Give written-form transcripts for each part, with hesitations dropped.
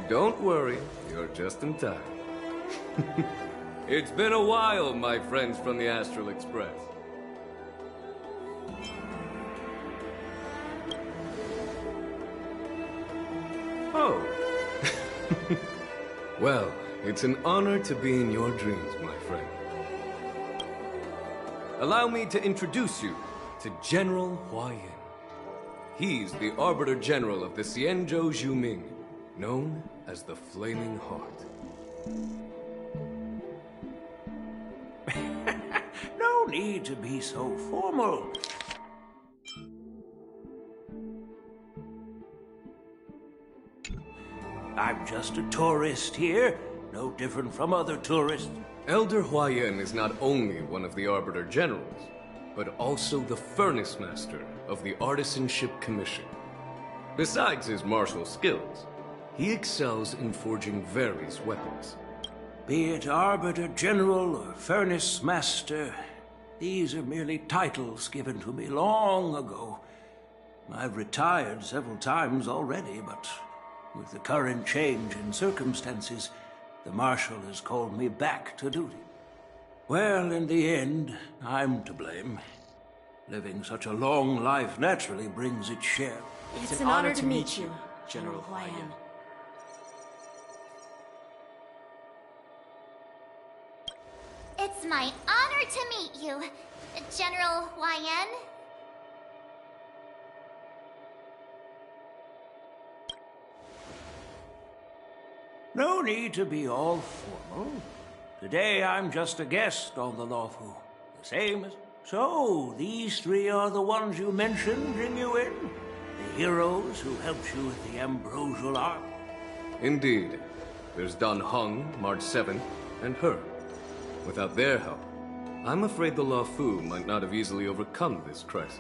Don't worry, you're just in time. It's been a while, my friends from the Astral Express. Oh. Well, it's an honor to be in your dreams, my friend. Allow me to introduce you to General Huayan. He's the Arbiter General of the Xianzhou Zhuming, known as the Flaming Heart. No need to be so formal. I'm just a tourist here, no different from other tourists. Elder Huayan is not only one of the Arbiter Generals, but also the Furnace Master of the Artisanship Commission. Besides his martial skills, he excels in forging various weapons. Be it Arbiter General or Furnace Master, these are merely titles given to me long ago. I've retired several times already, but with the current change in circumstances, the Marshal has called me back to duty. Well, in the end, I'm to blame. Living such a long life naturally brings its share. It's an honor to meet you, General Huayan. It's my honor to meet you, General Huayan. No need to be all formal. Today I'm just a guest on the Luofu. The same as... So, these three are the ones you mentioned, bring you in? The heroes who helped you with the ambrosial art? Indeed. There's Dan Heng, March 7th, and her. Without their help, I'm afraid the Luofu might not have easily overcome this crisis.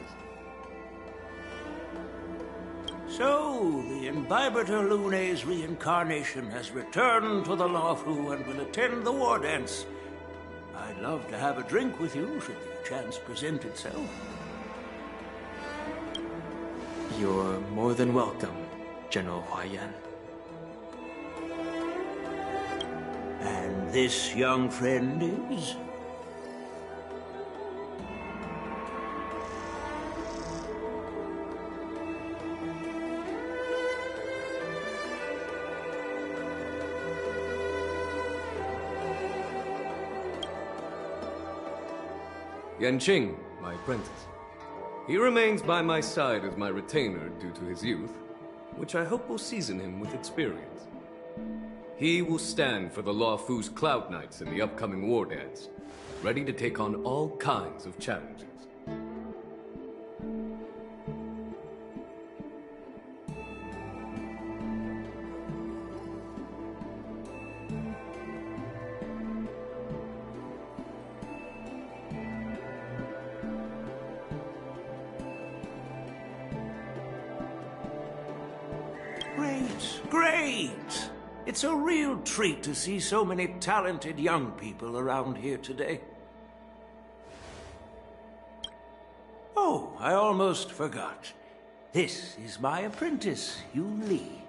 So, the Imbibitor Lune's reincarnation has returned to the Luofu and will attend the war dance. I'd love to have a drink with you should the chance present itself. You're more than welcome, General Huayan. And this young friend is? Yanqing, my apprentice. He remains by my side as my retainer due to his youth, which I hope will season him with experience. He will stand for the Luofu's Cloud Knights in the upcoming war dance, ready to take on all kinds of challenges. Great! It's a real treat to see so many talented young people around here today. Oh, I almost forgot. This is my apprentice, Yu Li.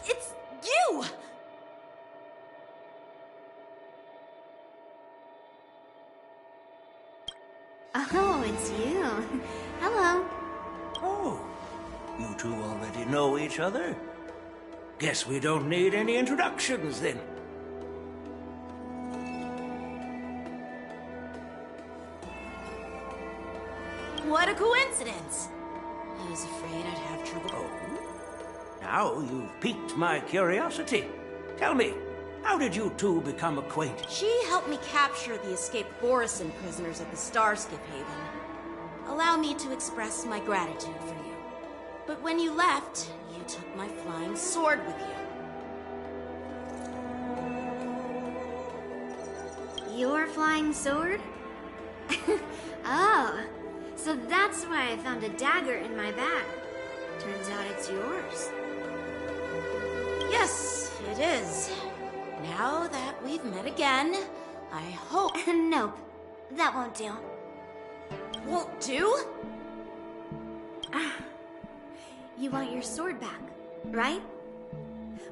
It's you! Oh, it's you. Hello. Oh, you two already know each other? Guess we don't need any introductions then. What a coincidence! I was afraid I'd have trouble. Oh? Now you've piqued my curiosity. Tell me, how did you two become acquainted? She helped me capture the escaped Borison prisoners at the Starskip Haven. Allow me to express my gratitude for you. But when you left, you took my flying sword with you. Your flying sword? Oh, so that's why I found a dagger in my bag. Turns out it's yours. Yes, it is. Now that we've met again, I hope... Nope. That won't do. Won't do? You want your sword back, right?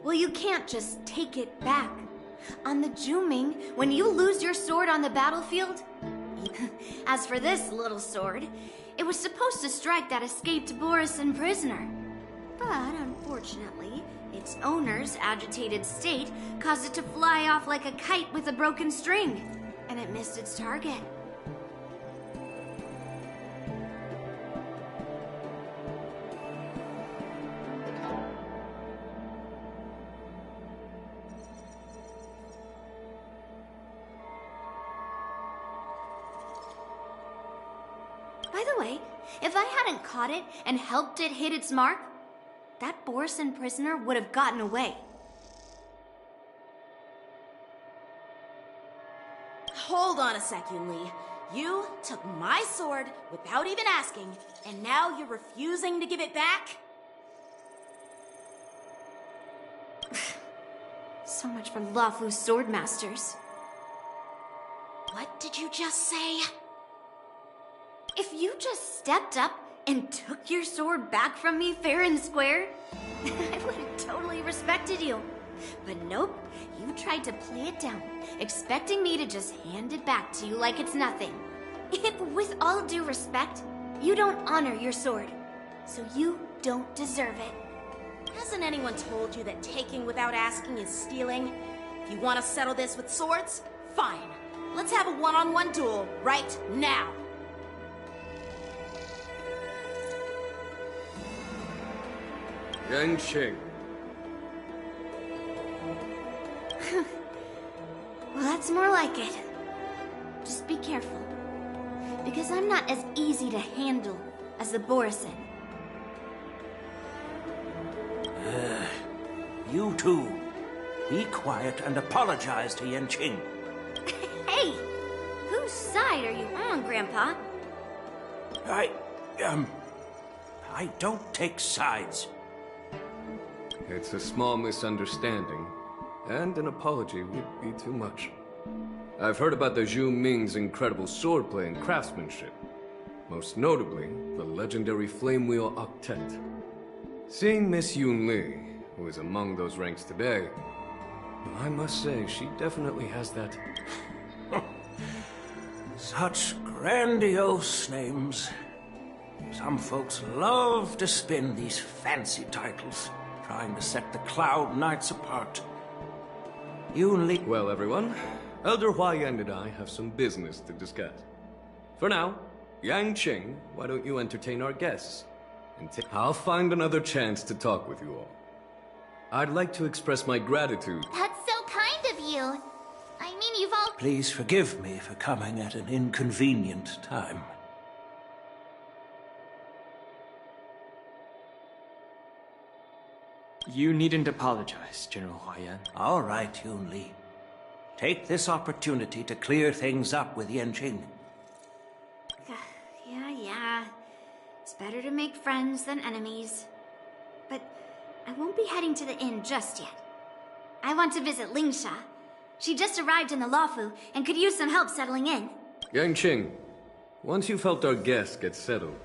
Well, you can't just take it back. On the Juming, when you lose your sword on the battlefield... As for this little sword, it was supposed to strike that escaped Borisin prisoner. But unfortunately, its owner's agitated state caused it to fly off like a kite with a broken string, and it missed its target. By the way, if I hadn't caught it and helped it hit its mark, that Borisin prisoner would have gotten away. Hold on a sec, Yunli. You took my sword without even asking, and now you're refusing to give it back? So much for Luofu's swordmasters. What did you just say? If you just stepped up and took your sword back from me fair and square, I would have totally respected you. But nope, you tried to play it down, expecting me to just hand it back to you like it's nothing. With all due respect, you don't honor your sword, so you don't deserve it. Hasn't anyone told you that taking without asking is stealing? If you want to settle this with swords, fine. Let's have a one-on-one duel right now. Yanqing. Well, that's more like it. Just be careful, because I'm not as easy to handle as the Borisin. You two, be quiet and apologize to Yanqing. Hey! Whose side are you on, Grandpa? I don't take sides. It's a small misunderstanding, and an apology would be too much. I've heard about the Zhu Ming's incredible swordplay and craftsmanship, most notably the legendary Flame Wheel Octet. Seeing Miss Yunli, who is among those ranks today, I must say she definitely has that... Such grandiose names. Some folks love to spin these fancy titles, trying to set the Cloud Knights apart. Yunli... Well, everyone, Elder Huayan and I have some business to discuss. For now, Yanqing, why don't you entertain our guests? And I'll find another chance to talk with you all. I'd like to express my gratitude. That's so kind of you. I mean, you've all... Please forgive me for coming at an inconvenient time. You needn't apologize, General Huayan. All right, Yunli. Take this opportunity to clear things up with Yanqing. Yeah. It's better to make friends than enemies. But I won't be heading to the inn just yet. I want to visit Lingsha. She just arrived in the Luofu and could use some help settling in. Yanqing, once you've helped our guests get settled,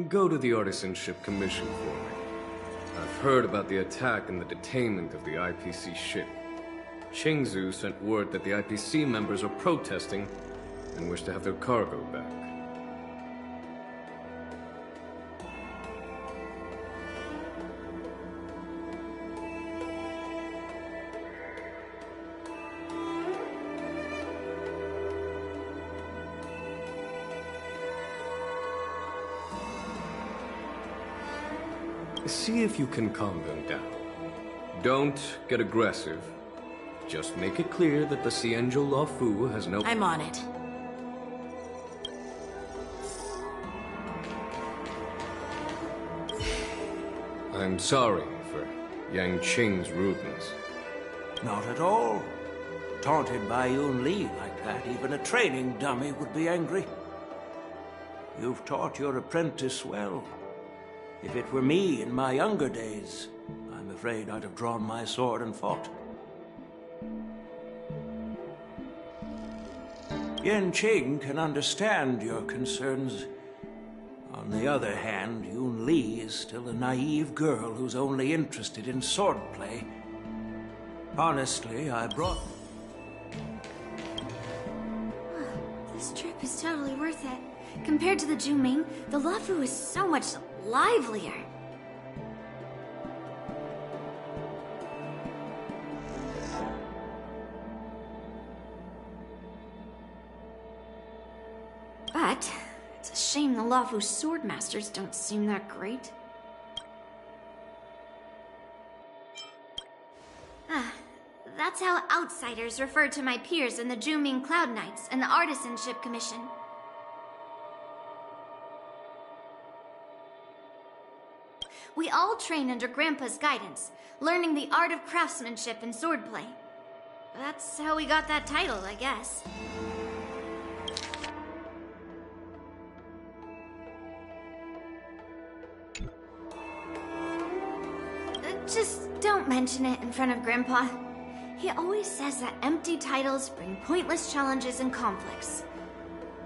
go to the Artisanship Commission for me. I've heard about the attack and the detainment of the IPC ship. Qingzu sent word that the IPC members are protesting and wish to have their cargo back. See if you can calm them down. Don't get aggressive. Just make it clear that the Xianzhou Luofu has no... I'm on it. I'm sorry for Yanqing's rudeness. Not at all. Taunted by Yunli like that, even a training dummy would be angry. You've taught your apprentice well. If it were me in my younger days, I'm afraid I'd have drawn my sword and fought. Yanqing can understand your concerns. On the other hand, Yun Li is still a naive girl who's only interested in swordplay. Honestly, I brought... This trip is totally worth it. Compared to the Juming, the Luofu is so much livelier. But it's a shame the Luofu swordmasters don't seem that great. That's how outsiders refer to my peers in the Juming Cloud Knights and the Artisanship Commission. We all train under Grandpa's guidance, learning the art of craftsmanship and swordplay. That's how we got that title, I guess. Just don't mention it in front of Grandpa. He always says that empty titles bring pointless challenges and conflicts.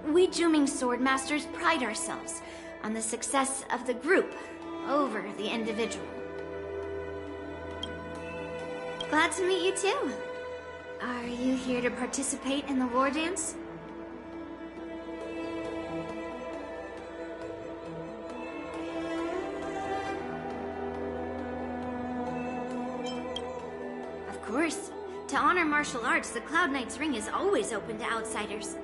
We Juming swordmasters pride ourselves on the success of the group over the individual. Glad to meet you too. Are you here to participate in the war dance? Of course. To honor martial arts, the Cloud Knight's ring is always open to outsiders.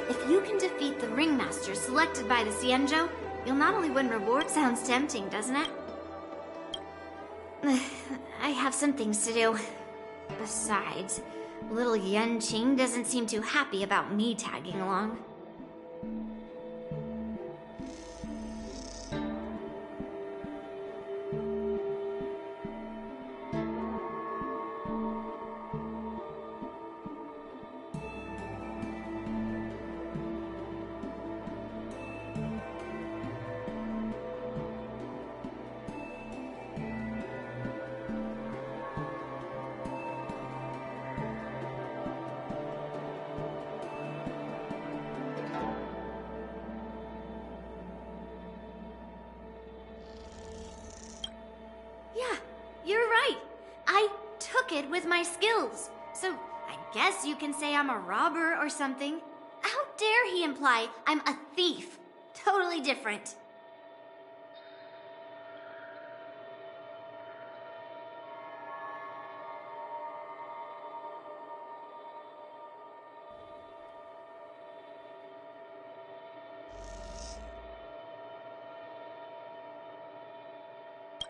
If you can defeat the ringmaster selected by the Xianzhou, you'll not only win rewards. Sounds tempting, doesn't it? I have some things to do. Besides, little Yanqing doesn't seem too happy about me tagging along. You're right. I took it with my skills. So I guess you can say I'm a robber or something. How dare he imply I'm a thief? Totally different.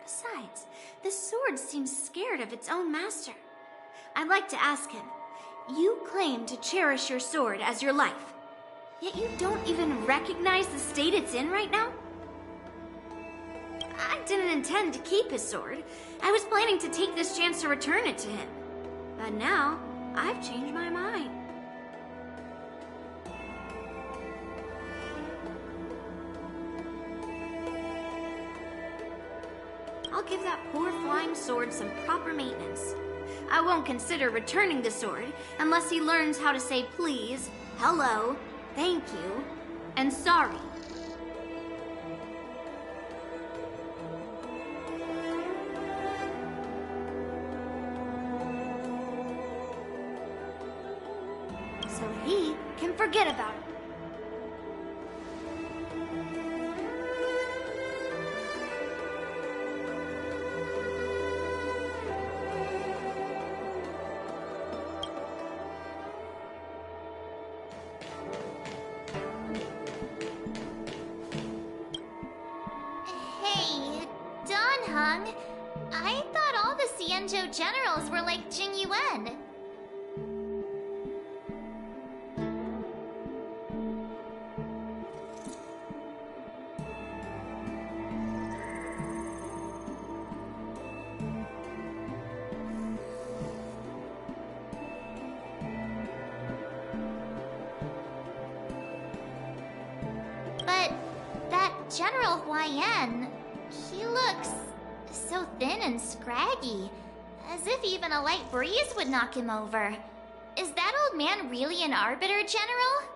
Besides, the sword seems scared of its own master. I'd like to ask him, you claim to cherish your sword as your life, yet you don't even recognize the state it's in right now? I didn't intend to keep his sword. I was planning to take this chance to return it to him. But now, I've changed my mind. I'll give that poor flying sword some proper maintenance. I won't consider returning the sword unless he learns how to say please, hello, thank you, and sorry. So he can forget about it. I thought all the Xianzhou generals were like Jing Yuan. But that General Huaiyan, he looks so thin and scraggy. As if even a light breeze would knock him over. Is that old man really an Arbiter, General?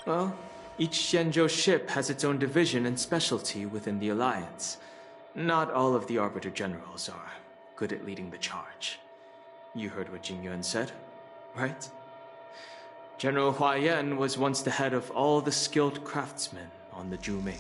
Well, each Xianzhou ship has its own division and specialty within the Alliance. Not all of the Arbiter Generals are good at leading the charge. You heard what Jing Yuan said, right? General Hua Yan was once the head of all the skilled craftsmen on the Zhu Ming.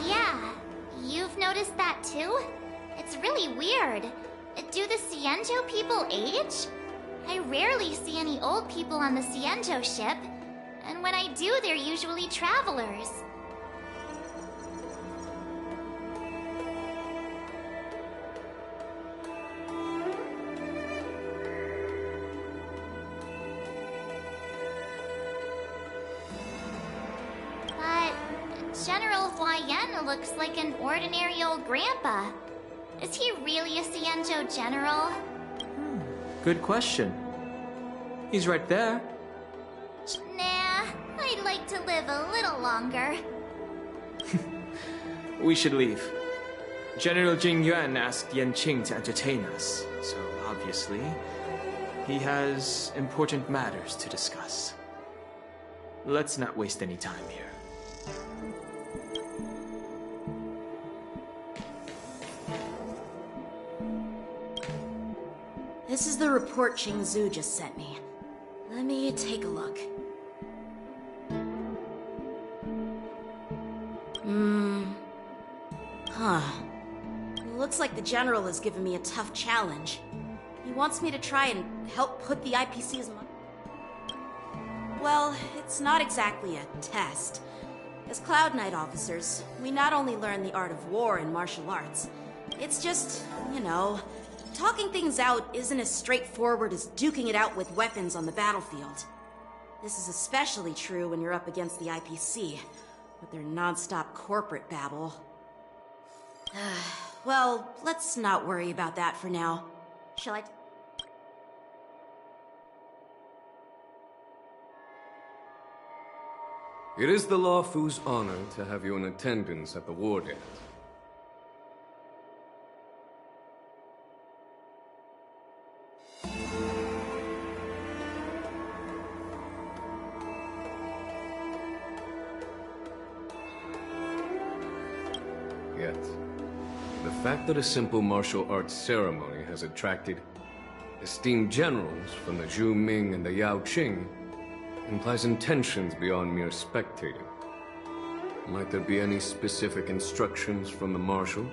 Yeah, you've noticed that too? It's really weird. Do the Xianzhou people age? I rarely see any old people on the Xianzhou ship, and when I do, they're usually travelers. But General Hua Yan looks like an ordinary old grandpa. Is he really a Xianzhou general? Good question. He's right there. Nah, I'd like to live a little longer. We should leave. General Jing Yuan asked Yan Qing to entertain us, so obviously, he has important matters to discuss. Let's not waste any time here. This is the report Qingzu just sent me. Let me take a look. Looks like the General has given me a tough challenge. He wants me to try and help put the IPC's... Well, it's not exactly a test. As Cloud Knight officers, we not only learn the art of war and martial arts, it's just, you know, talking things out isn't as straightforward as duking it out with weapons on the battlefield. This is especially true when you're up against the IPC, with their non-stop corporate babble. Well, let's not worry about that for now. Shall I... It is the Lawfu's honor to have you in attendance at the war dance. Yet, the fact that a simple martial arts ceremony has attracted esteemed generals from the Zhu Ming and the Yao Qing implies intentions beyond mere spectating. Might there be any specific instructions from the Marshal?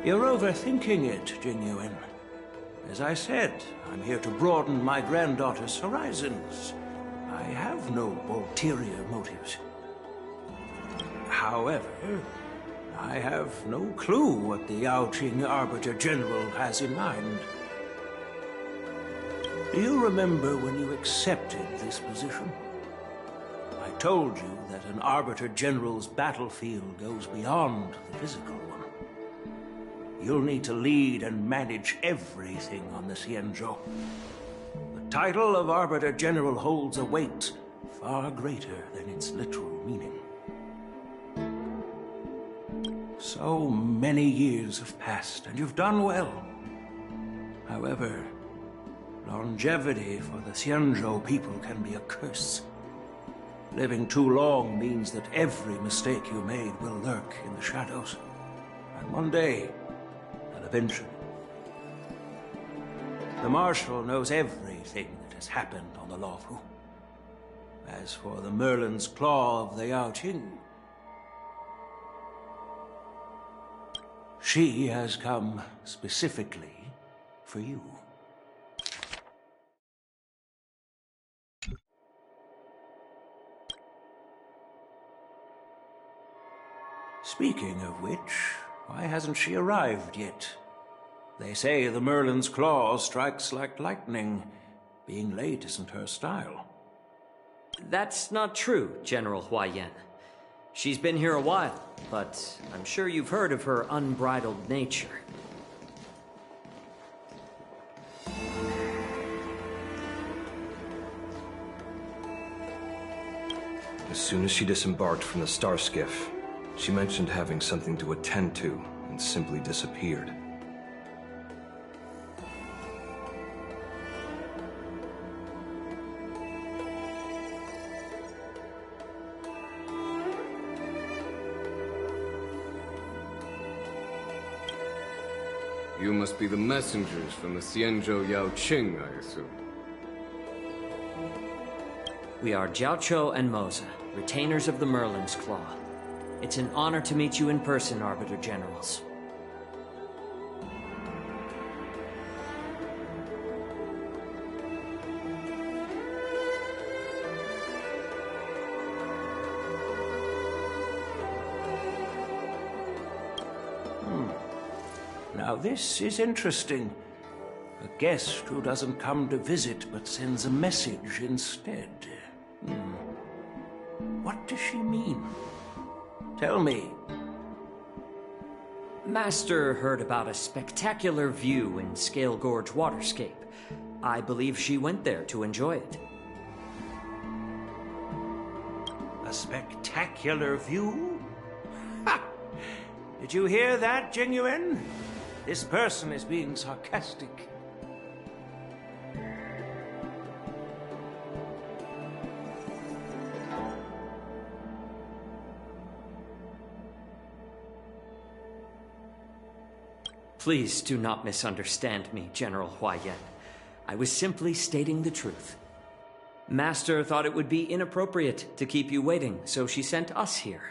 You're overthinking it, Jing Yuan. As I said, I'm here to broaden my granddaughter's horizons. I have no ulterior motives. However, I have no clue what the Yao Qing Arbiter General has in mind. Do you remember when you accepted this position? I told you that an Arbiter General's battlefield goes beyond the physical one. You'll need to lead and manage everything on the Xianzhou. The title of Arbiter General holds a weight far greater than its literal meaning. So many years have passed, and you've done well. However, longevity for the Xianzhou people can be a curse. Living too long means that every mistake you made will lurk in the shadows. And one day, and eventually, the Marshal knows everything that has happened on the Lawfu. As for the Merlin's Claw of the Yao Qing, she has come specifically for you. Speaking of which, Why hasn't she arrived yet? They say the Merlin's claw strikes like lightning. Being late isn't her style. That's not true, General Huayan. She's been here a while, but I'm sure you've heard of her unbridled nature. As soon as she disembarked from the star skiff, she mentioned having something to attend to and simply disappeared. You must be the messengers from the Xianzhou Yaoqing, I assume. We are Jiaoqiu and Moza, retainers of the Merlin's Claw. It's an honor to meet you in person, Arbiter Generals. Now this is interesting. A guest who doesn't come to visit but sends a message instead. What does she mean? Tell me. Master heard about a spectacular view in Scale Gorge Waterscape. I believe she went there to enjoy it. A spectacular view? Ha! Did you hear that, Jingyuan? This person is being sarcastic. Please do not misunderstand me, General Huayan. I was simply stating the truth. Master thought it would be inappropriate to keep you waiting, so she sent us here.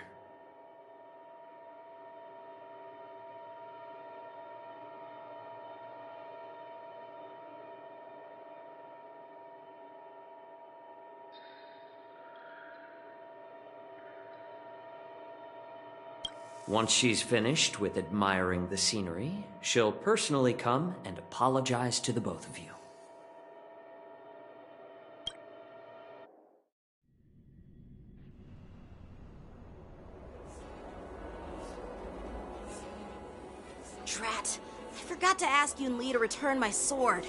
Once she's finished with admiring the scenery, she'll personally come and apologize to the both of you. Drat. I forgot to ask Yun Li to return my sword.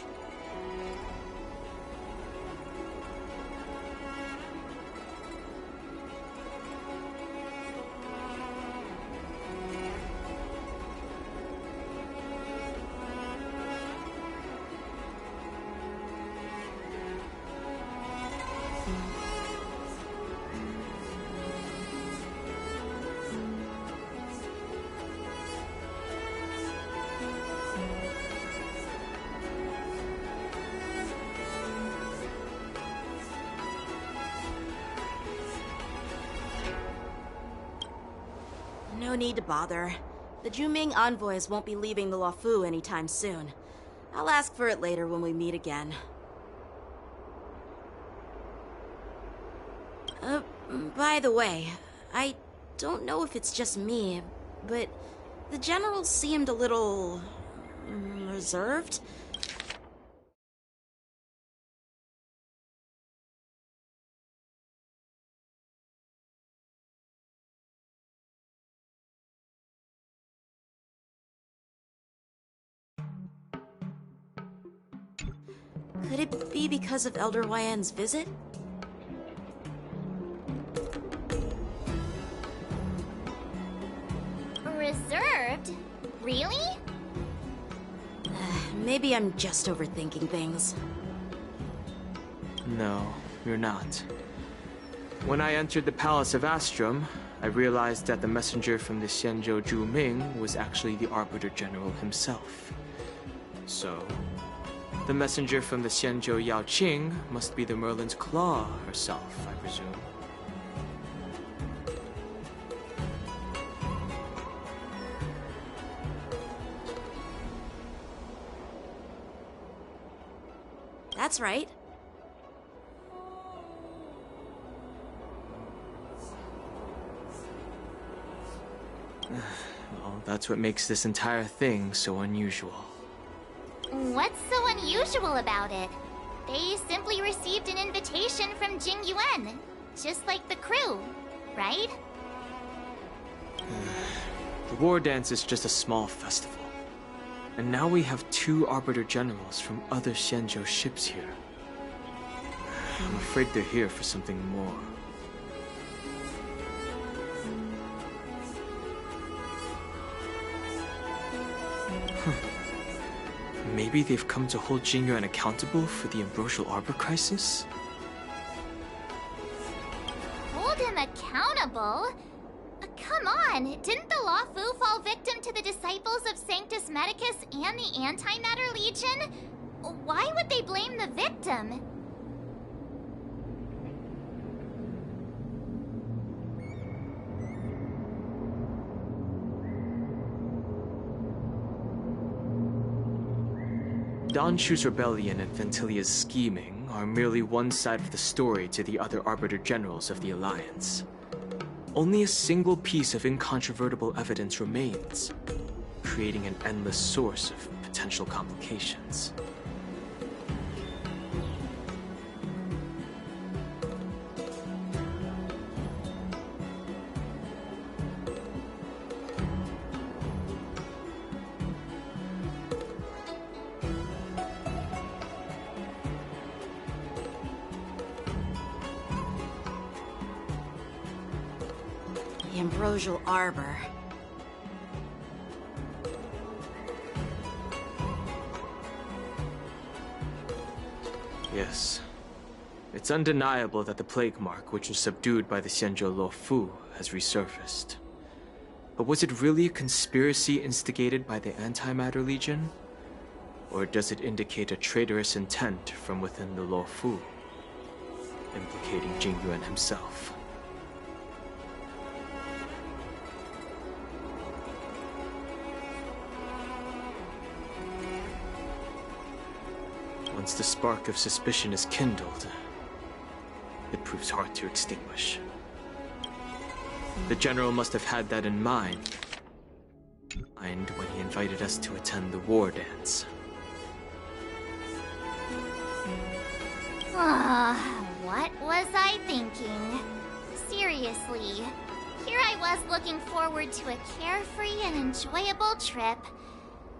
No need to bother. The Juming envoys won't be leaving the Luofu anytime soon. I'll ask for it later when we meet again. By the way, I don't know if it's just me, but the general seemed a little reserved. Could it be because of Elder Huayan's visit? Reserved? Really? Maybe I'm just overthinking things. No, you're not. When I entered the Palace of Astrum, I realized that the messenger from the Xianzhou Juming was actually the Arbiter General himself. So, the messenger from the Xianzhou Yaoqing must be the Merlin's Claw herself, I presume. That's right. Well, that's that's what makes this entire thing so unusual. What's so unusual about it? They simply received an invitation from Jing Yuan, just like the crew, right? The war dance is just a small festival. And now we have 2 Arbiter Generals from other Xianzhou ships here. I'm afraid they're here for something more. Maybe they've come to hold Jingyuan accountable for the Ambrosial Arbor crisis? Hold him accountable? Come on, didn't the Law Fu fall victim to the disciples of Sanctus Medicus and the Antimatter Legion? Why would they blame the victim? Dan Shu's rebellion and Ventilia's scheming are merely one side of the story to the other Arbiter Generals of the Alliance. Only a single piece of incontrovertible evidence remains, creating an endless source of potential complications. The Ambrosial Arbor. Yes. It's undeniable that the plague mark, which was subdued by the Xianzhou Lo Fu, has resurfaced. But was it really a conspiracy instigated by the Antimatter Legion? Or does it indicate a traitorous intent from within the Lo Fu, implicating Jingyuan himself? Once the spark of suspicion is kindled, it proves hard to extinguish. The General must have had that in mind when he invited us to attend the war dance. What was I thinking? Seriously, here I was looking forward to a carefree and enjoyable trip,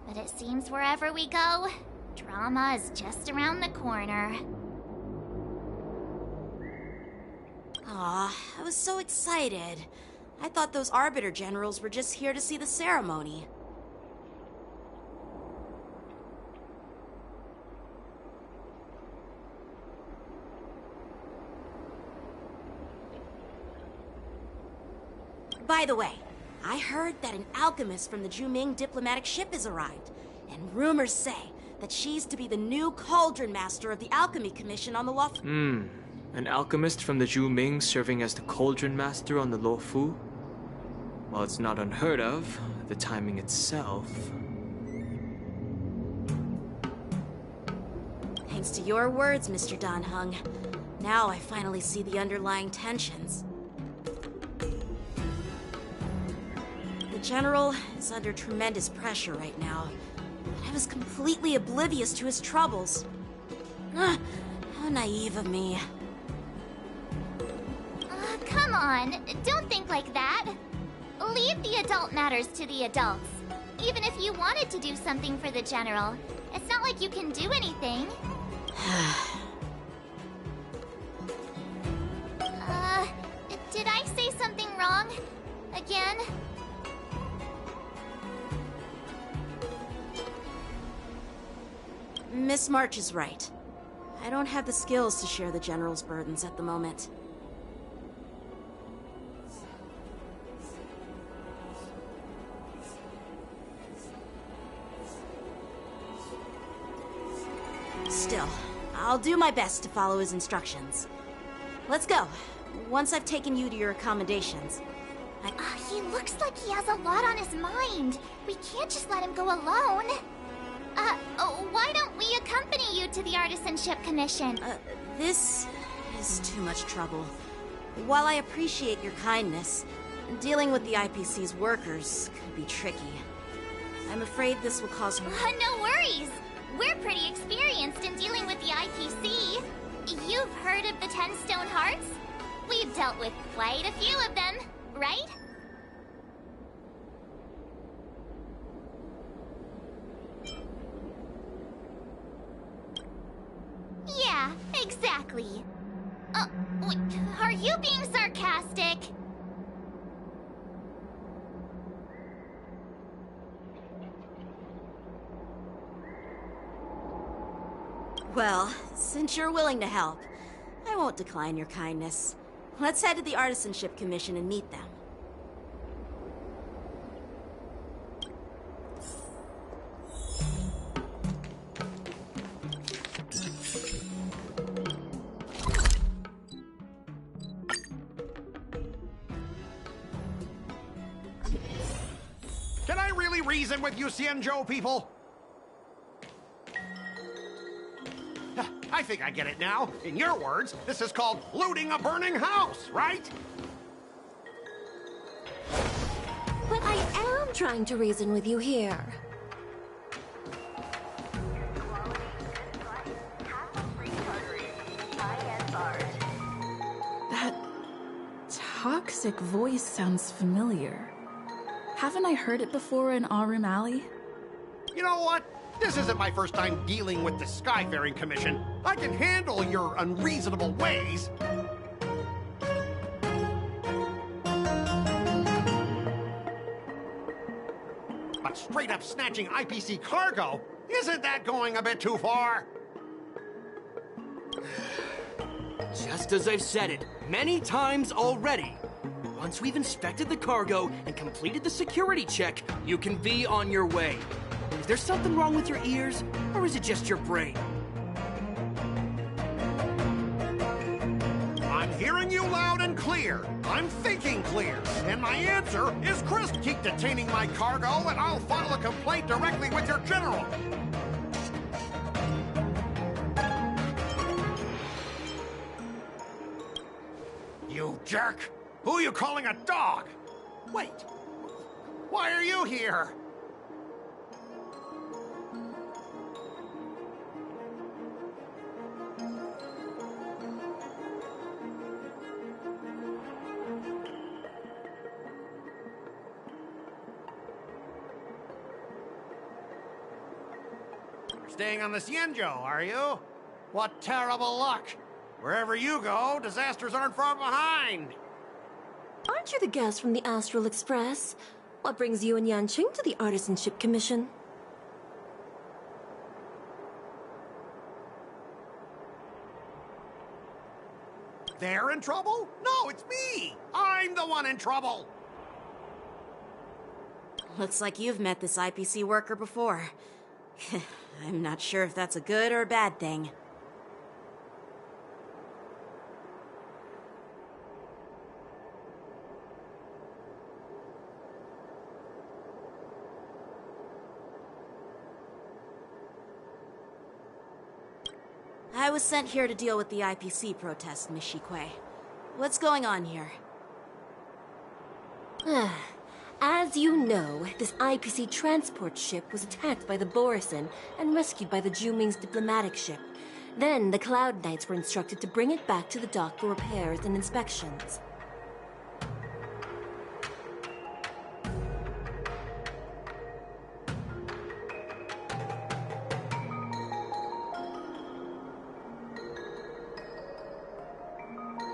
but it seems wherever we go, drama is just around the corner. Aw, I was so excited. I thought those Arbiter Generals were just here to see the ceremony. By the way, I heard that an alchemist from the Juming diplomatic ship has arrived, and rumors say that she's to be the new Cauldron Master of the Alchemy Commission on the Lo Fu. An alchemist from the Juming serving as the Cauldron Master on the Lo Fu? While it's not unheard of, the timing itself... Thanks to your words, Mr. Dan Heng. Now I finally see the underlying tensions. The General is under tremendous pressure right now. But I was completely oblivious to his troubles. How naive of me. Come on, don't think like that. Leave the adult matters to the adults. Even if you wanted to do something for the General, it's not like you can do anything. Did I say something wrong? Again? Miss March is right. I don't have the skills to share the General's burdens at the moment. Still, I'll do my best to follow his instructions. Let's go, once I've taken you to your accommodations. He looks like he has a lot on his mind. We can't just let him go alone. Why don't we accompany you to the Artisanship Commission? This is too much trouble. While I appreciate your kindness, dealing with the IPC's workers could be tricky. I'm afraid this will cause... No worries! We're pretty experienced in dealing with the IPC. You've heard of the 10 Stone Hearts? We've dealt with quite a few of them, right? Yeah, exactly. Wait, are you being sarcastic? Well, since you're willing to help, I won't decline your kindness. Let's head to the Artisanship Commission and meet them. Can I really reason with you Xianzhou people? I think I get it now. In your words, this is called looting a burning house, right? But I am trying to reason with you here. That toxic voice sounds familiar. Haven't I heard it before in Aurum Alley? You know what? This isn't my first time dealing with the Skyfaring Commission. I can handle your unreasonable ways. But straight up snatching IPC cargo? Isn't that going a bit too far? Just as I've said it many times already. Once we've inspected the cargo and completed the security check, you can be on your way. Is there something wrong with your ears, or is it just your brain? I'm hearing you loud and clear. I'm thinking clear. And my answer is crisp. Keep detaining my cargo, and I'll file a complaint directly with your general. You jerk! Who are you calling a dog? Wait. Why are you here? Staying on the Xianzhou, are you? What terrible luck! Wherever you go, disasters aren't far behind! Aren't you the guest from the Astral Express? What brings you and Yanqing to the Artisanship Commission? They're in trouble? No, it's me! I'm the one in trouble! Looks like you've met this IPC worker before. I'm not sure if that's a good or a bad thing. I was sent here to deal with the IPC protest, Miss Shikui. What's going on here? As you know, this IPC transport ship was attacked by the Borisin and rescued by the Juming's diplomatic ship. Then the Cloud Knights were instructed to bring it back to the dock for repairs and inspections.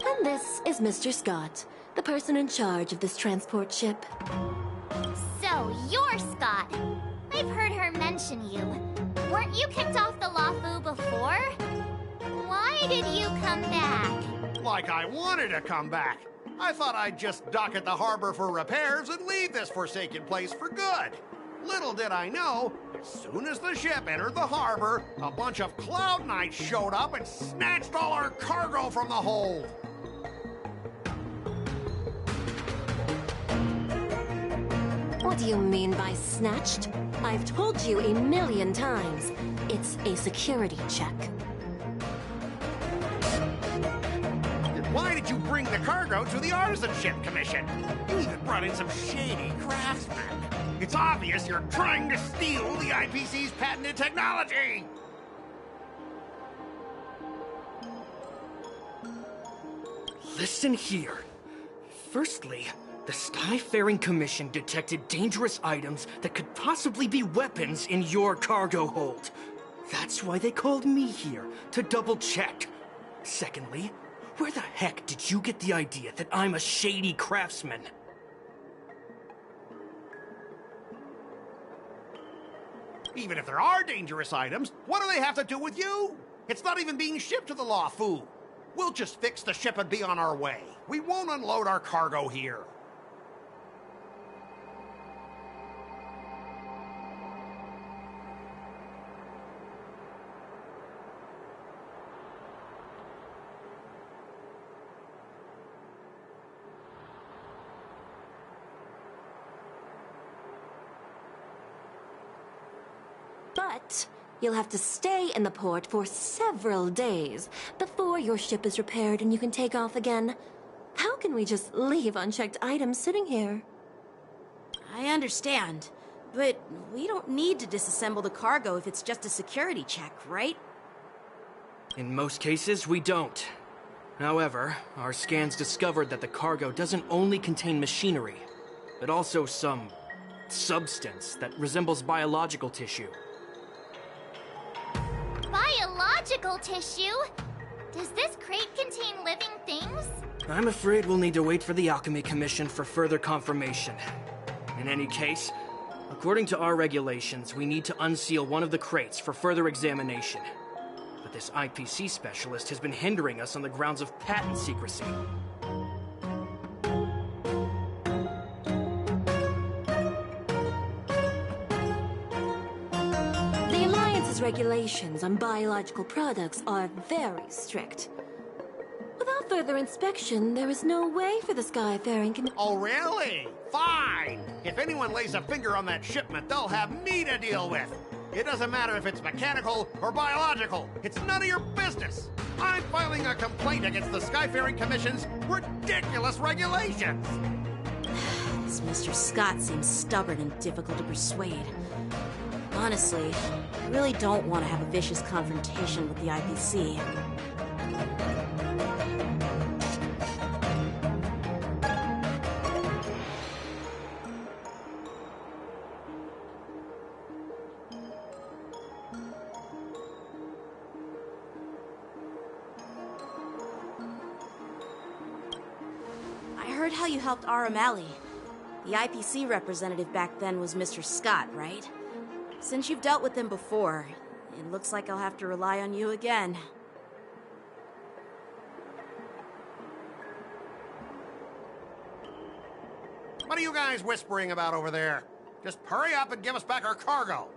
And this is Mr. Scott, the person in charge of this transport ship. So, you're Scott. I've heard her mention you. Weren't you kicked off the Lafu before? Why did you come back? Like I wanted to come back. I thought I'd just dock at the harbor for repairs and leave this forsaken place for good. Little did I know, as soon as the ship entered the harbor, a bunch of Cloud Knights showed up and snatched all our cargo from the hold. What do you mean by snatched? I've told you 1,000,000 times. It's a security check. Then why did you bring the cargo to the Artisanship Commission. You even brought in some shady craftsmen. It's obvious you're trying to steal the IPC's patented technology! Listen here. Firstly, the Skyfaring Commission detected dangerous items that could possibly be weapons in your cargo hold. That's why they called me here, to double-check. Secondly, where the heck did you get the idea that I'm a shady craftsman? Even if there are dangerous items, what do they have to do with you? It's not even being shipped to the Lawfu. We'll just fix the ship and be on our way. We won't unload our cargo here. But you'll have to stay in the port for several days before your ship is repaired and you can take off again. How can we just leave unchecked items sitting here? I understand, but we don't need to disassemble the cargo if it's just a security check, right? In most cases, we don't. However, our scans discovered that the cargo doesn't only contain machinery, but also some substance that resembles biological tissue. Biological tissue? Does this crate contain living things? I'm afraid we'll need to wait for the Alchemy Commission for further confirmation. In any case, according to our regulations, we need to unseal one of the crates for further examination. But this IPC specialist has been hindering us on the grounds of patent secrecy. The Alliance's regulations on biological products are very strict. Without further inspection, there is no way for the Skyfaring Commission. Oh, really? Fine! If anyone lays a finger on that shipment, they'll have me to deal with. It doesn't matter if it's mechanical or biological. It's none of your business. I'm filing a complaint against the Skyfaring Commission's ridiculous regulations. This Mr. Scott seems stubborn and difficult to persuade. Honestly, I really don't want to have a vicious confrontation with the IPC. I heard how you helped Aramali. The IPC representative back then was Mr. Scott, right? Since you've dealt with him before, it looks like I'll have to rely on you again. What are you guys whispering about over there? Just hurry up and give us back our cargo.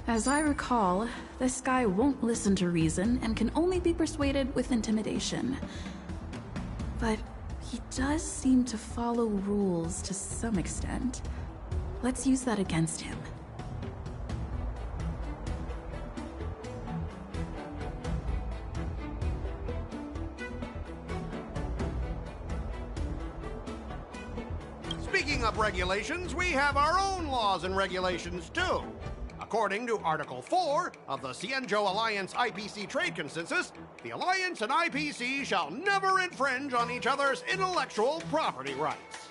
As I recall, this guy won't listen to reason and can only be persuaded with intimidation. But he does seem to follow rules to some extent. Let's use that against him. Speaking of regulations, we have our own laws and regulations too. According to Article 4 of the Cienjo Alliance IPC Trade Consensus, the Alliance and IPC shall never infringe on each other's intellectual property rights.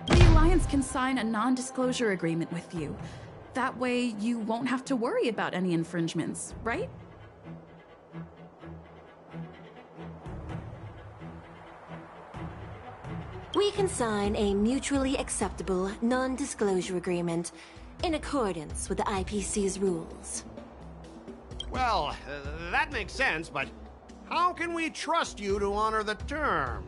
The Alliance can sign a non-disclosure agreement with you. That way, you won't have to worry about any infringements, right? We can sign a mutually acceptable non-disclosure agreement in accordance with the IPC's rules. Well, that makes sense, but how can we trust you to honor the terms?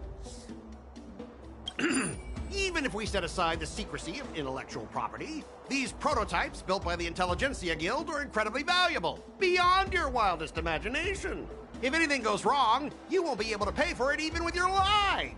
Even if we set aside the secrecy of intellectual property, these prototypes built by the Intelligentsia Guild are incredibly valuable, beyond your wildest imagination. If anything goes wrong, you won't be able to pay for it even with your lives.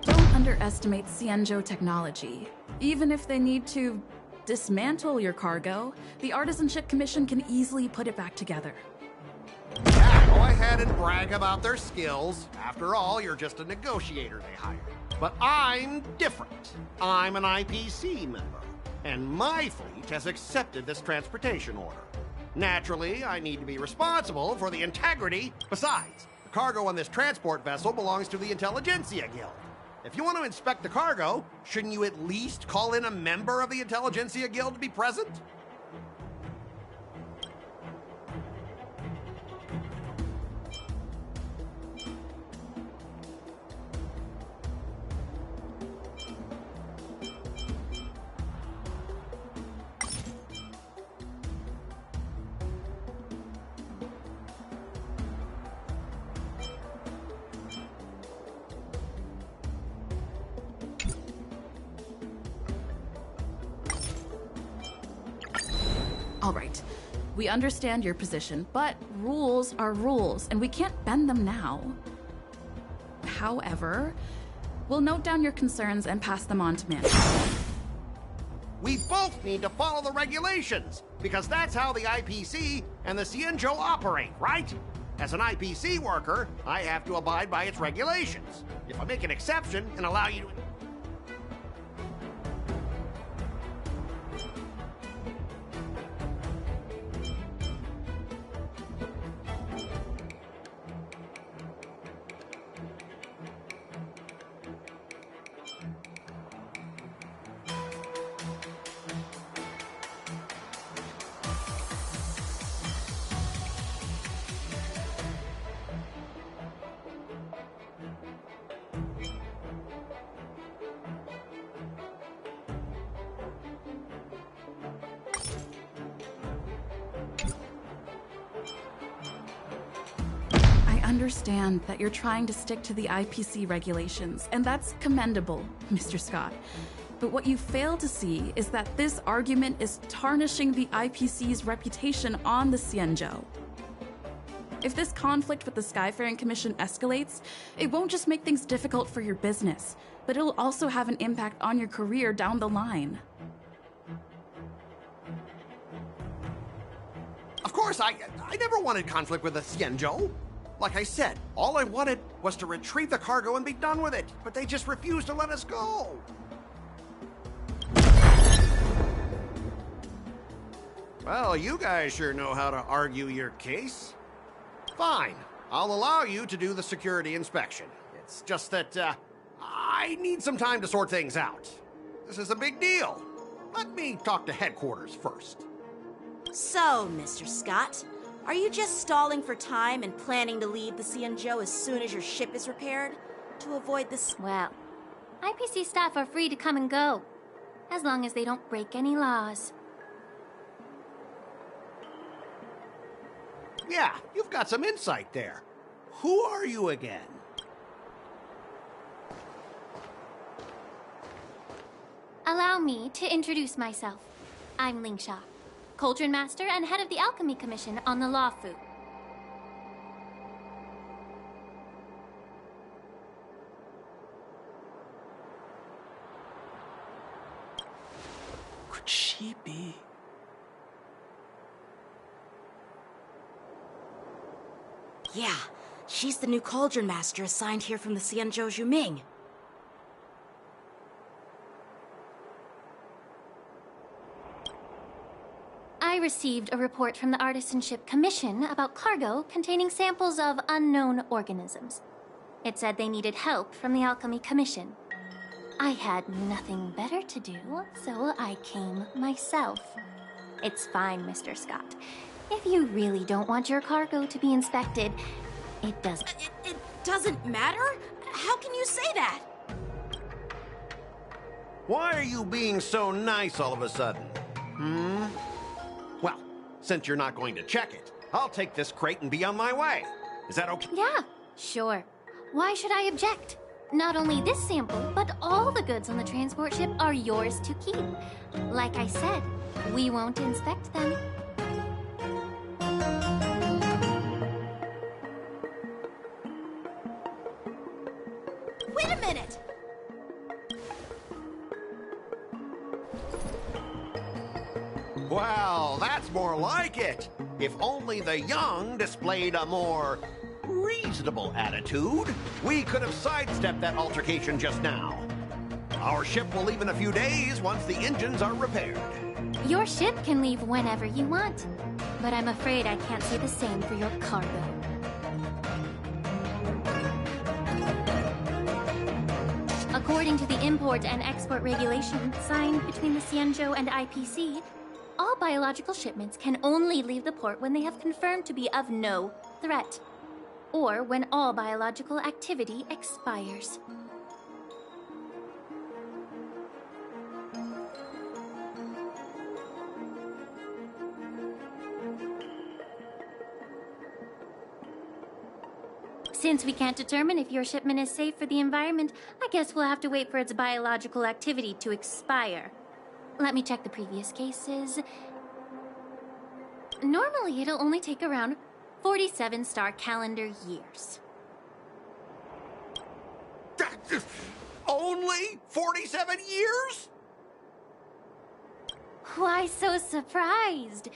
Don't underestimate Cienjo technology. Even if they need to dismantle your cargo, the Artisanship Commission can easily put it back together. Yeah, go ahead and brag about their skills. After all, you're just a negotiator they hired. But I'm different. I'm an IPC member, and my fleet has accepted this transportation order. Naturally, I need to be responsible for the integrity. Besides, the cargo on this transport vessel belongs to the Intelligentsia Guild. If you want to inspect the cargo, shouldn't you at least call in a member of the Intelligentsia Guild to be present? All right, we understand your position, but rules are rules, and we can't bend them now. However, we'll note down your concerns and pass them on to management. We both need to follow the regulations, because that's how the IPC and the Cienjo operate, right? As an IPC worker, I have to abide by its regulations. If I make an exception and allow you to... understand that you're trying to stick to the IPC regulations, and that's commendable, Mr. Scott. But what you fail to see is that this argument is tarnishing the IPC's reputation on the Xianzhou. If this conflict with the Skyfaring Commission escalates, it won't just make things difficult for your business, but it'll also have an impact on your career down the line. Of course, I never wanted conflict with the Xianzhou. Like I said, all I wanted was to retrieve the cargo and be done with it, but they just refused to let us go. Well, you guys sure know how to argue your case. Fine, I'll allow you to do the security inspection. It's just that, I need some time to sort things out. This is a big deal. Let me talk to headquarters first. So, Mr. Scott, are you just stalling for time and planning to leave the Xianzhou as soon as your ship is repaired? To avoid this... Well, IPC staff are free to come and go, as long as they don't break any laws. Yeah, you've got some insight there. Who are you again? Allow me to introduce myself. I'm Lingsha, Cauldron Master and head of the Alchemy Commission on the Lawfu. Could she be? Yeah, she's the new Cauldron Master assigned here from the Xianzhou Zhuming. I received a report from the Artisanship Commission about cargo containing samples of unknown organisms. It said they needed help from the Alchemy Commission. I had nothing better to do, so I came myself. It's fine, Mr. Scott. If you really don't want your cargo to be inspected, it doesn't... It doesn't matter? How can you say that? Why are you being so nice all of a sudden? Well, since you're not going to check it, I'll take this crate and be on my way. Is that okay? Yeah, sure. Why should I object? Not only this sample, but all the goods on the transport ship are yours to keep. Like I said, we won't inspect them. Wait a minute! Well, that's more like it. If only the young displayed a more reasonable attitude, we could have sidestepped that altercation just now. Our ship will leave in a few days once the engines are repaired. Your ship can leave whenever you want, but I'm afraid I can't say the same for your cargo. According to the import and export regulation signed between the Xianzhou and IPC, all biological shipments can only leave the port when they have confirmed to be of no threat, or when all biological activity expires. Since we can't determine if your shipment is safe for the environment, I guess we'll have to wait for its biological activity to expire. Let me check the previous cases. Normally, it'll only take around 47 star calendar years. Only 47 years? Why so surprised?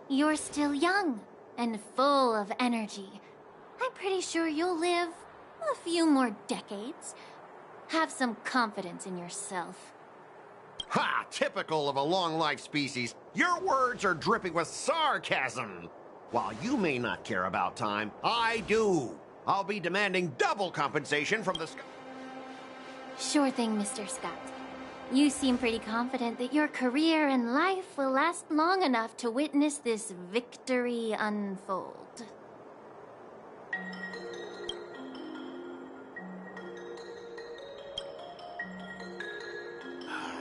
You're still young and full of energy. I'm pretty sure you'll live a few more decades. Have some confidence in yourself. Ha! Typical of a long-life species. Your words are dripping with sarcasm. While you may not care about time, I do. I'll be demanding double compensation from the sky. Sure thing, Mr. Scott. You seem pretty confident that your career and life will last long enough to witness this victory unfold.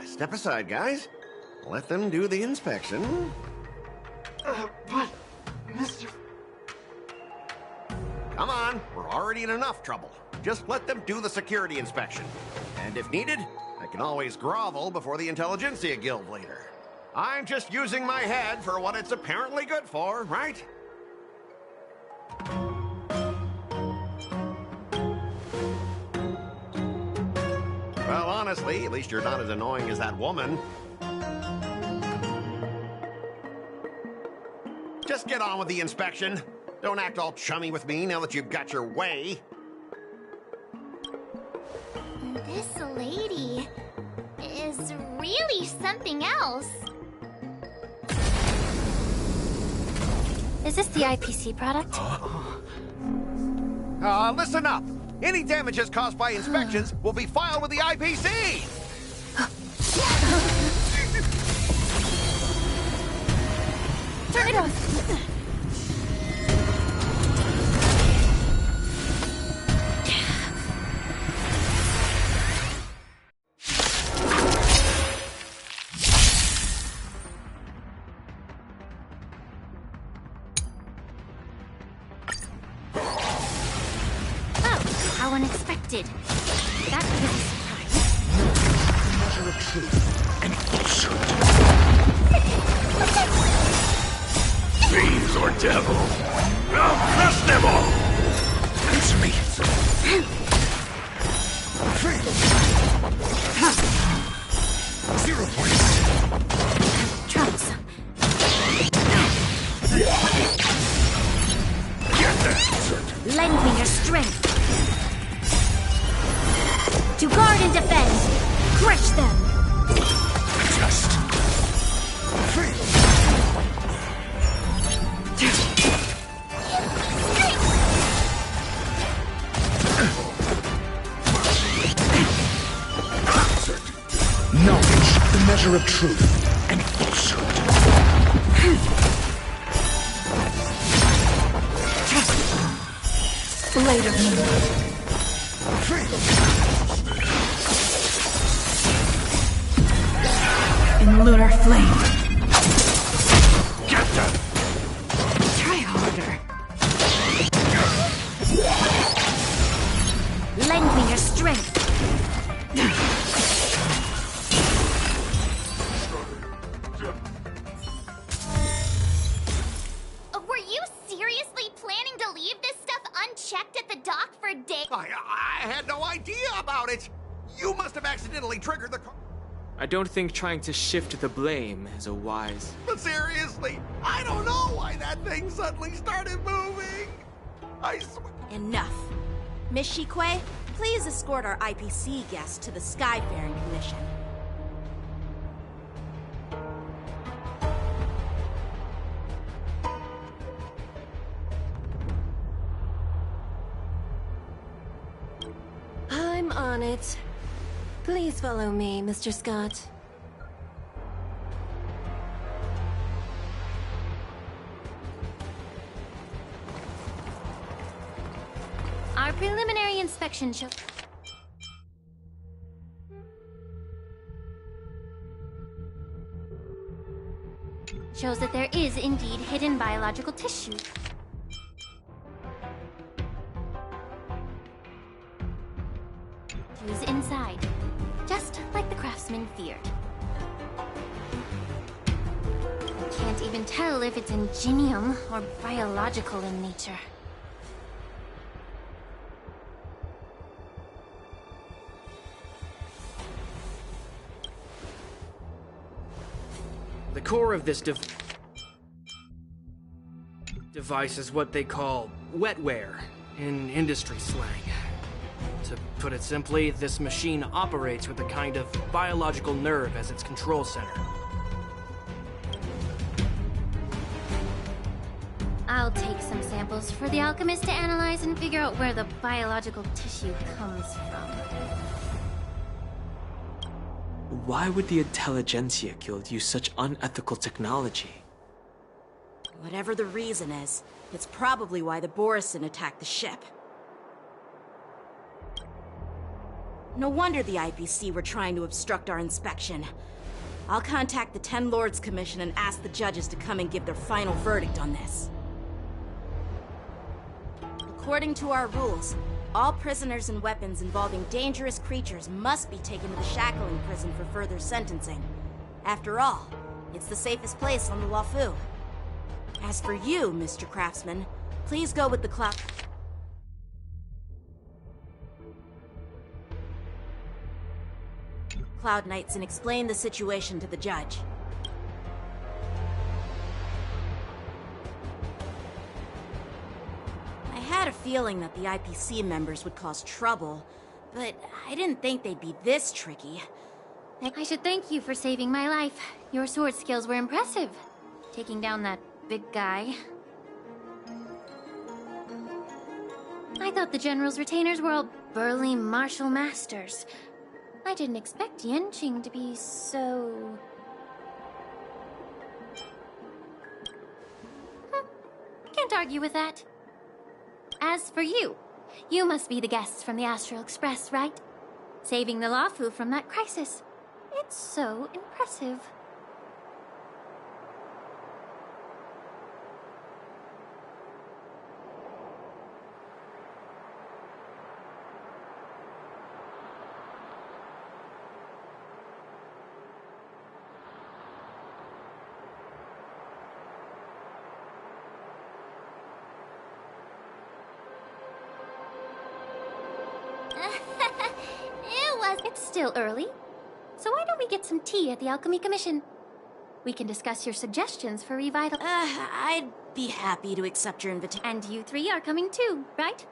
Step aside, guys. Let them do the inspection. But, Mr... Come on, we're are already in enough trouble. Just let them do the security inspection. And if needed, I can always grovel before the Intelligentsia Guild later. I'm just using my head for what it's apparently good for, right? Well, honestly, at least you're not as annoying as that woman. Just get on with the inspection. Don't act all chummy with me now that you've got your way. This lady is really something else. Is this the IPC product? Listen up. Any damages caused by inspections will be filed with the IPC! Turn it off! How unexpected. That was a surprise. Measure of truth and falsehood. Fiends or devils, I'll crush them all! Answer me. Zero points. Troublesome. Get that! Lend me your strength. To guard and defend! Crush them! Just... Knowledge, the measure of truth and falsehood. Later. In lunar flame. Get them! Try harder. Lend me your strength. Were you seriously planning to leave this stuff unchecked at the dock for days? I had no idea about it! You must have accidentally triggered the... I don't think trying to shift the blame is a wise... But seriously, I don't know why that thing suddenly started moving! I swear... Enough. Miss Shikwe, please escort our IPC guest to the Skyfaring Commission. I'm on it. Please follow me, Mr. Scott. Our preliminary inspection shows that there is indeed hidden biological tissue. Is inside, just like the craftsman feared. Can't even tell if it's ingenium or biological in nature. The core of this device is what they call wetware in industry slang. To put it simply, this machine operates with a kind of biological nerve as its control center. I'll take some samples for the alchemist to analyze and figure out where the biological tissue comes from. Why would the Intelligentsia Guild use such unethical technology? Whatever the reason is, it's probably why the Borisin attacked the ship. No wonder the IPC were trying to obstruct our inspection. I'll contact the Ten Lords Commission and ask the judges to come and give their final verdict on this. According to our rules, all prisoners and weapons involving dangerous creatures must be taken to the shackling prison for further sentencing. After all, it's the safest place on the Luofu. As for you, Mr. Craftsman, please go with the Cloud Knights and explain the situation to the judge. I had a feeling that the IPC members would cause trouble, but I didn't think they'd be this tricky. I should thank you for saving my life. Your sword skills were impressive. Taking down that big guy. I thought the General's retainers were all burly martial masters. I didn't expect Yanqing to be so... Can't argue with that. As for you, you must be the guests from the Astral Express, right? Saving the Luofu from that crisis. It's so impressive. It's still early, so why don't we get some tea at the Alchemy Commission? We can discuss your suggestions for revital. I'd be happy to accept your invitation. And you three are coming too, right?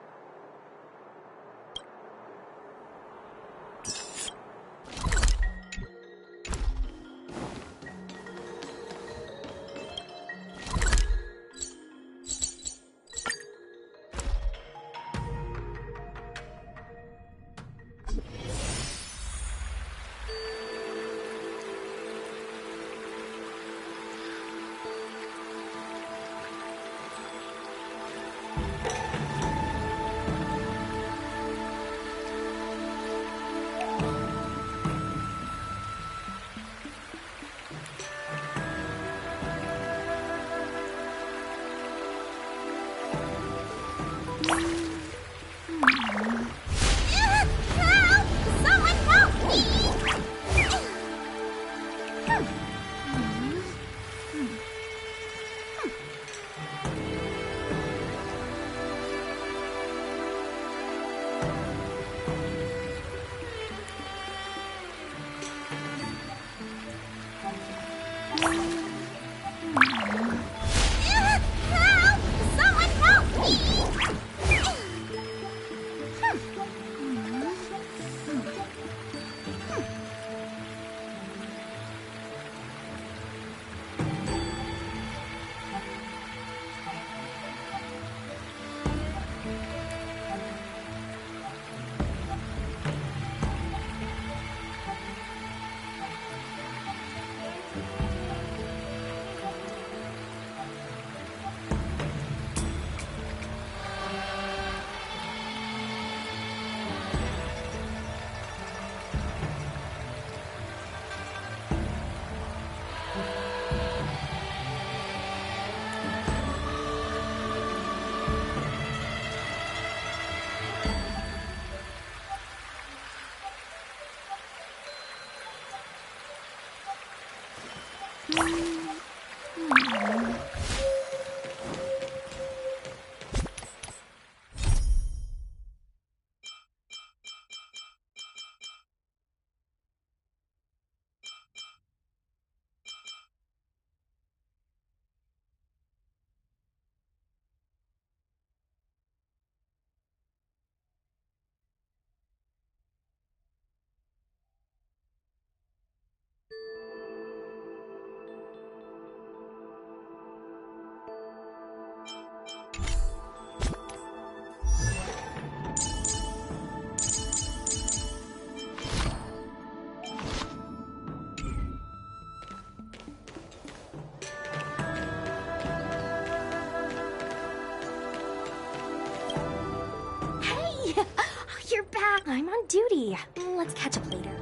I'm on duty. Let's catch up later.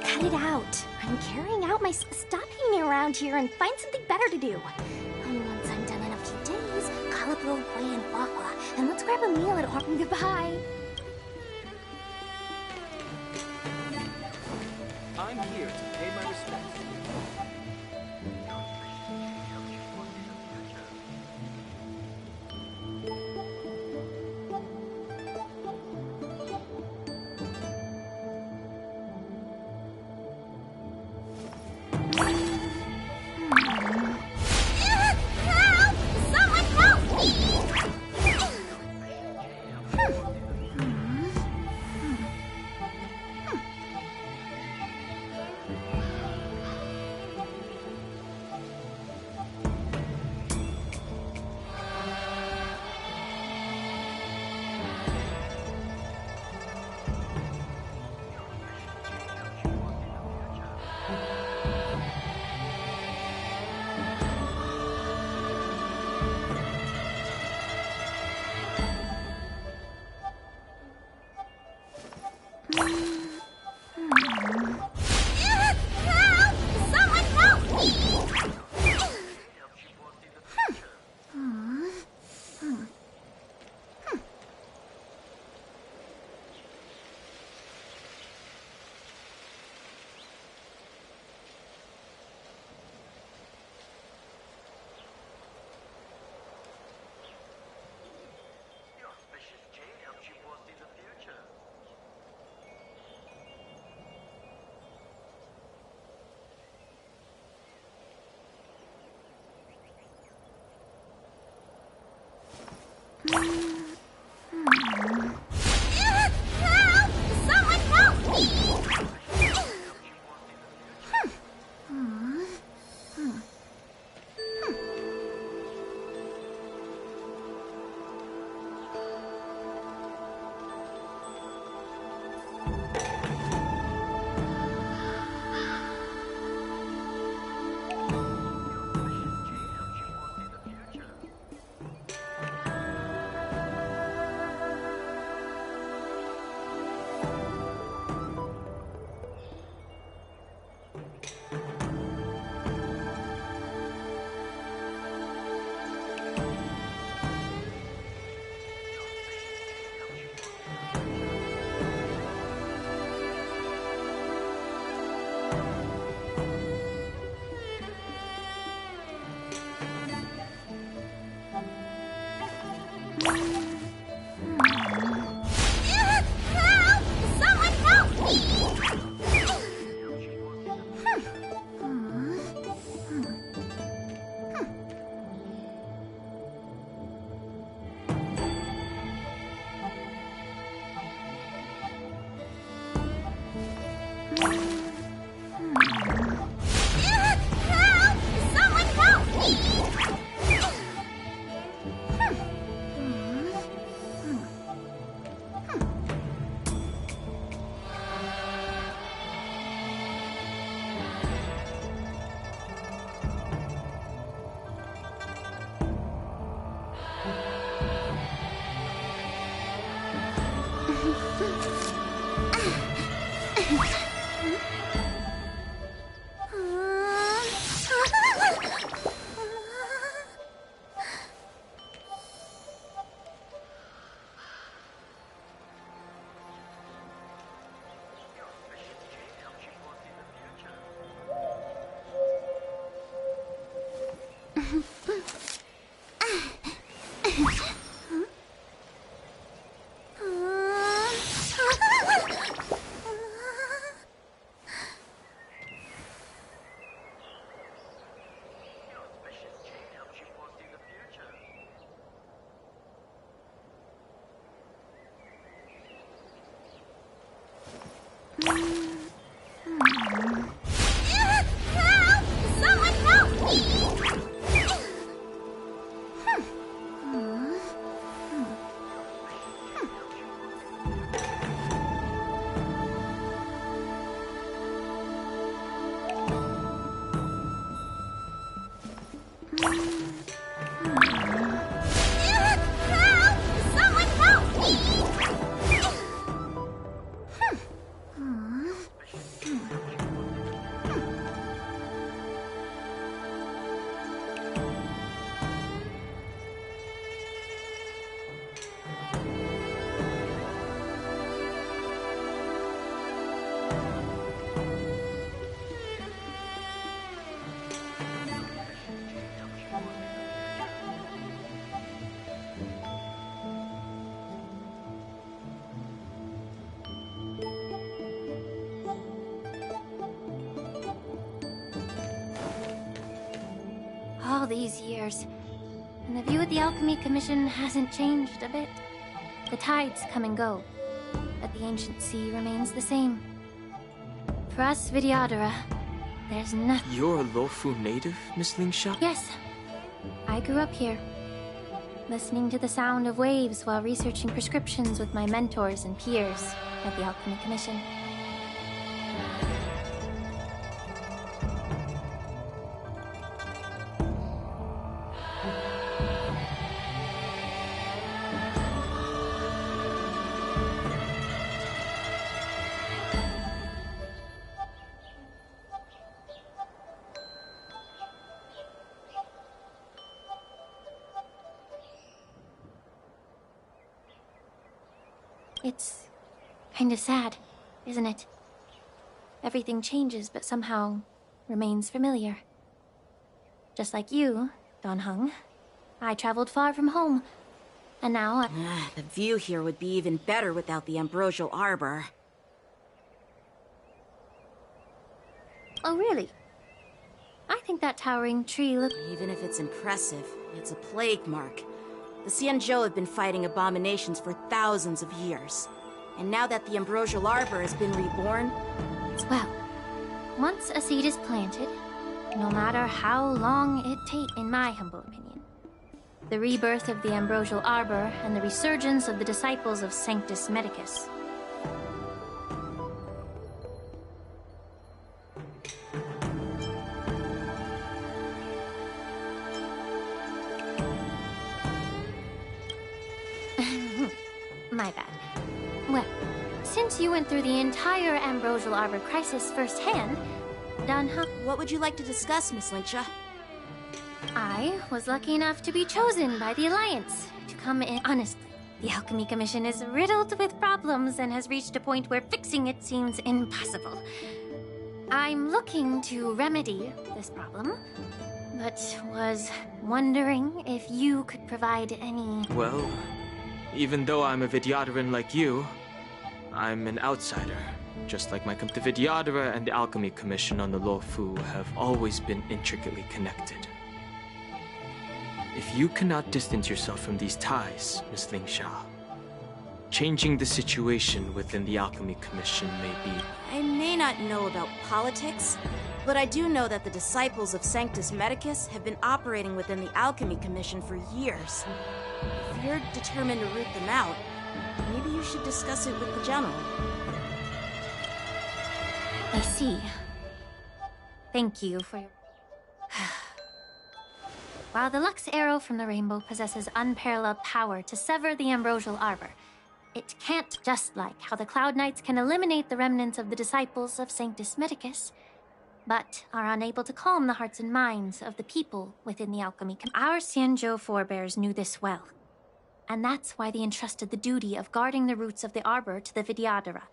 Cut it out. I'm carrying out my... Stop hanging around here and find something better to do. Once I'm done enough to Kuei and Wakwa, and let's grab a meal at Orphan Goodbye. I'm here to pay my respects. Someone help me! All these years, and the view of the Alchemy Commission hasn't changed a bit. The tides come and go, but the ancient sea remains the same. For us Vidyadhara, there's nothing. You're a Luofu native, Miss Lingsha? Yes, I grew up here, listening to the sound of waves while researching prescriptions with my mentors and peers at the Alchemy Commission. It's kinda sad, isn't it? Everything changes, but somehow remains familiar. Just like you, Don Hung. I traveled far from home, and now The view here would be even better without the ambrosial arbor. Oh, really? I think that towering tree looks... Even if it's impressive, it's a plague mark. The Xianzhou have been fighting abominations for thousands of years. And now that the ambrosial arbor has been reborn... Well, once a seed is planted, no matter how long it takes, in my humble opinion, the rebirth of the ambrosial arbor and the resurgence of the disciples of Sanctus Medicus. My bad. Well, since you went through the entire ambrosial arbor crisis firsthand, Don Hung... What would you like to discuss, Miss Lingsha? I was lucky enough to be chosen by the Alliance to come in. Honestly, the Alchemy Commission is riddled with problems and has reached a point where fixing it seems impossible. I'm looking to remedy this problem, but was wondering if you could provide any... Well, even though I'm a Vidyadharan like you, I'm an outsider. Just like the Vidyadhara and the Alchemy Commission on the Luofu have always been intricately connected. If you cannot distance yourself from these ties, Miss Lingsha, changing the situation within the Alchemy Commission may be... I may not know about politics, but I do know that the disciples of Sanctus Medicus have been operating within the Alchemy Commission for years. If you're determined to root them out, maybe you should discuss it with the General. I see. Thank you for your... While the Lux Arrow from the Rainbow possesses unparalleled power to sever the ambrosial arbor, it can't, just like how the Cloud Knights can eliminate the remnants of the disciples of Sanctus Medicus, but are unable to calm the hearts and minds of the people within the Alchemy Commission. Our Xianzhou forebears knew this well, and that's why they entrusted the duty of guarding the roots of the arbor to the Vidyadhara.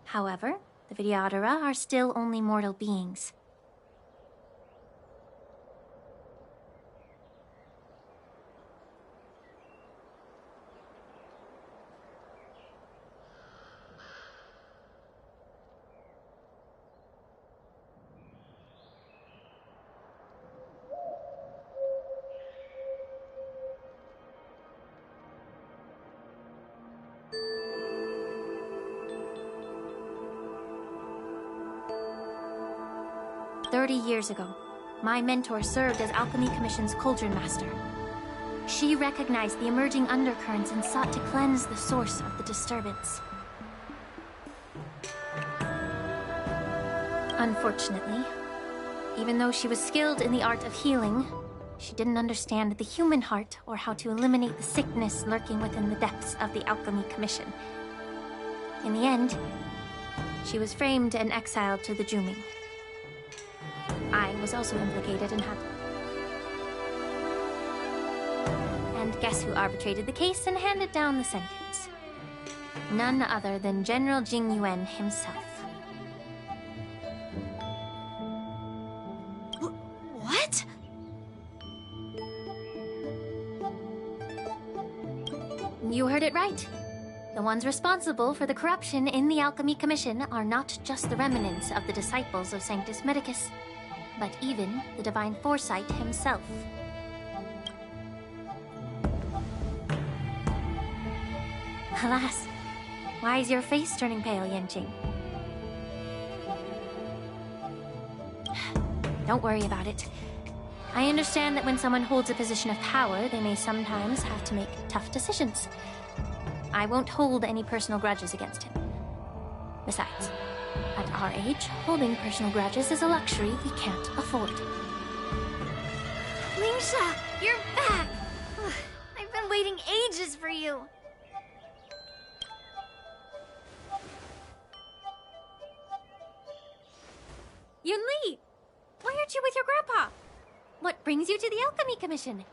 However, the Vidyadhara are still only mortal beings. Years ago, my mentor served as Alchemy Commission's Cauldron Master. She recognized the emerging undercurrents and sought to cleanse the source of the disturbance. Unfortunately, even though she was skilled in the art of healing, she didn't understand the human heart or how to eliminate the sickness lurking within the depths of the Alchemy Commission. In the end, she was framed and exiled to the Juming. I was also implicated and had... And And guess who arbitrated the case and handed down the sentence? None other than General Jing Yuan himself. What? You heard it right. The ones responsible for the corruption in the Alchemy Commission are not just the remnants of the disciples of Sanctus Medicus, but even the Divine Foresight himself. Alas, why is your face turning pale, Yanqing? Don't worry about it. I understand that when someone holds a position of power, they may sometimes have to make tough decisions. I won't hold any personal grudges against him. Besides, at our age, holding personal grudges is a luxury we can't afford. Lingsha, you're back! I've been waiting ages for you. Yunli! Why aren't you with your grandpa? What brings you to the Alchemy Commission?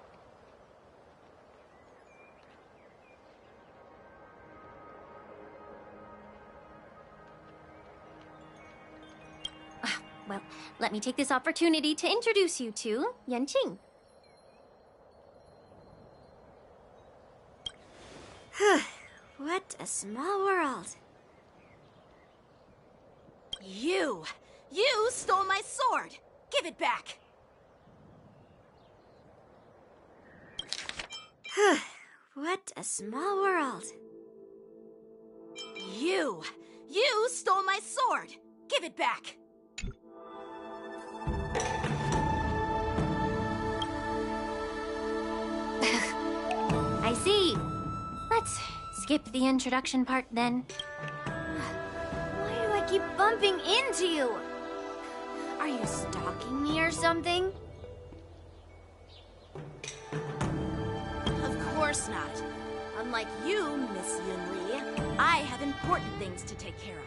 Well, let me take this opportunity to introduce you to Yanqing. What a small world. You stole my sword! Give it back! What a small world. You stole my sword! Give it back! I see. Let's skip the introduction part then. Why do I keep bumping into you? Are you stalking me or something? Of course not. Unlike you, Miss Yunli, I have important things to take care of.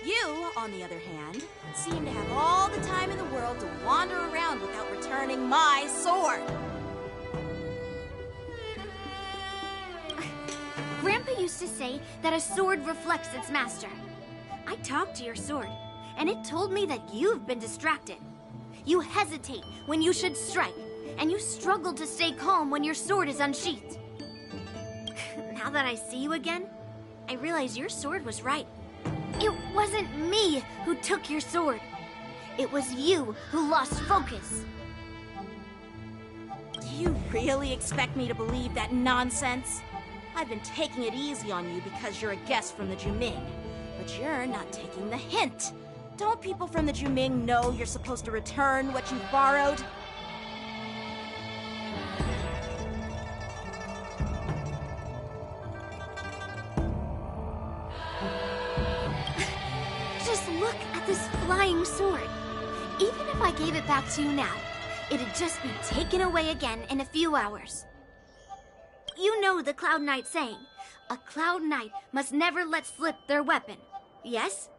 You, on the other hand, seem to have all the time in the world to wander around without returning my sword. Grandpa used to say that a sword reflects its master. I talked to your sword, and it told me that you've been distracted. You hesitate when you should strike, and you struggle to stay calm when your sword is unsheathed. Now that I see you again, I realize your sword was right. It wasn't me who took your sword. It was you who lost focus. Do you really expect me to believe that nonsense? I've been taking it easy on you because you're a guest from the Juming, but you're not taking the hint. Don't people from the Juming know you're supposed to return what you've borrowed? Just look at this flying sword. Even if I gave it back to you now, it'd just be taken away again in a few hours. You know the Cloud Knight saying, a Cloud Knight must never let slip their weapon. Yes?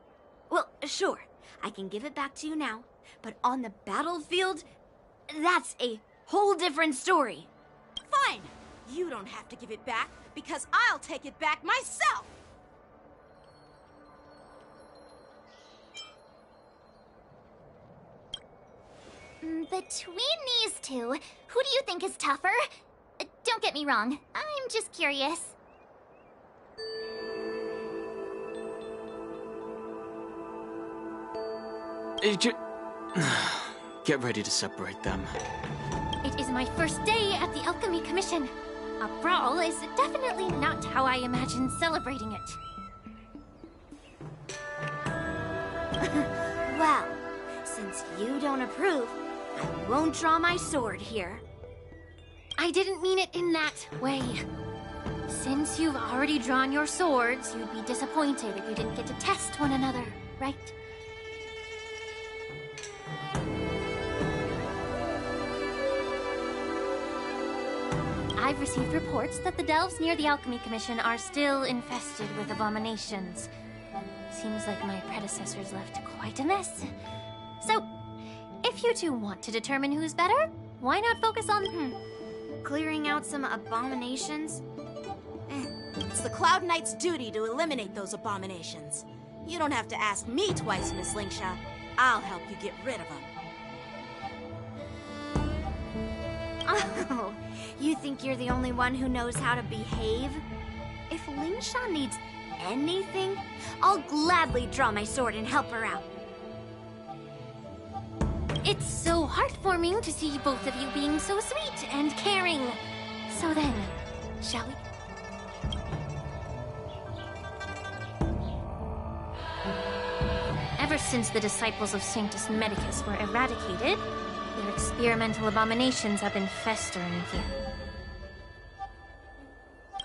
Well, sure, I can give it back to you now, but on the battlefield, that's a whole different story. Fine! You don't have to give it back, because I'll take it back myself! Between these two, who do you think is tougher? Don't get me wrong, I'm just curious. Get ready to separate them. It is my first day at the Alchemy Commission. A brawl is definitely not how I imagine celebrating it. Well, since you don't approve, I won't draw my sword here. I didn't mean it in that way. Since you've already drawn your swords, you'd be disappointed if you didn't get to test one another, right? I've received reports that the delves near the Alchemy Commission are still infested with abominations. Seems like my predecessors left quite a mess. So, if you two want to determine who's better, why not focus on Clearing out some abominations? It's the Cloud Knight's duty to eliminate those abominations. You don't have to ask me twice, Miss Lingsha. I'll help you get rid of them. Oh, you think you're the only one who knows how to behave? If Lingsha needs anything, I'll gladly draw my sword and help her out. It's so heartwarming to see both of you being so sweet and caring. So then, shall we? Ever since the disciples of Sanctus Medicus were eradicated, their experimental abominations have been festering here.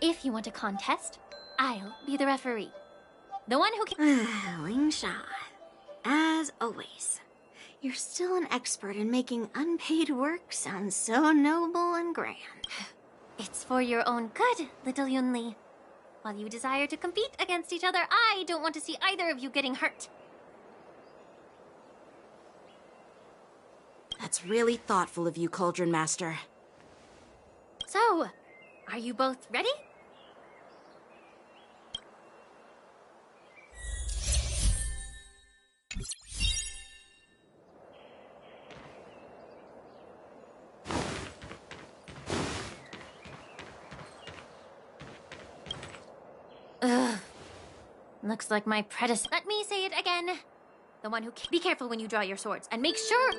If you want a contest, I'll be the referee. The one who can... Lingsha, as always, you're still an expert in making unpaid work sound so noble and grand. It's for your own good, little Yunli. While you desire to compete against each other, I don't want to see either of you getting hurt. That's really thoughtful of you, Cauldron Master. So, are you both ready? Ugh. Looks like my predecessor. Let me say it again. The one who... Be careful when you draw your swords, and make sure...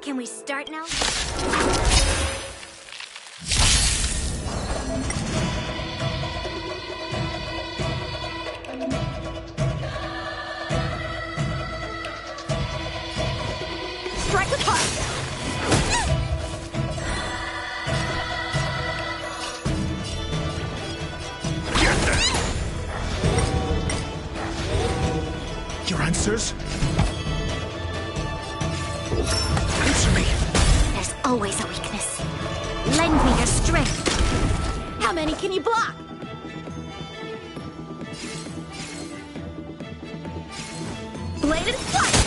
Can we start now? Strike with heart! Your answers? Answer me. There's always a weakness. Lend me your strength. How many can you block? Bladed fire!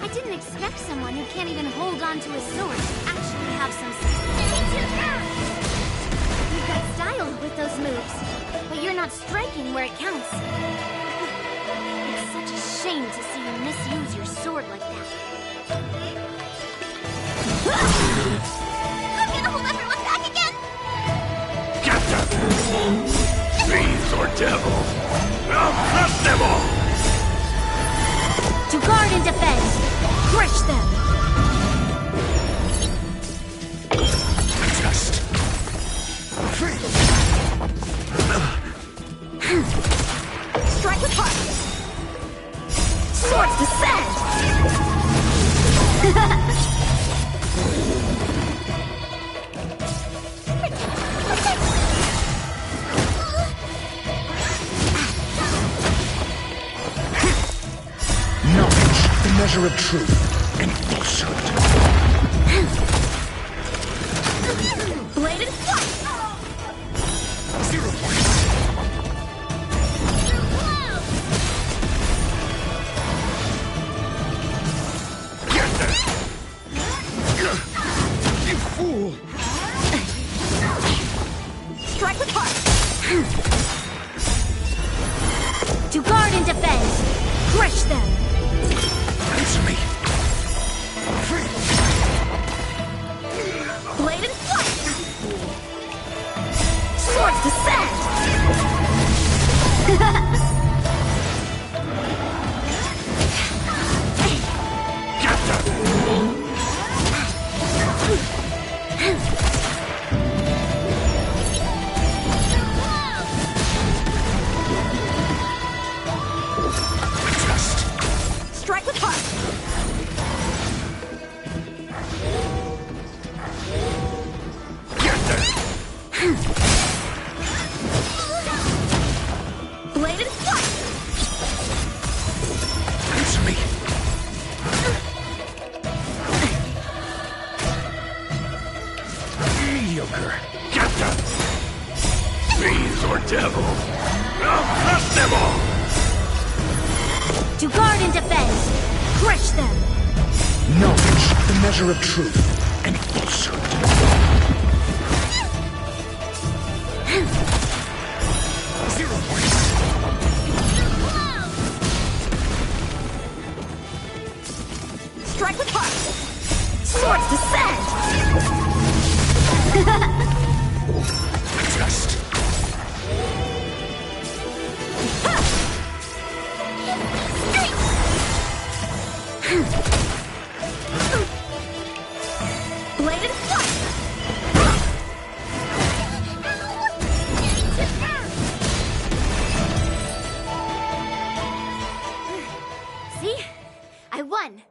I didn't expect someone who can't even hold on to his sword to actually have some You've got style with those moves, but you're not striking where it counts. It's such a shame to see you misuse your sword like that. I'm gonna hold everyone back again! Captain! Fiends or devil! I'll crush them all! To guard and defend! Crush them! Just... Strike with heart! Swords descend! Knowledge, the measure of truth and falsehood. Bladed flight! 0 points. You fool! Strike with heart! To guard and defend! Crush them! Answer me. Bladed flight! Swords descend! Strike with heart! Bladed flight! Answer me. Mediocre. Captain! Fiends or devil! I'll crush them all! To guard and defend! Crush them! Knowledge, the measure of truth and falsehood. Strike with heart! Swords descend! Just. Bladed flight! See? I won!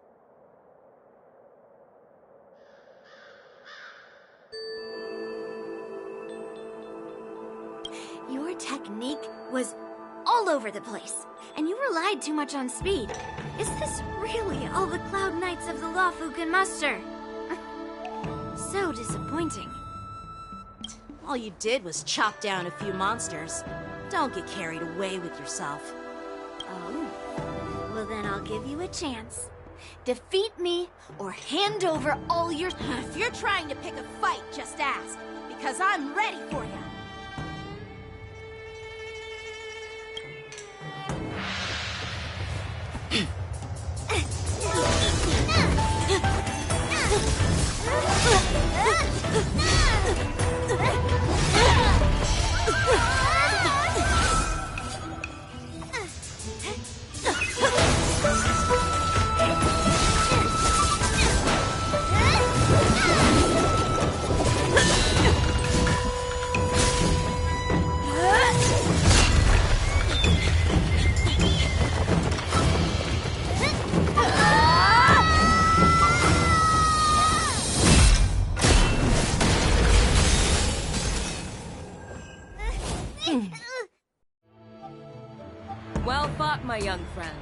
Your technique was all over the place, and you relied too much on speed. Is this really all the Cloud Knights of the Lawfu can muster? So disappointing. All you did was chop down a few monsters. Don't get carried away with yourself. Oh. Well, then I'll give you a chance. Defeat me, or hand over all your... If you're trying to pick a fight, just ask, because I'm ready for you. Well fought, my young friends.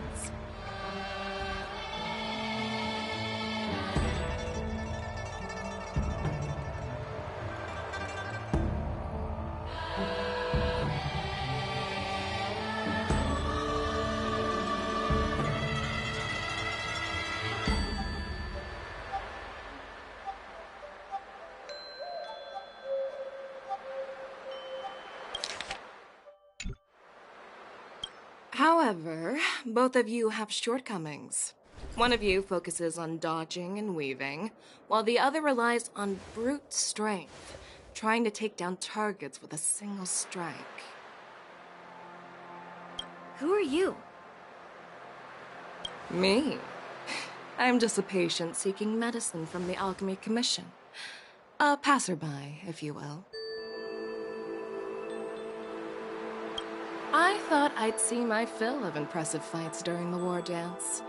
However, both of you have shortcomings. One of you focuses on dodging and weaving, while the other relies on brute strength, trying to take down targets with a single strike. Who are you? Me? I'm just a patient seeking medicine from the Alchemy Commission. A passerby, if you will. I thought I'd see my fill of impressive fights during the war dance.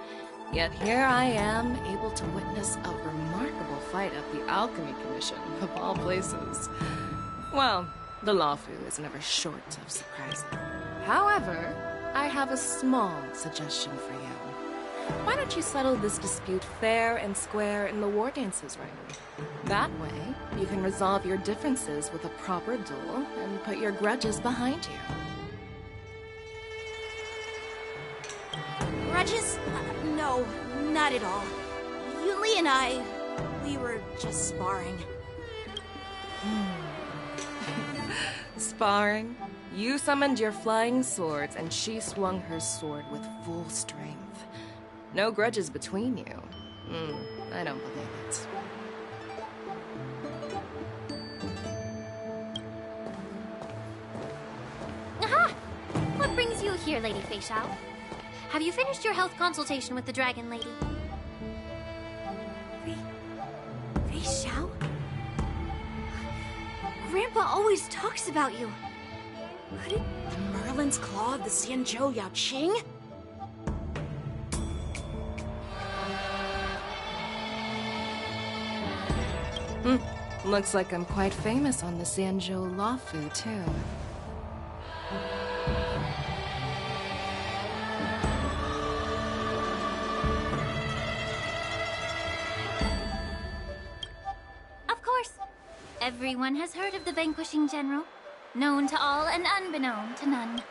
Yet here I am, able to witness a remarkable fight at the Alchemy Commission, of all places. Well, the Lawfu is never short of surprising. However, I have a small suggestion for you. Why don't you settle this dispute fair and square in the war dances ring? That way, you can resolve your differences with a proper duel and put your grudges behind you. Grudges? No, not at all. Yuli and I, we were just sparring. Sparring? You summoned your flying swords, and she swung her sword with full strength. No grudges between you. I don't believe it. Aha! What brings you here, Lady Fei Xiao? Have you finished your health consultation with the Dragon Lady? Fei Xiao? Grandpa always talks about you. Could it be Merlin's claw of the Xianzhou Yao Qing? Looks like I'm quite famous on the Xianzhou Lawfu, too. Of course. Everyone has heard of the Vanquishing General. Known to all and unbeknown to none.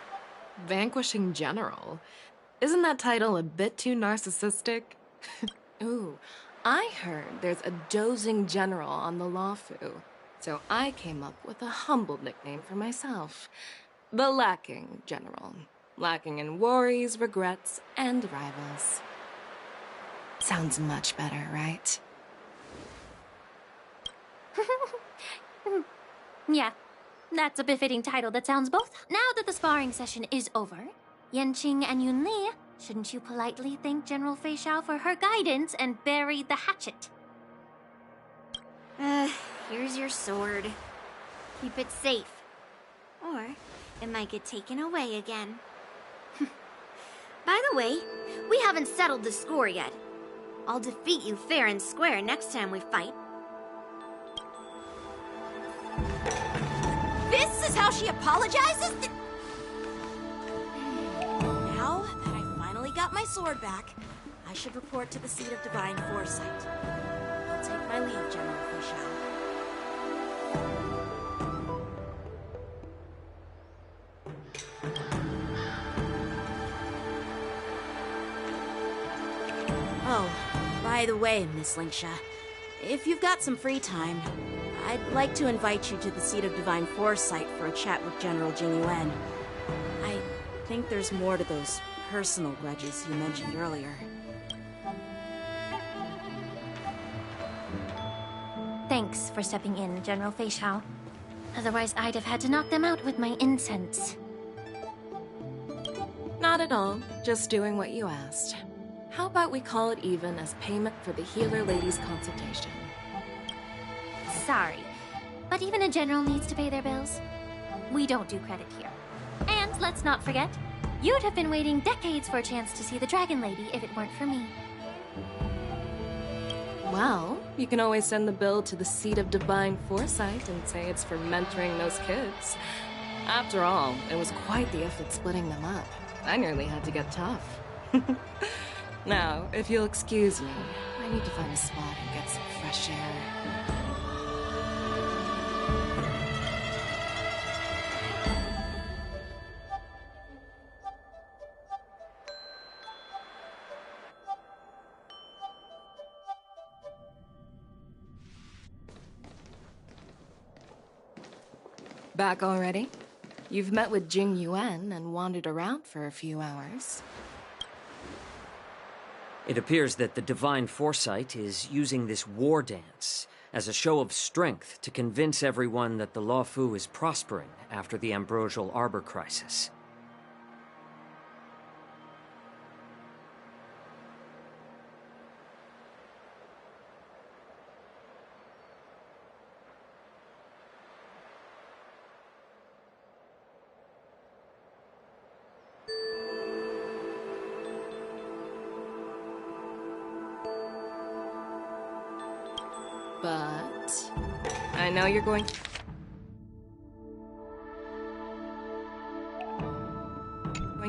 Vanquishing General? Isn't that title a bit too narcissistic? Ooh, I heard there's a dozing general on the Luofu, so I came up with a humble nickname for myself. The Lacking General. Lacking in worries, regrets, and rivals. Sounds much better, right? Yeah, that's a befitting title that sounds both. Now that the sparring session is over, Yanqing and Yunli, shouldn't you politely thank General Fei Xiao for her guidance and bury the hatchet? Here's your sword. Keep it safe. Or it might get taken away again. By the way, we haven't settled the score yet. I'll defeat you fair and square next time we fight. This is how she apologizes? Now that I finally got my sword back, I should report to the seat of divine foresight. I'll take my leave, General Fei Xiao. Oh, by the way, Miss Linksha, if you've got some free time, I'd like to invite you to the seat of divine foresight for a chat with General Jing Yuan. I think there's more to those personal grudges you mentioned earlier. Thanks for stepping in, General Fei Xiao. Otherwise, I'd have had to knock them out with my incense. Not at all. Just doing what you asked. How about we call it even as payment for the healer lady's consultation? Sorry, but even a general needs to pay their bills. We don't do credit here. And let's not forget, you'd have been waiting decades for a chance to see the Dragon Lady if it weren't for me. Well, you can always send the bill to the seat of divine foresight and say it's for mentoring those kids. After all, it was quite the effort splitting them up. I nearly had to get tough. Now, if you'll excuse me, I need to find a spot and get some fresh air. Back already? You've met with Jing Yuan and wandered around for a few hours. It appears that the Divine Foresight is using this war dance as a show of strength to convince everyone that the Luofu is prospering after the Ambrosial Arbor crisis. But I know you're going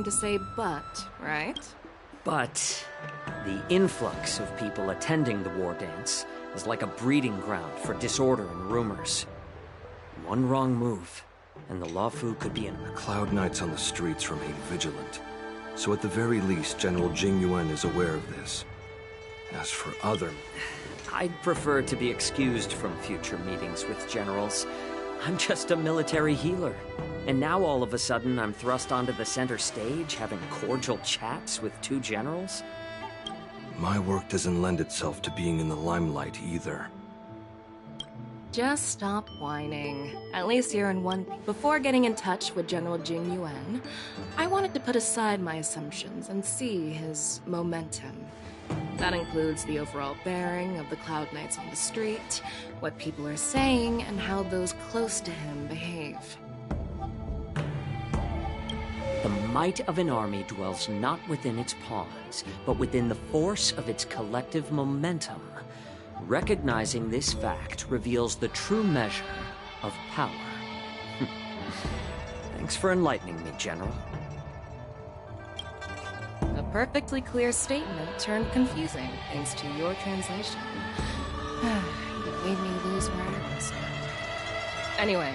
to say but, right? But the influx of people attending the war dance is like a breeding ground for disorder and rumors. One wrong move, and the Luofu could be in... The Cloud Knights on the streets remain vigilant. So at the very least, General Jing Yuan is aware of this. As for other... I'd prefer to be excused from future meetings with generals. I'm just a military healer. And now all of a sudden I'm thrust onto the center stage having cordial chats with two generals? My work doesn't lend itself to being in the limelight either. Just stop whining. At least you're in one... Before getting in touch with General Jing Yuan, I wanted to put aside my assumptions and see his momentum. That includes the overall bearing of the Cloud Knights on the street, what people are saying, and how those close to him behave. The might of an army dwells not within its pawns, but within the force of its collective momentum. Recognizing this fact reveals the true measure of power. Thanks for enlightening me, General. A perfectly clear statement turned confusing thanks to your translation. It made me lose where I was now. Anyway,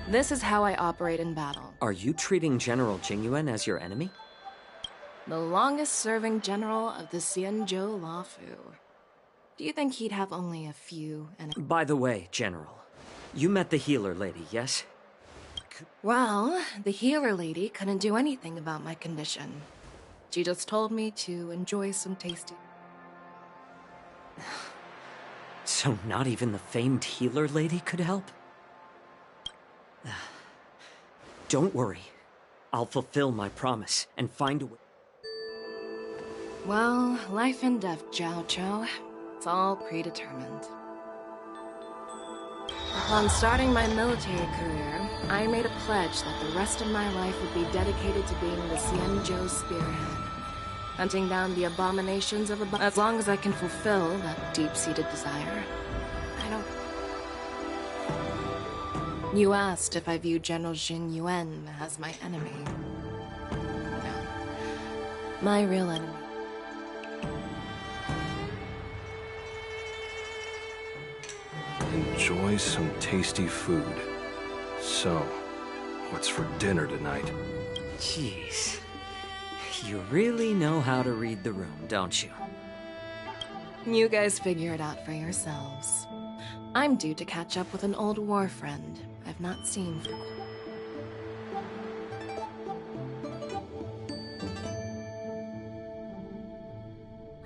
this is how I operate in battle. Are you treating General Jing Yuan as your enemy? The longest-serving general of the Xianzhou Luofu. Do you think he'd have only a few and... By the way, General, you met the healer lady, yes? Well, the healer lady couldn't do anything about my condition. She just told me to enjoy some tasty... So not even the famed healer lady could help? Don't worry. I'll fulfill my promise and find a way. Well, life and death, Jiao Chou. It's all predetermined. Upon starting my military career, I made a pledge that the rest of my life would be dedicated to being the Xianzhou spearhead, hunting down the abominations of as long as I can fulfill that deep-seated desire. I don't... You asked if I view General Jin Yuan as my enemy. No. My real enemy. Enjoy some tasty food. So, what's for dinner tonight? Jeez. You really know how to read the room, don't you? You guys figure it out for yourselves. I'm due to catch up with an old war friend I've not seen for...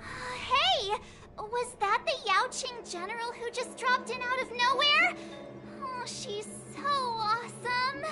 Hey! Was that the Yaoqing general who just dropped in out of nowhere? Oh, she's so awesome!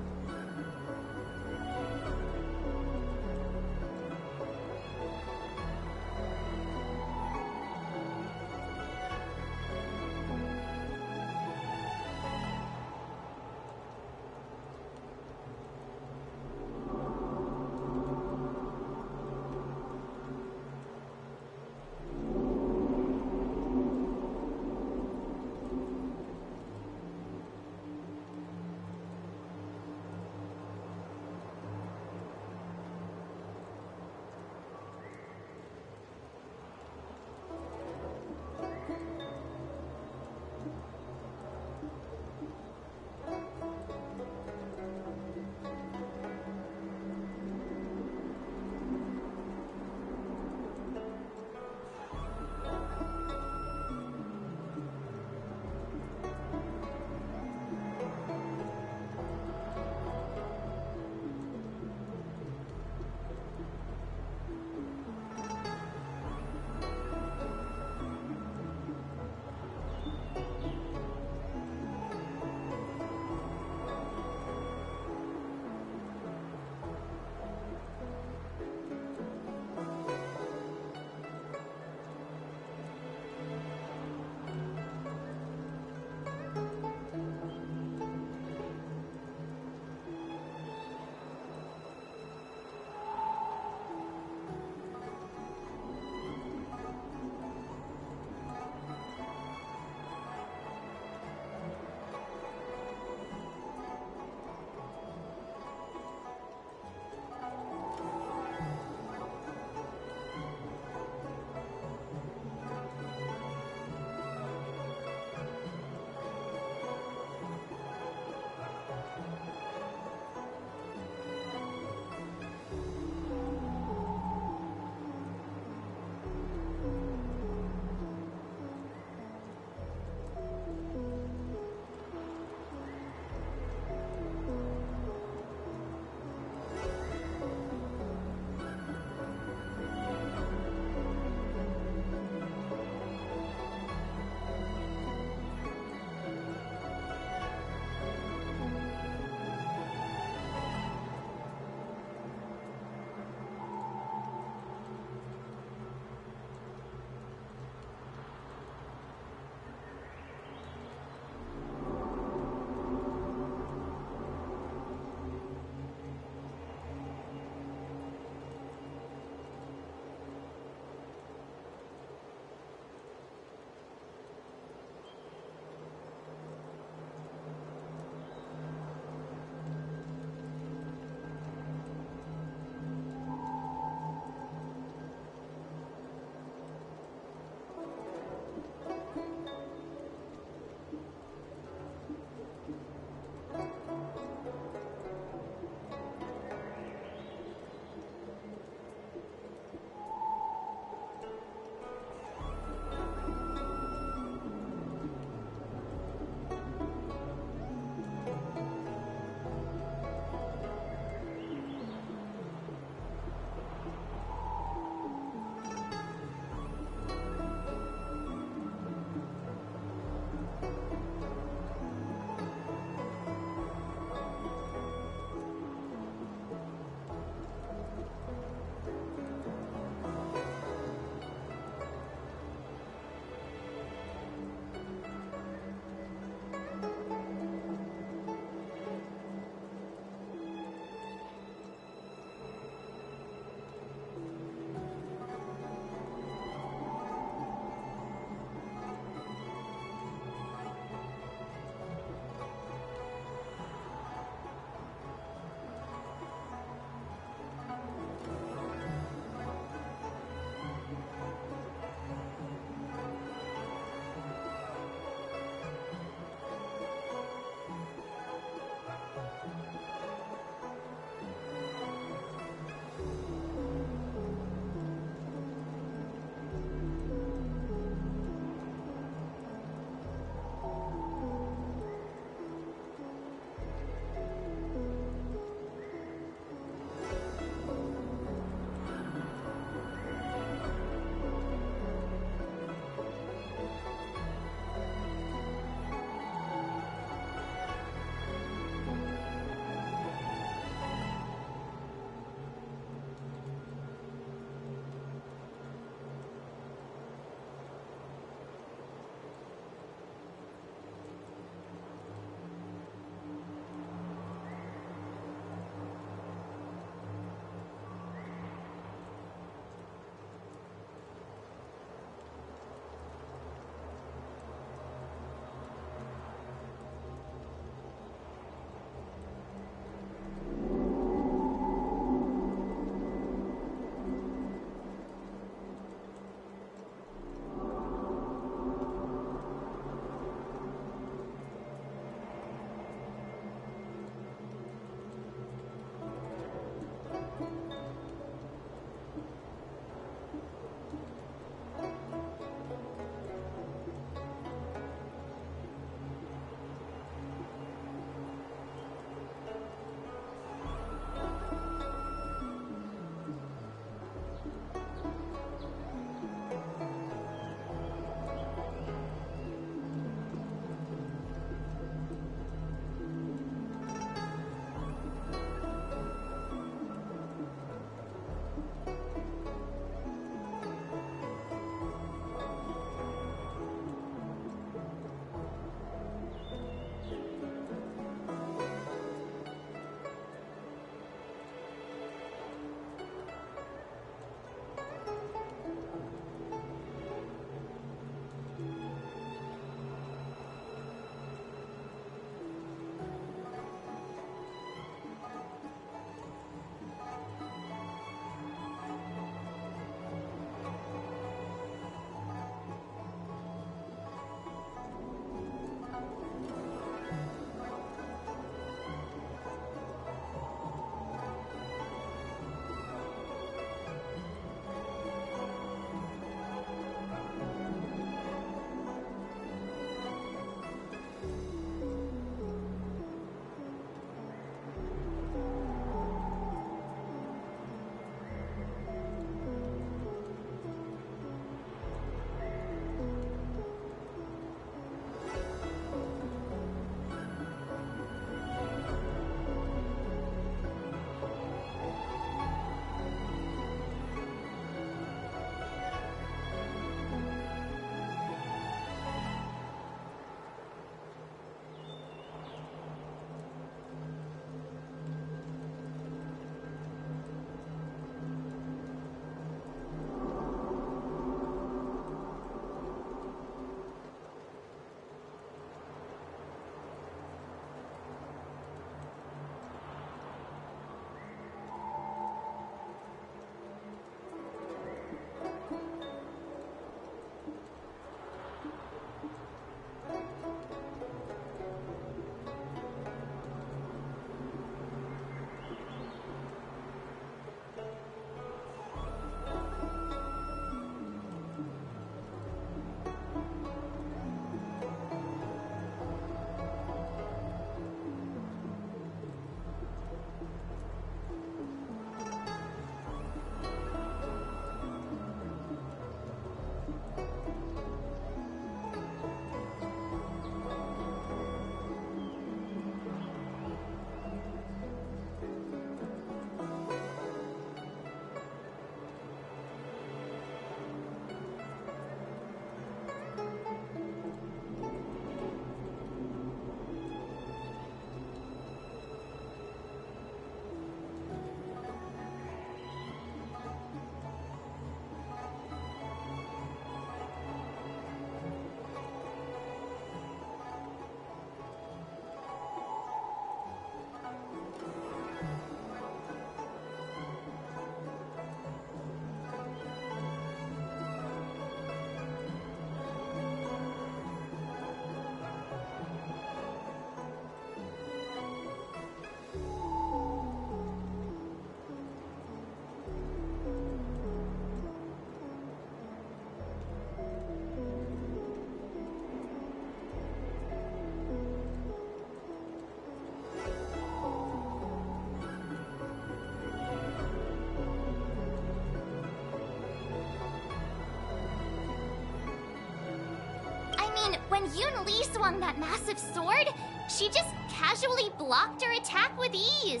When Yoon Lee swung that massive sword, she just casually blocked her attack with ease.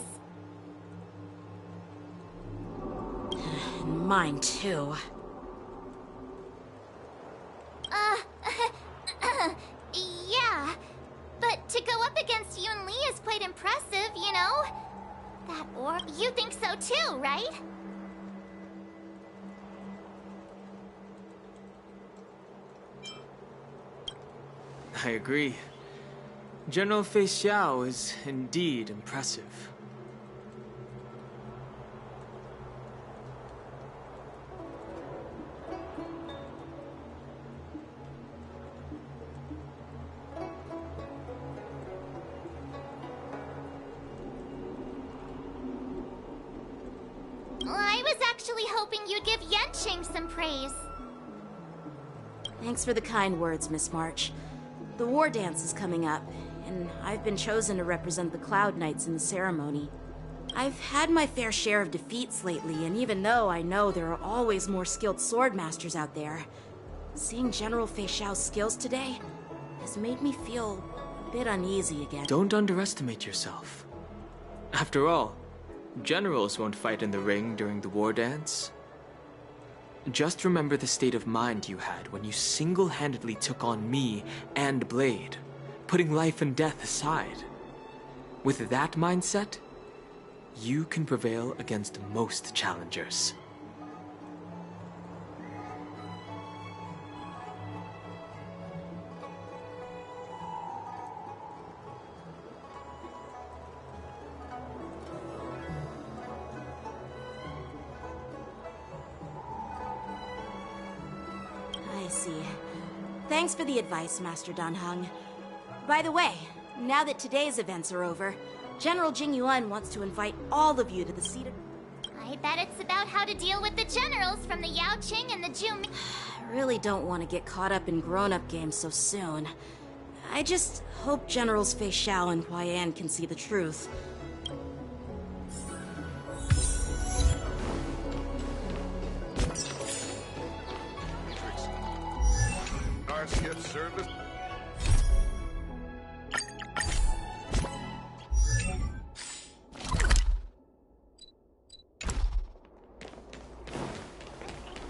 Mine too. Yeah. But to go up against Yoon Lee is quite impressive, you know? That orb, you think so too, right? I agree. General Fei Xiao is indeed impressive. I was actually hoping you'd give Yenching some praise. Thanks for the kind words, Miss March. The war dance is coming up, and I've been chosen to represent the Cloud Knights in the ceremony. I've had my fair share of defeats lately, and even though I know there are always more skilled sword masters out there, seeing General Fei Xiao's skills today has made me feel a bit uneasy again. Don't underestimate yourself. After all, generals won't fight in the ring during the war dance. Just remember the state of mind you had when you single-handedly took on me and Blade, putting life and death aside. With that mindset, you can prevail against most challengers. I see. Thanks for the advice, Master Dan Heng. By the way, now that today's events are over, General Jing Yuan wants to invite all of you to the seat of... I bet it's about how to deal with the generals from the Yao Qing and the Jumi. I really don't want to get caught up in grown-up games so soon. I just hope Generals Fei Xiao and Hua Yan can see the truth. Starship service.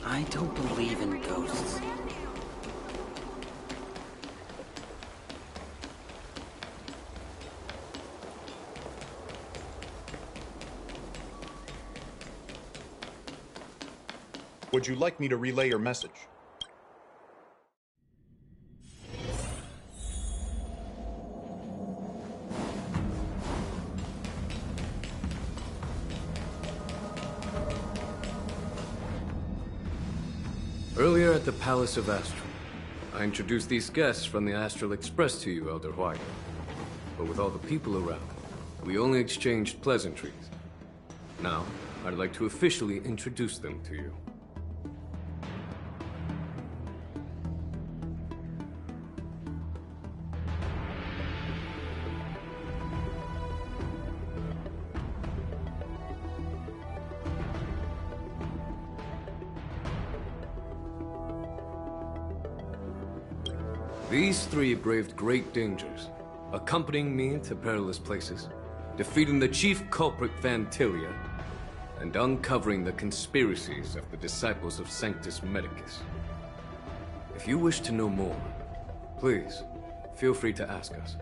I don't believe in ghosts. Would you like me to relay your message? Earlier at the Palace of Astral, I introduced these guests from the Astral Express to you, Elder Huayan. But with all the people around, we only exchanged pleasantries. Now, I'd like to officially introduce them to you. These three braved great dangers, accompanying me to perilous places, defeating the chief culprit Vantilia, and uncovering the conspiracies of the disciples of Sanctus Medicus. If you wish to know more, please, feel free to ask us.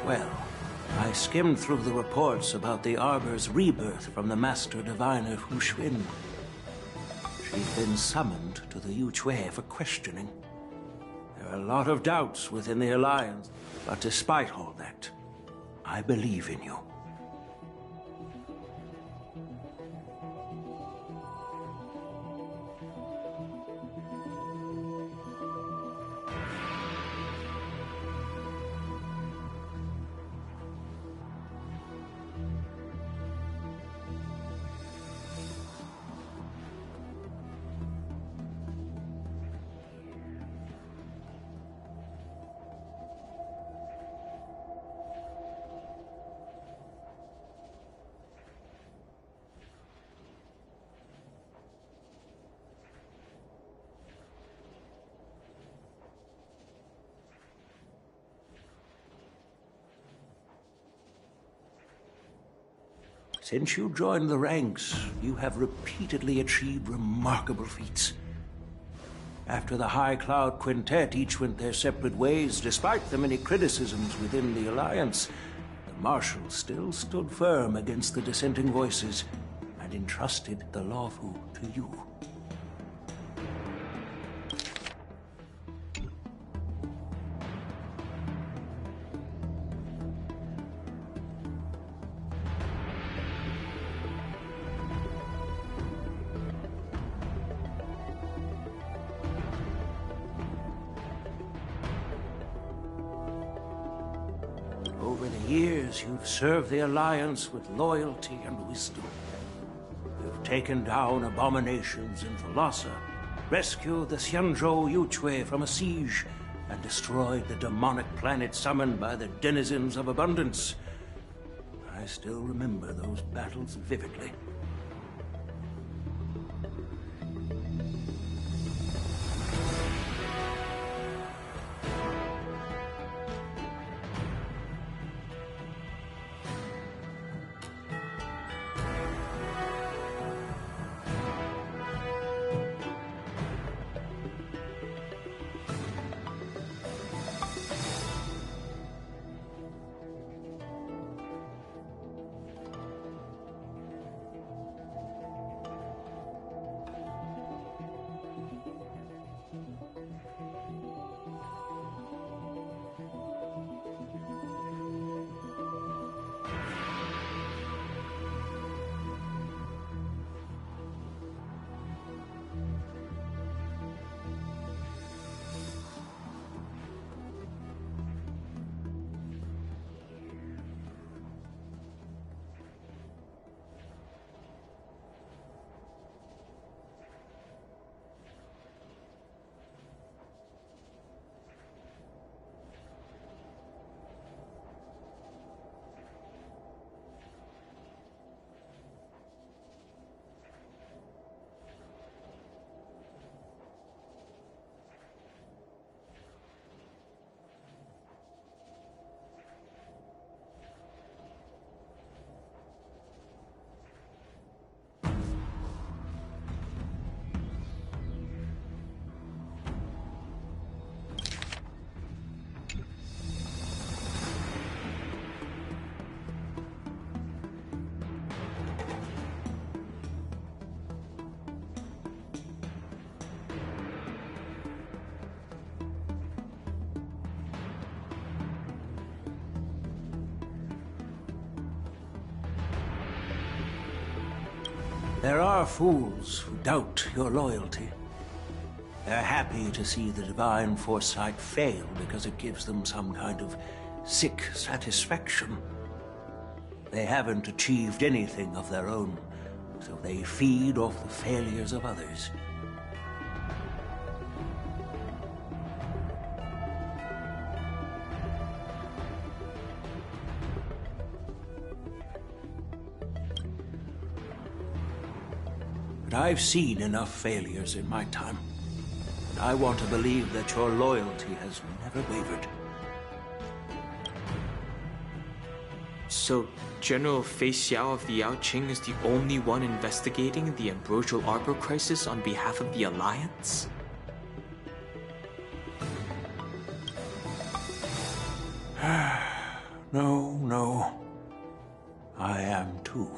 Well, I skimmed through the reports about the Arbor's rebirth from the Master Diviner Hu Xuan. She'd been summoned to the Yu Chui for questioning. There are a lot of doubts within the Alliance, but despite all that, I believe in you. Since you joined the ranks, you have repeatedly achieved remarkable feats. After the High Cloud Quintet each went their separate ways, despite the many criticisms within the Alliance, the Marshal still stood firm against the dissenting voices and entrusted the Lawfu to you. Over the years, you've served the Alliance with loyalty and wisdom. You've taken down abominations in Thalassa, rescued the Xianzhou Yuchue from a siege, and destroyed the demonic planet summoned by the denizens of abundance. I still remember those battles vividly. There are fools who doubt your loyalty. They're happy to see the divine foresight fail because it gives them some kind of sick satisfaction. They haven't achieved anything of their own, so they feed off the failures of others. I've seen enough failures in my time. And I want to believe that your loyalty has never wavered. So, General Fei Xiao of the Yaoqing is the only one investigating the Ambrosial Arbor crisis on behalf of the Alliance? No. I am too.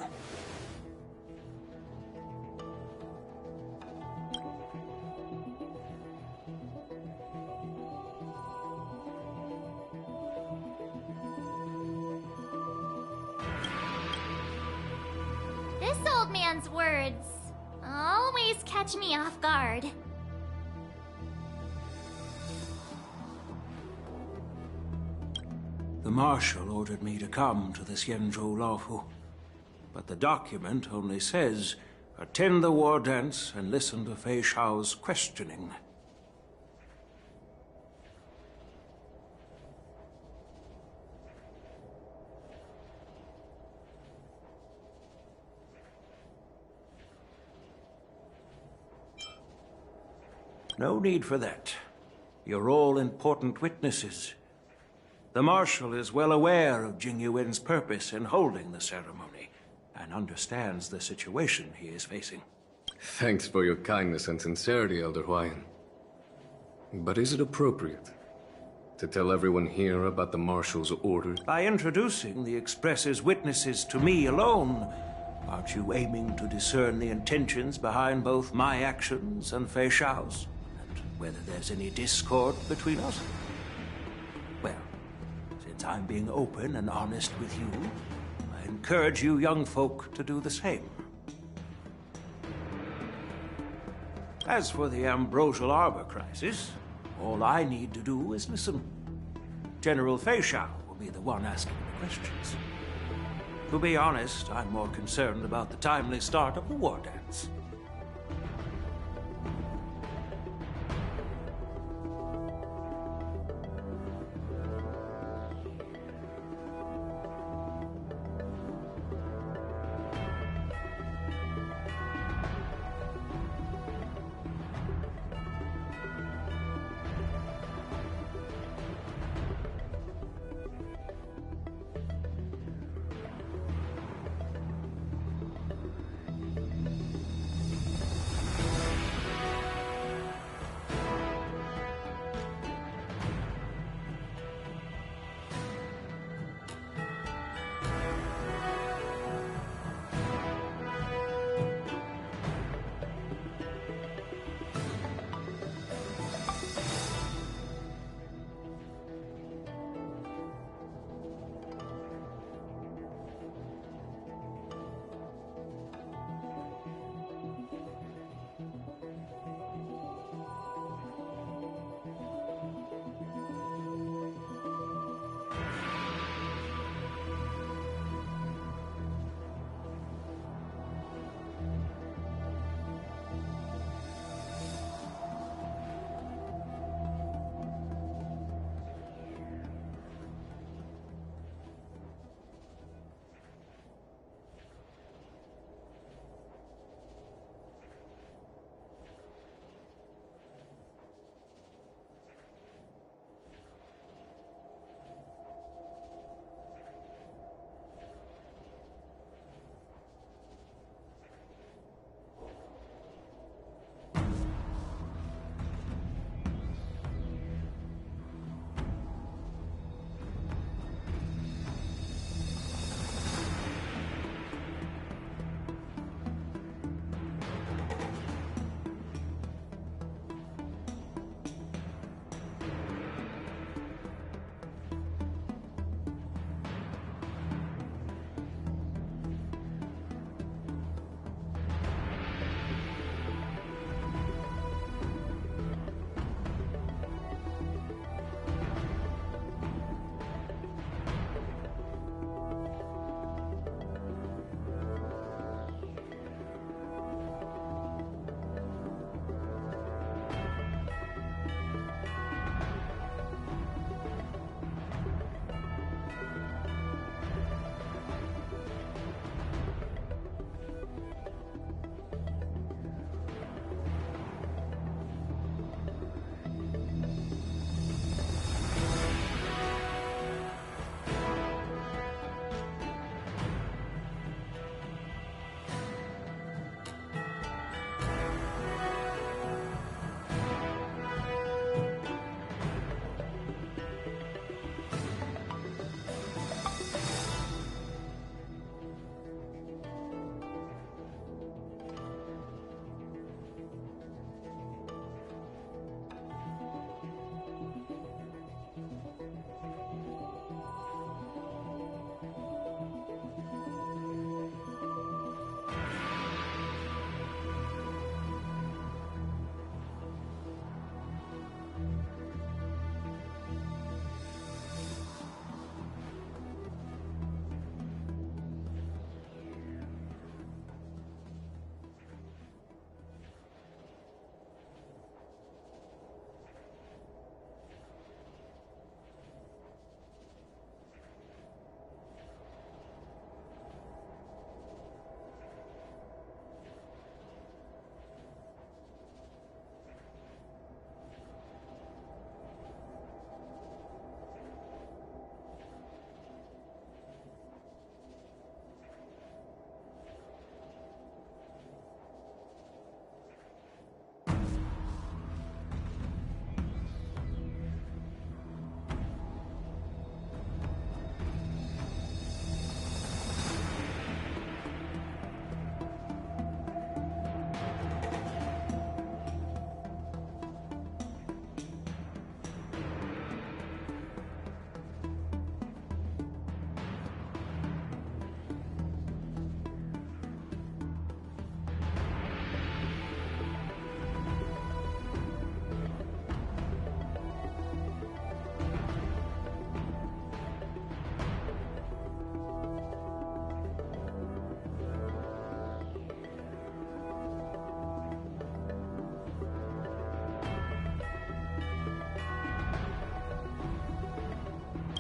This old man's words always catch me off guard. The Marshal ordered me to come to the Xianzhou Lawfu, but the document only says, attend the war dance and listen to Fei Xiao's questioning. No need for that. You're all important witnesses. The Marshal is well aware of Jing Yuan's purpose in holding the ceremony, and understands the situation he is facing. Thanks for your kindness and sincerity, Elder Huayan. But is it appropriate to tell everyone here about the Marshal's orders? By introducing the Express's witnesses to me alone, aren't you aiming to discern the intentions behind both my actions and Fei Xiao's? And whether there's any discord between us? Well, since I'm being open and honest with you, I encourage you young folk to do the same. As for the Ambrosial Arbor crisis, all I need to do is listen. General Fei Xiao will be the one asking the questions. To be honest, I'm more concerned about the timely start of the war dance.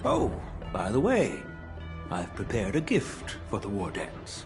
Oh, by the way, I've prepared a gift for the war dance.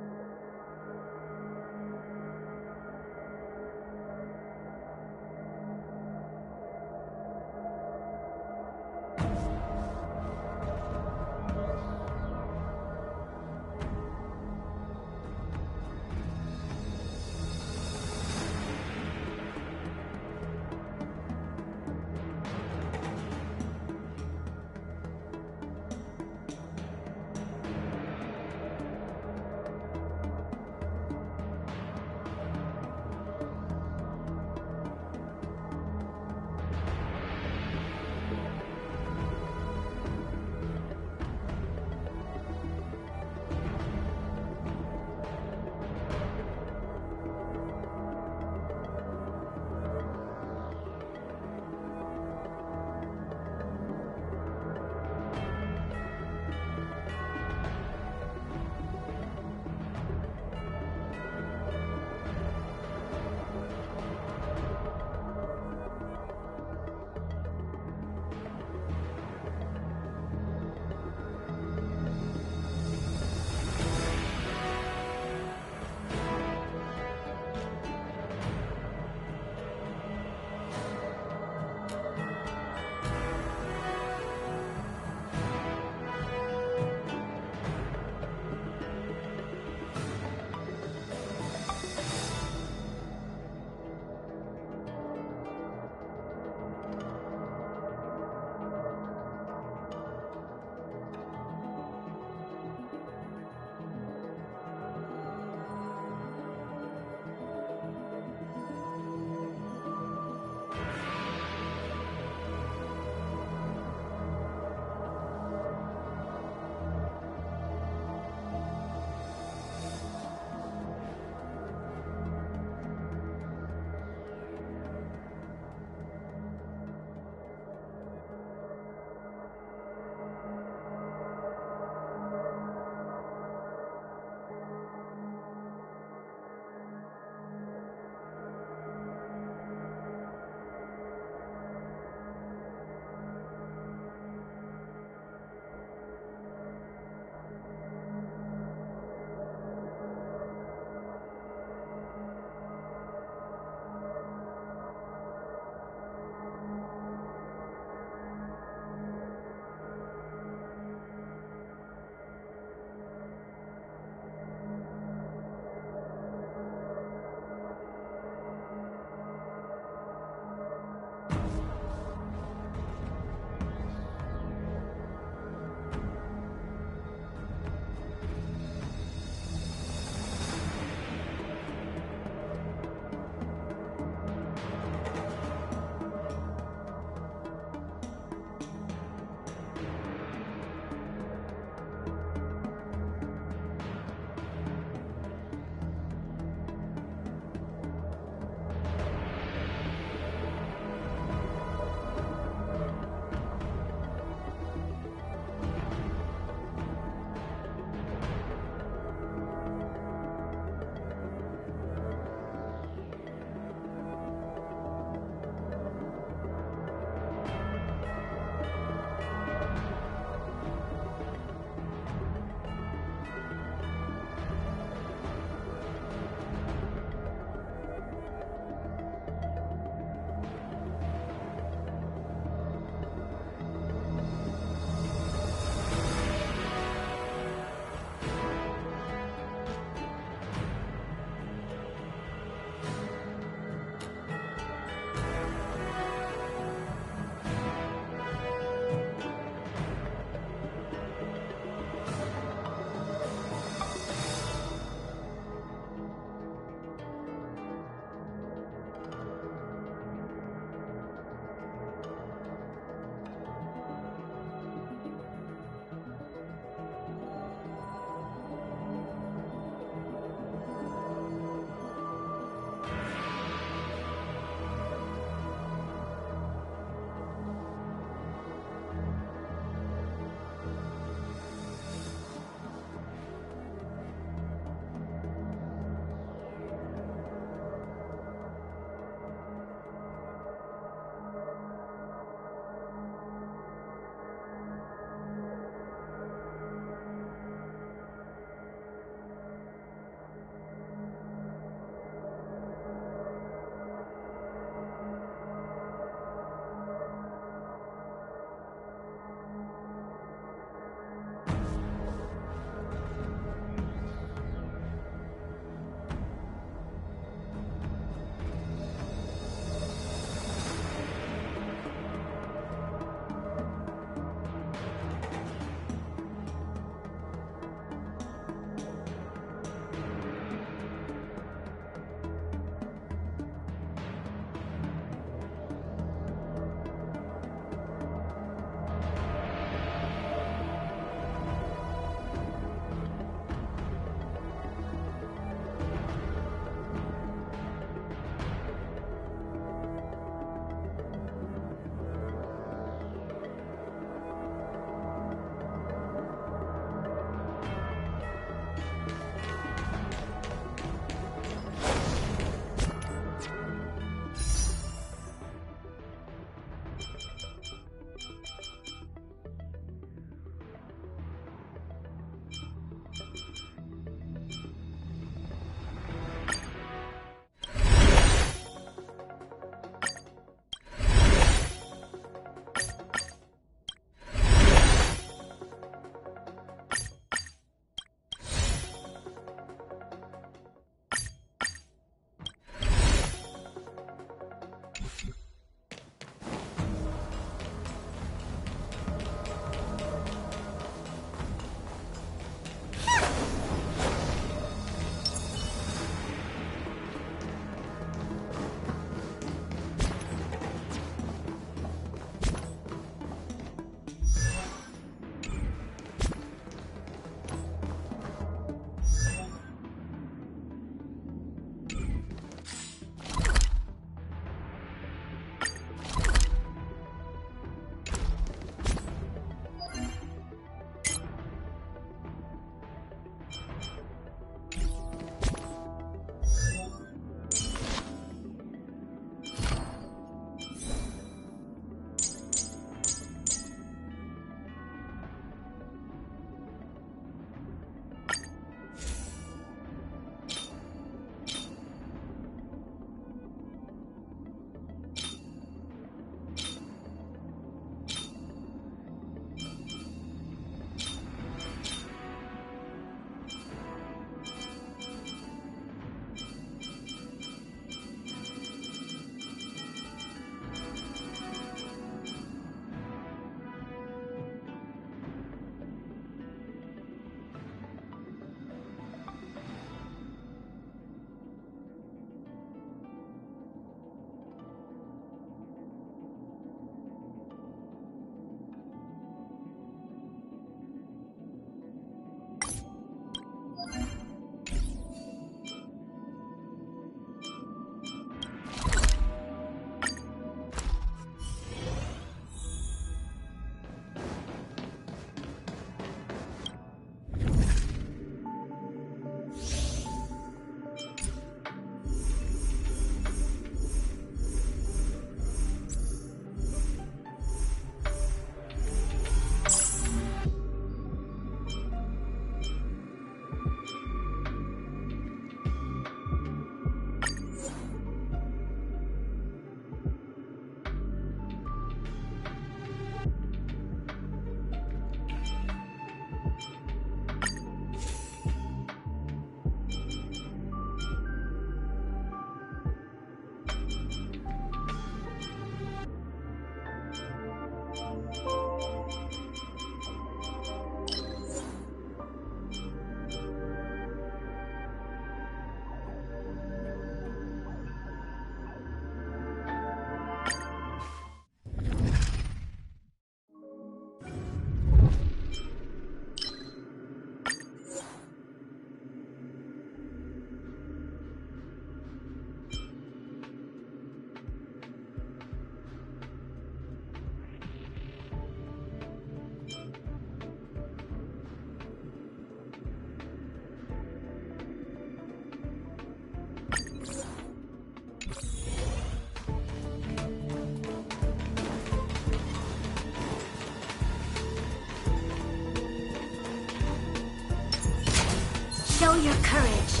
your courage.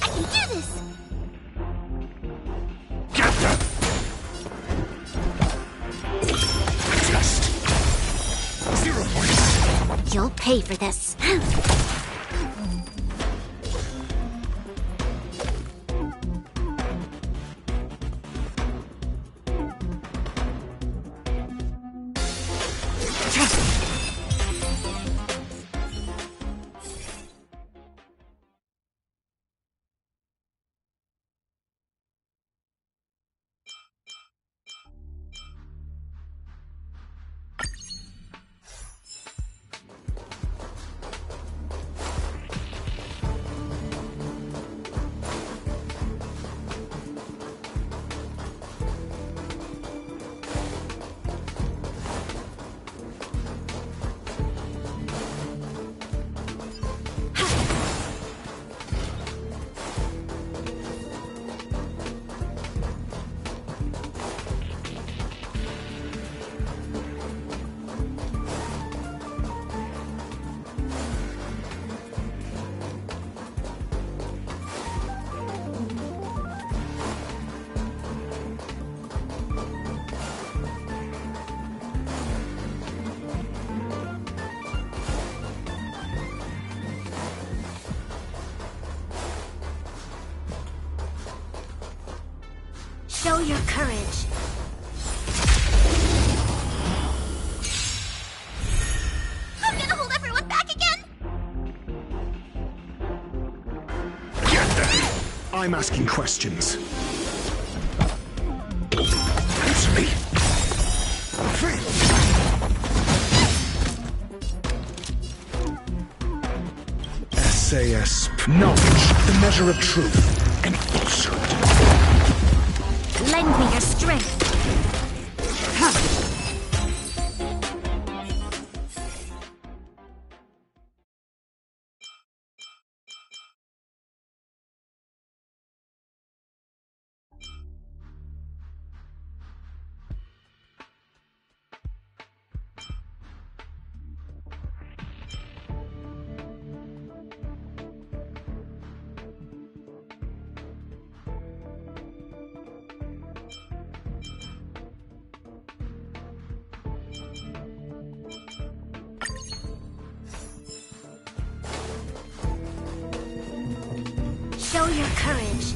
I can do this! Get them! Just 0 points. You'll pay for this. Show your courage. I'm gonna hold everyone back again! Get them! I'm asking questions. Answer me. Fail. SAS. Knowledge, the measure of truth and falsehood. Lend me your strength. Show your courage.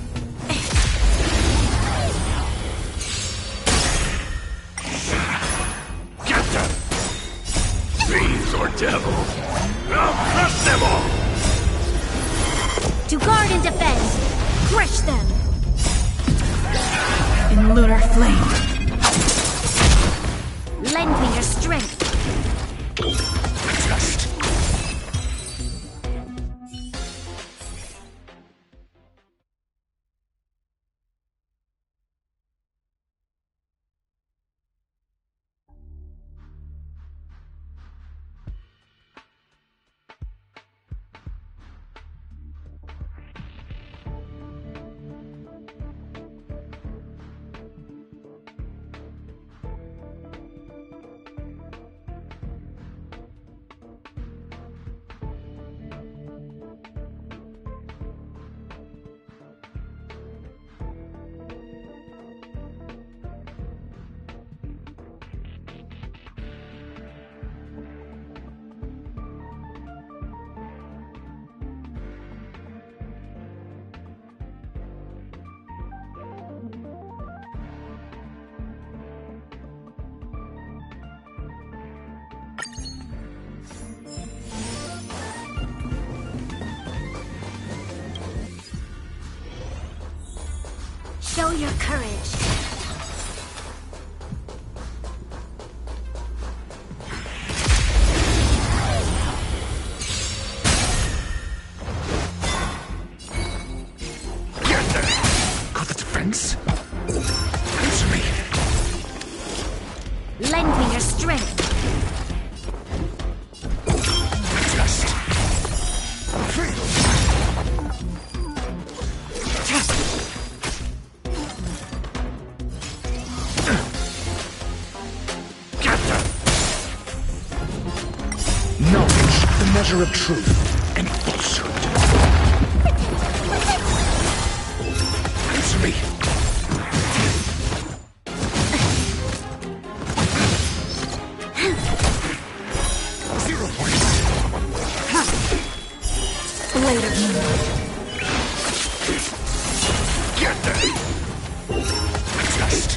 Get them! Fiends or devils! I'll crush them all! To guard and defend. Crush them. In lunar flame. Lend me your strength. Just Show your courage. got the defense. Answer me. Lend me your strength. Just fail. Knowledge, the measure of truth and falsehood. Answer me. 0 points. Blade of Moon. Get them. Just.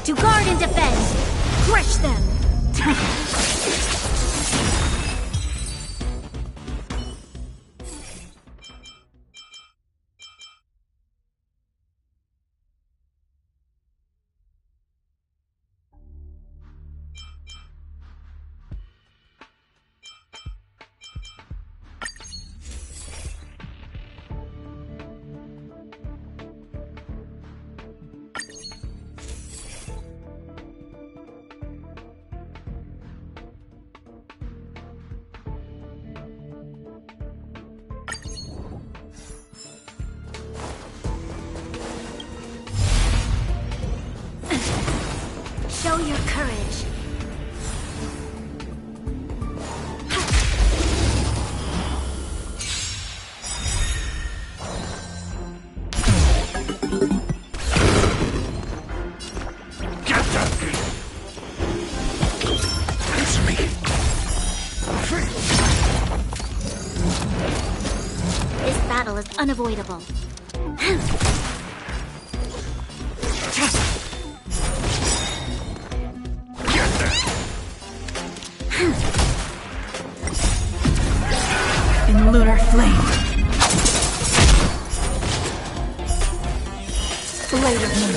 To guard and defend! Crush them! Show your courage. Get them. Answer me. This battle is unavoidable. In lunar flame. Blade of Moon.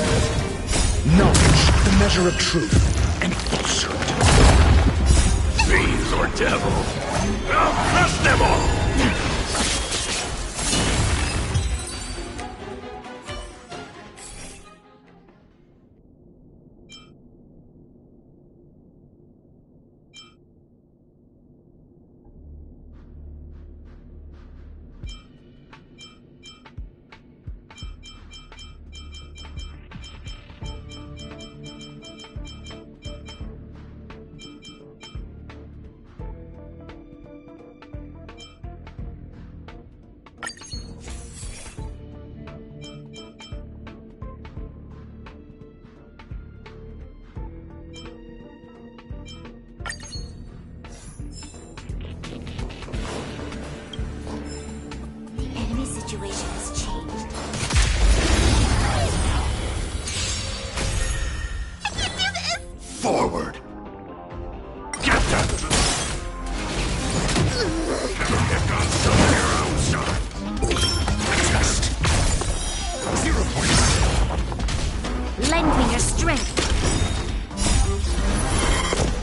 Knowledge, the measure of truth and falsehood. Fiends or devil, I'll crush them all! Situation has changed. I can do this! Forward! Get them! Pick on some of your own sort. Just. 0 points. Lend me your strength.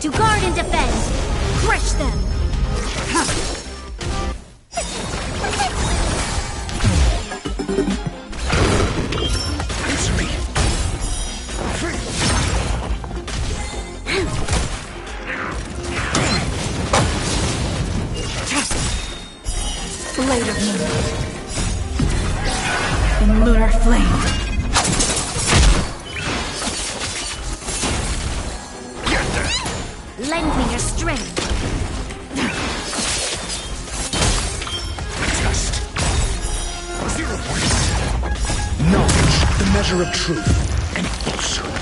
To guard and defend. Crush them. Answer me. Blade of Moon. In lunar flame. Lend me your strength. Just. 0 points. Knowledge, the measure of truth and falsehood.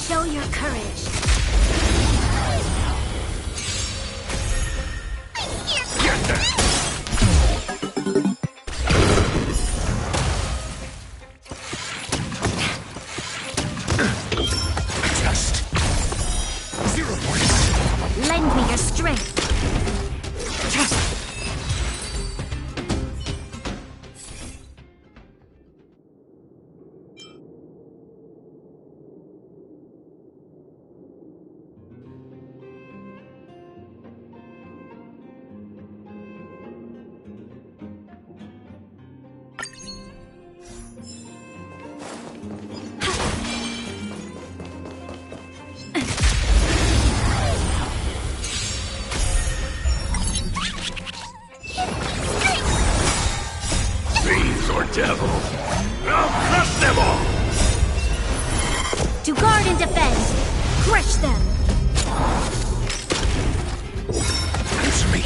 Show your courage. Just 0 points. I'll crush them all! To guard and defend! Crush them! Answer me.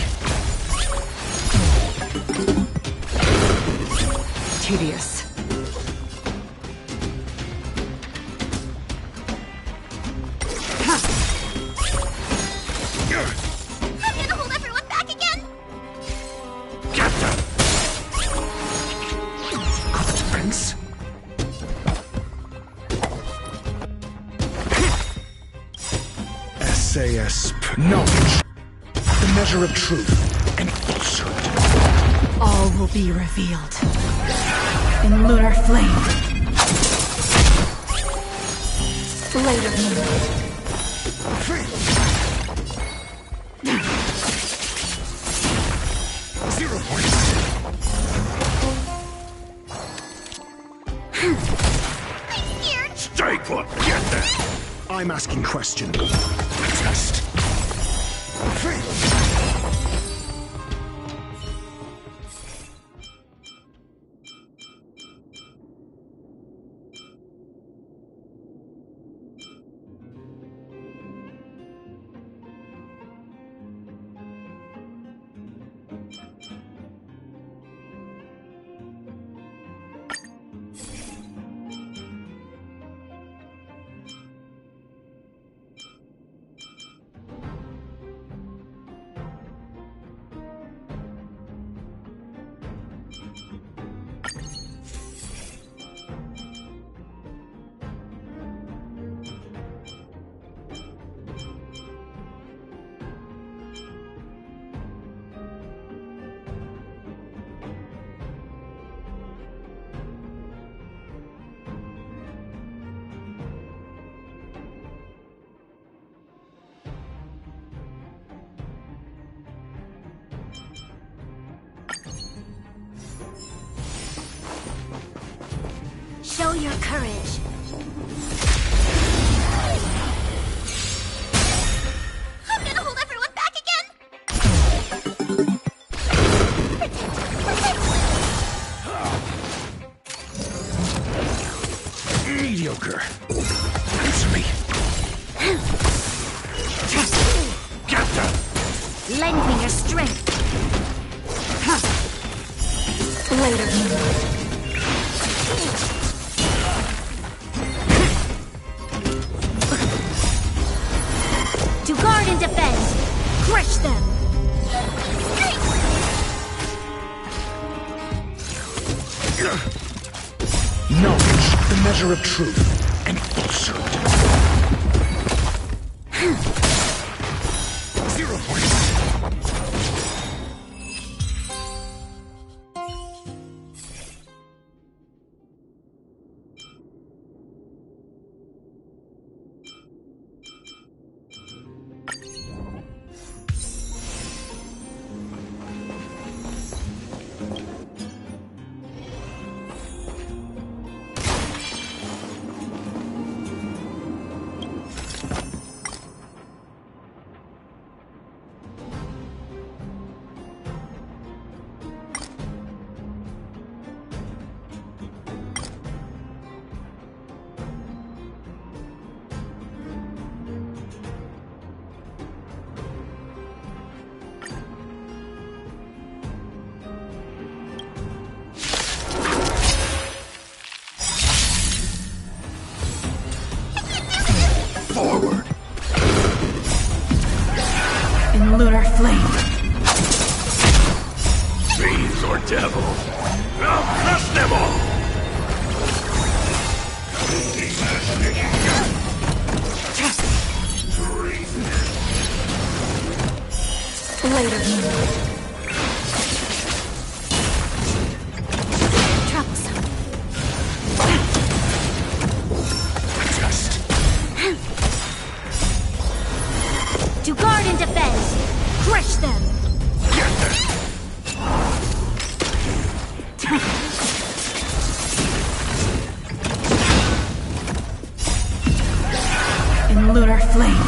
Tedious. I'm gonna hold everyone back again! Prince. SAS knowledge. The measure of truth and falsehood. All will be revealed. In lunar flame. Blade of moonlight. 0 points. Stay put! Get that! I'm asking question. Test. Show your courage. I'm gonna hold everyone back again! Mediocre. Answer me. Get them! Lend me your strength. Blade of moonlight. To guard and defend! Crush them! Knowledge, the measure of truth and falsehood. 0 points. Forward! In lunar flame. Fiends or devil! I'll crush them all! Blade of moonlight. Troublesome. To guard and defend! Crush them! In lunar flame.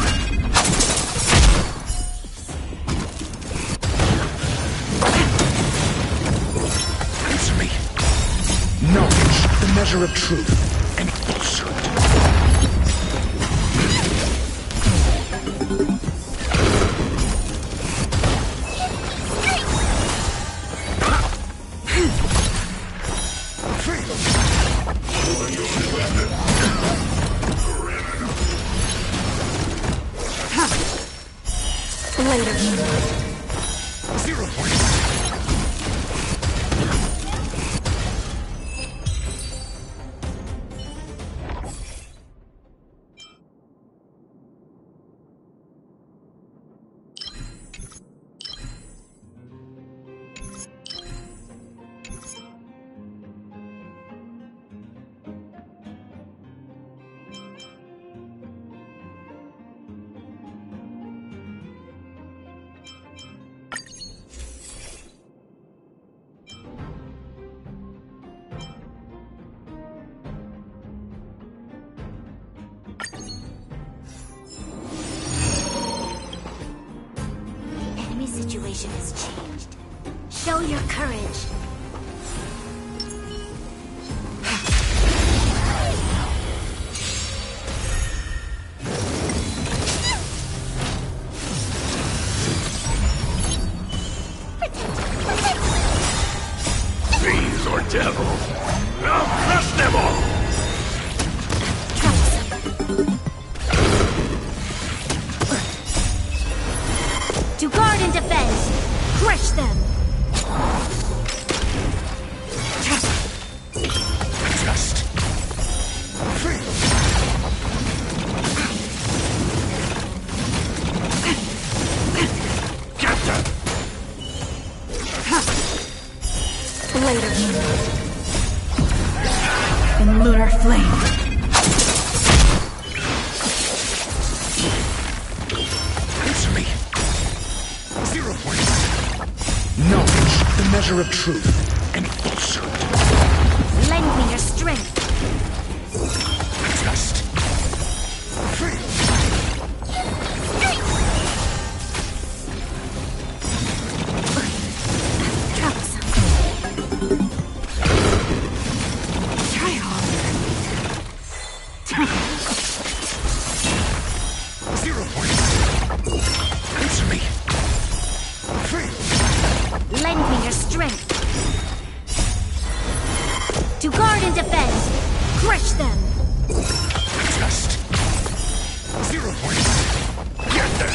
Answer me. No. the measure of truth and falsehood. Later. 0 points. Enemy situation has changed. Show your courage. Fiends or devil, I'll crush them all! To guard and defend. Crush them. Just. Get them! Later. In lunar flame. Answer me. 0 points. Knowledge, the measure of truth and falsehood. Lend me your strength. Just. Try harder. 0 points. Answer me. Lend me your strength. To guard and defend. Crush them. Just. 0 points. Get them.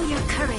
your courage.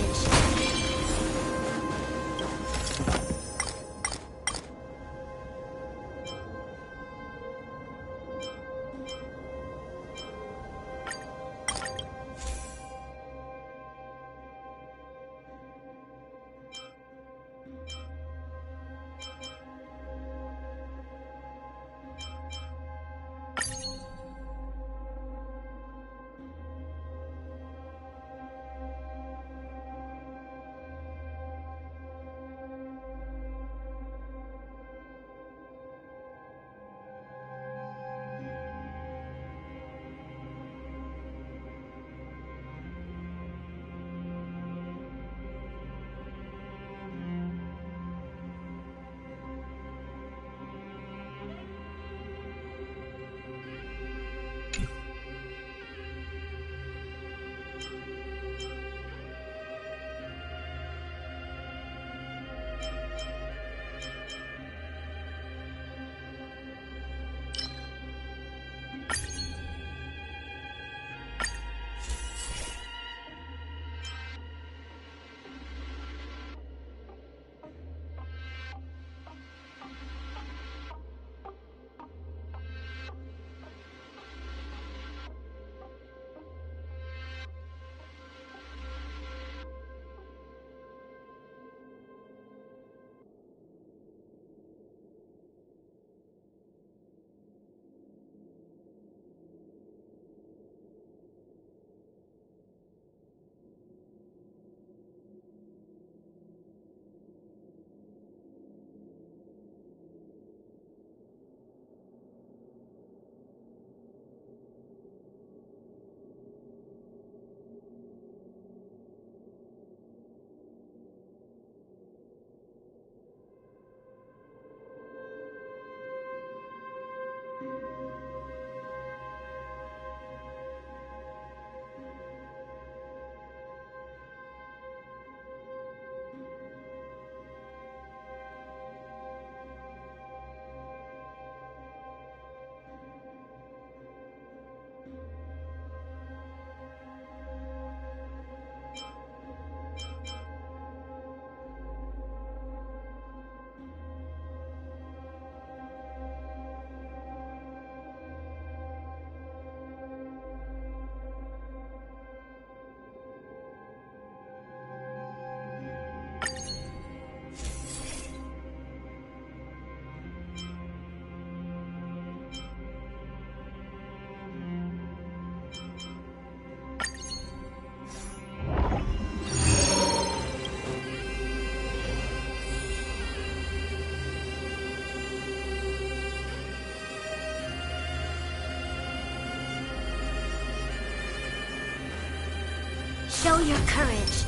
Show your courage.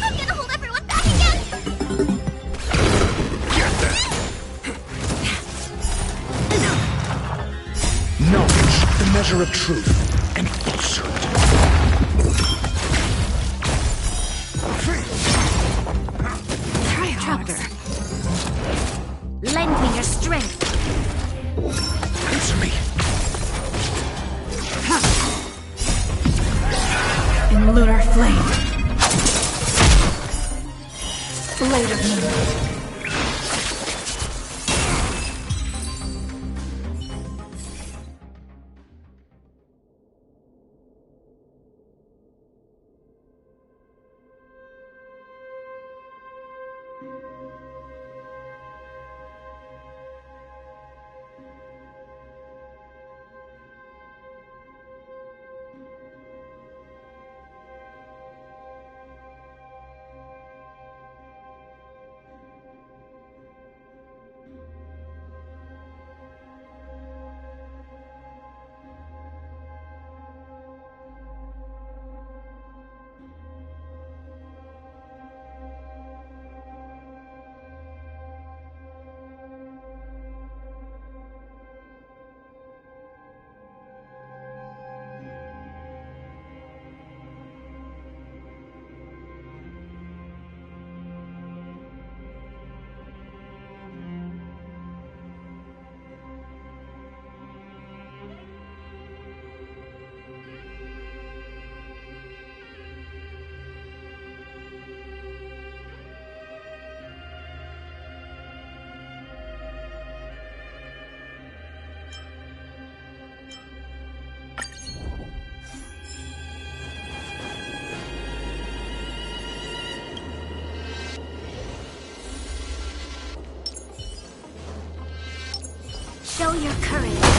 I'm gonna hold everyone back again! Knowledge, the measure of truth, and falsehood. Try harder. Lend me your strength. Answer me. In lunar flame. Blade of moon. know your courage.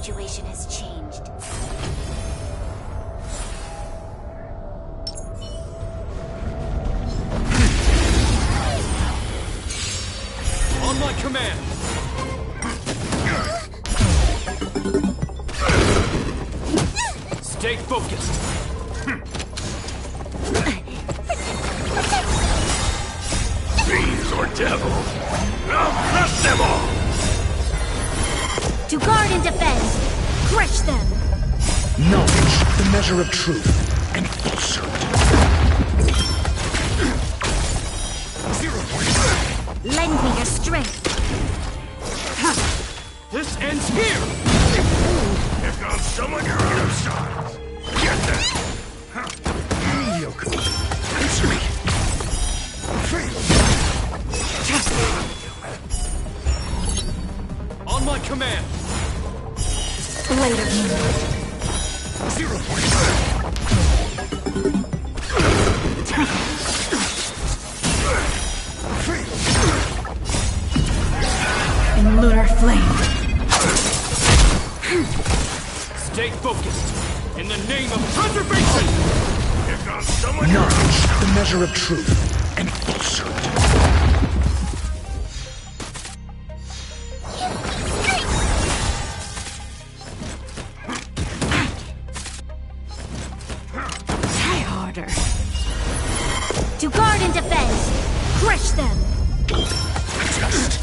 situation has changed. On my command! Stay focused! Fiends or devil, I'll crush them all! To guard and defend, crush them! Knowledge, the measure of truth, and falsehood. 0 point. Lend me your strength. This ends here! Here comes someone your other size! Get them! Mediocre. Answer me. Fail. On my command! Blade of me. 0 point. In lunar flame. Stay focused! In the name of preservation! Here comes someone Knowledge, the measure of truth, and falsehood. Try harder. To guard and defend, crush them. Just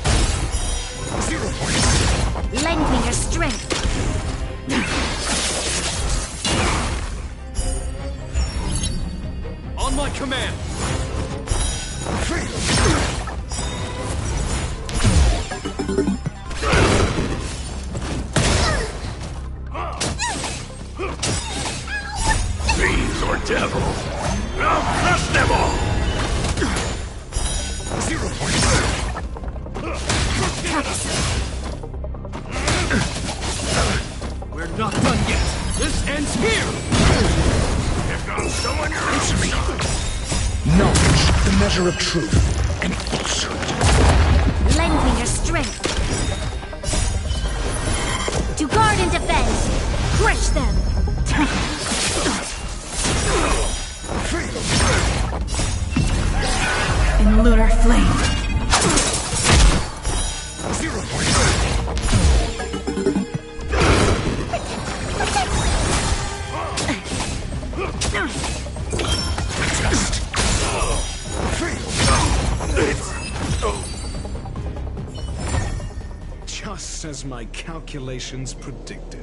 0 point. Lend me your strength. On my command! Fiends or devil, I'll crush them all! 0 point. We're not done yet! This ends here! Here comes someone your Answer me. own Knowledge, the measure of truth, and falsehood. Lend me your strength. To guard and defend, crush them. In lunar flame. 0 point. Just as my calculations predicted.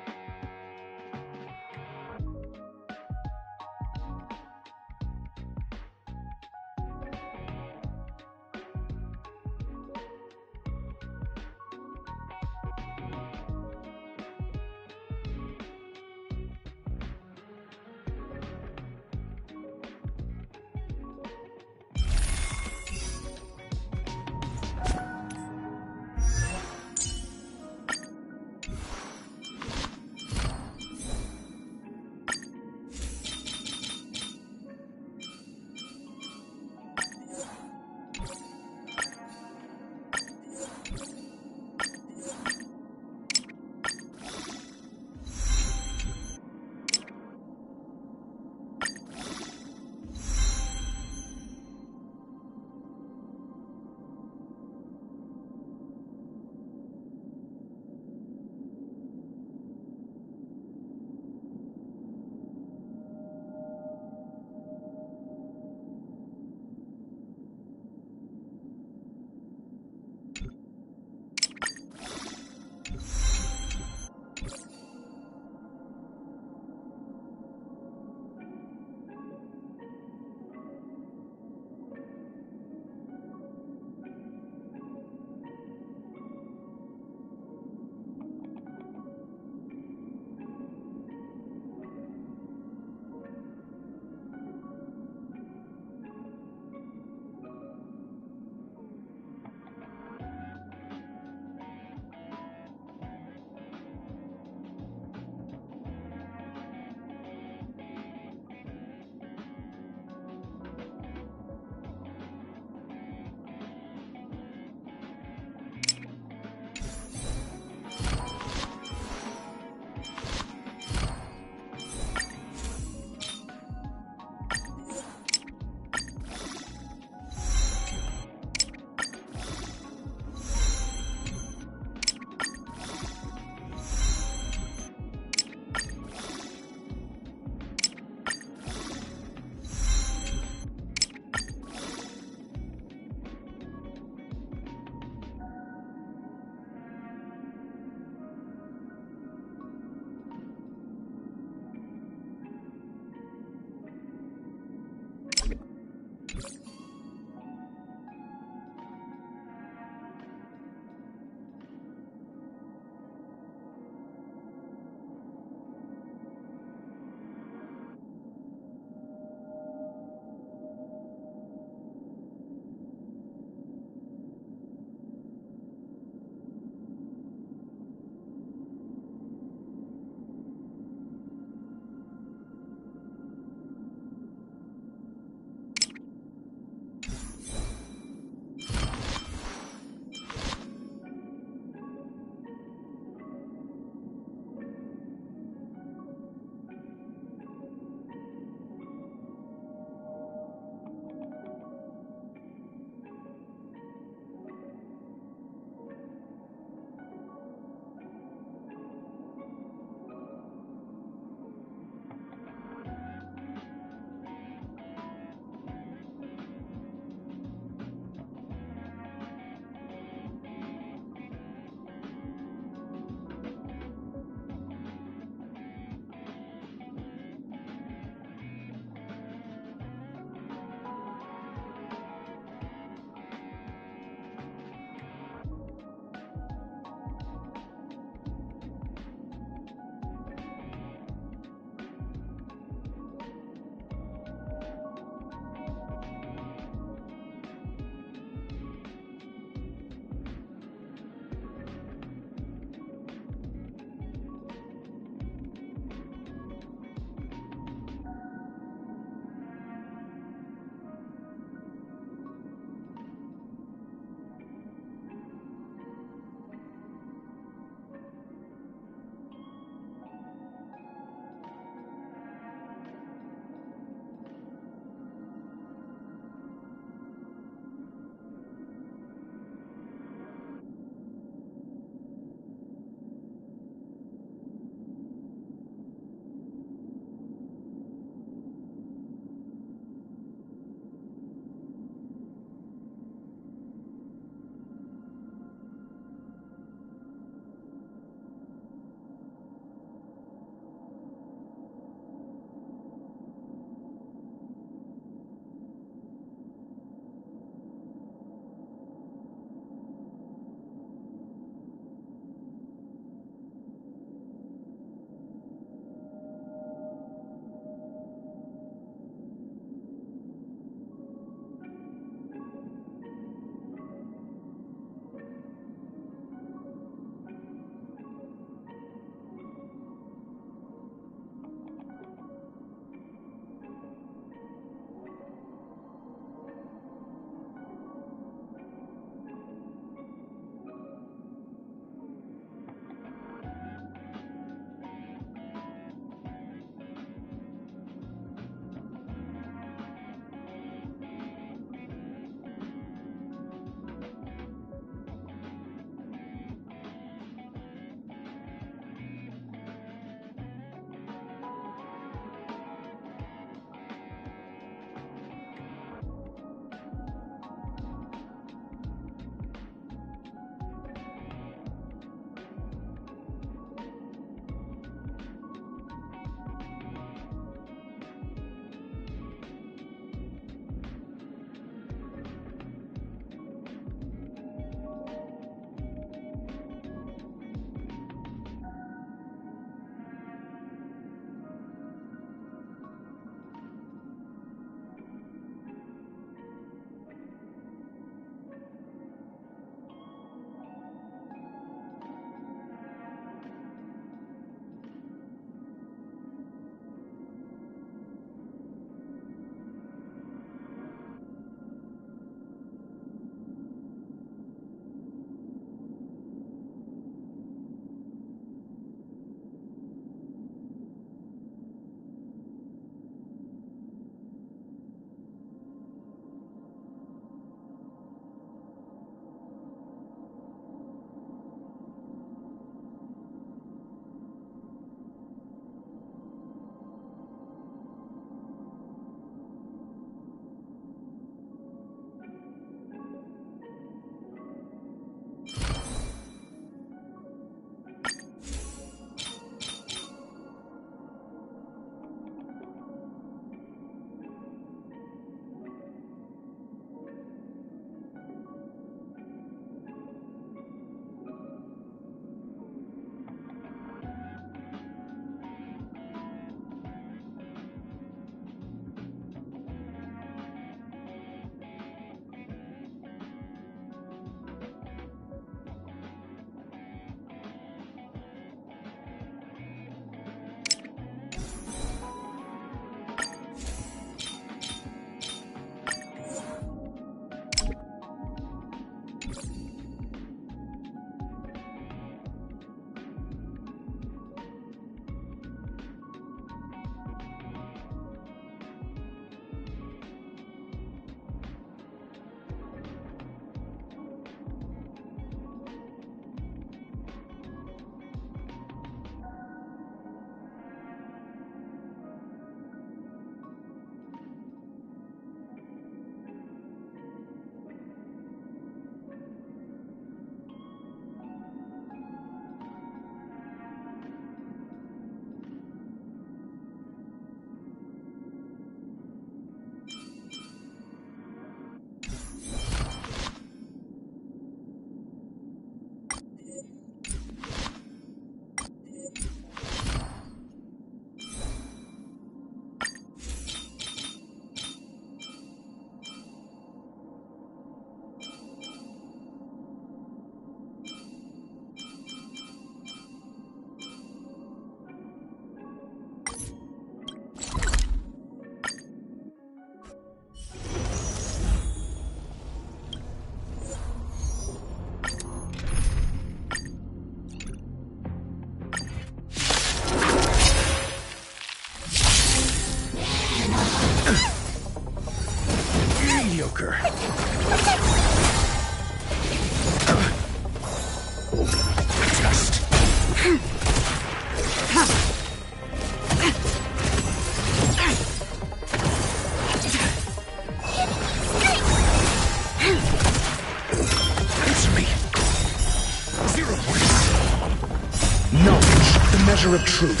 Knowledge, the measure of truth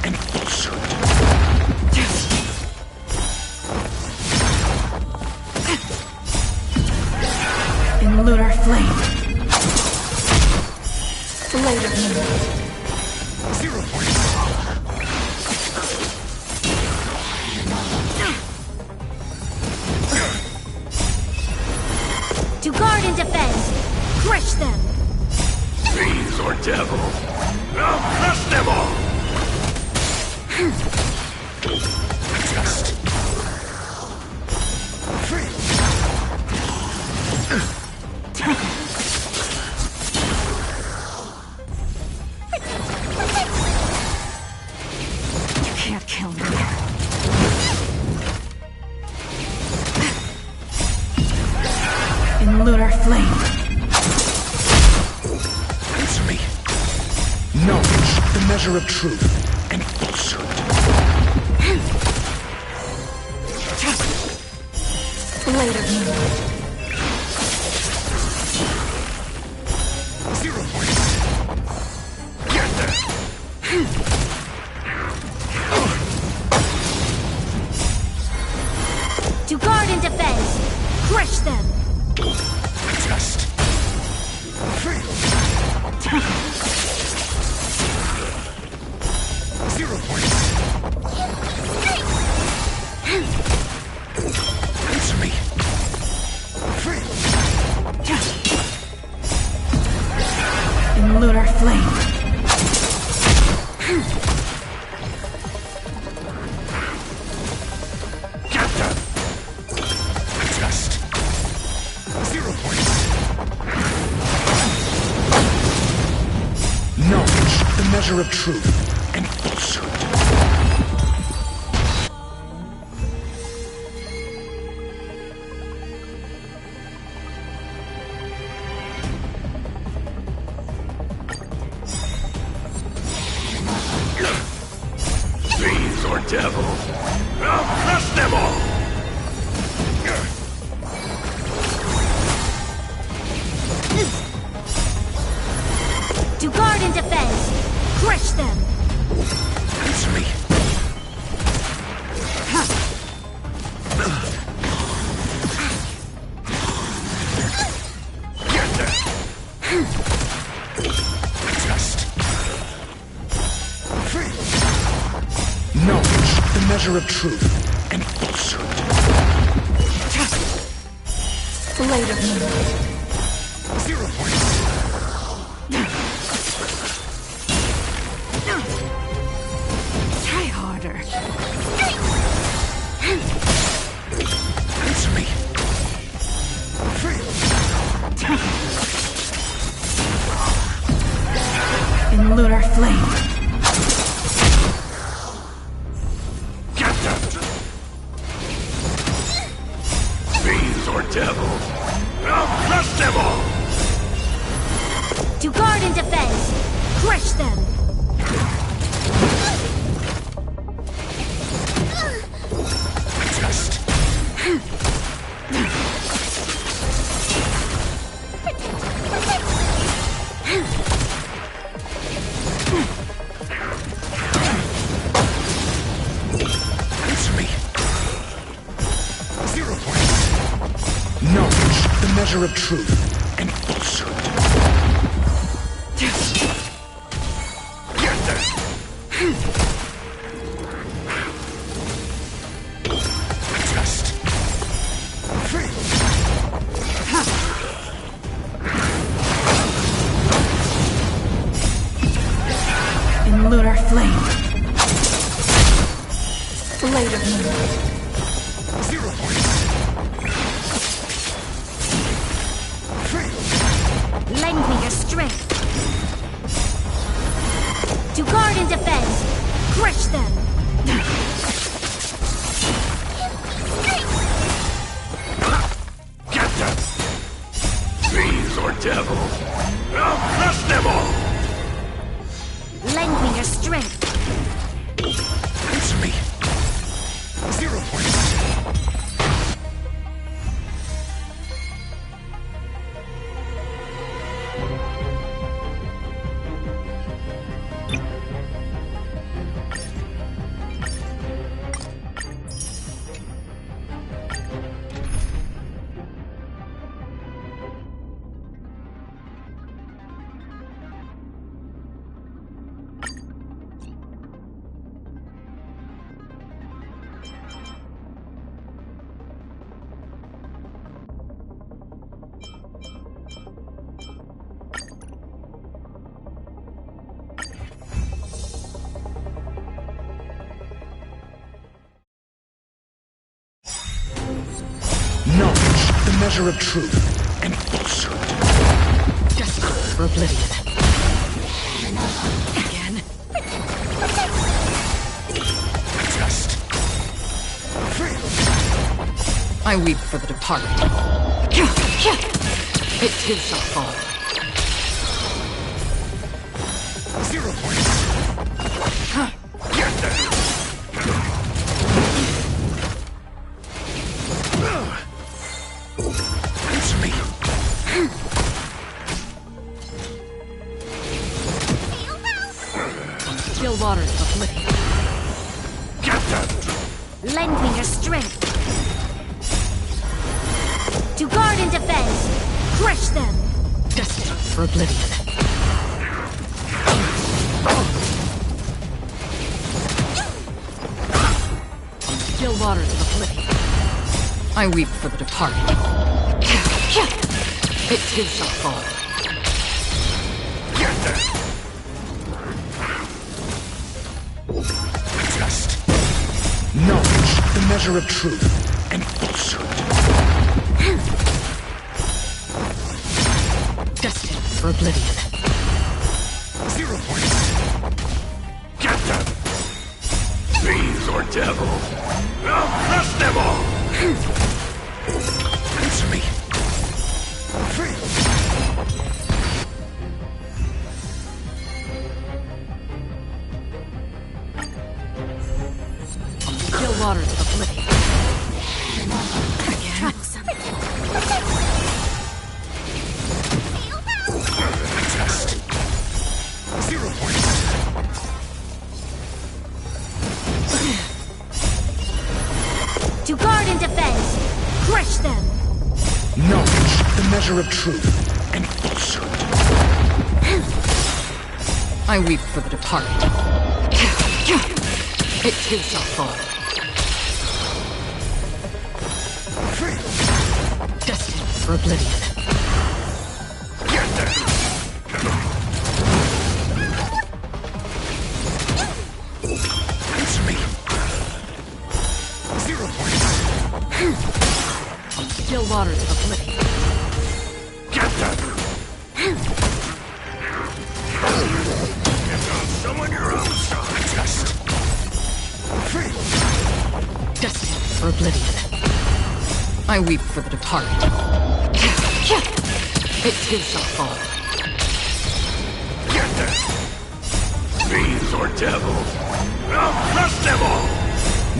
and falsehood. In lunar flame. Blade of moon. 0 point. To guard and defend. Crush them. Fiends or devil. I'll crush them all! Just. Free. You can't kill me. In lunar flame. Answer me. Knowledge, the measure of truth and falsehood. Blade of moon. 0 point. Get there! To guard and defend. Crush them. Just. Free. 0 point. Answer me. Free. In lunar flame. Get them! Just. 0 point. Knowledge, the measure of truth and falsehood. Fiends or devil. I'll crush them all! To guard and defend. Crush them. Answer me. Get there! Just. Free. Knowledge, the measure of truth and falsehood. Blade of moon. 0 point. Try harder. Answer me. Free. In lunar flame. Get them! Fiends or devil. I'll crush them all! To guard and defend. Crush them. Just. Answer me. 0 point. Knowledge, the measure of truth and falsehood. Get them! Just. Free. In lunar flame. Blade of moon. 0 point. Free. Lend me your strength. To guard and defend. Crush them. Get them! Fiends or devil. I'll crush them all! Lend me your strength. Answer me. 0 point. measure of truth and falsehood. Destined for oblivion. Again. Just I weep for the departed. It too shall fall. 0 points. Answer me. Still waters of oblivion. Lend me your strength. To guard and defend. Crush them. Destined for oblivion. Still waters of oblivion. I weep for the departed. It too shall fall. Just knowledge, the measure of truth and falsehood. Destined for oblivion. 0 points. Get them! Fiends or devil! I'll crush them all! Answer me. Still waters of oblivion. Again. Troublesome. Just 0 points. To guard and defend. Crush them. Knowledge, the measure of truth and falsehood. I weep for the departed. It too shall fall. Destined for oblivion. Answer me. 0 points. Still waters of oblivion. Get them! Someone your own side! Just Destined for oblivion. I weep for the departed. It too shall fall. Get them! Fiends or devil! I'll crush them all!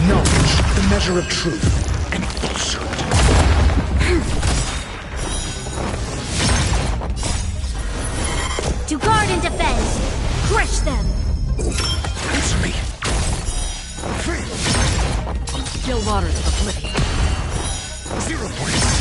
knowledge, the measure of truth and falsehood. To guard and defend. Crush them. Answer me. Still waters of oblivion. 0 points.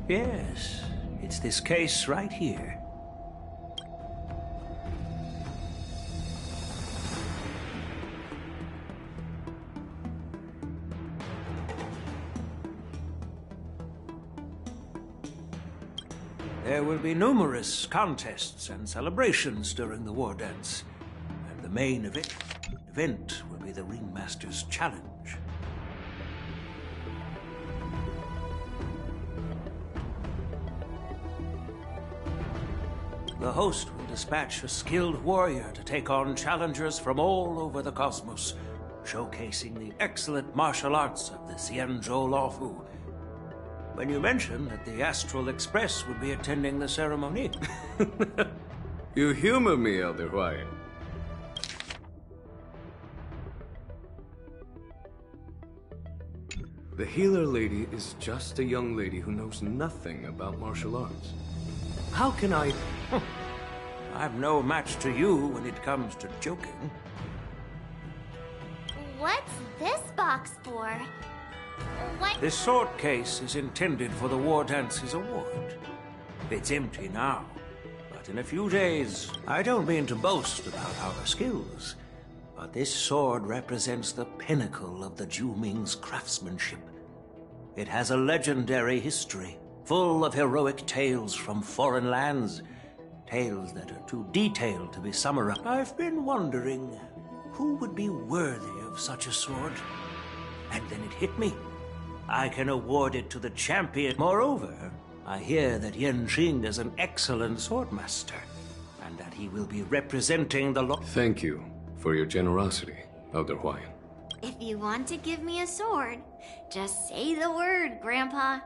Yes, it's this case right here. There will be numerous contests and celebrations during the war dance, and the main event will be the Ringmaster's Challenge. The host will dispatch a skilled warrior to take on challengers from all over the cosmos, showcasing the excellent martial arts of the Xianzhou Lawfu. When you mentioned that the Astral Express would be attending the ceremony. You humor me, Elder Huayan. The healer lady is just a young lady who knows nothing about martial arts. How can I... I'm no match to you when it comes to joking. What's this box for? What? This sword case is intended for the War Dance's award. It's empty now, but in a few days... I don't mean to boast about our skills, but this sword represents the pinnacle of the Zhuming's craftsmanship. It has a legendary history, full of heroic tales from foreign lands. Tales that are too detailed to be summarized. I've been wondering who would be worthy of such a sword. And then it hit me. I can award it to the champion. Moreover, I hear that Yanqing is an excellent swordmaster, and that he will be representing the Thank you for your generosity, Elder Huayan. If you want to give me a sword, just say the word, Grandpa.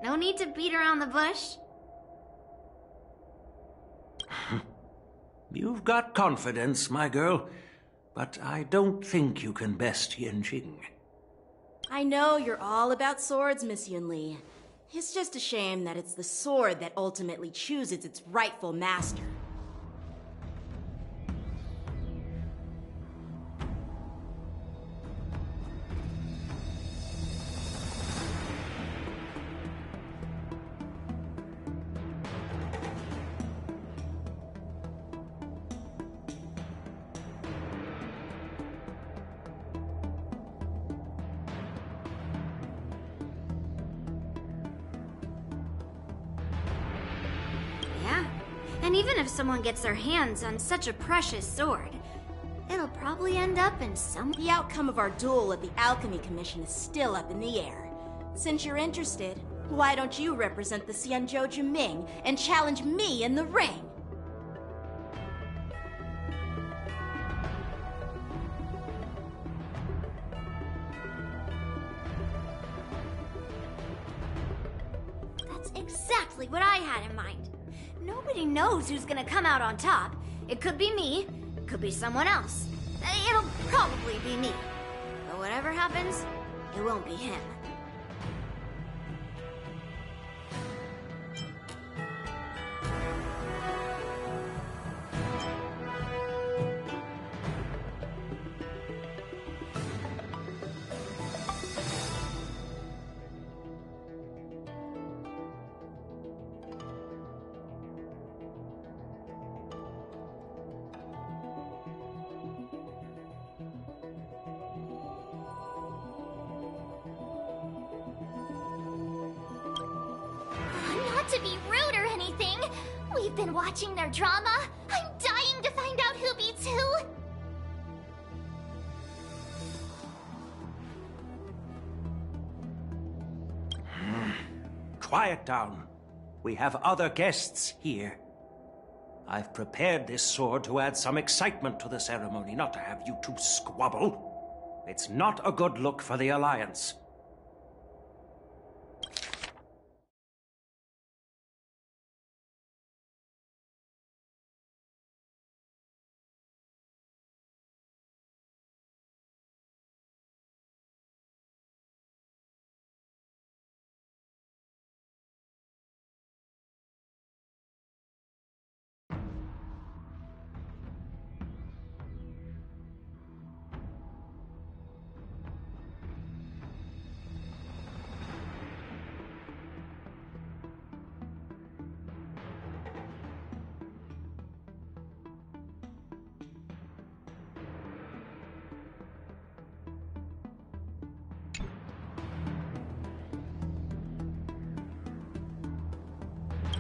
No need to beat around the bush. You've got confidence, my girl, but I don't think you can best Yanqing. I know you're all about swords, Miss Yunli. It's just a shame that it's the sword that ultimately chooses its rightful master. And even if someone gets their hands on such a precious sword, it'll probably end up in some... The outcome of our duel at the Alchemy Commission is still up in the air. Since you're interested, why don't you represent the Xianzhou Juming and challenge me in the ring? That's exactly what I had in mind. Nobody knows who's gonna come out on top. It could be me, it could be someone else. It'll probably be me. But whatever happens, it won't be him. To be rude or anything. We've been watching their drama. I'm dying to find out who beats who. Quiet down. We have other guests here. I've prepared this sword to add some excitement to the ceremony, not to have you two squabble. It's not a good look for the Alliance.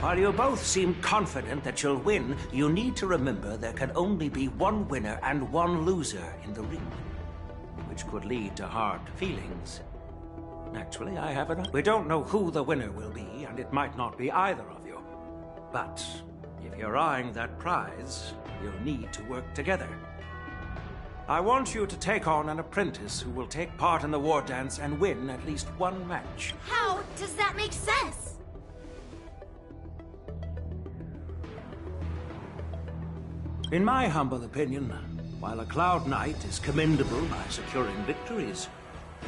While you both seem confident that you'll win, you need to remember there can only be one winner and one loser in the ring, which could lead to hard feelings. Actually, I have enough. We don't know who the winner will be, and it might not be either of you. But if you're eyeing that prize, you'll need to work together. I want you to take on an apprentice who will take part in the war dance and win at least one match. How does that make sense? In my humble opinion, while a Cloud Knight is commendable by securing victories,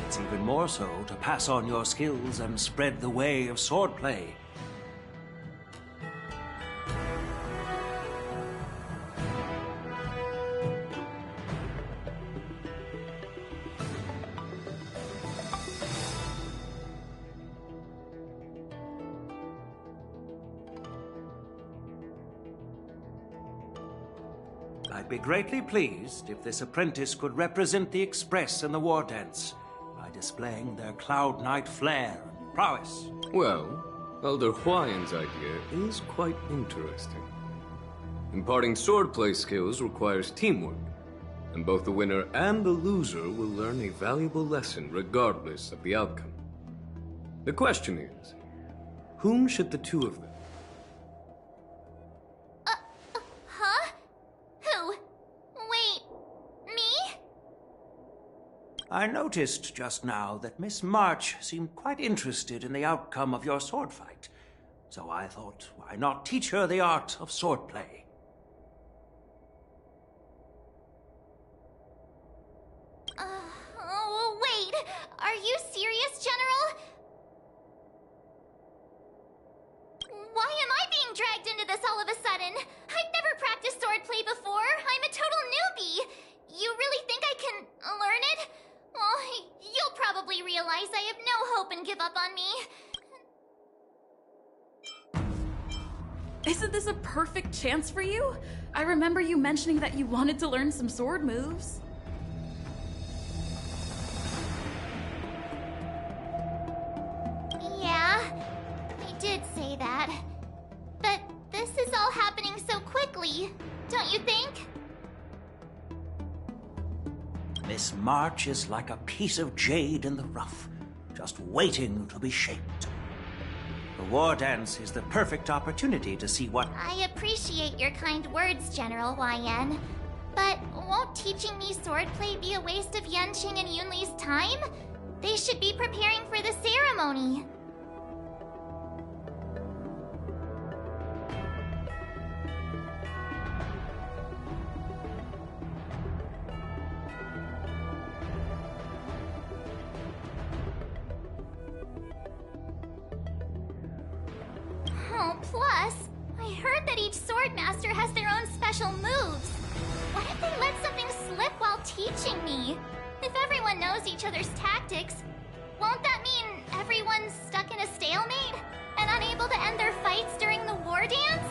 it's even more so to pass on your skills and spread the way of swordplay. I'd be greatly pleased if this apprentice could represent the Express in the war dance by displaying their Cloud Knight flair and prowess. Well, Elder Huayan's idea is quite interesting. Imparting swordplay skills requires teamwork, and both the winner and the loser will learn a valuable lesson regardless of the outcome. The question is, whom should the two of them? Huh? Who? Wait, me? I noticed just now that Miss March seemed quite interested in the outcome of your sword fight. So I thought, why not teach her the art of swordplay? Oh, wait. Are you serious, General? Why am I being dragged into this all of a sudden? I've never practiced swordplay before. I'm a total newbie. You really think I can learn it? Well, you'll probably realize I have no hope and give up on me. Isn't this a perfect chance for you? I remember you mentioning that you wanted to learn some sword moves. Yeah, I did say that. But this is all happening so quickly, don't you think? Miss March is like a piece of jade in the rough, just waiting to be shaped. The war dance is the perfect opportunity to see what... I appreciate your kind words, General Huayan. But won't teaching me swordplay be a waste of Yanqing and Yunli's time? They should be preparing for the ceremony. Oh, plus, I heard that each swordmaster has their own special moves. What if they let something slip while teaching me? If everyone knows each other's tactics, won't that mean everyone's stuck in a stalemate and unable to end their fights during the war dance?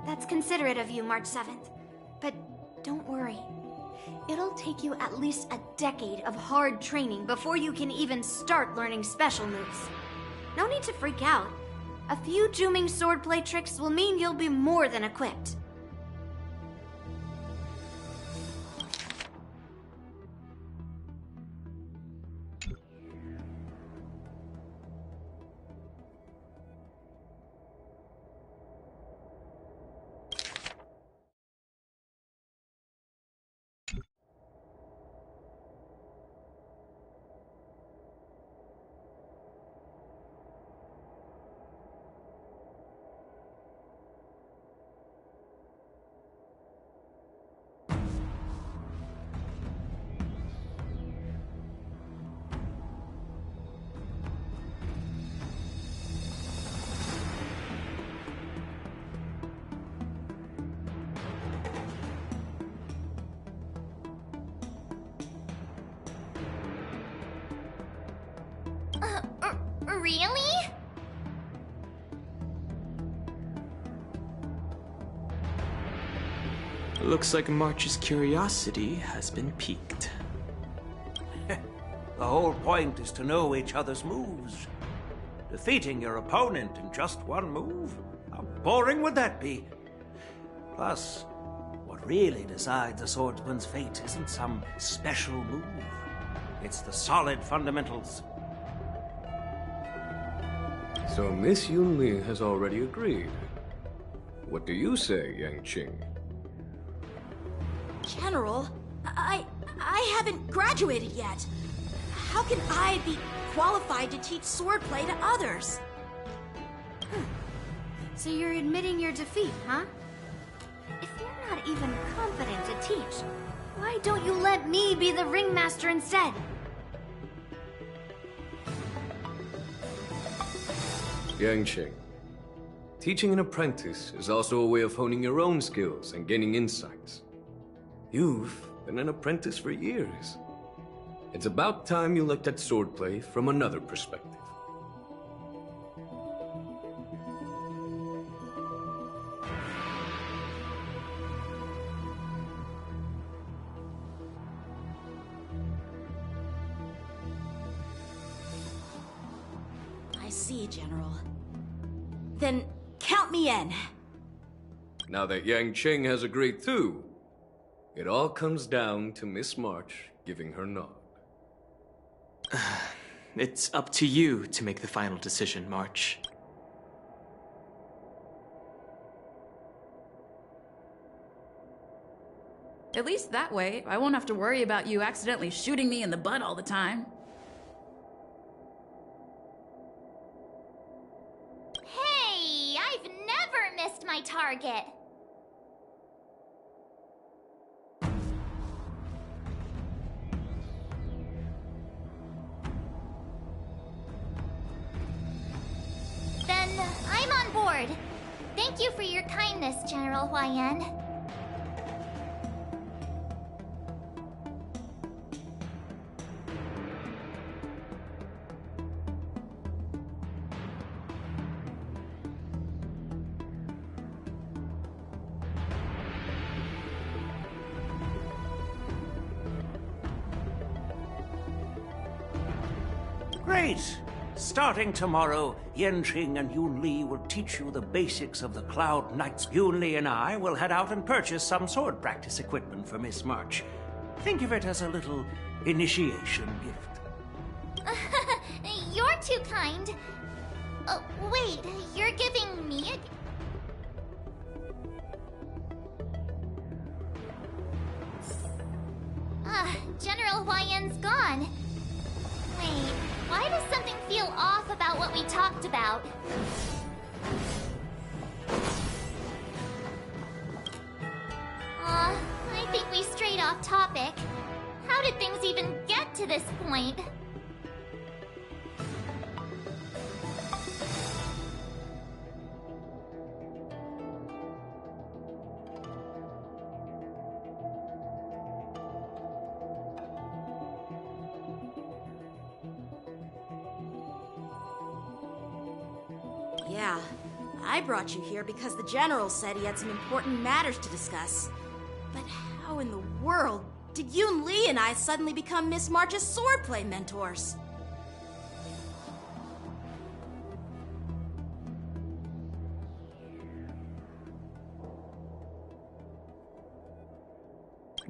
That's considerate of you, March 7th. But don't worry. It'll take you at least a decade of hard training before you can even start learning special moves. No need to freak out. A few Juming swordplay tricks will mean you'll be more than equipped. Really? Looks like March's curiosity has been piqued. The whole point is to know each other's moves. Defeating your opponent in just one move? How boring would that be? Plus, what really decides a swordsman's fate isn't some special move. It's the solid fundamentals. So Miss Yunli has already agreed. What do you say, Yang Qing? General, I haven't graduated yet. How can I be qualified to teach swordplay to others? So you're admitting your defeat, huh? If you're not even competent to teach, why don't you let me be the ringmaster instead? Yang Qing, teaching an apprentice is also a way of honing your own skills and gaining insights. You've been an apprentice for years. It's about time you looked at swordplay from another perspective. I see, General. Then count me in. Now that Yang Qing has agreed too, it all comes down to Miss March giving her nod. It's up to you to make the final decision, March. At least that way, I won't have to worry about you accidentally shooting me in the butt all the time. Hey, I've never missed my target. Then I'm on board. Thank you for your kindness, General Huaiyan. Great! Starting tomorrow, Yanqing and Yunli will teach you the basics of the Cloud Knights. Yunli and I will head out and purchase some sword practice equipment for Miss March. Think of it as a little initiation gift. You're too kind. Wait, you're giving me General Huaiyan's gone. Wait, why does something feel off about what we talked about? I think we strayed off topic. How did things even get to this point? Yeah, I brought you here because the General said he had some important matters to discuss. But how in the world did Yunli and I suddenly become Miss March's swordplay mentors?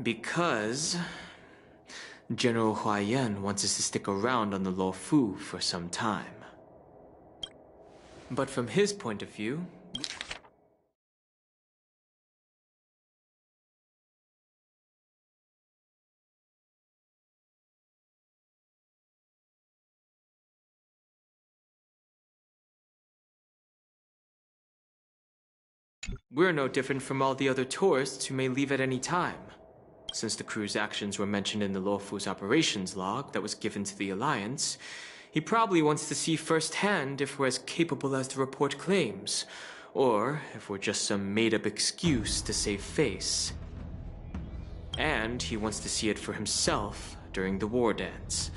Because General Huaiyan wants us to stick around on the Luofu for some time. But from his point of view, we're no different from all the other tourists who may leave at any time. Since the crew's actions were mentioned in the Luofu's operations log that was given to the Alliance, he probably wants to see firsthand if we're as capable as the report claims, or if we're just some made-up excuse to save face. And he wants to see it for himself during the war dance,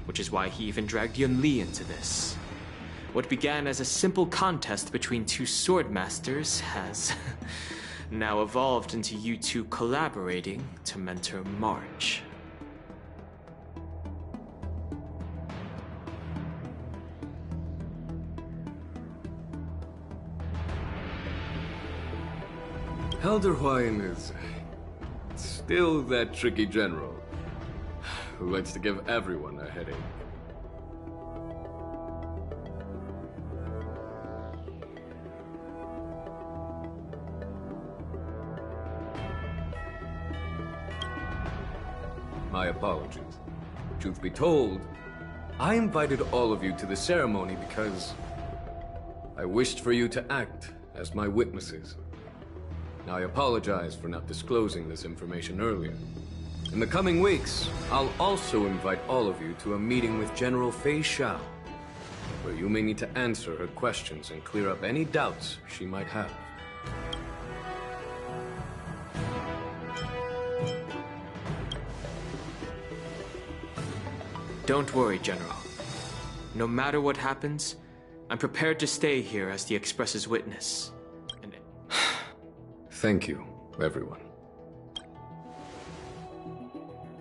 which is why he even dragged Yunli into this. What began as a simple contest between two sword masters has now evolved into you two collaborating to mentor March. Elder Huayan is still that tricky general who likes to give everyone a headache. My apologies. Truth be told, I invited all of you to the ceremony because I wished for you to act as my witnesses. I apologize for not disclosing this information earlier. In the coming weeks, I'll also invite all of you to a meeting with General Fei Xiao, where you may need to answer her questions and clear up any doubts she might have. Don't worry, General. No matter what happens, I'm prepared to stay here as the Express's witness. Thank you, everyone.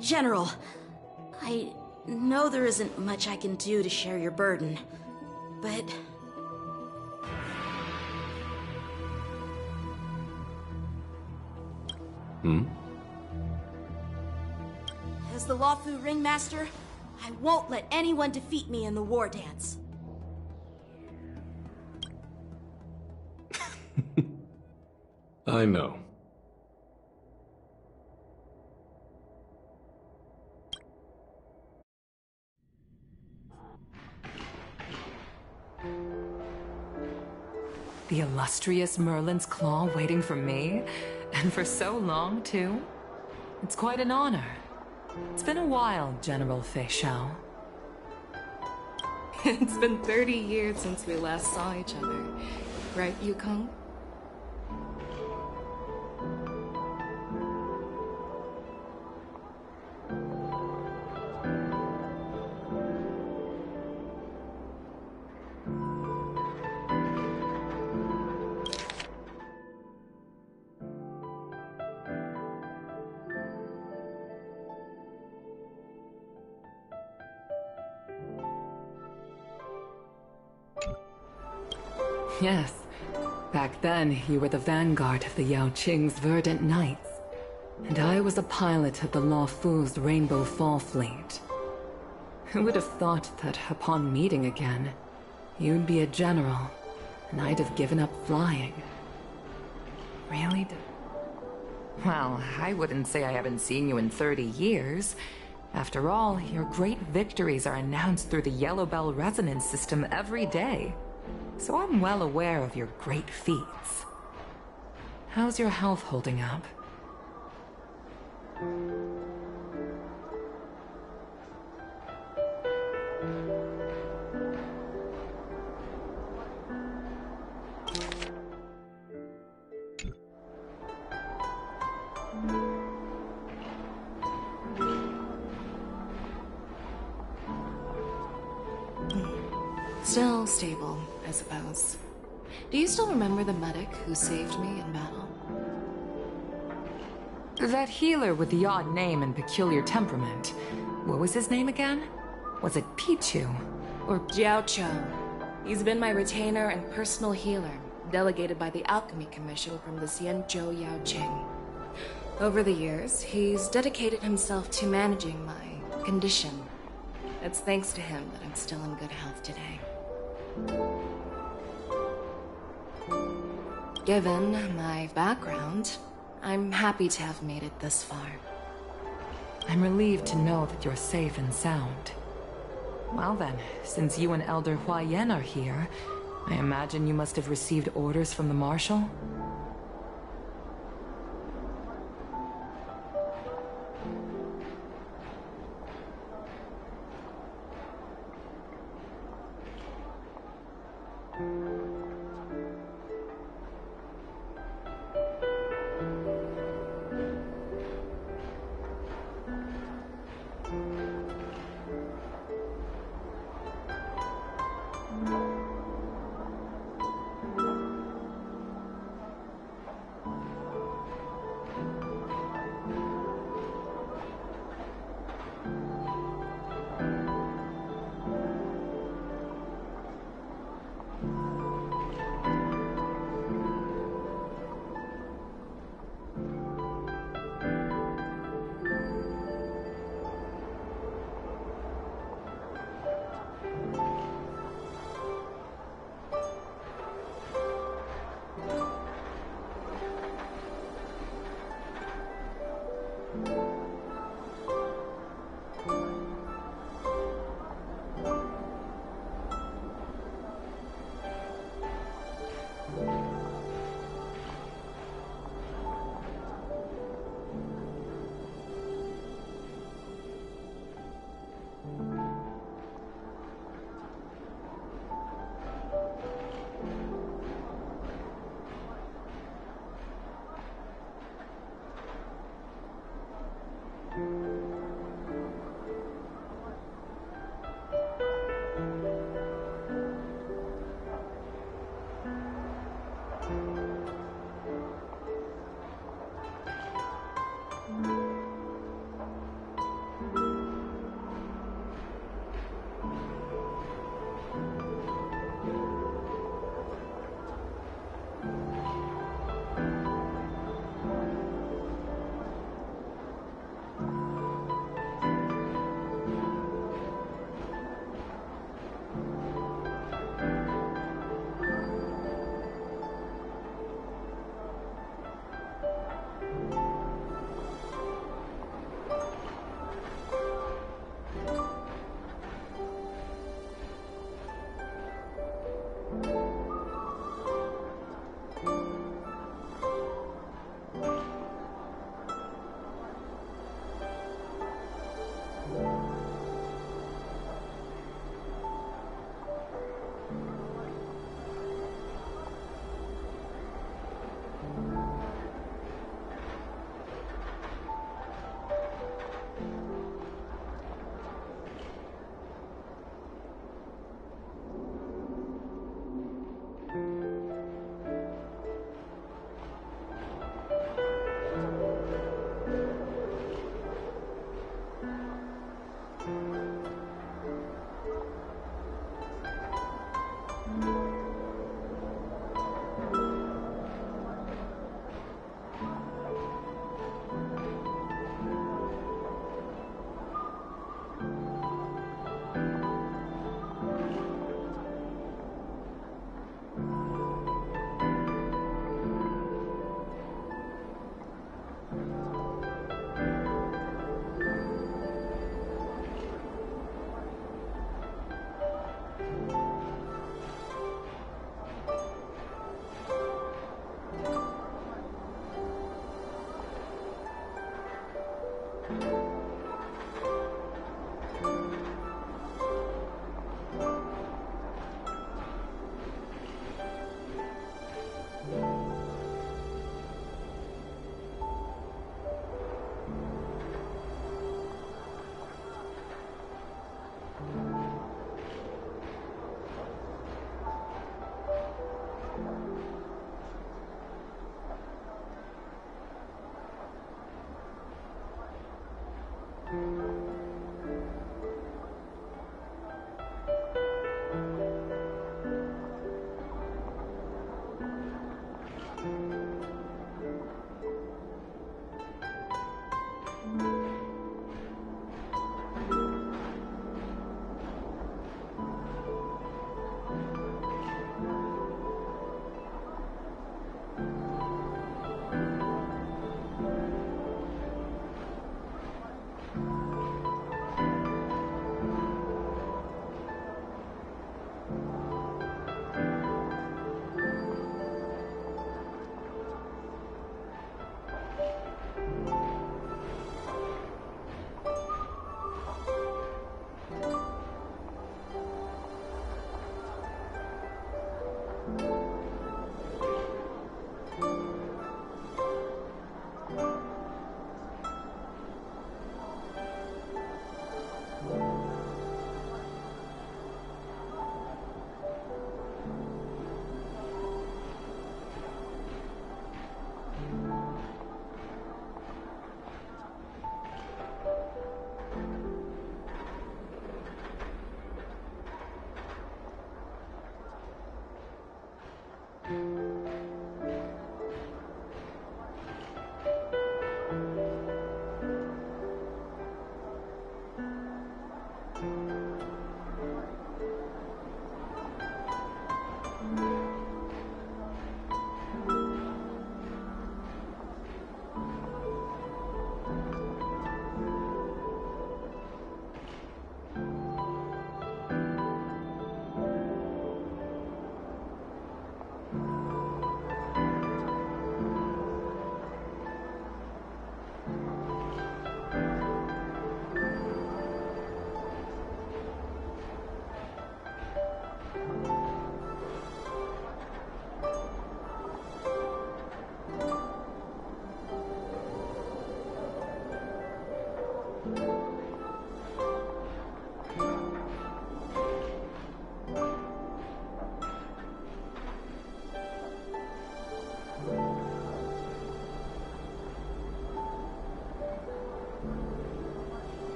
General, I know there isn't much I can do to share your burden, but... As the Lawfu Ringmaster, I won't let anyone defeat me in the war dance. I know. The illustrious Merlin's Claw waiting for me? And for so long, too? It's quite an honor. It's been a while, General Fei Xiao. It's been 30 years since we last saw each other. Right, Yukong? Yes. Back then, you were the vanguard of the Yao Qing's Verdant Knights. And I was a pilot of the Lawfu's Rainbow Fall Fleet. Who would have thought that upon meeting again, you'd be a general, and I'd have given up flying? Really? Well, I wouldn't say I haven't seen you in 30 years. After all, your great victories are announced through the Yellow Bell resonance system every day. So I'm well aware of your great feats. How's your health holding up? Still stable, I suppose. Do you still remember the medic who saved me in battle? That healer with the odd name and peculiar temperament. What was his name again? Was it Pichu? Or Jiaoqiu. He's been my retainer and personal healer, delegated by the Alchemy Commission from the Xianzhou Yao Qing. Over the years, he's dedicated himself to managing my condition. It's thanks to him that I'm still in good health today. Given my background, I'm happy to have made it this far. I'm relieved to know that you're safe and sound. Well then, since you and Elder Huayan are here, I imagine you must have received orders from the Marshal?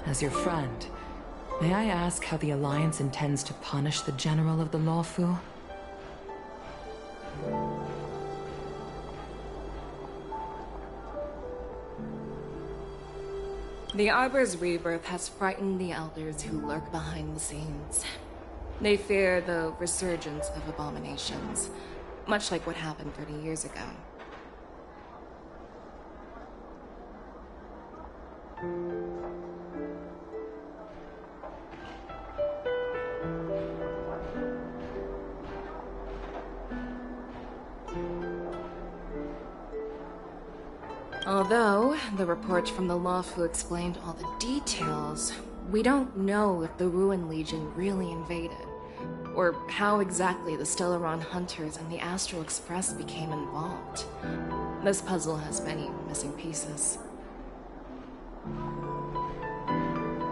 As your friend, may I ask how the Alliance intends to punish the General of the Lawfu? The Arbor's rebirth has frightened the elders who lurk behind the scenes. They fear the resurgence of abominations, much like what happened 30 years ago. Although the report from the Lawfu explained all the details, we don't know if the Ruin Legion really invaded, or how exactly the Stellaron Hunters and the Astral Express became involved. This puzzle has many missing pieces.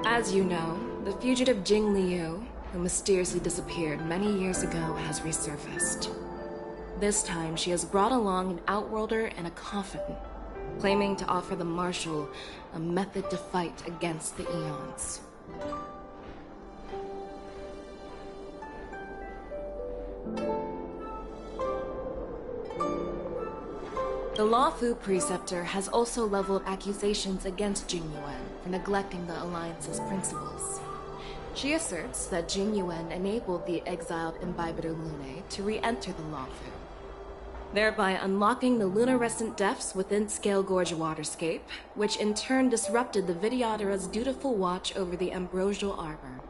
As you know, the fugitive Jing Liu, who mysteriously disappeared many years ago, has resurfaced. This time, she has brought along an Outworlder and a coffin, claiming to offer the Marshal a method to fight against the Eons. The Lawfu Preceptor has also leveled accusations against Jing Yuan for neglecting the Alliance's principles. She asserts that Jing Yuan enabled the exiled Imbibitor Lunae to re-enter the Lawfu, thereby unlocking the lunarescent depths within Scale Gorge Waterscape, which in turn disrupted the Vidyadhara's dutiful watch over the Ambrosial Arbor.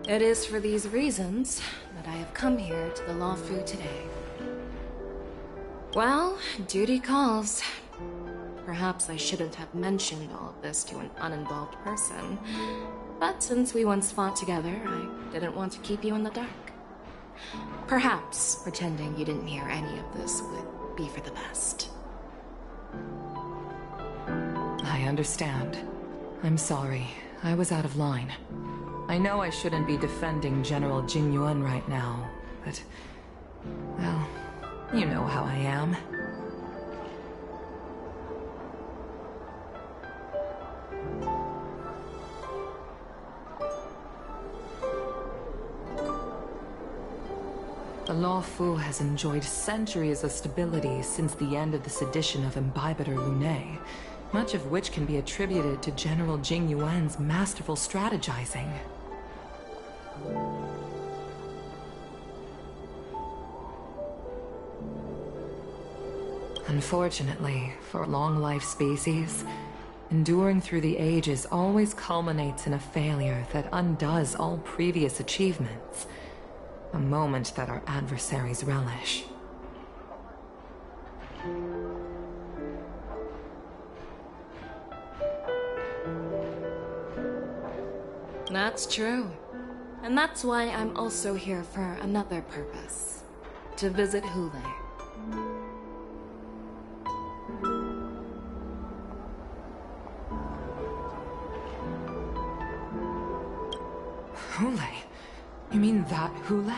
It is for these reasons that I have come here to the Lawfu today. Well, duty calls. Perhaps I shouldn't have mentioned all of this to an uninvolved person, but since we once fought together, I didn't want to keep you in the dark. Perhaps pretending you didn't hear any of this would be for the best. I understand. I'm sorry. I was out of line. I know I shouldn't be defending General Jing Yuan right now, but... well, you know how I am. The Lawfu has enjoyed centuries of stability since the end of the sedition of Imbibitor Lunae, much of which can be attributed to General Jing Yuan's masterful strategizing. Unfortunately, for long-life species, enduring through the ages always culminates in a failure that undoes all previous achievements. A moment that our adversaries relish. That's true. And that's why I'm also here for another purpose. To visit Hule. Hule? You mean that Hule?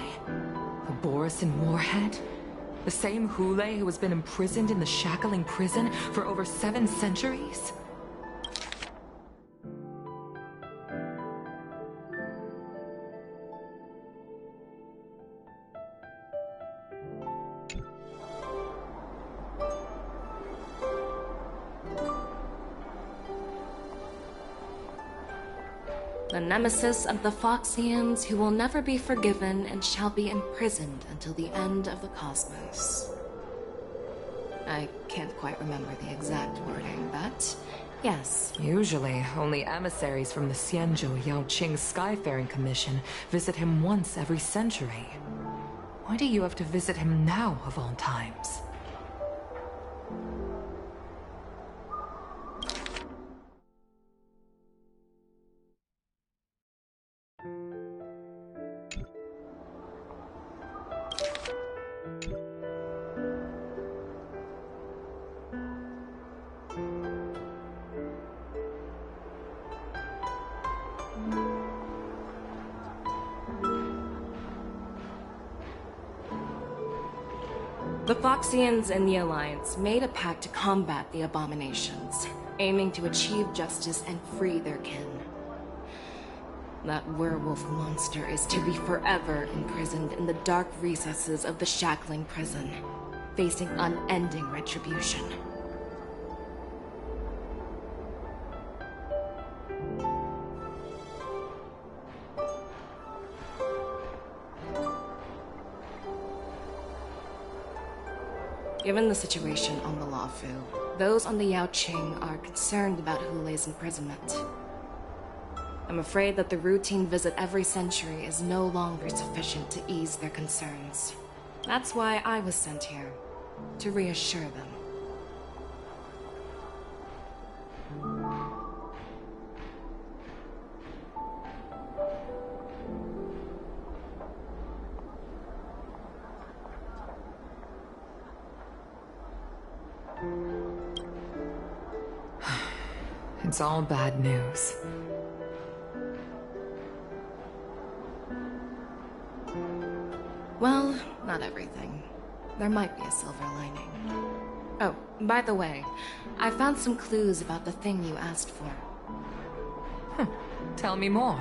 The Borisin warhead? The same Hule who has been imprisoned in the Shackling prison for over 7 centuries? The nemesis of the Foxians who will never be forgiven and shall be imprisoned until the end of the cosmos. I can't quite remember the exact wording, but yes. Usually, only emissaries from the Xianzhou Yaoqing Skyfaring Commission visit him once every century. Why do you have to visit him now, of all times? The Foxians and the Alliance made a pact to combat the abominations, aiming to achieve justice and free their kin. That werewolf monster is to be forever imprisoned in the dark recesses of the Shackling prison, facing unending retribution. Given the situation on the Luofu, those on the Yaoqing are concerned about Hulei's imprisonment. I'm afraid that the routine visit every century is no longer sufficient to ease their concerns. That's why I was sent here, to reassure them. It's all bad news. Well, not everything. There might be a silver lining. Oh, by the way, I found some clues about the thing you asked for. Tell me more.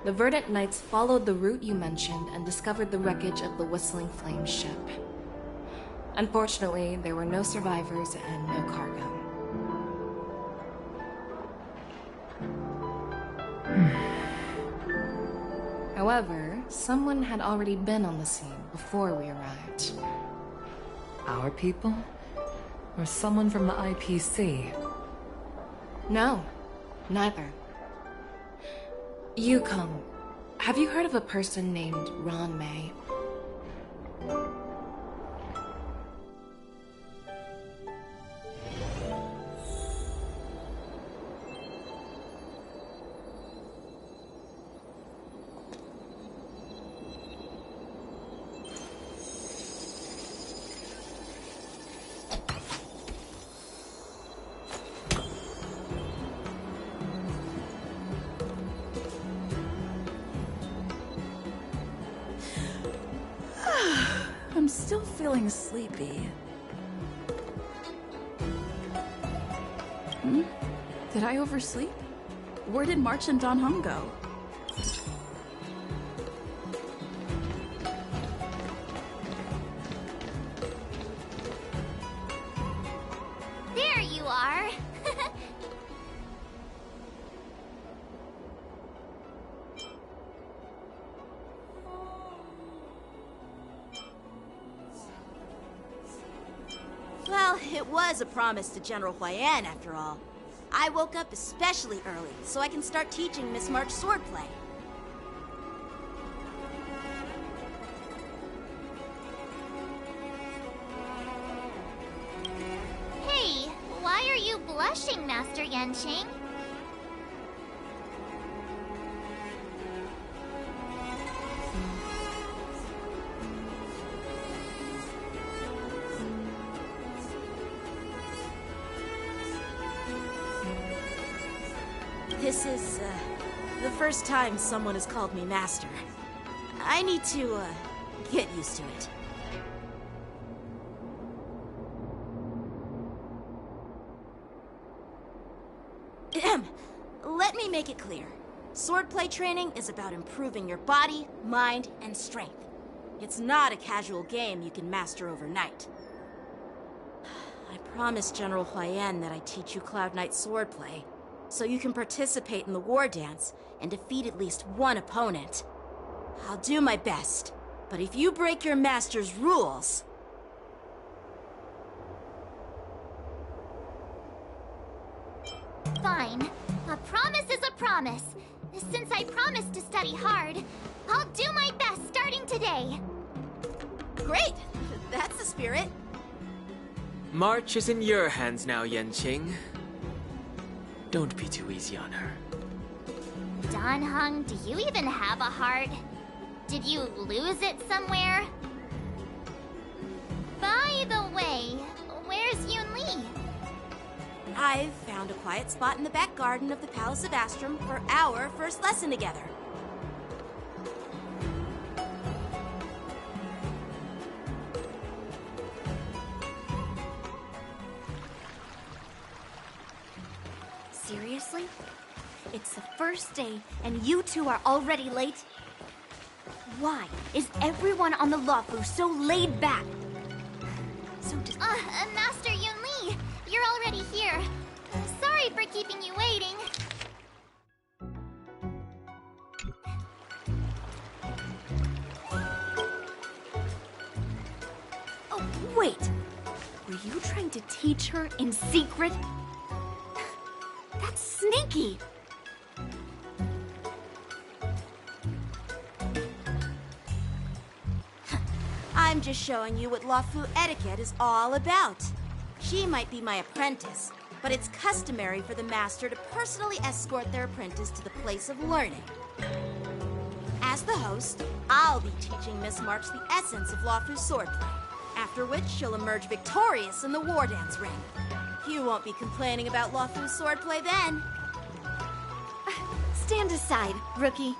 The Verdant Knights followed the route you mentioned and discovered the wreckage of the Whistling Flame ship. Unfortunately, there were no survivors and no cargo. However, someone had already been on the scene before we arrived. Our people? Or someone from the IPC? No, neither. Yukong, have you heard of a person named Ron May? I'm still feeling sleepy. Did I oversleep? Where did March and Don Hung go? There you are! Well, it was a promise to General Huayan, after all. I woke up especially early, so I can start teaching Miss March swordplay. Hey, why are you blushing, Master Yanqing? This is, the first time someone has called me Master. I need to, get used to it. Let me make it clear. Swordplay training is about improving your body, mind, and strength. It's not a casual game you can master overnight. I promised General Huayan that I'd teach you Cloud Knight swordplay, so you can participate in the war dance and defeat at least one opponent. I'll do my best, but if you break your master's rules... Fine. A promise is a promise. Since I promised to study hard, I'll do my best starting today. Great! That's the spirit. March is in your hands now, Yanqing. Don't be too easy on her. Don Hung, do you even have a heart? Did you lose it somewhere? By the way, where's Yun Li? I've found a quiet spot in the back garden of the Palace of Astrum for our first lesson together. Seriously? It's the first day, and you two are already late? Why is everyone on the Luofu so laid back? Master Yunli, you're already here. Sorry for keeping you waiting. Oh, wait. Were you trying to teach her in secret? That's sneaky. I'm just showing you what Luofu etiquette is all about. She might be my apprentice, but it's customary for the master to personally escort their apprentice to the place of learning. As the host, I'll be teaching Miss March the essence of Luofu's swordplay, after which she'll emerge victorious in the war dance ring. You won't be complaining about Luofu's swordplay then. Stand aside, rookie.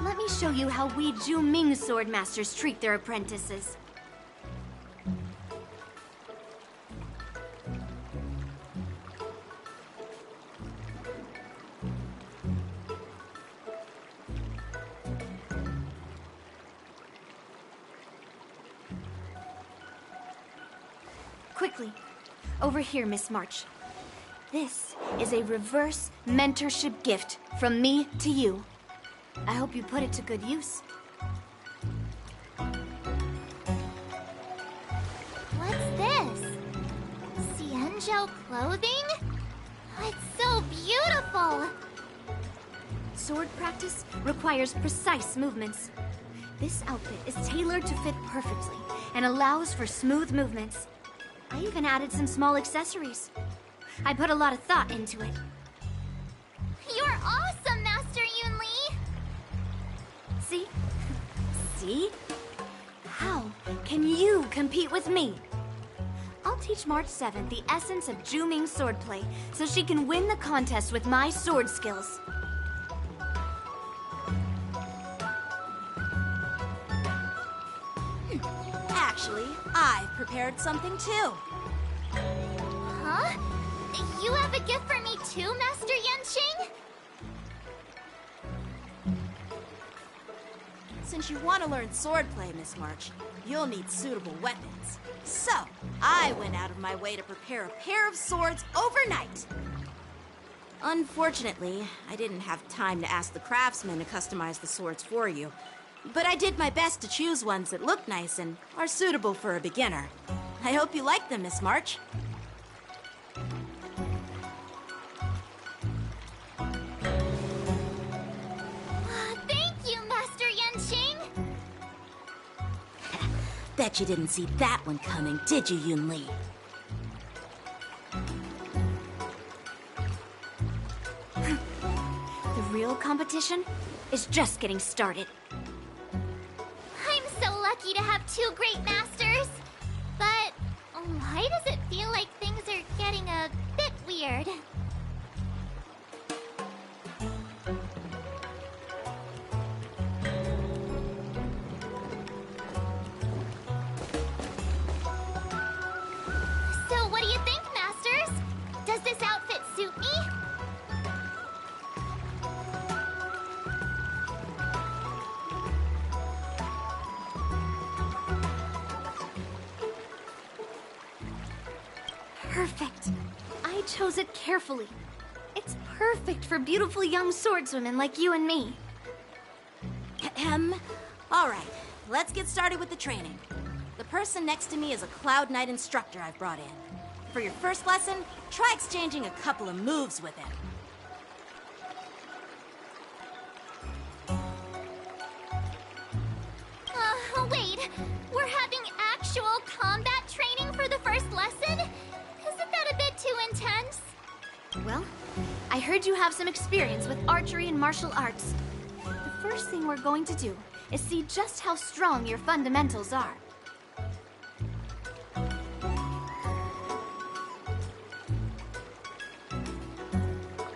Let me show you how we Ju-Ming swordmasters treat their apprentices. Quickly. Over here, Miss March. This is a reverse mentorship gift from me to you. I hope you put it to good use. What's this? Xianzhou clothing? It's so beautiful! Sword practice requires precise movements. This outfit is tailored to fit perfectly and allows for smooth movements. I even added some small accessories. I put a lot of thought into it. You're awesome, Master Yunli! See? See? How can you compete with me? I'll teach March 7th the essence of Ju-Ming swordplay so she can win the contest with my sword skills. Actually, I've prepared something too. Huh? You have a gift for me too, Master Yanqing? Since you want to learn swordplay, Miss March, you'll need suitable weapons. So, I went out of my way to prepare a pair of swords overnight. Unfortunately, I didn't have time to ask the craftsman to customize the swords for you. But I did my best to choose ones that look nice and are suitable for a beginner. I hope you like them, Miss March. Thank you, Master Yanqing! Bet you didn't see that one coming, did you, Yunli? The real competition is just getting started. I'm so lucky to have two great masters. But why does it feel like things are getting a bit weird? So what do you think, masters? Does this outfit suit me? Perfect. I chose it carefully. It's perfect for beautiful young swordswomen like you and me. All right, let's get started with the training. The person next to me is a Cloud Knight instructor I've brought in. For your first lesson, try exchanging a couple of moves with him. Wait. We're having actual combat training for the first lesson? Isn't that a bit too intense? Well, I heard you have some experience with archery and martial arts. The first thing we're going to do is see just how strong your fundamentals are.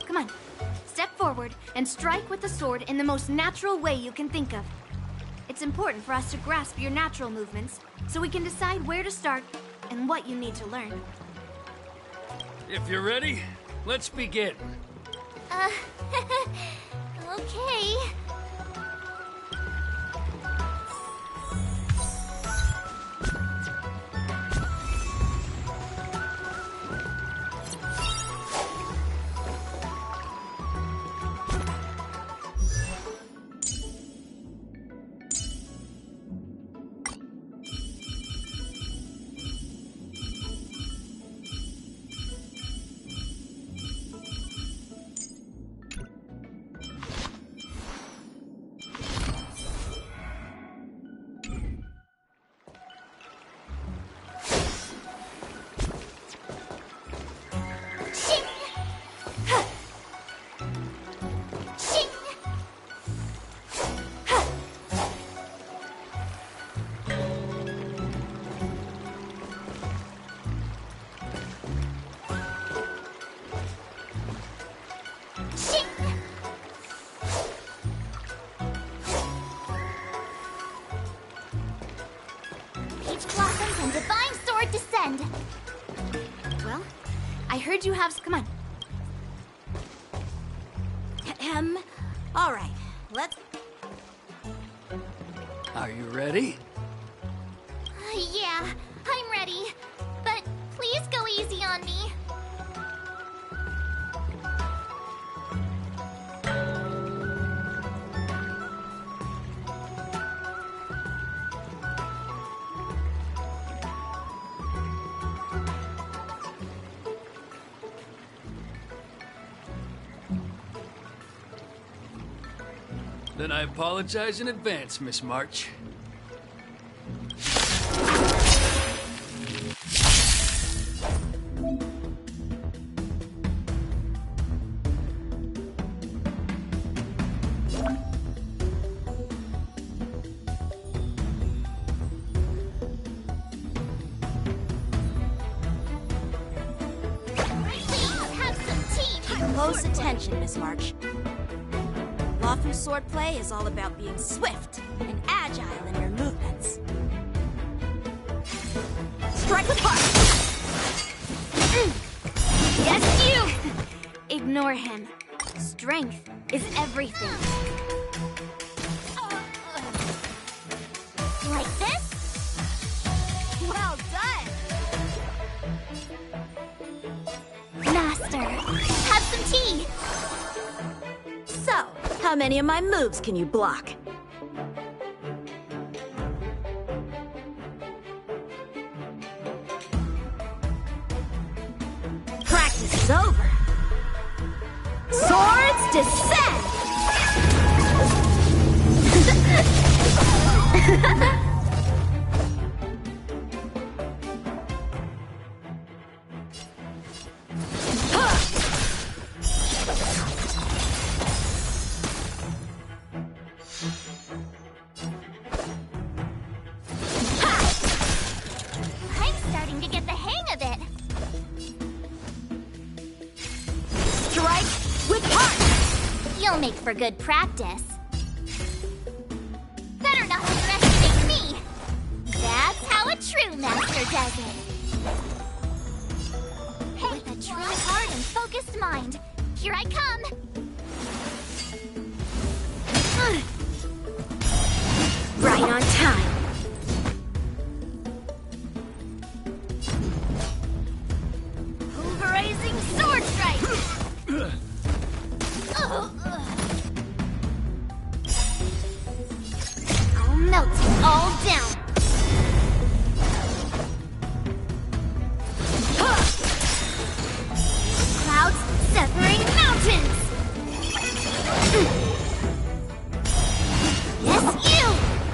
Come on, step forward and strike with the sword in the most natural way you can think of. It's important for us to grasp your natural movements so we can decide where to start and what you need to learn. If you're ready, let's begin. Okay. Well, I heard you have... Come on. All right, let's... Are you ready? Yeah, I'm ready. But please go easy on me. Then I apologize in advance, Miss March. Close attention, Miss March. Lawful swordplay is all about being swift and agile in your movements. Strike with heart! Yes, you! Ignore him. Strength is everything. Like this? Well done! Master, have some tea! So, how many of my moves can you block? Practice is over. Swords descend! I'm starting to get the hang of it. Strike with heart! You'll make for good practice. Better not underestimate me. That's how a true master does it. With a true heart and focused mind, here I come. Right on time. Pulverizing sword strike! I'll melt it all down. Clouds severing mountains! Yes, you!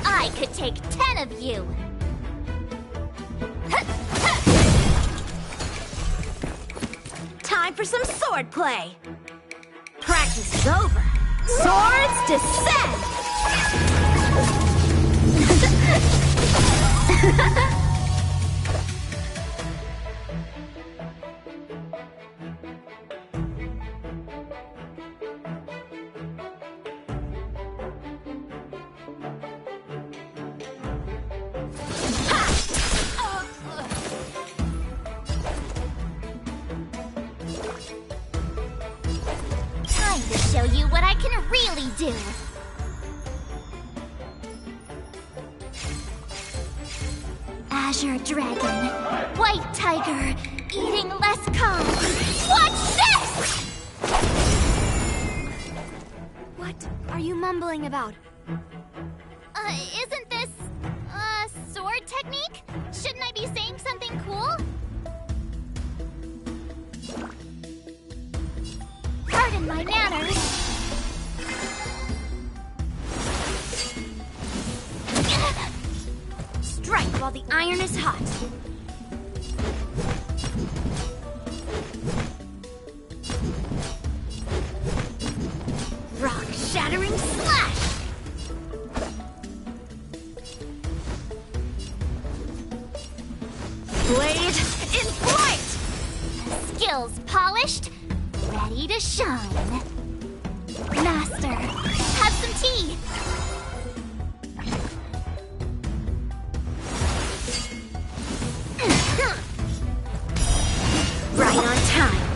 I could take 10 of you! Time for some swordplay. Practice is over. Swords descend! Azure Dragon, White Tiger, eating less carbs. Watch this! What are you mumbling about? Isn't this a sword technique? Shouldn't I be saying something cool? Pardon my manners. Strike while the iron is hot. Rock-shattering slash! Blade in flight! Skills polished, ready to shine. Master, have some tea. Right on time.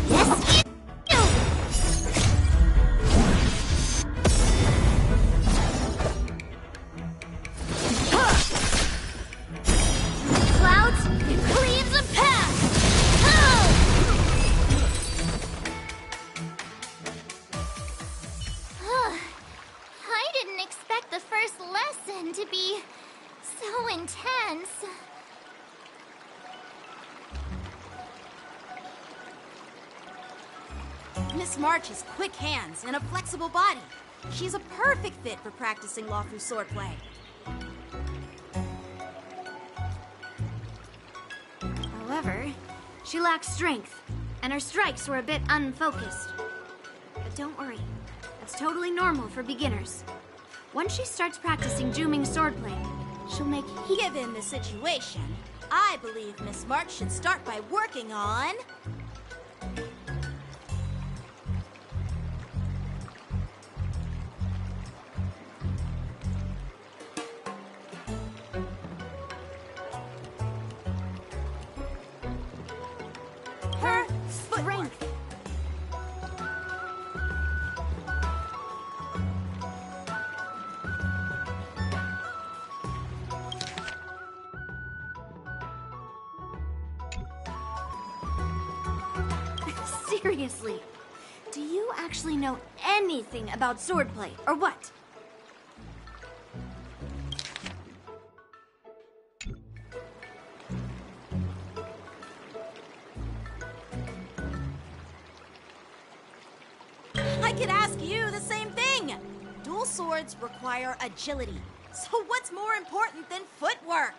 Yes, you! Clouds, it cleaves a path! I didn't expect the first lesson to be so intense. Miss March has quick hands and a flexible body. She's a perfect fit for practicing Lawfu swordplay. However, she lacks strength, and her strikes were a bit unfocused. But don't worry, that's totally normal for beginners. Once she starts practicing Juming swordplay, she'll make Given the situation, I believe Miss March should start by working on... her strength. Seriously, do you actually know anything about swordplay, or what? I could ask you the same thing. Dual swords require agility. So what's more important than footwork?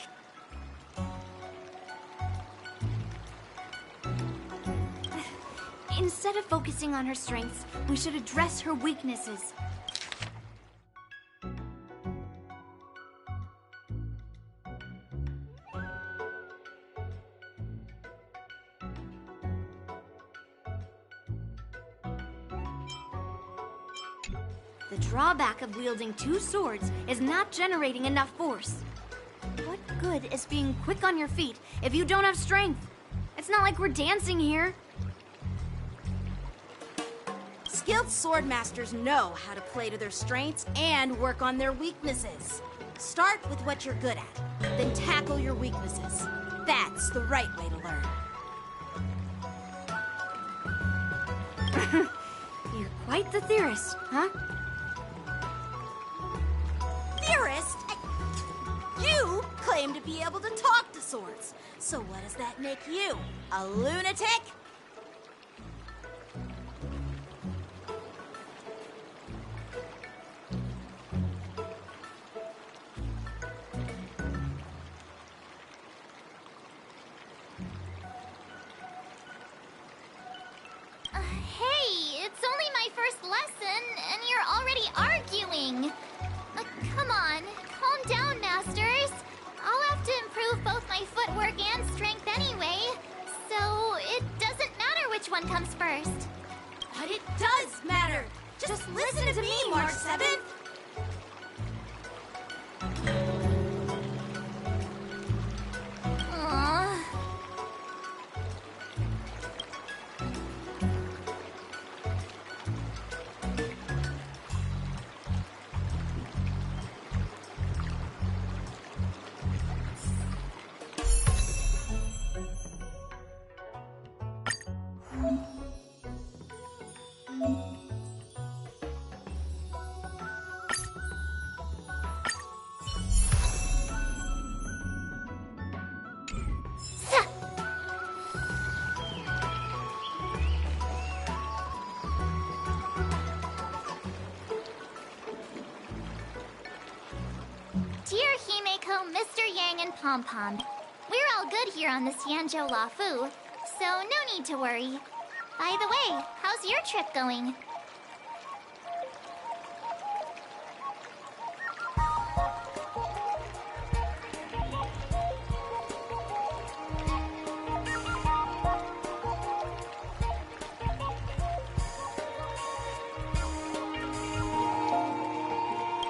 Instead of focusing on her strengths, we should address her weaknesses. The drawback of wielding two swords is not generating enough force. What good is being quick on your feet if you don't have strength? It's not like we're dancing here. Skilled swordmasters know how to play to their strengths and work on their weaknesses. Start with what you're good at, then tackle your weaknesses. That's the right way to learn. You're quite the theorist, huh? Theorist? You claim to be able to talk to swords. So what does that make you? A lunatic? Hey, it's only my first lesson, and you're already arguing. Come on, calm down, masters. I'll have to improve both my footwork and strength anyway, so it doesn't matter which one comes first. But it does matter. Just listen to me, March 7th. Aww. Liko, Mr. Yang, and Pom Pom. We're all good here on the Xianzhou Lafu, so no need to worry. By the way, how's your trip going?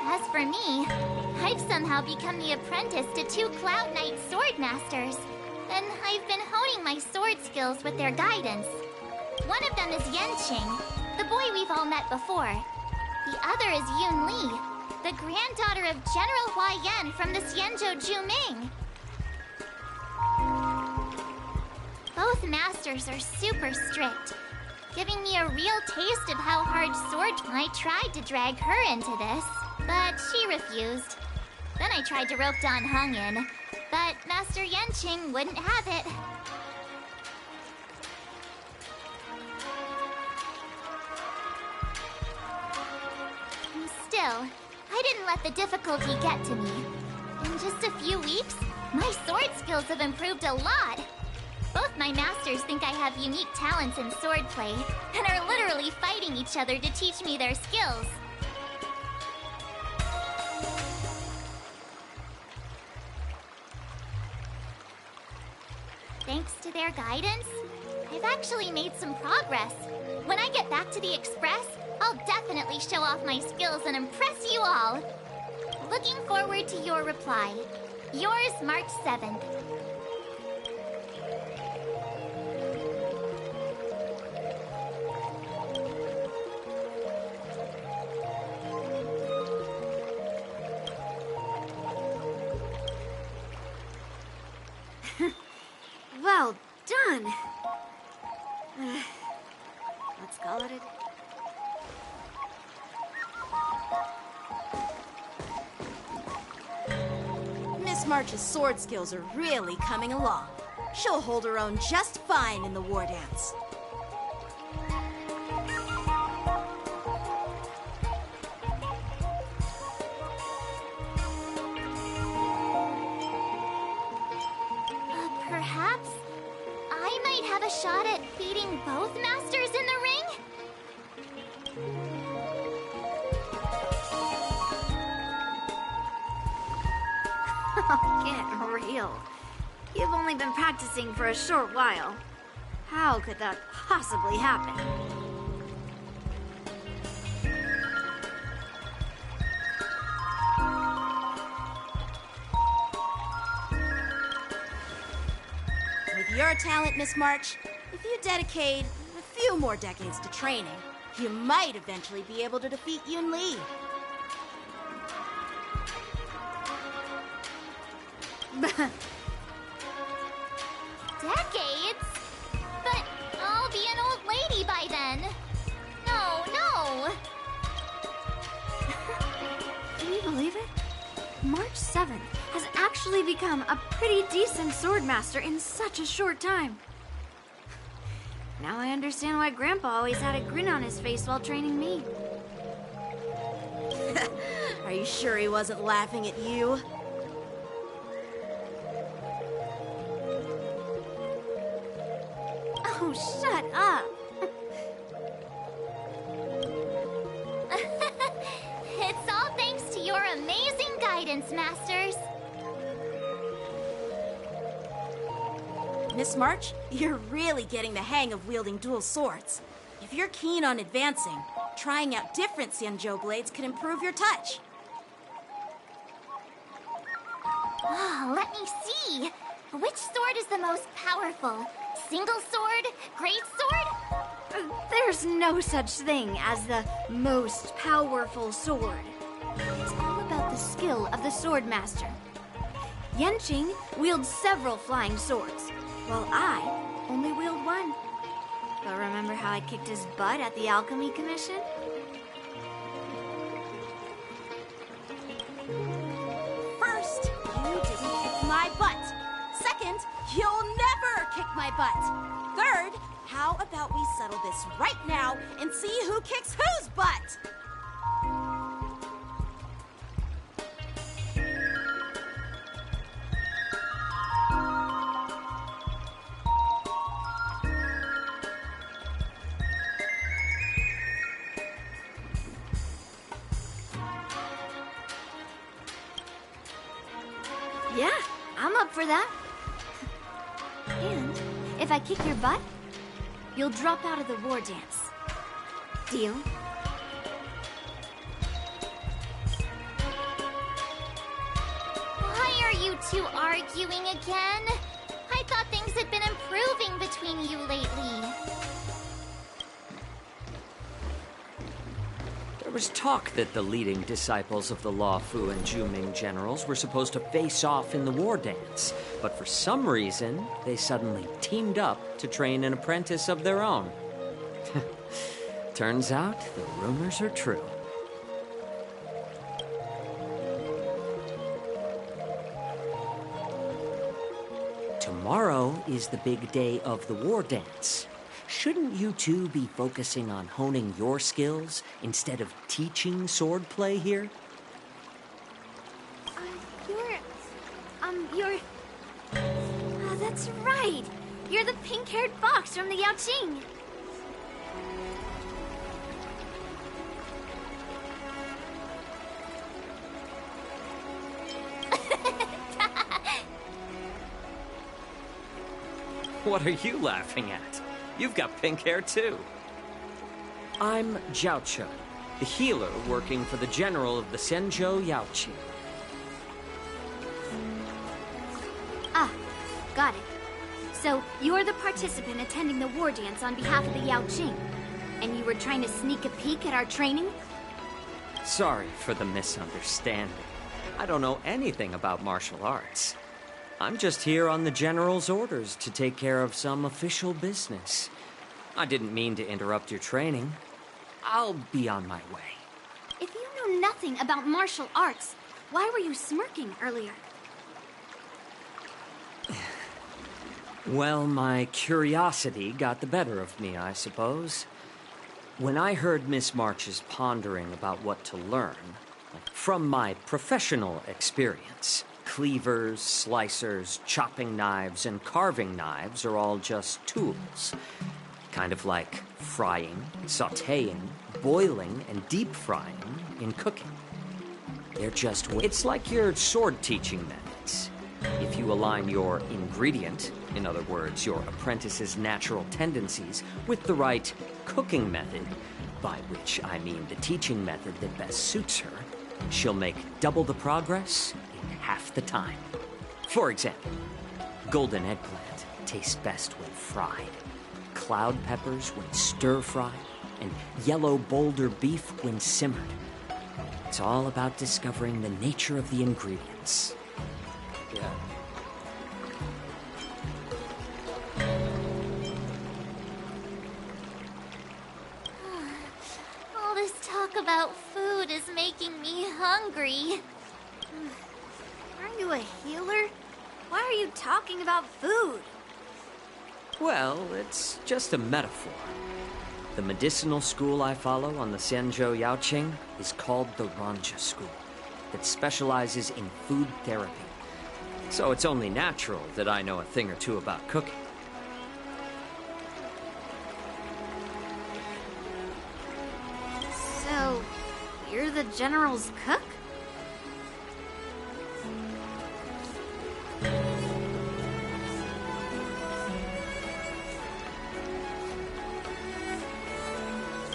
As for me, I've somehow become the apprentice to 2 Cloud Knight sword masters, and I've been honing my sword skills with their guidance. One of them is Yanqing, the boy we've all met before. The other is Yun Li, the granddaughter of General Hua Yan from the Xianzhou Juming. Both masters are super strict, giving me a real taste of how hard sword I tried to drag her into this, but she refused. Then I tried to rope Dan Heng in, but Master Yanqing wouldn't have it. Still, I didn't let the difficulty get to me. In just a few weeks, my sword skills have improved a lot. Both my masters think I have unique talents in swordplay, and are literally fighting each other to teach me their skills. Thanks to their guidance, I've actually made some progress. When I get back to the Express, I'll definitely show off my skills and impress you all. Looking forward to your reply. Yours, March 7th. Well done. Let's call it a... Miss March's sword skills are really coming along. She'll hold her own just fine in the war dance. Perhaps I might have a shot at beating both masters in the ring? Oh, get real. You've only been practicing for a short while. How could that possibly happen? With your talent, Miss March, if you dedicate a few more decades to training, you might eventually be able to defeat Yun Li. Decades? But I'll be an old lady by then. No. Can you believe it? March 7th has actually become a pretty decent swordmaster in such a short time. Now I understand why Grandpa always had a grin on his face while training me. Are you sure he wasn't laughing at you? Oh, shut up! It's all thanks to your amazing guidance, masters. Miss March, you're really getting the hang of wielding dual swords. If you're keen on advancing, trying out different Xianzhou blades could improve your touch. Oh, let me see. Which sword is the most powerful? Single sword? Great sword? There's no such thing as the most powerful sword. It's all about the skill of the swordmaster. Yanqing wields several flying swords, while I only wield one. But remember how I kicked his butt at the Alchemy Commission? First, you didn't kick my butt. Second, you'll never kick my butt. Third, how about we settle this right now and see who kicks whose butt? Yeah, I'm up for that. And if I kick your butt, you'll drop out of the war dance. Deal? Why are you two arguing again? I thought things had been improving between you lately. There was talk that the leading disciples of the Law Fu and Juming generals were supposed to face off in the war dance, but for some reason, they suddenly teamed up to train an apprentice of their own. Turns out, the rumors are true. Tomorrow is the big day of the war dance. Shouldn't you two be focusing on honing your skills instead of teaching swordplay here? That's right. You're the pink-haired fox from the Yaoqing. What are you laughing at? You've got pink hair too. I'm Jiaoche, the healer working for the general of the Zhenzhou Yaoqing. Ah, got it. So, you're the participant attending the war dance on behalf of the Yaoqing, and you were trying to sneak a peek at our training? Sorry for the misunderstanding. I don't know anything about martial arts. I'm just here on the general's orders to take care of some official business. I didn't mean to interrupt your training. I'll be on my way. If you know nothing about martial arts, why were you smirking earlier? Well, my curiosity got the better of me, I suppose. When I heard Miss March's pondering about what to learn, from my professional experience, cleavers, slicers, chopping knives, and carving knives are all just tools. Kind of like frying, sautéing, boiling, and deep frying in cooking. They're just... It's like your sword teaching methods. If you align your ingredient, in other words, your apprentice's natural tendencies, with the right cooking method, by which I mean the teaching method that best suits her, she'll make double the progress in half the time. For example, golden eggplant tastes best when fried, cloud peppers when stir-fried, and yellow boulder beef when simmered. It's all about discovering the nature of the ingredients. Yeah. All this talk about food is making me hungry. Aren't you a healer? Why are you talking about food? Well, it's just a metaphor. The medicinal school I follow on the Zhenzhou Yaoqing is called the Ranja School, that specializes in food therapy. So it's only natural that I know a thing or two about cooking. So, you're the general's cook?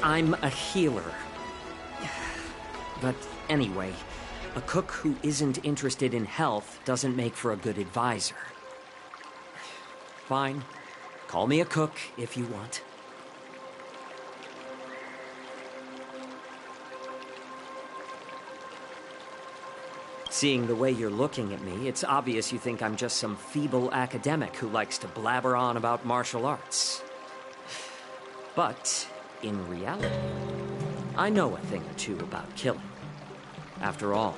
I'm a healer. But anyway, a cook who isn't interested in health doesn't make for a good advisor. Fine. Call me a cook if you want. Seeing the way you're looking at me, it's obvious you think I'm just some feeble academic who likes to blabber on about martial arts. But in reality, I know a thing or two about killing. After all,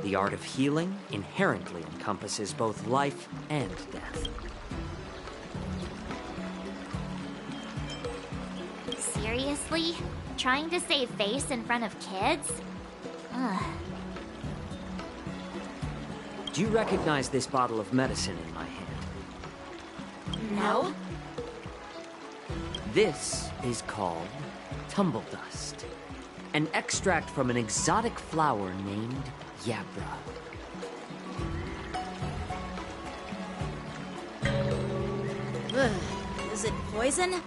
the art of healing inherently encompasses both life and death. Seriously? Trying to save face in front of kids? Ugh. Do you recognize this bottle of medicine in my hand? No? This is called tumble dust, an extract from an exotic flower named Yabra. Ugh, is it poison?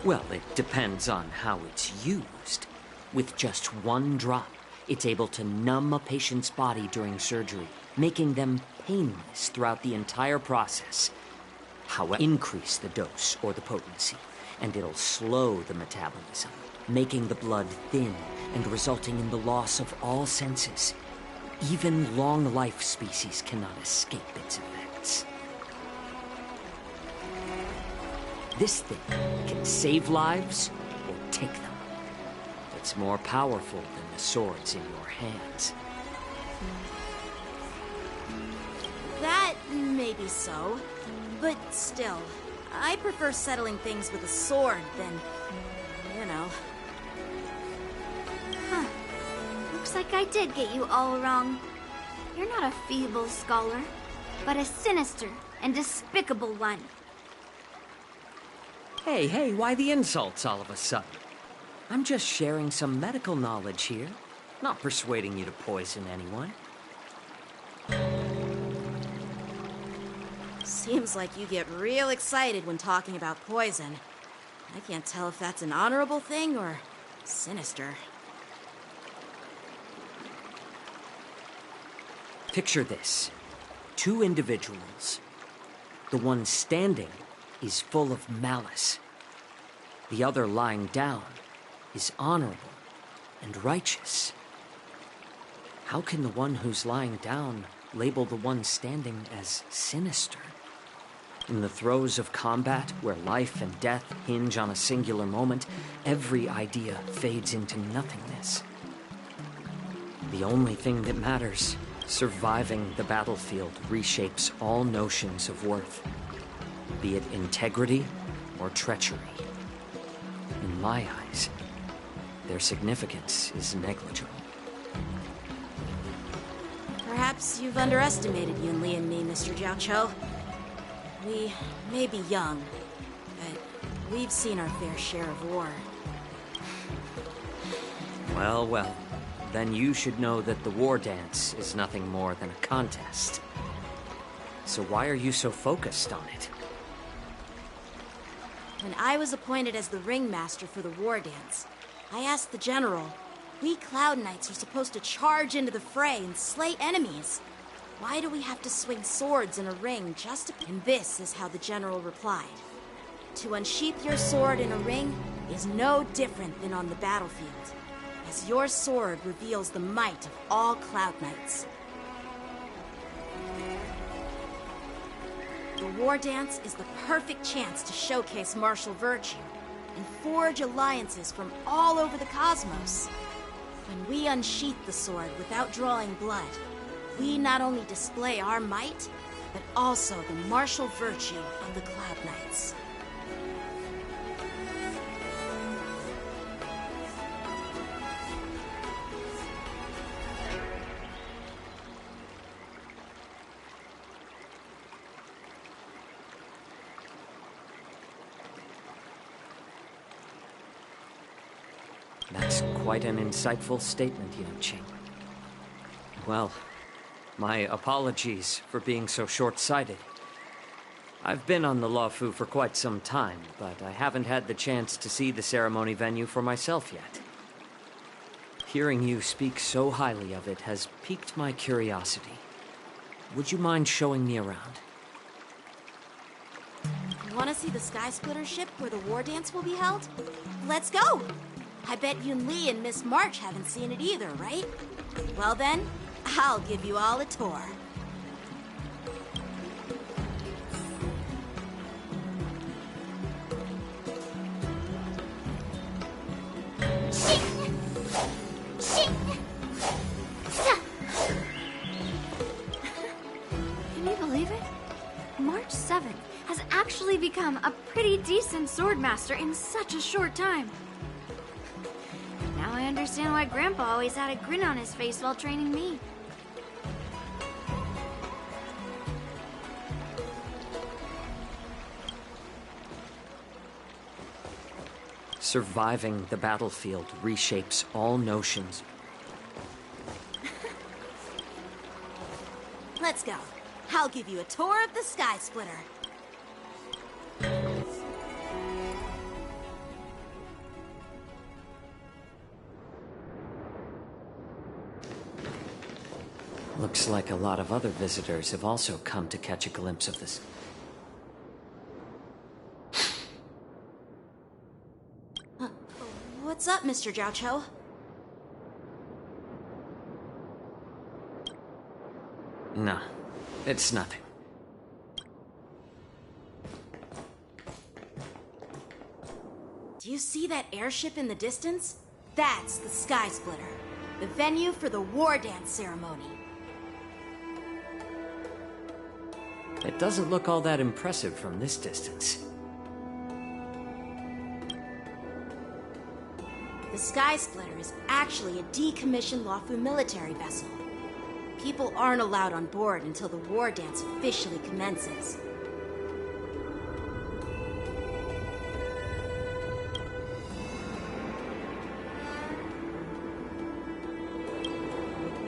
Well, it depends on how it's used. With just one drop, it's able to numb a patient's body during surgery, making them painless throughout the entire process. However, increase the dose or the potency, and it'll slow the metabolism, making the blood thin and resulting in the loss of all senses. Even long-life species cannot escape its effects. This thing can save lives or take them. It's more powerful than the swords in your hands. That may be so, but still, I prefer settling things with a sword than, you know. Huh. Looks like I did get you all wrong. You're not a feeble scholar, but a sinister and despicable one. Hey, why the insults all of a sudden? I'm just sharing some medical knowledge here, not persuading you to poison anyone. Seems like you get real excited when talking about poison. I can't tell if that's an honorable thing or sinister. Picture this. 2 individuals. The one standing is full of malice. The other lying down is honorable and righteous. How can the one who's lying down label the one standing as sinister? In the throes of combat, where life and death hinge on a singular moment, every idea fades into nothingness. The only thing that matters, surviving the battlefield, reshapes all notions of worth, be it integrity or treachery. In my eyes, their significance is negligible. Perhaps you've underestimated Yunli and me, Mr. Jiaoqiu. We may be young, but we've seen our fair share of war. Well, then you should know that the war dance is nothing more than a contest. So why are you so focused on it? When I was appointed as the ringmaster for the war dance, I asked the general, we Cloud Knights are supposed to charge into the fray and slay enemies. Why do we have to swing swords in a ring just to... And this is how the general replied. To unsheath your sword in a ring is no different than on the battlefield, as your sword reveals the might of all Cloud Knights. The war dance is the perfect chance to showcase martial virtue and forge alliances from all over the cosmos. When we unsheath the sword without drawing blood, we not only display our might, but also the martial virtue of the Cloud Knights. That's quite an insightful statement, Qing. Well, my apologies for being so short-sighted. I've been on the Luofu for quite some time, but I haven't had the chance to see the ceremony venue for myself yet. Hearing you speak so highly of it has piqued my curiosity. Would you mind showing me around? You want to see the Sky Splitter ship where the war dance will be held? Let's go! I bet Yunli and Miss March haven't seen it either, right? Well then, I'll give you all a tour. Can you believe it? March 7th has actually become a pretty decent swordmaster in such a short time. Now I understand why Grandpa always had a grin on his face while training me. Surviving the battlefield reshapes all notions. Let's go. I'll give you a tour of the Sky Splitter. Looks like a lot of other visitors have also come to catch a glimpse of this. What's up, Mr. Jiao Cho? No, it's nothing. Do you see that airship in the distance? That's the Sky Splitter, the venue for the war dance ceremony. It doesn't look all that impressive from this distance. The Sky Splitter is actually a decommissioned Luofu military vessel. People aren't allowed on board until the war dance officially commences.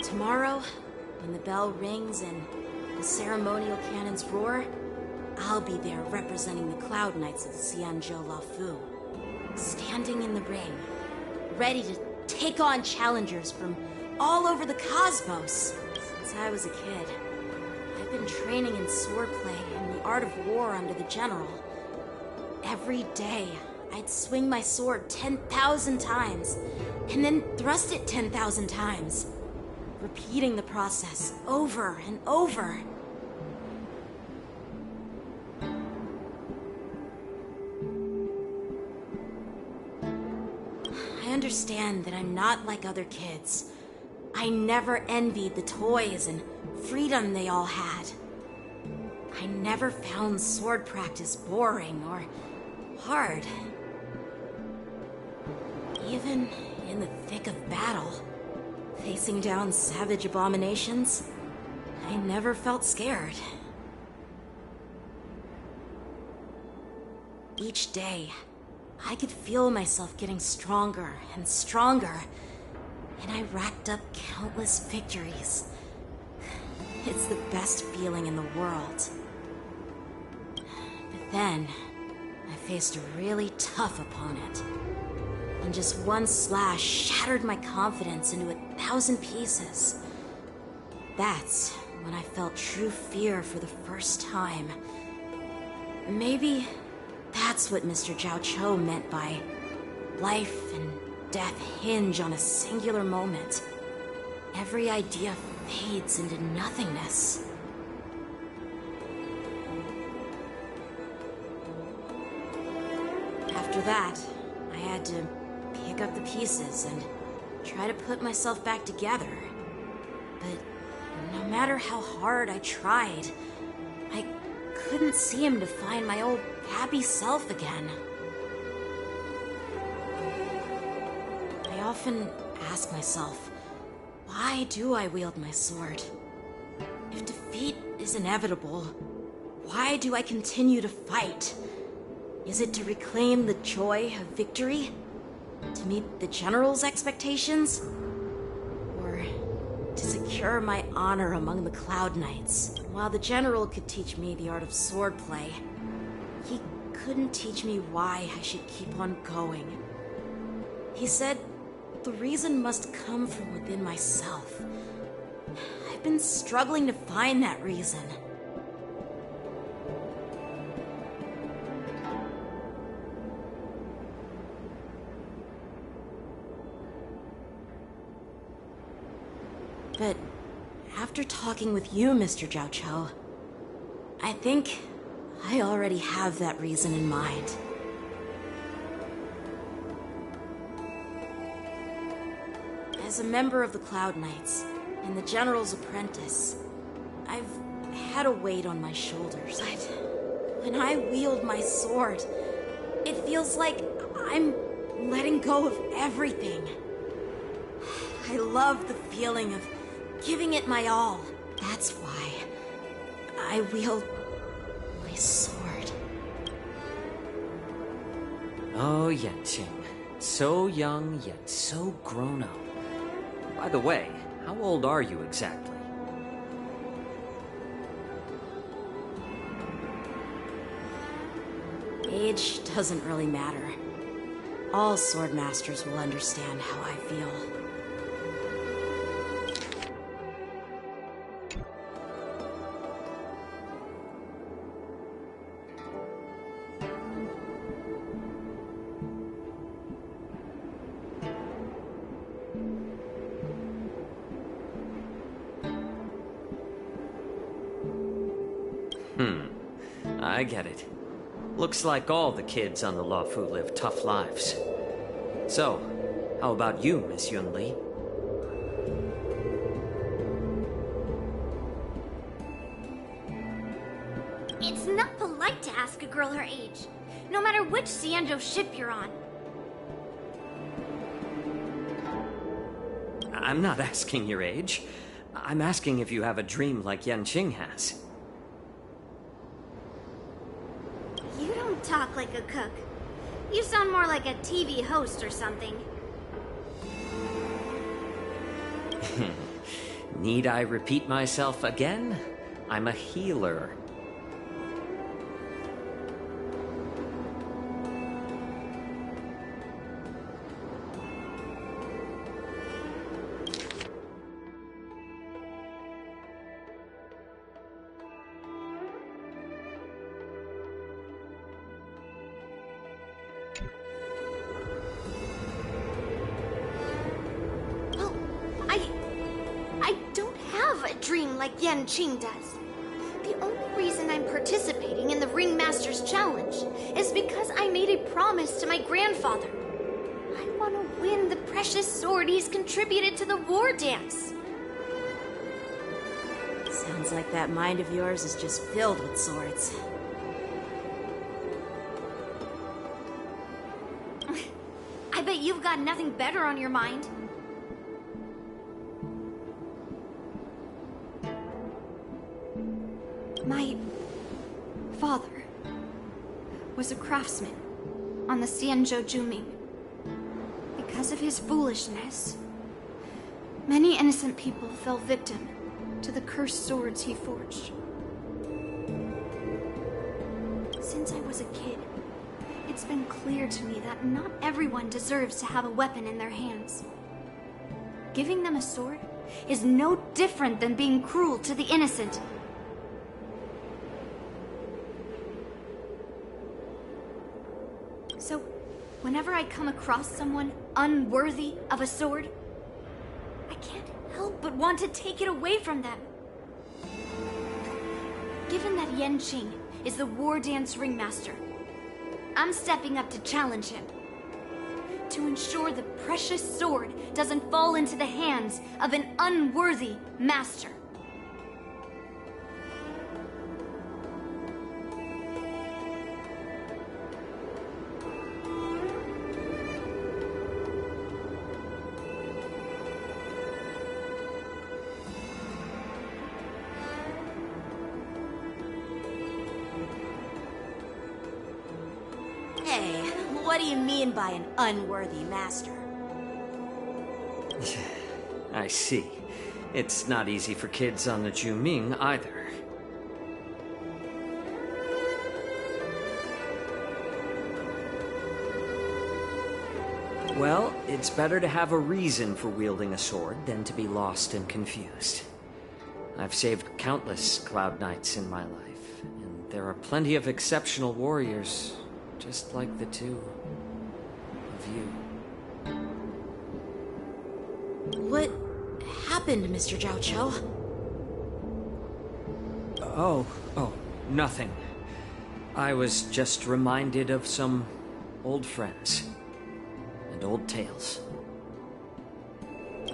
Tomorrow, when the bell rings and the ceremonial cannons roar, I'll be there representing the Cloud Knights of Xianzhou Luofu, standing in the ring, ready to take on challengers from all over the cosmos. Since I was a kid, I've been training in swordplay and the art of war under the general. Every day, I'd swing my sword 10,000 times, and then thrust it 10,000 times, repeating the process over and over. I understand that I'm not like other kids. I never envied the toys and freedom they all had. I never found sword practice boring or hard. Even in the thick of battle, facing down savage abominations, I never felt scared. Each day, I could feel myself getting stronger and stronger, and I racked up countless victories. It's the best feeling in the world. But then, I faced a really tough opponent, and just one slash shattered my confidence into 1,000 pieces. That's when I felt true fear for the first time. Maybe that's what Mr. Jiao Cho meant by life and death hinge on a singular moment. Every idea fades into nothingness. After that, I had to pick up the pieces and try to put myself back together. But no matter how hard I tried, I couldn't seem to find my old happy self again. I often ask myself, why do I wield my sword? If defeat is inevitable, why do I continue to fight? Is it to reclaim the joy of victory? To meet the general's expectations? Or to secure my honor among the Cloud Knights? While the general could teach me the art of swordplay, he couldn't teach me why I should keep on going. He said the reason must come from within myself. I've been struggling to find that reason. But after talking with you, Mr. Jiao Cho, I think I already have that reason in mind. As a member of the Cloud Knights and the General's apprentice, I've had a weight on my shoulders. When I wield my sword, it feels like I'm letting go of everything. I love the feeling of giving it my all. That's why I wield my sword. Oh, Yanqing. So young, yet so grown up. By the way, how old are you exactly? Age doesn't really matter. All sword masters will understand how I feel. I get it. Looks like all the kids on the Luofu live tough lives. So, how about you, Miss Yunli? It's not polite to ask a girl her age, no matter which Xianzhou ship you're on. I'm not asking your age. I'm asking if you have a dream like Yanqing has. You don't talk like a cook. You sound more like a TV host or something. Need I repeat myself again? I'm a healer. Yanqing does. The only reason I'm participating in the Ringmaster's Challenge is because I made a promise to my grandfather. I want to win the precious sword he's contributed to the war dance. Sounds like that mind of yours is just filled with swords. I bet you've got nothing better on your mind. My father was a craftsman on the Xianzhou Juming. Because of his foolishness, many innocent people fell victim to the cursed swords he forged. Since I was a kid, it's been clear to me that not everyone deserves to have a weapon in their hands. Giving them a sword is no different than being cruel to the innocent. So, whenever I come across someone unworthy of a sword, I can't help but want to take it away from them. Given that Yanqing is the war dance ringmaster, I'm stepping up to challenge him. To ensure the precious sword doesn't fall into the hands of an unworthy master. Hey, what do you mean by an unworthy master? I see. It's not easy for kids on the Juming either. Well, it's better to have a reason for wielding a sword than to be lost and confused. I've saved countless Cloud Knights in my life, and there are plenty of exceptional warriors, just like the two of you. What happened, Mr. Zhao Chou? Oh, nothing. I was just reminded of some old friends and old tales.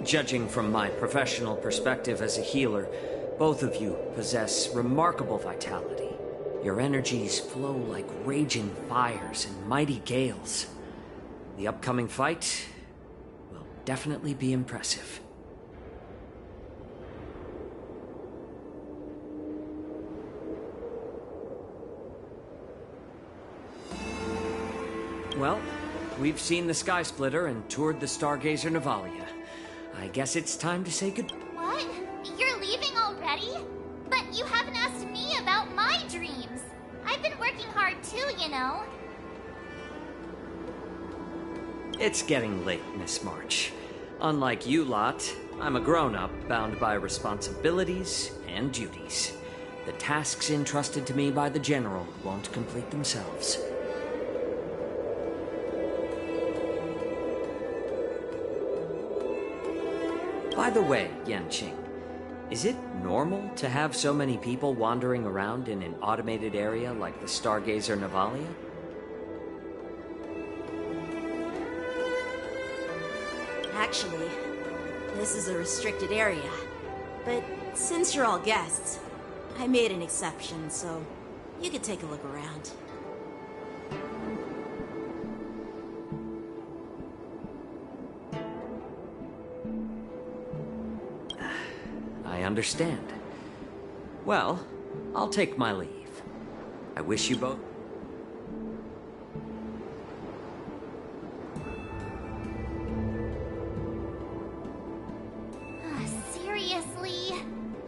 Judging from my professional perspective as a healer, both of you possess remarkable vitality. Your energies flow like raging fires and mighty gales. The upcoming fight will definitely be impressive. Well, we've seen the Sky Splitter and toured the Stargazer Navalia. I guess it's time to say goodbye. What? You're leaving already? But you haven't asked me about my dreams. I've been working hard too, you know. It's getting late, Miss March. Unlike you lot, I'm a grown-up bound by responsibilities and duties. The tasks entrusted to me by the General won't complete themselves. By the way, Yanqing, Is it normal to have so many people wandering around in an automated area like the Stargazer Navalia? Actually, this is a restricted area. But since you're all guests, I made an exception, so you could take a look around. I understand. Well, I'll take my leave. I wish you both... Seriously?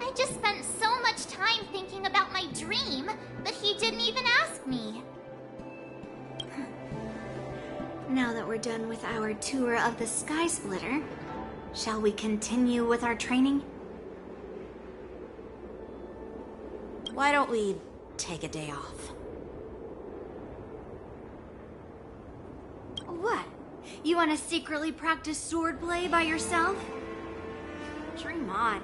I just spent so much time thinking about my dream that he didn't even ask me. Now that we're done with our tour of the Sky Splitter, shall we continue with our training? Why don't we take a day off? What? You want to secretly practice swordplay by yourself? Dream on.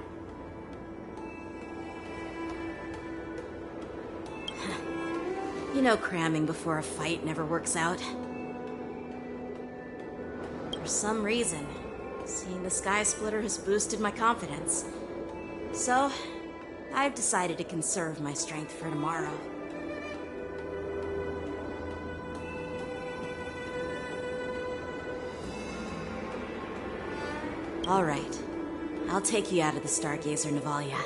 You know cramming before a fight never works out. For some reason, seeing the Sky Splitter has boosted my confidence. So, I've decided to conserve my strength for tomorrow. All right. I'll take you out of the Stargazer Navalia.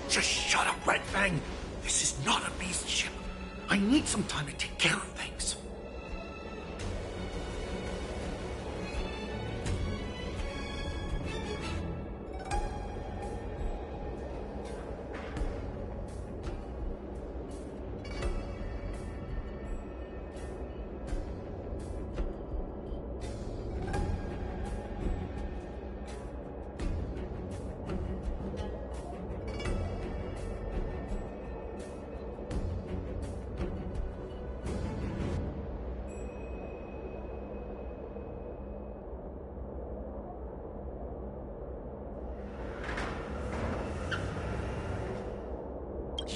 Just shut up, Red Fang. This is not a beast ship. I need some time to take care of things.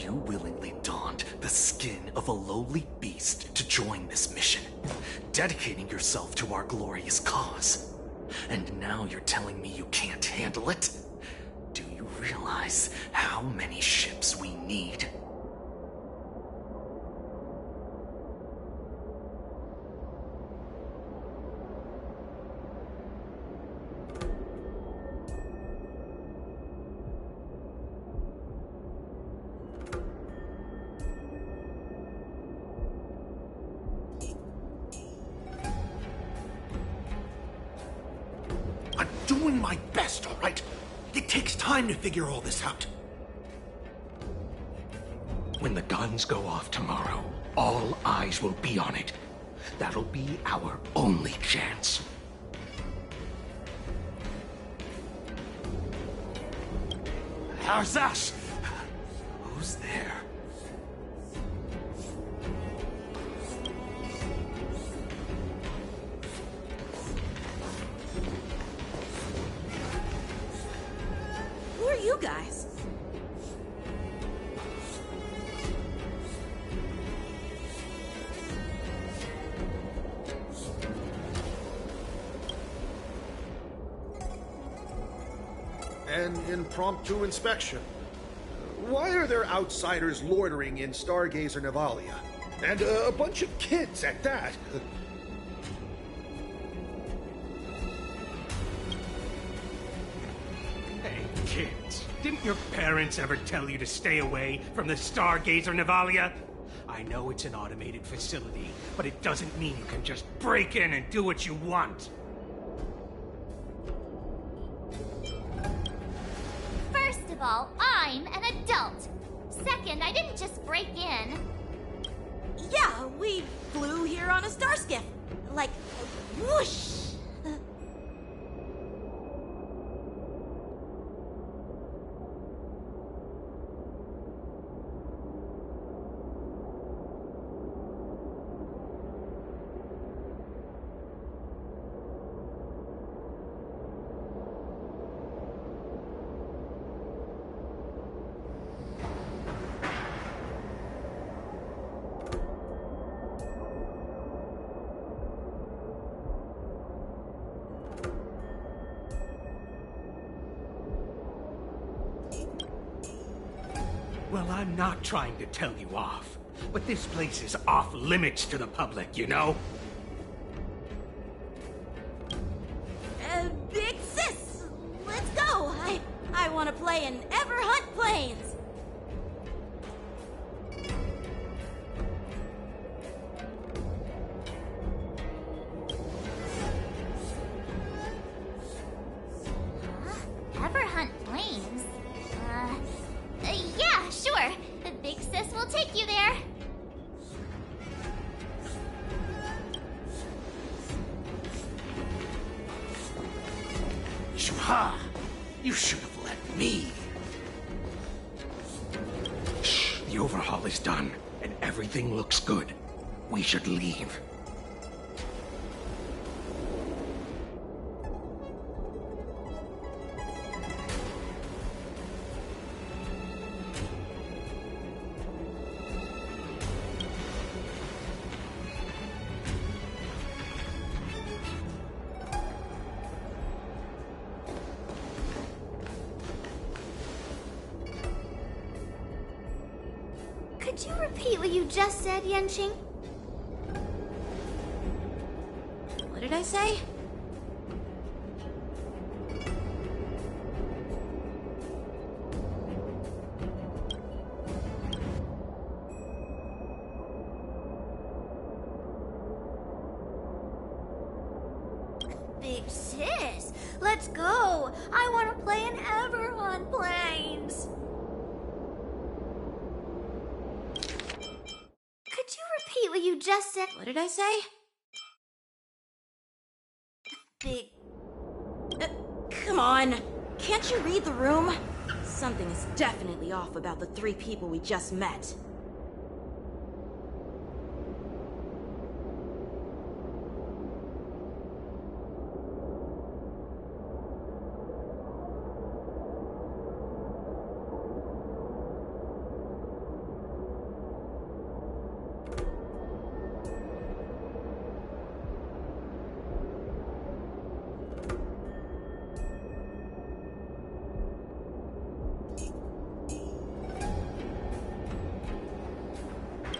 You willingly donned the skin of a lowly beast to join this mission, dedicating yourself to our glorious cause. And now you're telling me you can't handle it? Do you realize how many ships we need? I'm doing my best, all right? It takes time to figure all this out. When the guns go off tomorrow, all eyes will be on it. That'll be our only chance. How's that? Who's there? Who are you guys? an impromptu inspection. Why are there outsiders loitering in Stargazer Navalia? And a bunch of kids at that. Hey, kids. Didn't your parents ever tell you to stay away from the Stargazer Navalia? I know it's an automated facility, but it doesn't mean you can just break in and do what you want. First of all, I'm an adult. Second, I didn't just break in. Yeah, we flew here on a star skiff. Like, whoosh! Well, I'm not trying to tell you off, but this place is off limits to the public, you know? Big sis, let's go. I want to play in Ever Hunt Planes. Ever hunt planes? Yeah, sure. The big sis will take you there. Shuha! You should have let me. Shh, the overhaul is done, and everything looks good. We should leave. Could you repeat what you just said, Yanqing? What did I say? Big sis, let's go. I want to play in Ever on Planes. Could you repeat what you just said? What did I say? Big... Come on. Can't you read the room? Something is definitely off about the 3 people we just met.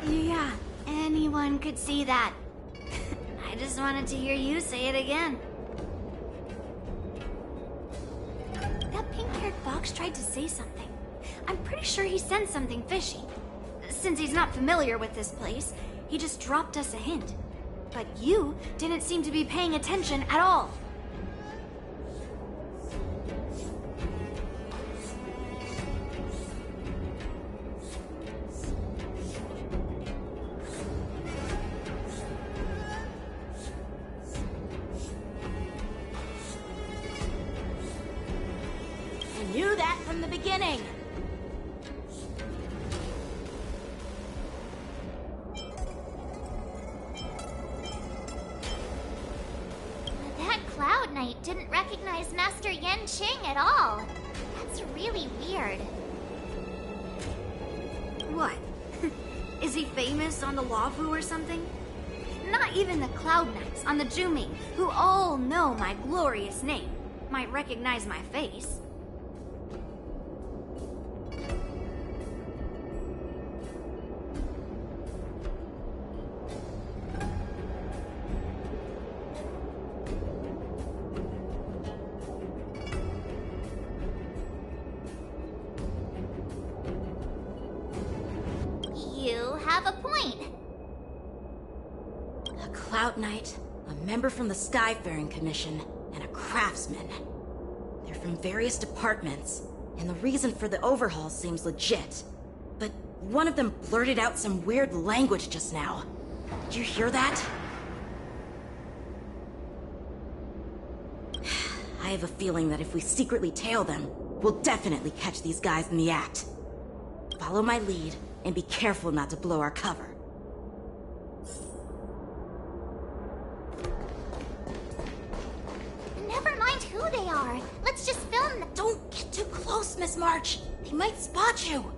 Yeah, anyone could see that. I just wanted to hear you say it again. That pink-haired fox tried to say something. I'm pretty sure he sensed something fishy. Since he's not familiar with this place, he just dropped us a hint. But you didn't seem to be paying attention at all. I knew that from the beginning. That Cloud Knight didn't recognize Master Yanqing at all. That's really weird. What? Is he famous on the Lafu or something? Not even the Cloud Knights on the Juming, who all know my glorious name, might recognize my face. have a point. A Cloud Knight, a member from the Skyfaring Commission, and a craftsman. They're from various departments, and the reason for the overhaul seems legit. But one of them blurted out some weird language just now. Did you hear that? I have a feeling that if we secretly tail them, we'll definitely catch these guys in the act. Follow my lead, and be careful not to blow our cover. Never mind who they are. Let's just film them. Don't get too close, Miss March. They might spot you.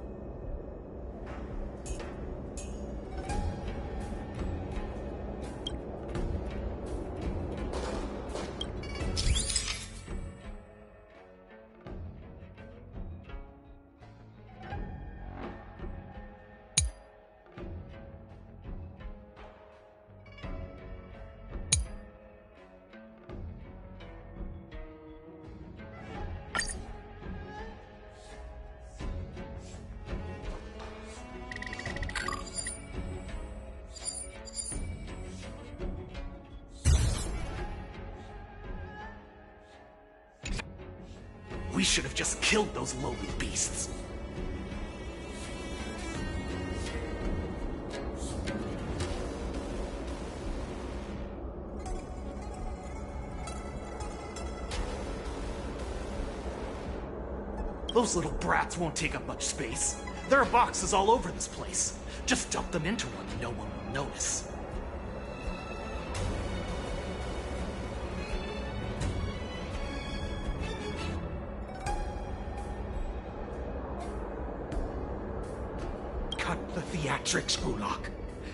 We should have just killed those lowly beasts. Those little brats won't take up much space. There are boxes all over this place. Just dump them into one and no one will notice. Cut the theatrics, Gulak.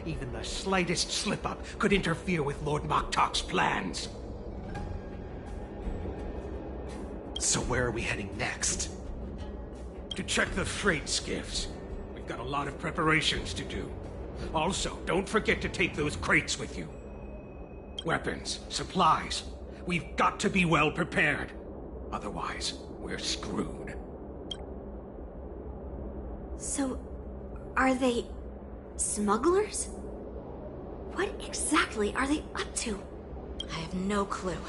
Even the slightest slip-up could interfere with Lord Moktok's plans. So where are we heading next? To check the freight skiffs. We've got a lot of preparations to do. Also, don't forget to take those crates with you. Weapons, supplies. We've got to be well prepared. Otherwise, we're screwed. So, are they smugglers? What exactly are they up to? I have no clue,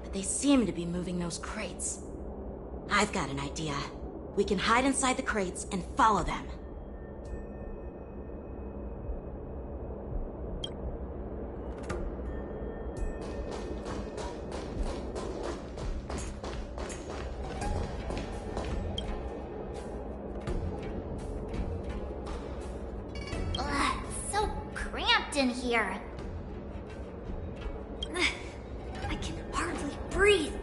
but they seem to be moving those crates. I've got an idea. We can hide inside the crates and follow them. Ugh, so cramped in here. I can hardly breathe.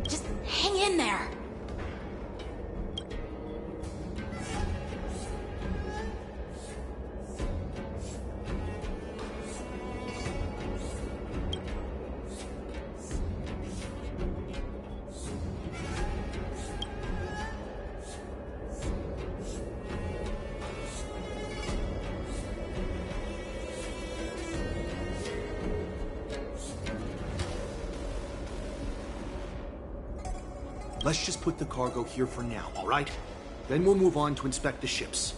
Just hang in there. Let's just put the cargo here for now, all right? Then we'll move on to inspect the ships.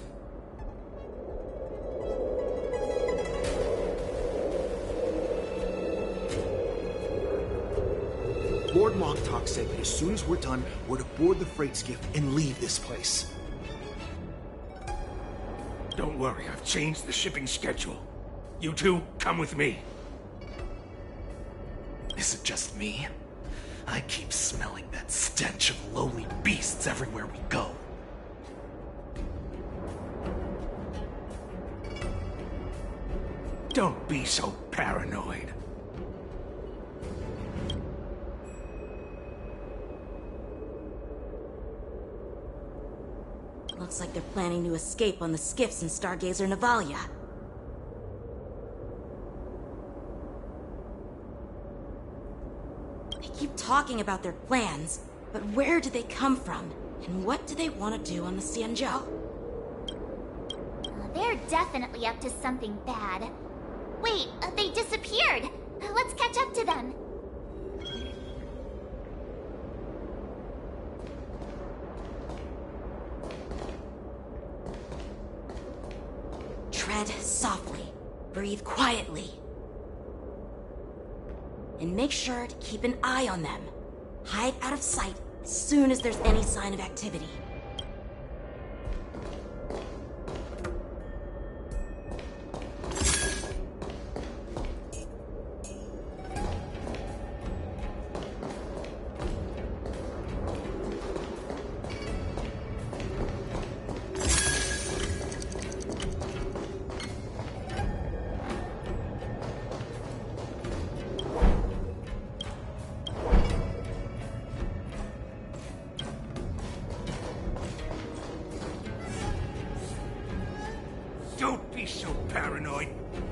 Lord Moktok said that as soon as we're done, we're to board the freight skiff and leave this place. Don't worry, I've changed the shipping schedule. You two, come with me. Is it just me? I keep smelling that stench of lowly beasts everywhere we go. Don't be so paranoid. Looks like they're planning to escape on the skiffs in Stargazer Navalia. They keep talking about their plans, but where do they come from? And what do they want to do on the Xianzhou? They're definitely up to something bad. Wait, they disappeared. Let's catch up to them. Tread softly. Breathe quietly. And make sure to keep an eye on them. Hide out of sight as soon as there's any sign of activity. Don't be so paranoid.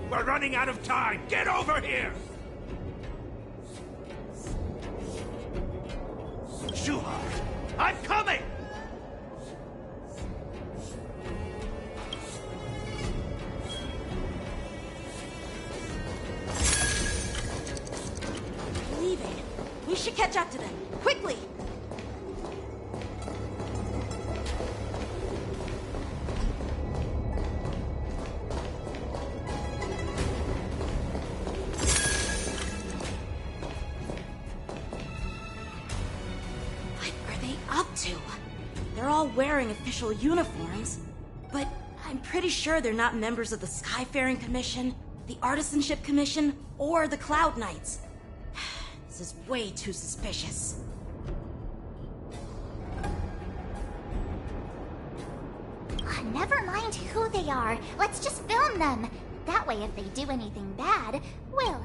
We're running out of time. Get over here! Shuhai, I'm coming! Leaving. We should catch up to them. Quickly! They're all wearing official uniforms, but I'm pretty sure they're not members of the Skyfaring Commission, the Artisanship Commission, or the Cloud Knights. This is way too suspicious. Never mind who they are. Let's just film them. That way, if they do anything bad, we'll...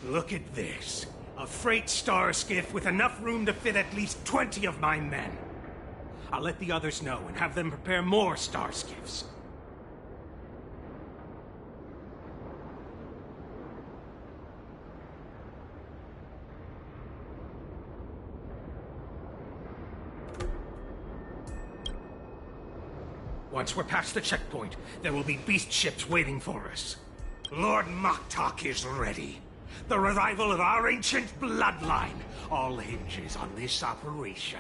Look at this. A freight star skiff with enough room to fit at least 20 of my men. I'll let the others know and have them prepare more star skiffs. Once we're past the checkpoint, there will be beast ships waiting for us. Lord Moktok is ready. The revival of our ancient bloodline all hinges on this operation.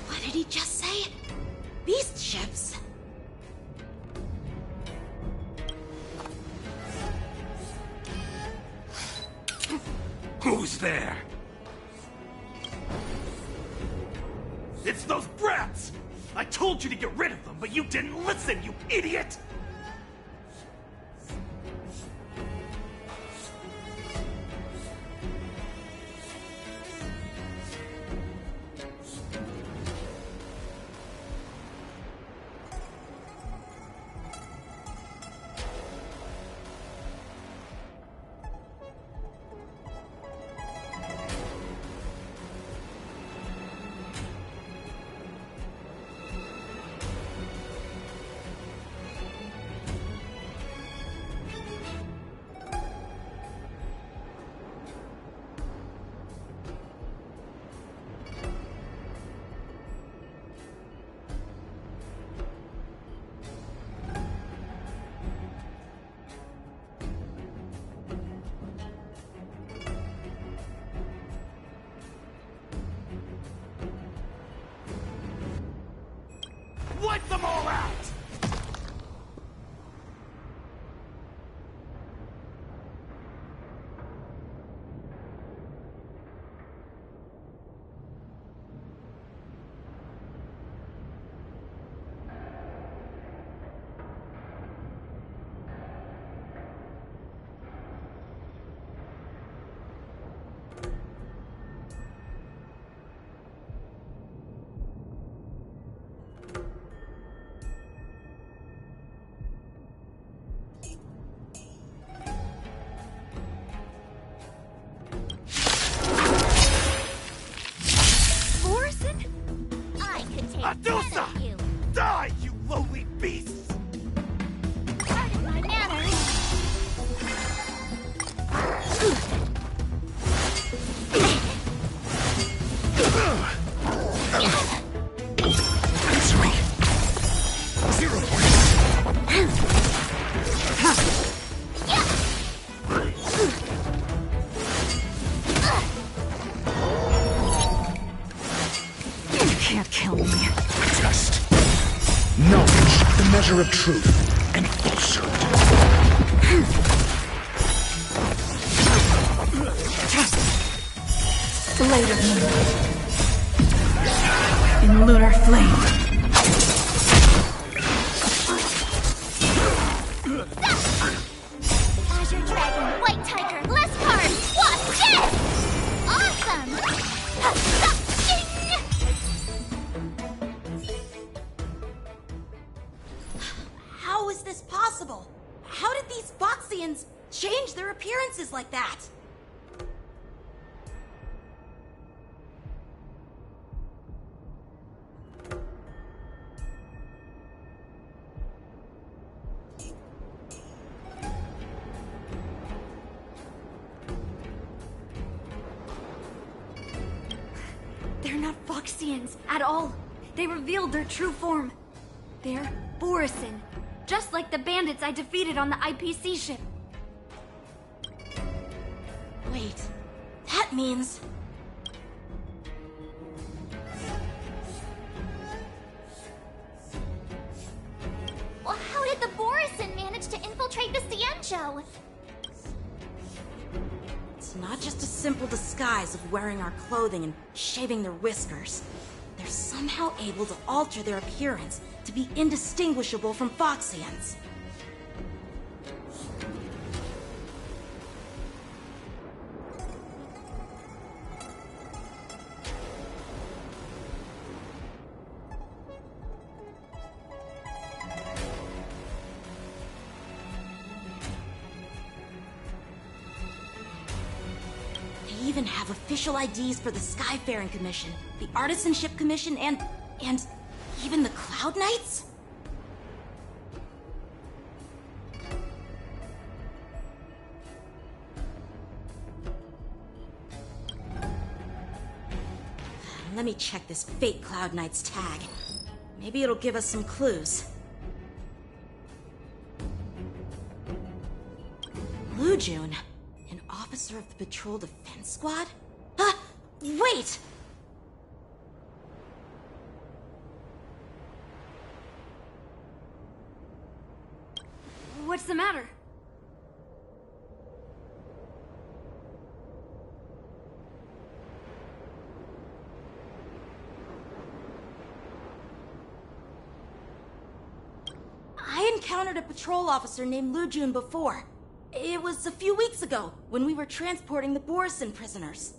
What did he just say? Beast ships? Who's there? It's those brats! I told you to get rid of them, but you didn't listen, you idiot! Wipe them all out! Adusa! Die, you lowly beasts! Pardon my manners. can't kill me. Test. Knowledge, the measure of truth and falsehood. Blade of moon. In lunar flame. Azure Dragon, White Tiger, Leskar, Wasp, Jet! Awesome! How is this possible? How did these Foxians change their appearances like that? They're not Foxians at all. They revealed their true form. They're Borisin, just like the bandits I defeated on the IPC ship. Wait, that means... Well, how did the Borisin manage to infiltrate the Cienjo? It's not just a simple disguise of wearing our clothing and shaving their whiskers. They're somehow able to alter their appearance to be indistinguishable from Foxians. They even have official IDs for the Skyfaring Commission, the Artisanship Commission, and even the Cloud Knights? Let me check this fake Cloud Knight's tag. Maybe it'll give us some clues. Lujun, an officer of the Patrol Defense Squad? Wait! What's the matter? I encountered a patrol officer named Lujun before. It was a few weeks ago, when we were transporting the Borisin prisoners.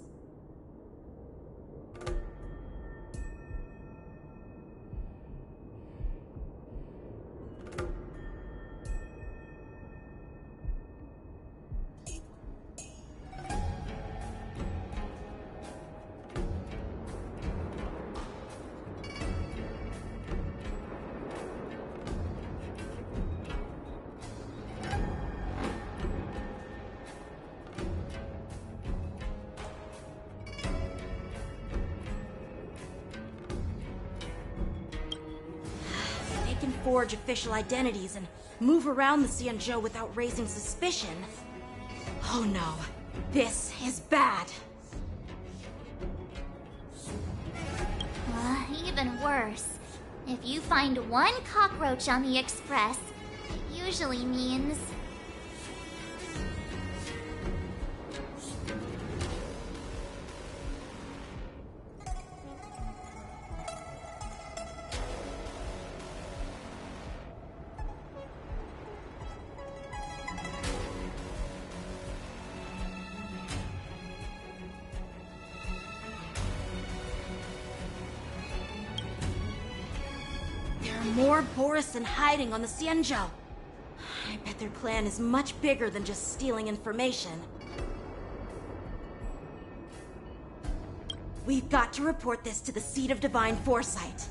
They can forge official identities and move around the Cienjo without raising suspicion. Oh no, this is bad. Even worse. If you find one cockroach on the Express, it usually means... More Borisin hiding on the Cienjo. I bet their plan is much bigger than just stealing information. We've got to report this to the Seat of Divine Foresight.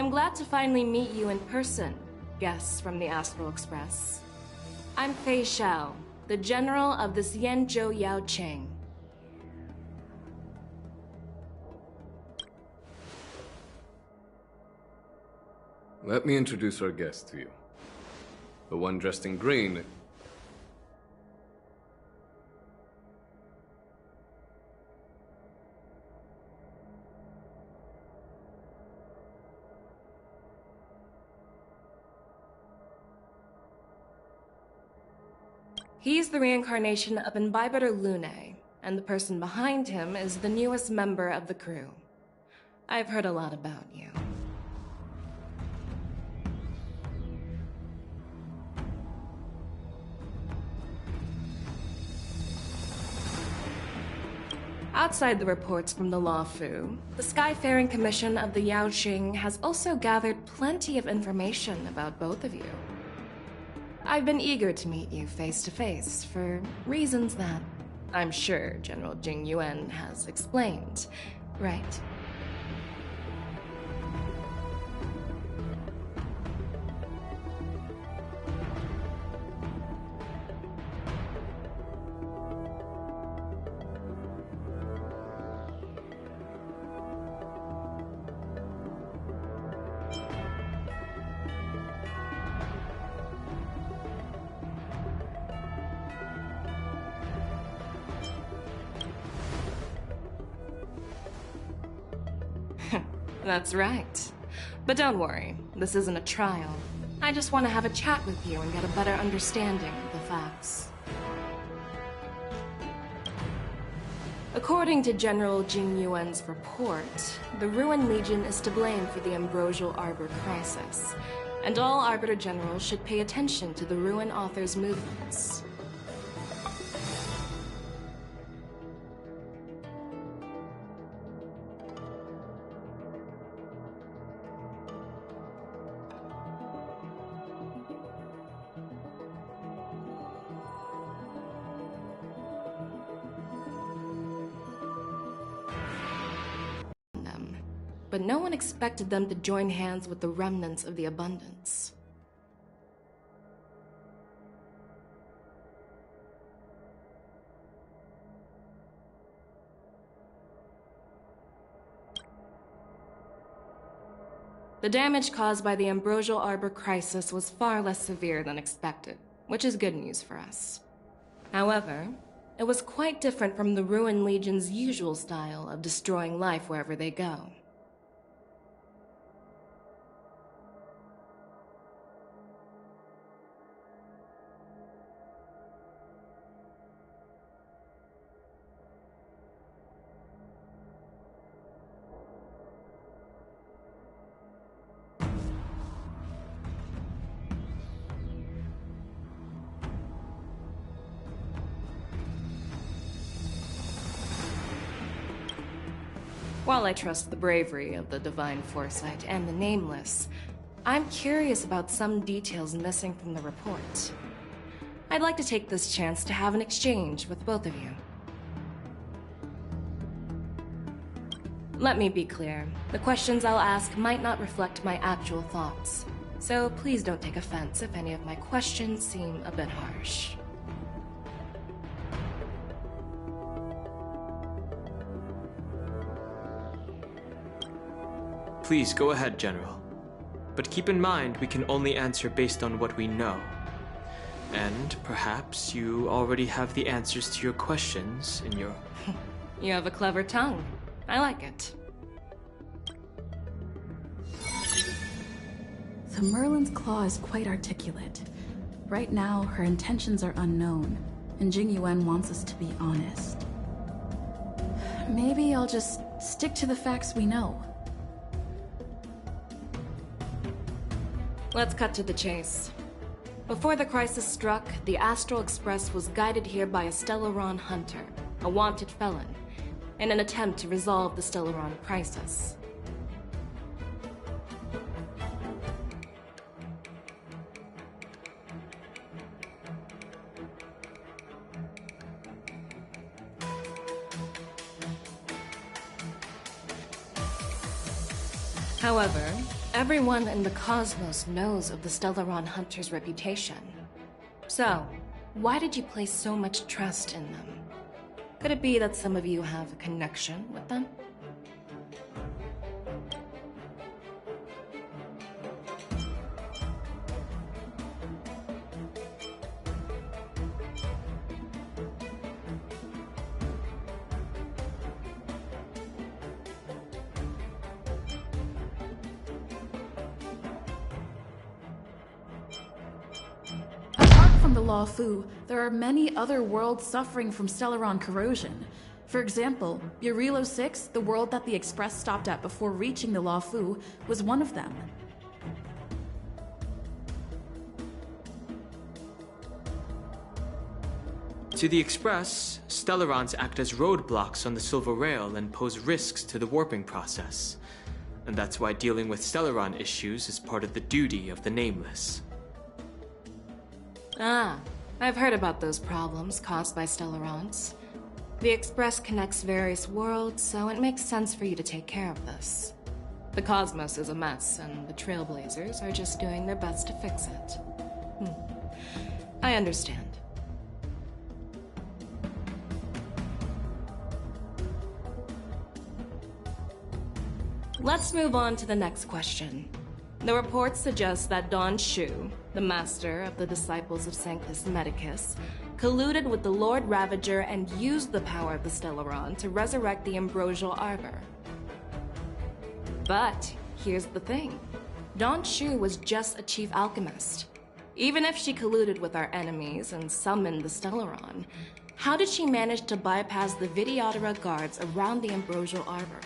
I am glad to finally meet you in person, guests from the Astral Express. I'm Fei Xiao, the General of the Xianzhou Yao Cheng. Let me introduce our guest to you. The one dressed in green. He's the reincarnation of Imbibitor Lunae, and the person behind him is the newest member of the crew. I've heard a lot about you. Outside the reports from the Law Fu, the Skyfaring Commission of the Yaoqing has also gathered plenty of information about both of you. I've been eager to meet you face to face for reasons that I'm sure General Jing Yuan has explained, right? That's right. But don't worry, this isn't a trial. I just want to have a chat with you and get a better understanding of the facts. According to General Jing Yuan's report, the Ruin Legion is to blame for the Ambrosial Arbor crisis, and all Arbiter Generals should pay attention to the Ruin Author's movements. But no one expected them to join hands with the remnants of the Abundance. The damage caused by the Ambrosial Arbor crisis was far less severe than expected, which is good news for us. However, it was quite different from the Ruin Legion's usual style of destroying life wherever they go. While I trust the bravery of the Divine Foresight and the Nameless, I'm curious about some details missing from the report. I'd like to take this chance to have an exchange with both of you. Let me be clear, the questions I'll ask might not reflect my actual thoughts, so please don't take offense if any of my questions seem a bit harsh. Please go ahead, General. But keep in mind, we can only answer based on what we know. And perhaps you already have the answers to your questions in your... You have a clever tongue. I like it. The Merlin's Claw is quite articulate. Right now, her intentions are unknown, and Jing Yuan wants us to be honest. Maybe I'll just stick to the facts we know. Let's cut to the chase. Before the crisis struck, the Astral Express was guided here by a Stellaron hunter, a wanted felon, in an attempt to resolve the Stellaron crisis. However, everyone in the cosmos knows of the Stellaron Hunter's reputation. So, why did you place so much trust in them? Could it be that some of you have a connection with them? From the Law Fu, there are many other worlds suffering from Stellaron corrosion. For example, Eurilo 6, the world that the Express stopped at before reaching the Luofu, was one of them. To the Express, Stellarons act as roadblocks on the Silver Rail and pose risks to the warping process. And that's why dealing with Stellaron issues is part of the duty of the Nameless. Ah, I've heard about those problems caused by Stellarons. The Express connects various worlds, so it makes sense for you to take care of this. The cosmos is a mess, and the Trailblazers are just doing their best to fix it. I understand. Let's move on to the next question. The reports suggest that Don Shu, the master of the disciples of Sanctus Medicus, colluded with the Lord Ravager and used the power of the Stellaron to resurrect the Ambrosial Arbor. But here's the thing. Don Shu was just a chief alchemist. Even if she colluded with our enemies and summoned the Stellaron, how did she manage to bypass the Videodora guards around the Ambrosial Arbor?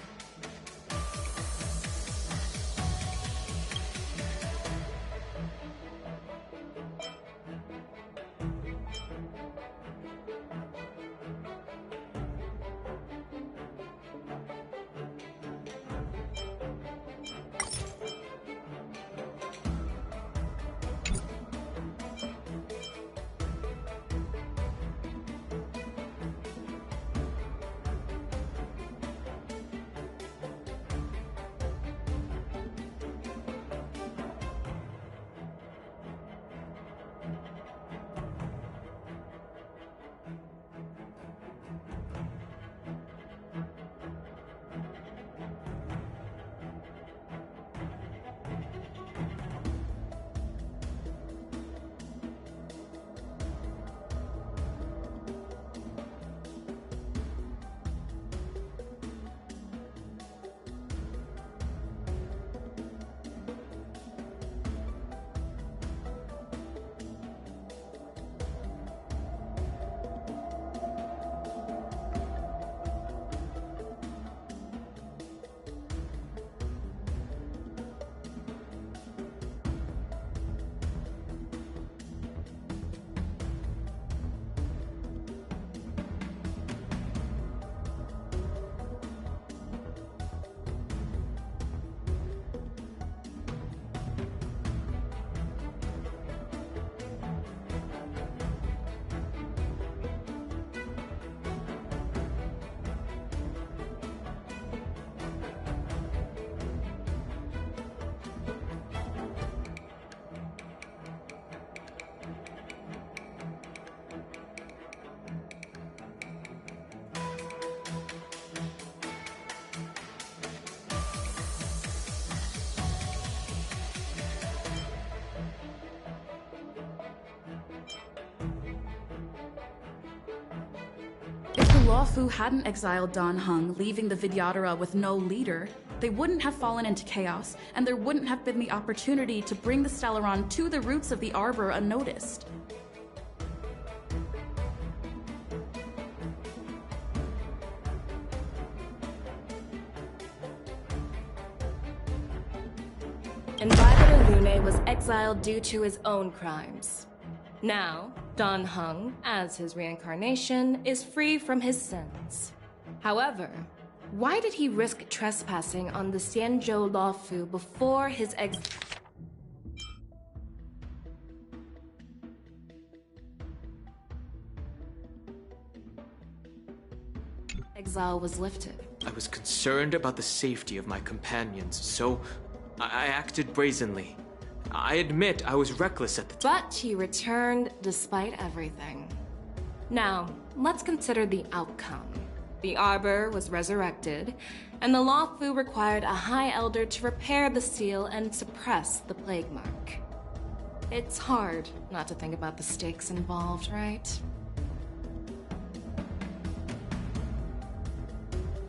If the Luofu hadn't exiled Dan Heng, leaving the Videodora with no leader, they wouldn't have fallen into chaos, and there wouldn't have been the opportunity to bring the Stellaron to the roots of the Arbor unnoticed. Invited Lune was exiled due to his own crimes. Now, Dan Heng, as his reincarnation, is free from his sins. However, why did he risk trespassing on the Xianzhou Luofu before his exile was lifted? I was concerned about the safety of my companions, so I acted brazenly. I admit I was reckless at the time. But he returned despite everything. Now, let's consider the outcome. The Arbor was resurrected, and the Luofu required a High Elder to repair the seal and suppress the Plague Mark. It's hard not to think about the stakes involved, right?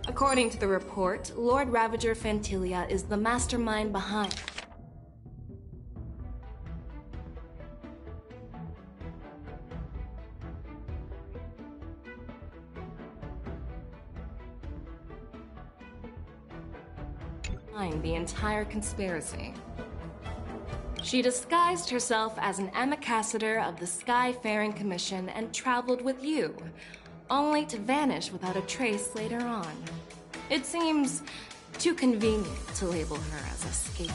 According to the report, Lord Ravager Fantilia is the mastermind behind. the entire conspiracy. She disguised herself as an ambassador of the Skyfaring Commission and traveled with you, only to vanish without a trace later on. It seems too convenient to label her as a scapegoat.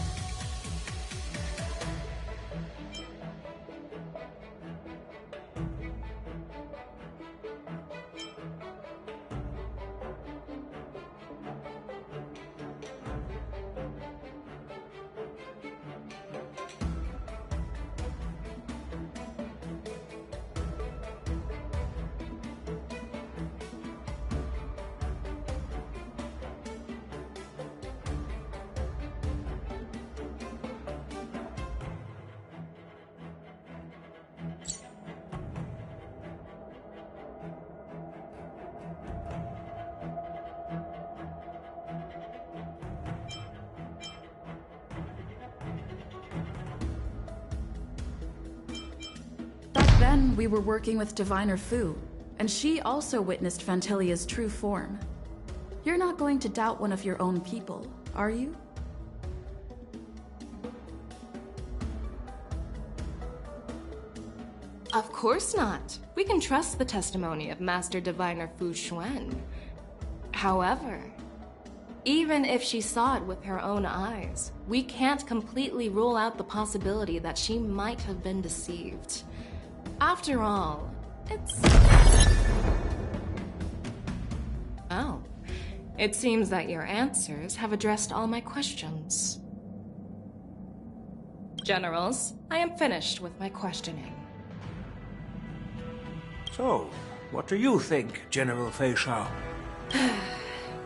Then we were working with Diviner Fu, and she also witnessed Fantilia's true form. You're not going to doubt one of your own people, are you? Of course not. We can trust the testimony of Master Diviner Fu Xuan. However, even if she saw it with her own eyes, we can't completely rule out the possibility that she might have been deceived. After all, it's... Oh. It seems that your answers have addressed all my questions. Generals, I am finished with my questioning. So, what do you think, General Fei Shao?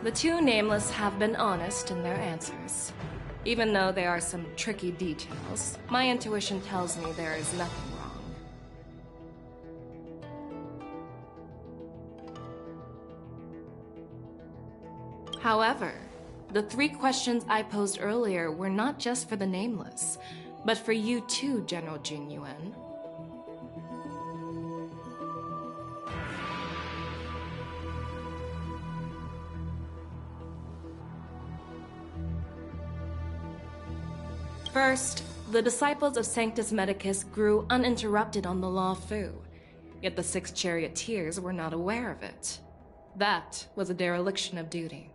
The two Nameless have been honest in their answers. Even though there are some tricky details, my intuition tells me there is nothing wrong. However, the 3 questions I posed earlier were not just for the Nameless, but for you too, General Jing Yuan. First, the disciples of Sanctus Medicus grew uninterrupted on the Law Fu, yet the 6 charioteers were not aware of it. That was a dereliction of duty.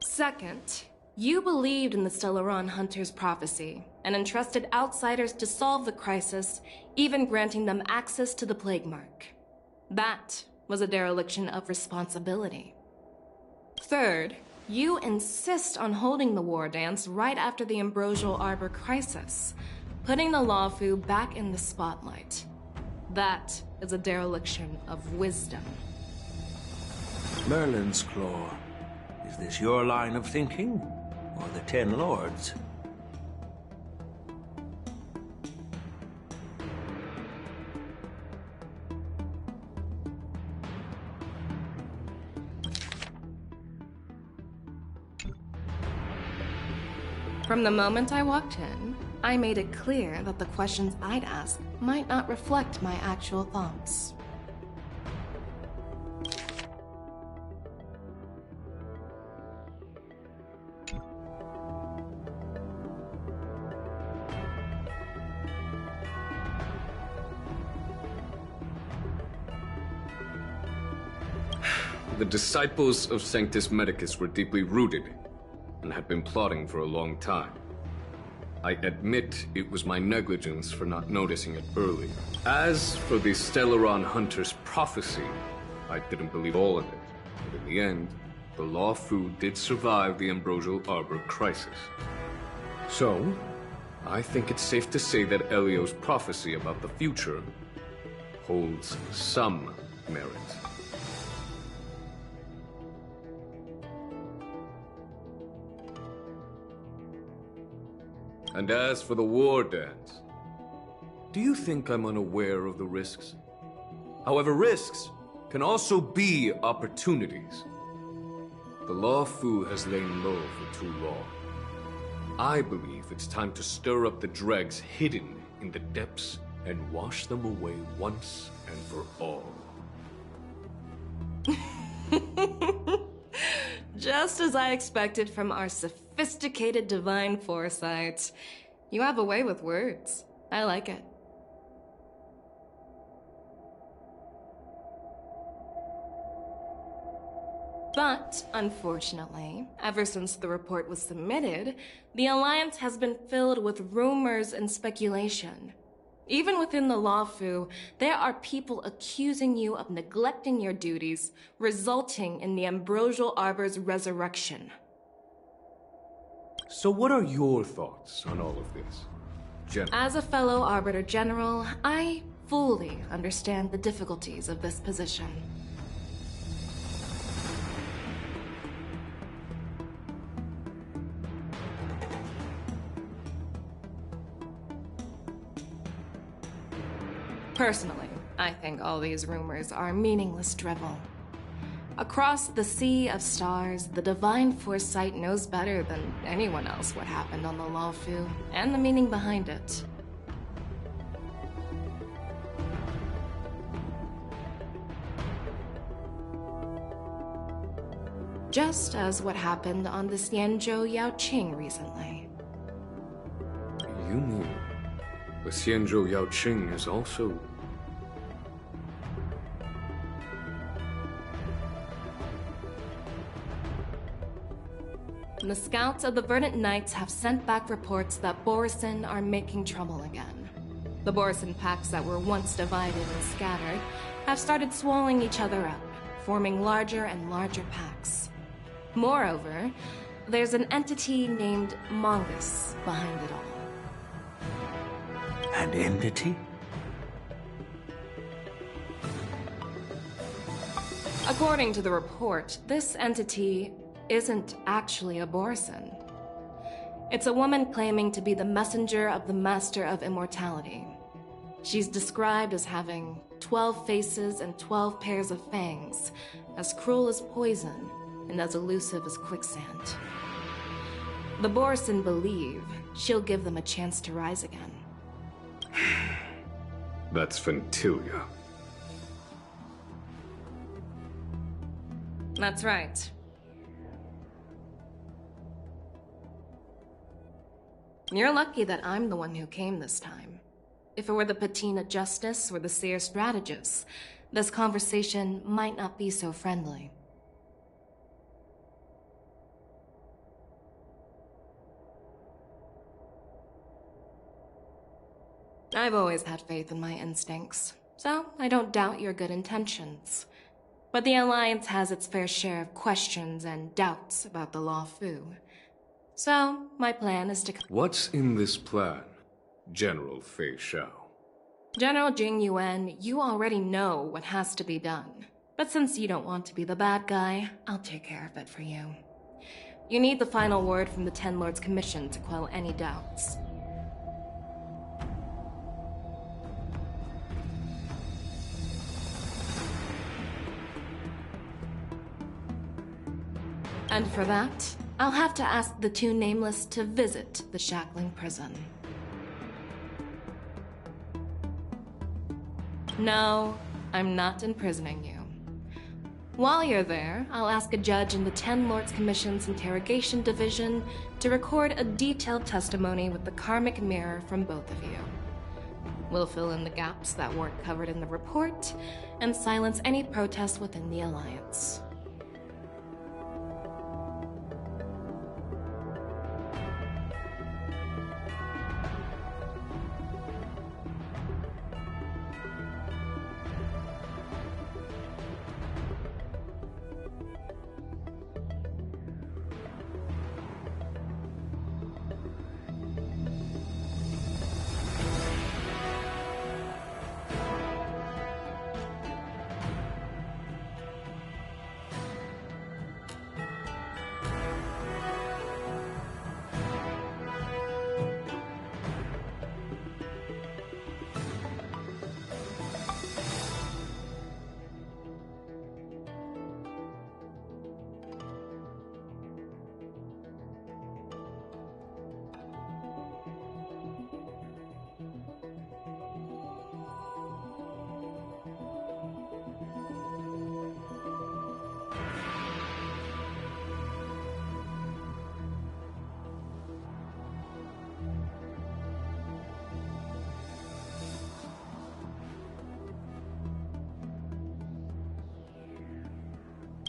Second, you believed in the Stellaron Hunter's prophecy and entrusted outsiders to solve the crisis, even granting them access to the Plague Mark. That was a dereliction of responsibility. Third, you insist on holding the war dance right after the Ambrosial Arbor crisis, putting the Lawfu back in the spotlight. That is a dereliction of wisdom. Merlin's Claw. Is this your line of thinking, or the 10 Lords? From the moment I walked in, I made it clear that the questions I'd ask might not reflect my actual thoughts. The disciples of Sanctus Medicus were deeply rooted and had been plotting for a long time. I admit it was my negligence for not noticing it earlier. As for the Stellaron Hunter's prophecy, I didn't believe all of it. But in the end, the Law Fu did survive the Ambrosial Arbor crisis. So, I think it's safe to say that Elio's prophecy about the future holds some merit. And as for the war dance, do you think I'm unaware of the risks? However, risks can also be opportunities. The Law Fu has lain low for too long. I believe it's time to stir up the dregs hidden in the depths and wash them away once and for all. Just Just as I expected from our sophisticated divine foresight. You have a way with words. I like it. But, unfortunately, ever since the report was submitted, the Alliance has been filled with rumors and speculation. Even within the Lawfu, there are people accusing you of neglecting your duties, resulting in the Ambrosial Arbor's resurrection. So what are your thoughts on all of this, General? As a fellow Arbiter General, I fully understand the difficulties of this position. Personally, I think all these rumors are meaningless drivel. Across the sea of stars, the divine foresight knows better than anyone else what happened on the Lawfu, and the meaning behind it. Just as what happened on the Xianzhou Yaoqing recently. You mean the Xianzhou Yaoqing is also... The scouts of the Verdant Knights have sent back reports that Borisin are making trouble again. The Borisin packs that were once divided and scattered have started swallowing each other up, forming larger and larger packs. Moreover, there's an entity named Mongus behind it all. An entity? According to the report, this entity isn't actually a Borisin. It's a woman claiming to be the messenger of the Master of Immortality. She's described as having 12 faces and 12 pairs of fangs, as cruel as poison, and as elusive as quicksand. The Borisin believe she'll give them a chance to rise again. That's Ventilia. That's right. You're lucky that I'm the one who came this time. If it were the Patina Justice or the Seer Strategist, this conversation might not be so friendly. I've always had faith in my instincts, so I don't doubt your good intentions. But the Alliance has its fair share of questions and doubts about the Lawfu. So, my plan is to... What's in this plan, General Fei Xiao? General Jing Yuan, you already know what has to be done. But since you don't want to be the bad guy, I'll take care of it for you. You need the final word from the Ten Lords Commission to quell any doubts. And for that, I'll have to ask the two Nameless to visit the Shackling Prison. No, I'm not imprisoning you. While you're there, I'll ask a judge in the Ten Lords Commission's Interrogation Division to record a detailed testimony with the karmic mirror from both of you. We'll fill in the gaps that weren't covered in the report, and silence any protests within the Alliance.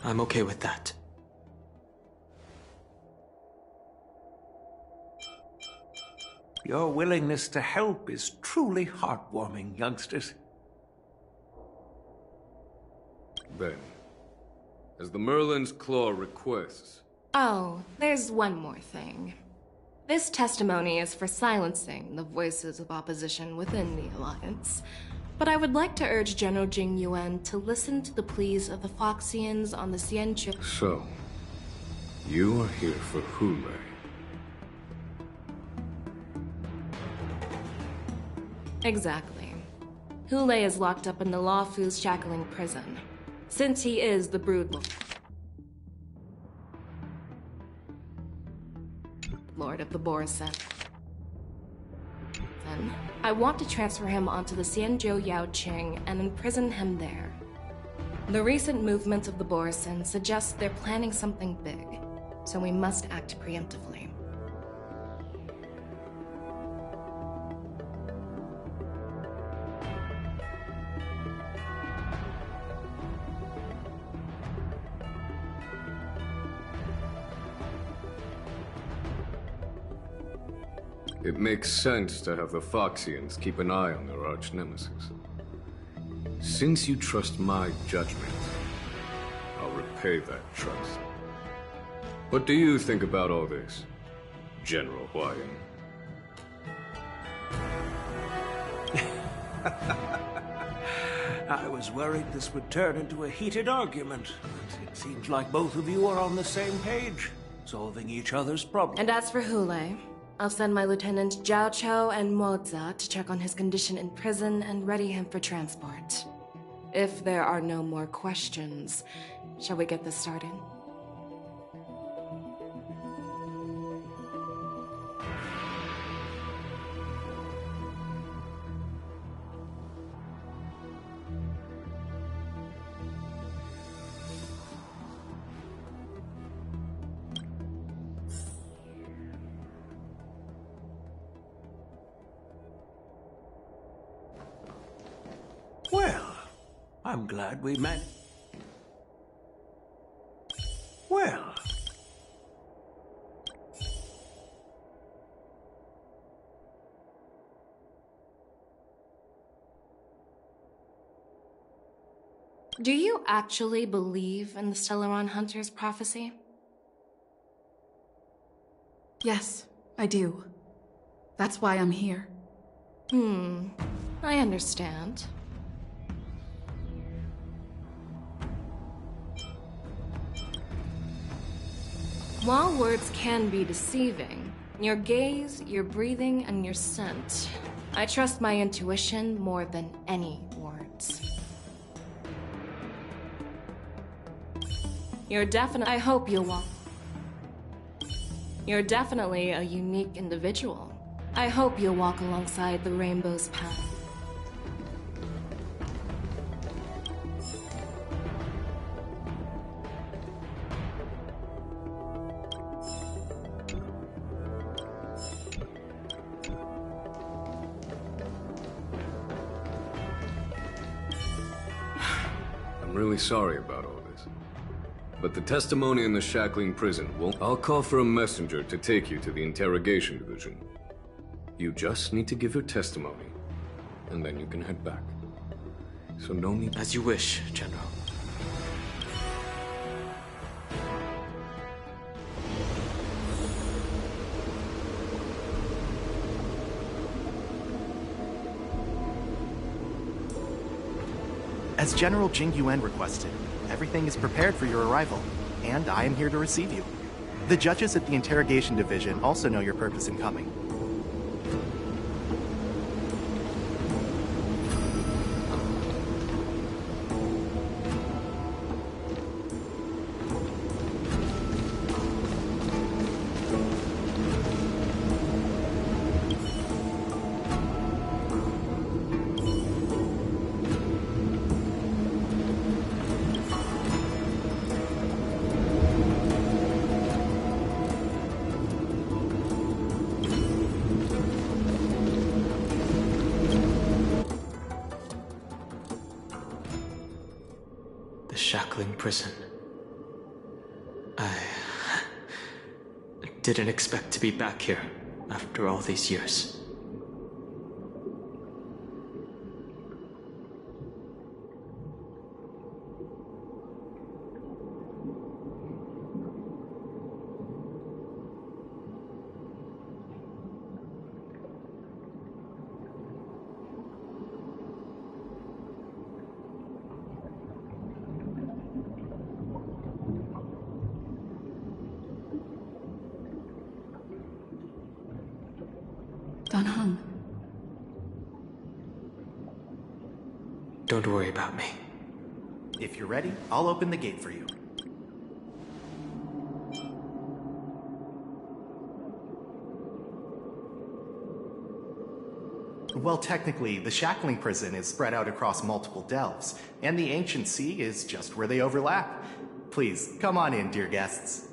I'm okay with that. Your willingness to help is truly heartwarming, youngsters. Then, as the Merlin's Claw requests... Oh, there's one more thing. This testimony is for silencing the voices of opposition within the Alliance. But I would like to urge General Jing Yuan to listen to the pleas of the Foxians on the Xianzhou. So, you are here for Hule. Exactly. Hule is locked up in the Lawfu's shackling prison, since he is the Brood Lord of the Borisin. Then, I want to transfer him onto the Xianzhou Yaoqing and imprison him there. The recent movements of the Borisin suggest they're planning something big, so we must act preemptively. It makes sense to have the Foxians keep an eye on their arch-nemesis. Since you trust my judgment, I'll repay that trust. What do you think about all this, General Huayan? I was worried this would turn into a heated argument, but it seems like both of you are on the same page, solving each other's problems. And as for Hule, I'll send my Lieutenant Zhao Chou and Moza to check on his condition in prison and ready him for transport. If there are no more questions, shall we get this started? Well, I'm glad we met. Well. Do you actually believe in the Stellaron Hunter's prophecy? Yes, I do. That's why I'm here. I understand. While words can be deceiving, your gaze, your breathing, and your scent, I trust my intuition more than any words. You're definitely... I hope you'll walk. You're definitely a unique individual. I hope you'll walk alongside the rainbow's path. I'm really sorry about all this. But the testimony in the shackling prison won't... I'll call for a messenger to take you to the interrogation division. You just need to give your testimony, and then you can head back. So no need... As you wish, General. As General Jing Yuan requested, everything is prepared for your arrival, and I am here to receive you. The judges at the Interrogation Division also know your purpose in coming. Shackling prison. didn't expect to be back here after all these years. Don Hung. Don't worry about me. If you're ready, I'll open the gate for you. Well, technically, the shackling prison is spread out across multiple delves, and the ancient sea is just where they overlap. Please, come on in, dear guests.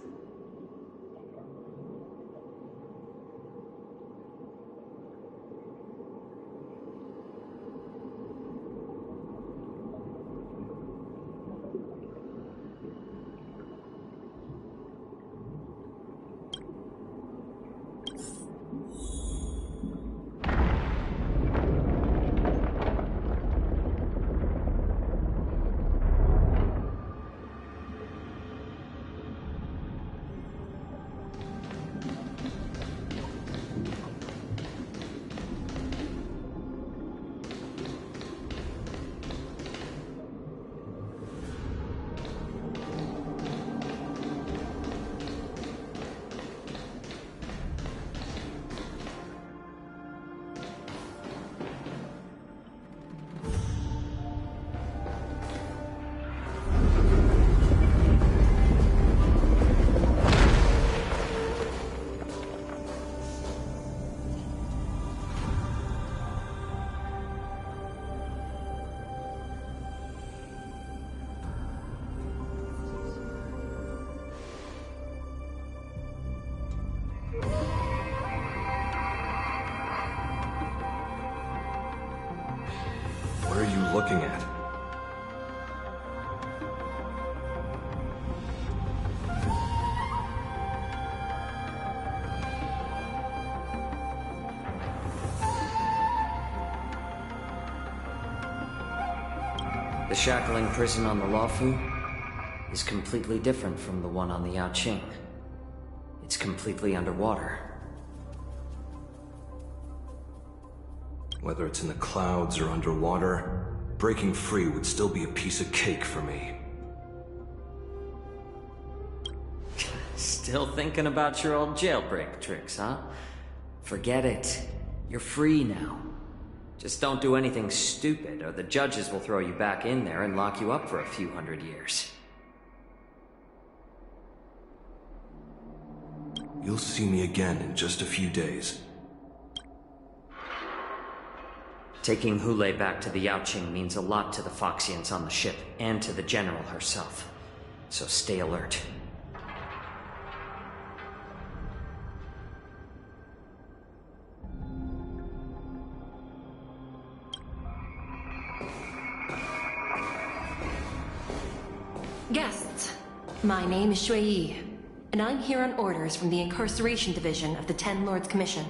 What are you looking at? The shackling prison on the Luofu is completely different from the one on the Yaoqing. It's completely underwater. Whether it's in the clouds or underwater, breaking free would still be a piece of cake for me. Still thinking about your old jailbreak tricks, huh? Forget it. You're free now. Just don't do anything stupid, or the judges will throw you back in there and lock you up for a few hundred years. You'll see me again in just a few days. Taking Hule back to the Yaoqing means a lot to the Foxians on the ship, and to the General herself. So stay alert. Guests, my name is Shui Yi, and I'm here on orders from the Incarceration Division of the Ten Lords Commission.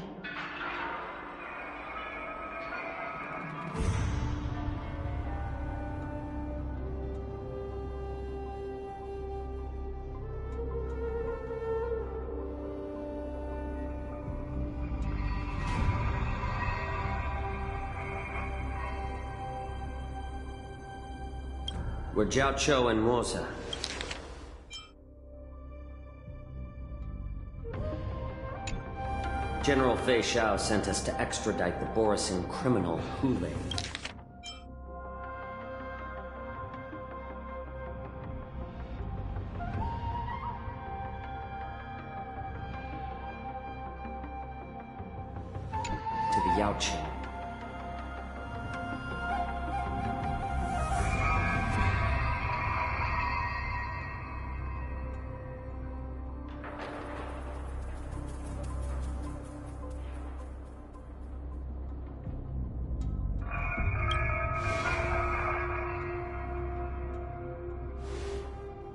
We're Jiao Cho and Moza. General Fei Xiao sent us to extradite the Borisin criminal Hule. To the Yaoqing.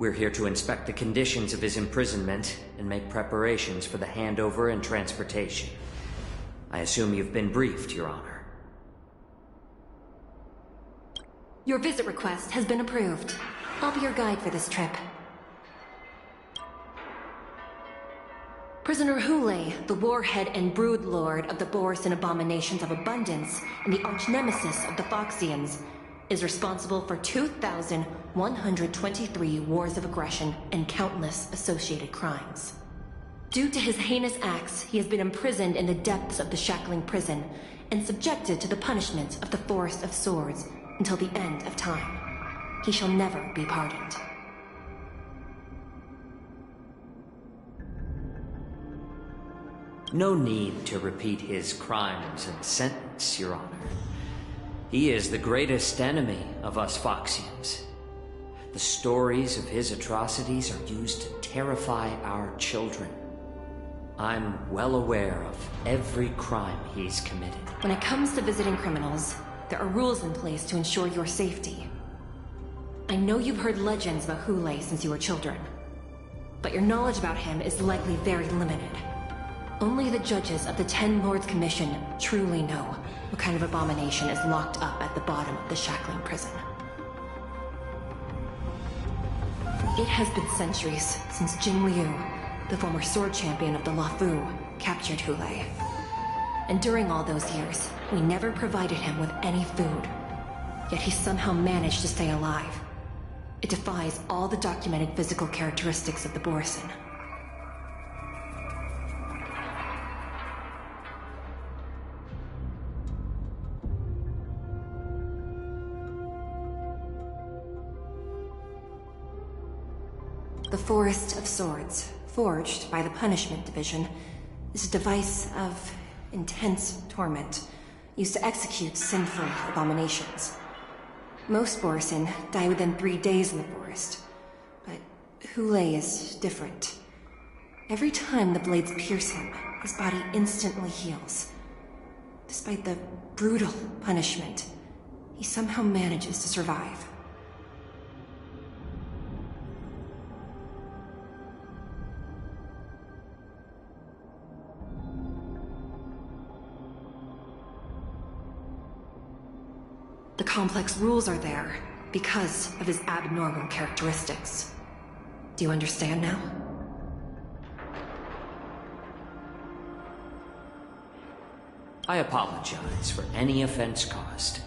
We're here to inspect the conditions of his imprisonment and make preparations for the handover and transportation. I assume you've been briefed, Your Honor. Your visit request has been approved. I'll be your guide for this trip. Prisoner Hule, the warhead and brood lord of the Borisan abominations of abundance and the arch-nemesis of the Foxians, is responsible for 2,123 wars of aggression and countless associated crimes. Due to his heinous acts, he has been imprisoned in the depths of the Shackling Prison and subjected to the punishment of the Forest of Swords until the end of time. He shall never be pardoned. No need to repeat his crimes and sentence, Your Honor. He is the greatest enemy of us Foxians. The stories of his atrocities are used to terrify our children. I'm well aware of every crime he's committed. When it comes to visiting criminals, there are rules in place to ensure your safety. I know you've heard legends about Hule since you were children, but your knowledge about him is likely very limited. Only the judges of the Ten Lords Commission truly know what kind of abomination is locked up at the bottom of the Shackling Prison. It has been centuries since Jing Liu, the former sword champion of the Luofu, captured Hule. And during all those years, we never provided him with any food. Yet he somehow managed to stay alive. It defies all the documented physical characteristics of the Borisan. The Forest of Swords, forged by the Punishment Division, is a device of intense torment, used to execute sinful abominations. Most Borisan die within 3 days in the forest, but Hule is different. Every time the blades pierce him, his body instantly heals. Despite the brutal punishment, he somehow manages to survive. The complex rules are there because of his abnormal characteristics. Do you understand now? I apologize for any offense caused.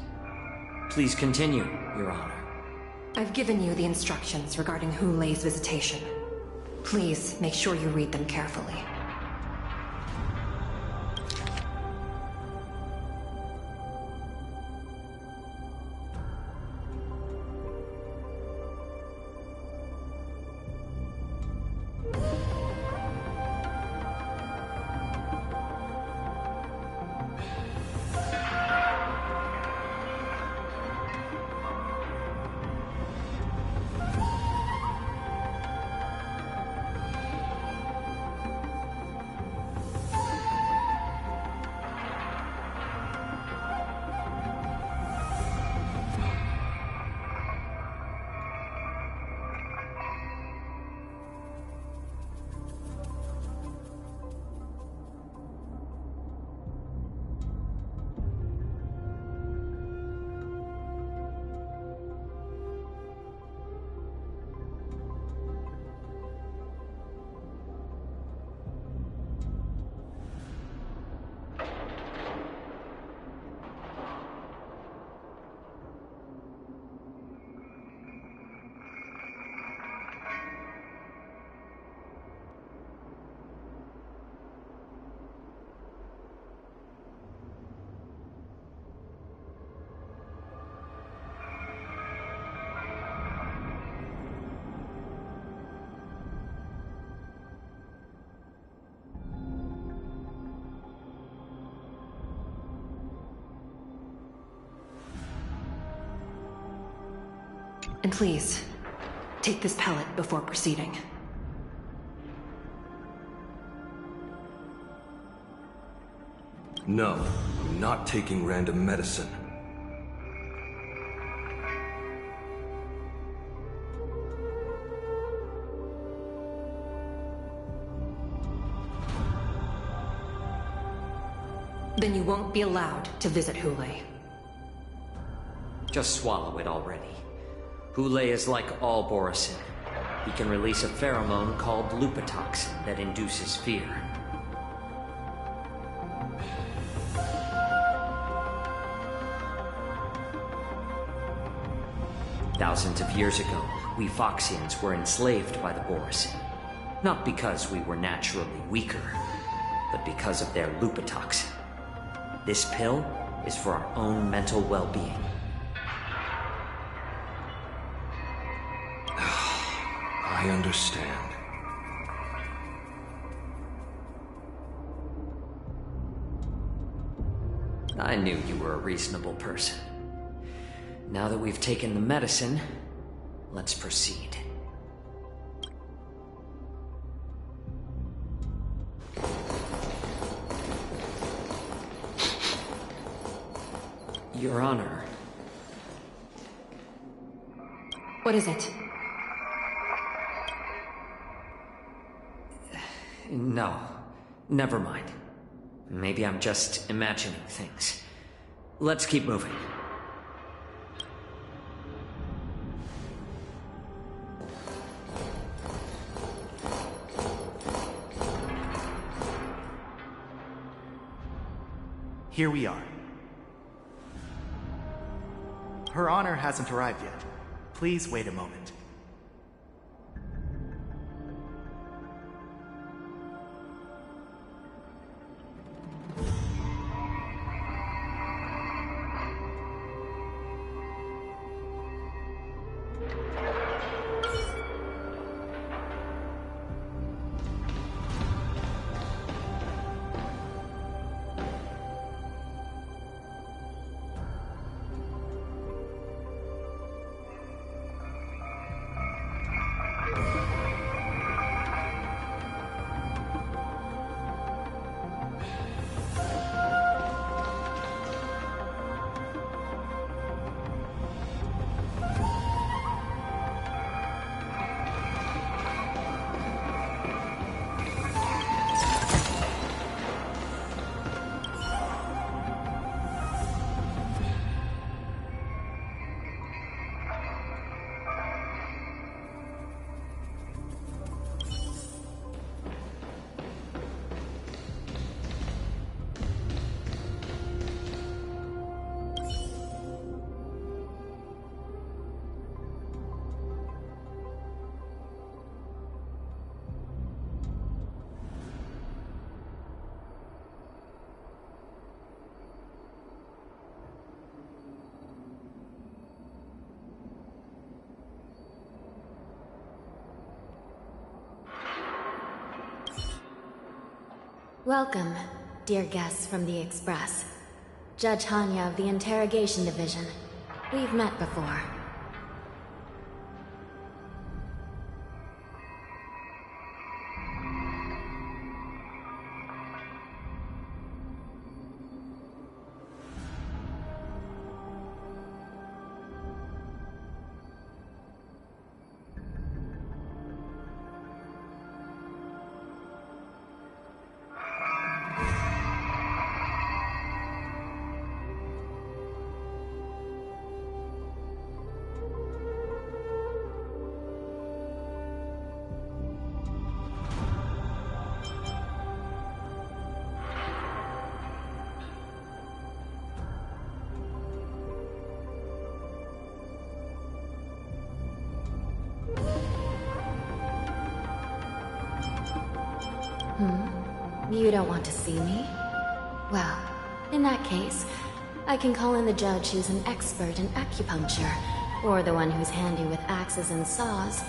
Please continue, Your Honor. I've given you the instructions regarding Hule's visitation. Please make sure you read them carefully. And please, take this pellet before proceeding. No, I'm not taking random medicine. Then you won't be allowed to visit Hule. Just swallow it already. Hule is like all Borisin. He can release a pheromone called lupatoxin that induces fear. Thousands of years ago, we Foxians were enslaved by the Borisin. Not because we were naturally weaker, but because of their lupatoxin. This pill is for our own mental well-being. I understand. I knew you were a reasonable person. Now that we've taken the medicine, let's proceed. Your Honor. What is it? No, never mind. Maybe I'm just imagining things. Let's keep moving. Here we are. Her Honor hasn't arrived yet. Please wait a moment. Welcome, dear guests from the Express. Judge Hanya of the Interrogation Division. We've met before. You don't want to see me? Well, in that case, I can call in the judge who's an expert in acupuncture, or the one who's handy with axes and saws,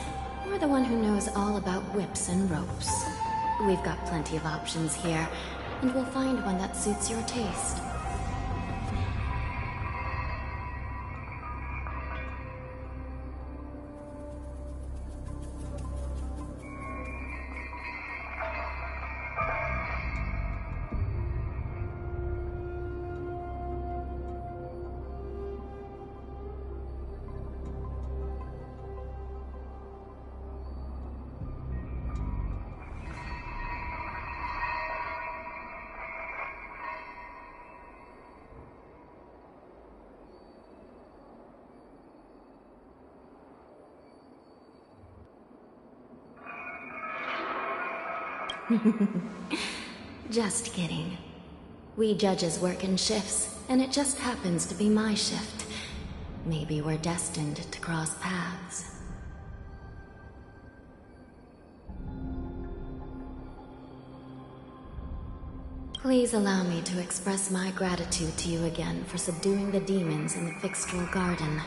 or the one who knows all about whips and ropes. We've got plenty of options here, and we'll find one that suits your taste. Just kidding. We judges work in shifts, and it just happens to be my shift. Maybe we're destined to cross paths. Please allow me to express my gratitude to you again for subduing the demons in the Fixtral Garden.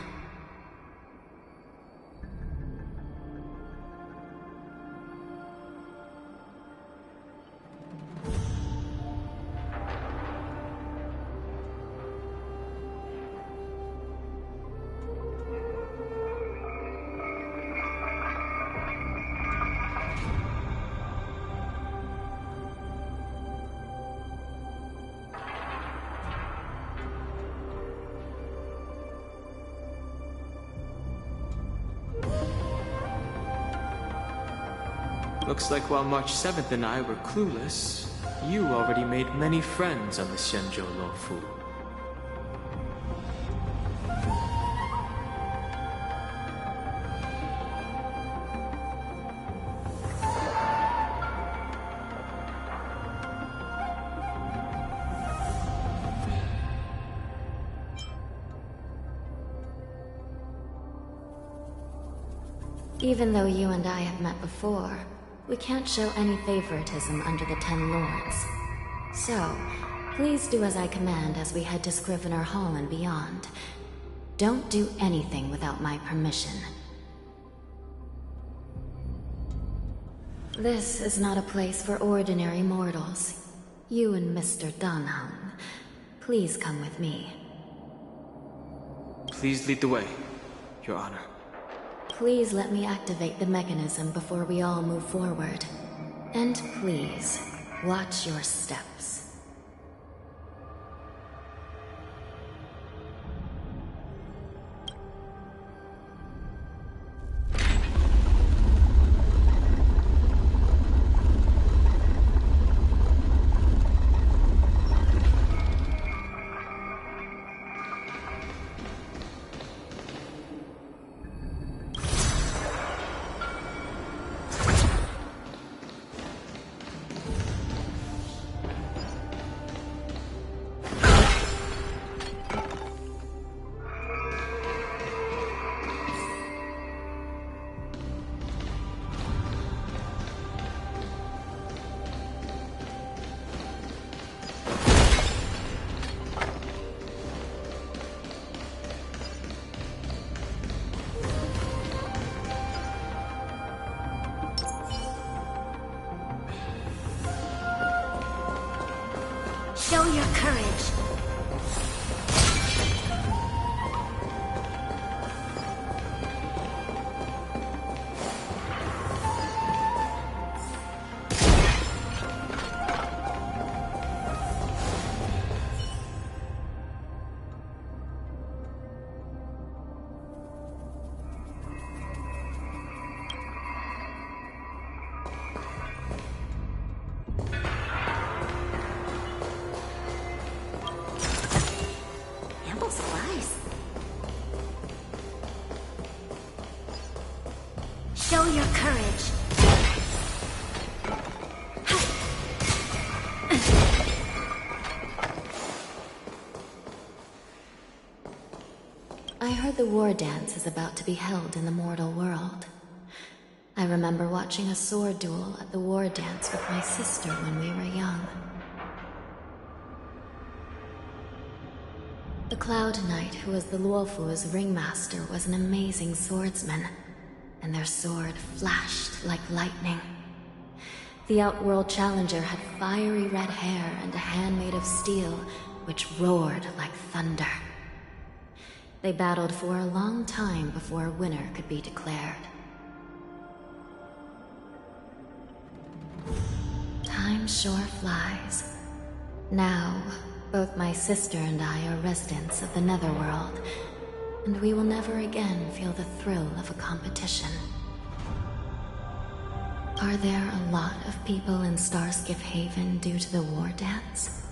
Looks like while March 7th and I were clueless, you already made many friends on the Xianzhou Luofu. Even though you and I have met before, we can't show any favoritism under the 10 Lords. So, please do as I command as we head to Scrivener Hall and beyond. Don't do anything without my permission. This is not a place for ordinary mortals. You and Mr. Danheng, please come with me. Please lead the way, Your Honor. Please let me activate the mechanism before we all move forward. And please, watch your steps. Show your courage. Show your courage. I heard the war dance is about to be held in the mortal world. I remember watching a sword duel at the war dance with my sister when we were young. The Cloud Knight, who was the Luofu's ringmaster, was an amazing swordsman, and their sword flashed like lightning. The Outworld Challenger had fiery red hair and a hand made of steel, which roared like thunder. They battled for a long time before a winner could be declared. Time sure flies. Now, both my sister and I are residents of the Netherworld, and we will never again feel the thrill of a competition. Are there a lot of people in Starskiff Haven due to the war dance?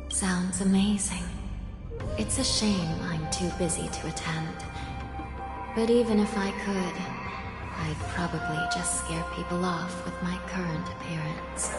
Sounds amazing. It's a shame I'm too busy to attend. But even if I could, I'd probably just scare people off with my current appearance.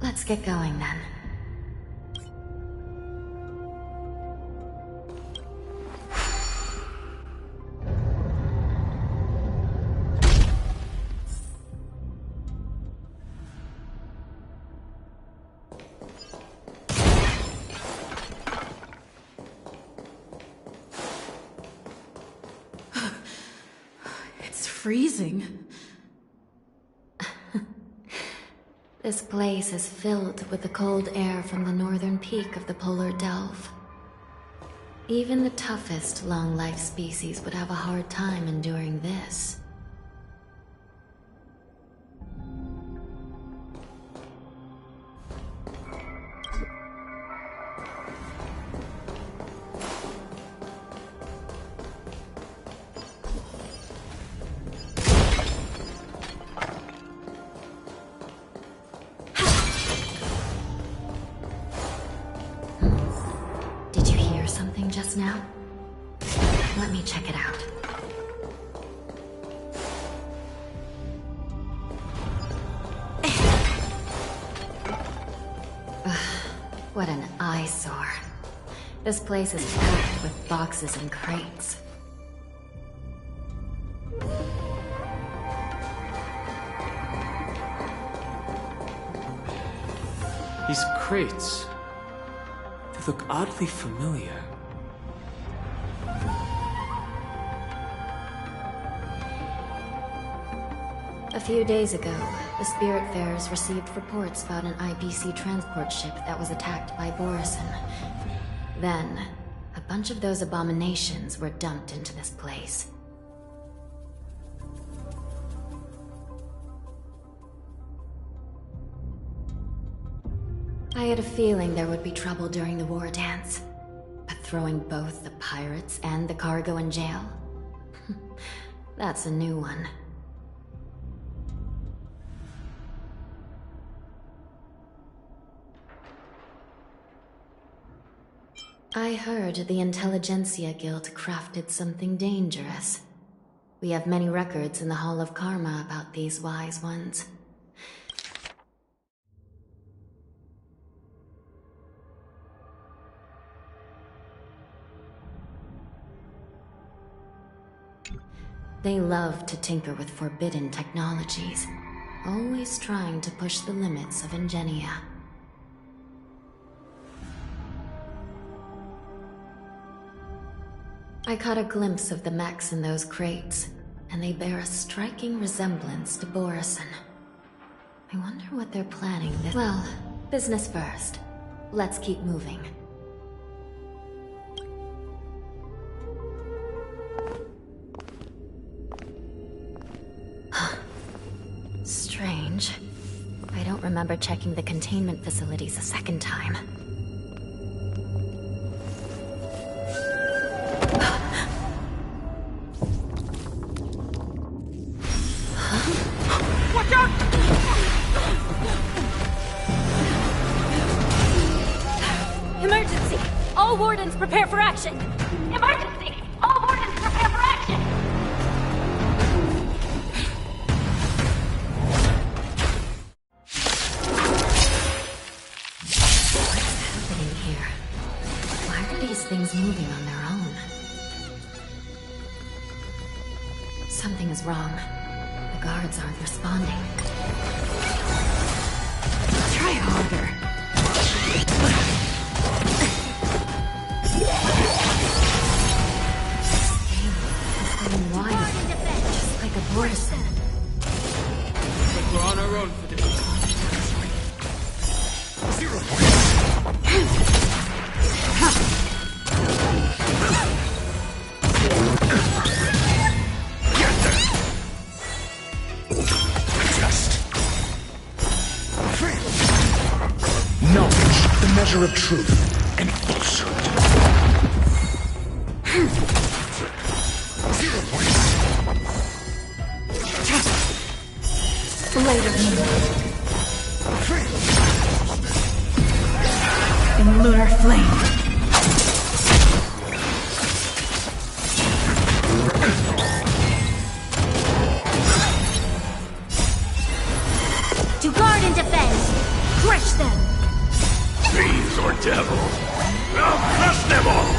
Let's get going then. It's freezing. This place is filled with the cold air from the northern peak of the polar delve. Even the toughest long-life species would have a hard time enduring this. Just now? Let me check it out. What an eyesore. This place is packed with boxes and crates. These crates, they look oddly familiar. A few days ago, the Spiritfarers received reports about an IPC transport ship that was attacked by Borison. Then, a bunch of those abominations were dumped into this place. I had a feeling there would be trouble during the war dance, but throwing both the pirates and the cargo in jail? That's a new one. I heard the Intelligentsia Guild crafted something dangerous. We have many records in the Hall of Karma about these wise ones. They love to tinker with forbidden technologies, always trying to push the limits of Ingenia. I caught a glimpse of the mechs in those crates, and they bear a striking resemblance to Borison. I wonder what they're planning this— Well, business first. Let's keep moving. Strange. I don't remember checking the containment facilities a second time. Watch out! Emergency! All wardens prepare for action! Emergency! All wardens prepare for action! What's happening here? Why are these things moving on their own? Something is wrong. The guards aren't responding. Try harder. It's going wild, just like a Borison. We're on our own for this. Zero. No. measure of truth and falsehood. 0 points. Blade of Moon. In lunar flame. To guard and defend. Crush them. Fiends or devils, I'll crush them all!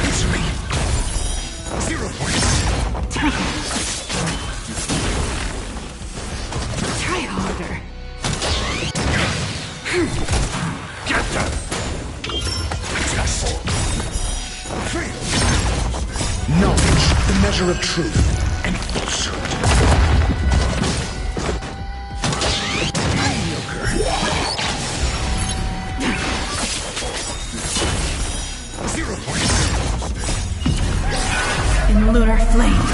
Answer me. 0 points. Try harder. Get them! Just knowledge, the measure of truth and falsehood. Mediocre. 0 points. In lunar flame.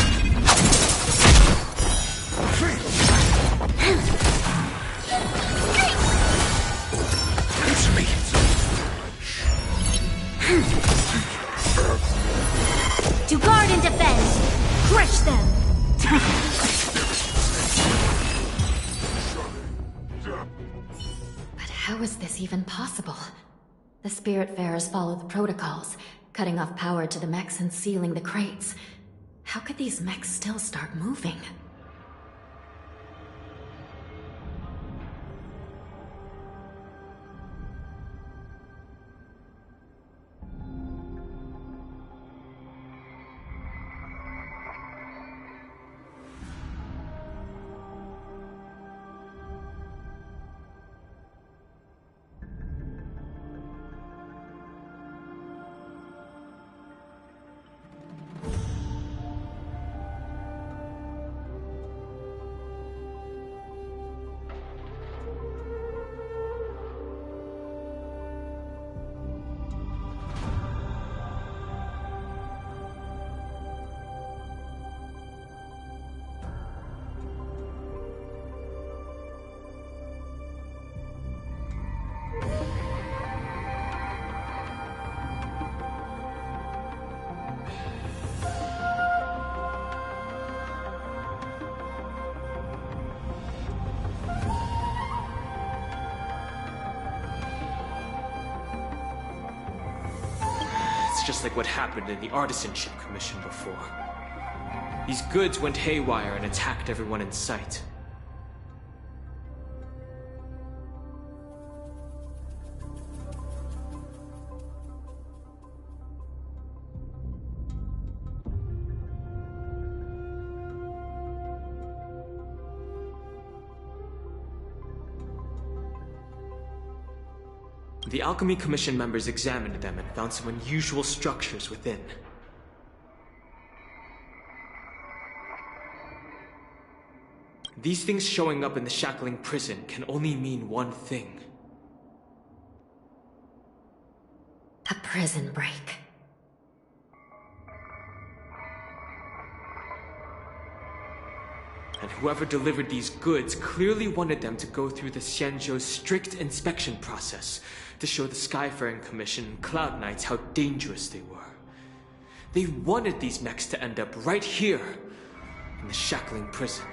Answer me. To guard and defend. Crush them. But how is this even possible? The Spiritfarers follow the protocols, cutting off power to the mechs and sealing the crates. How could these mechs still start moving? Just like what happened in the Artisanship Commission before. These goods went haywire and attacked everyone in sight. The Alchemy Commission members examined them and found some unusual structures within. These things showing up in the shackling prison can only mean one thing. A prison break. And whoever delivered these goods clearly wanted them to go through the Xianzhou's strict inspection process to show the Skyfaring Commission and Cloud Knights how dangerous they were. They wanted these mechs to end up right here, in the shackling prison.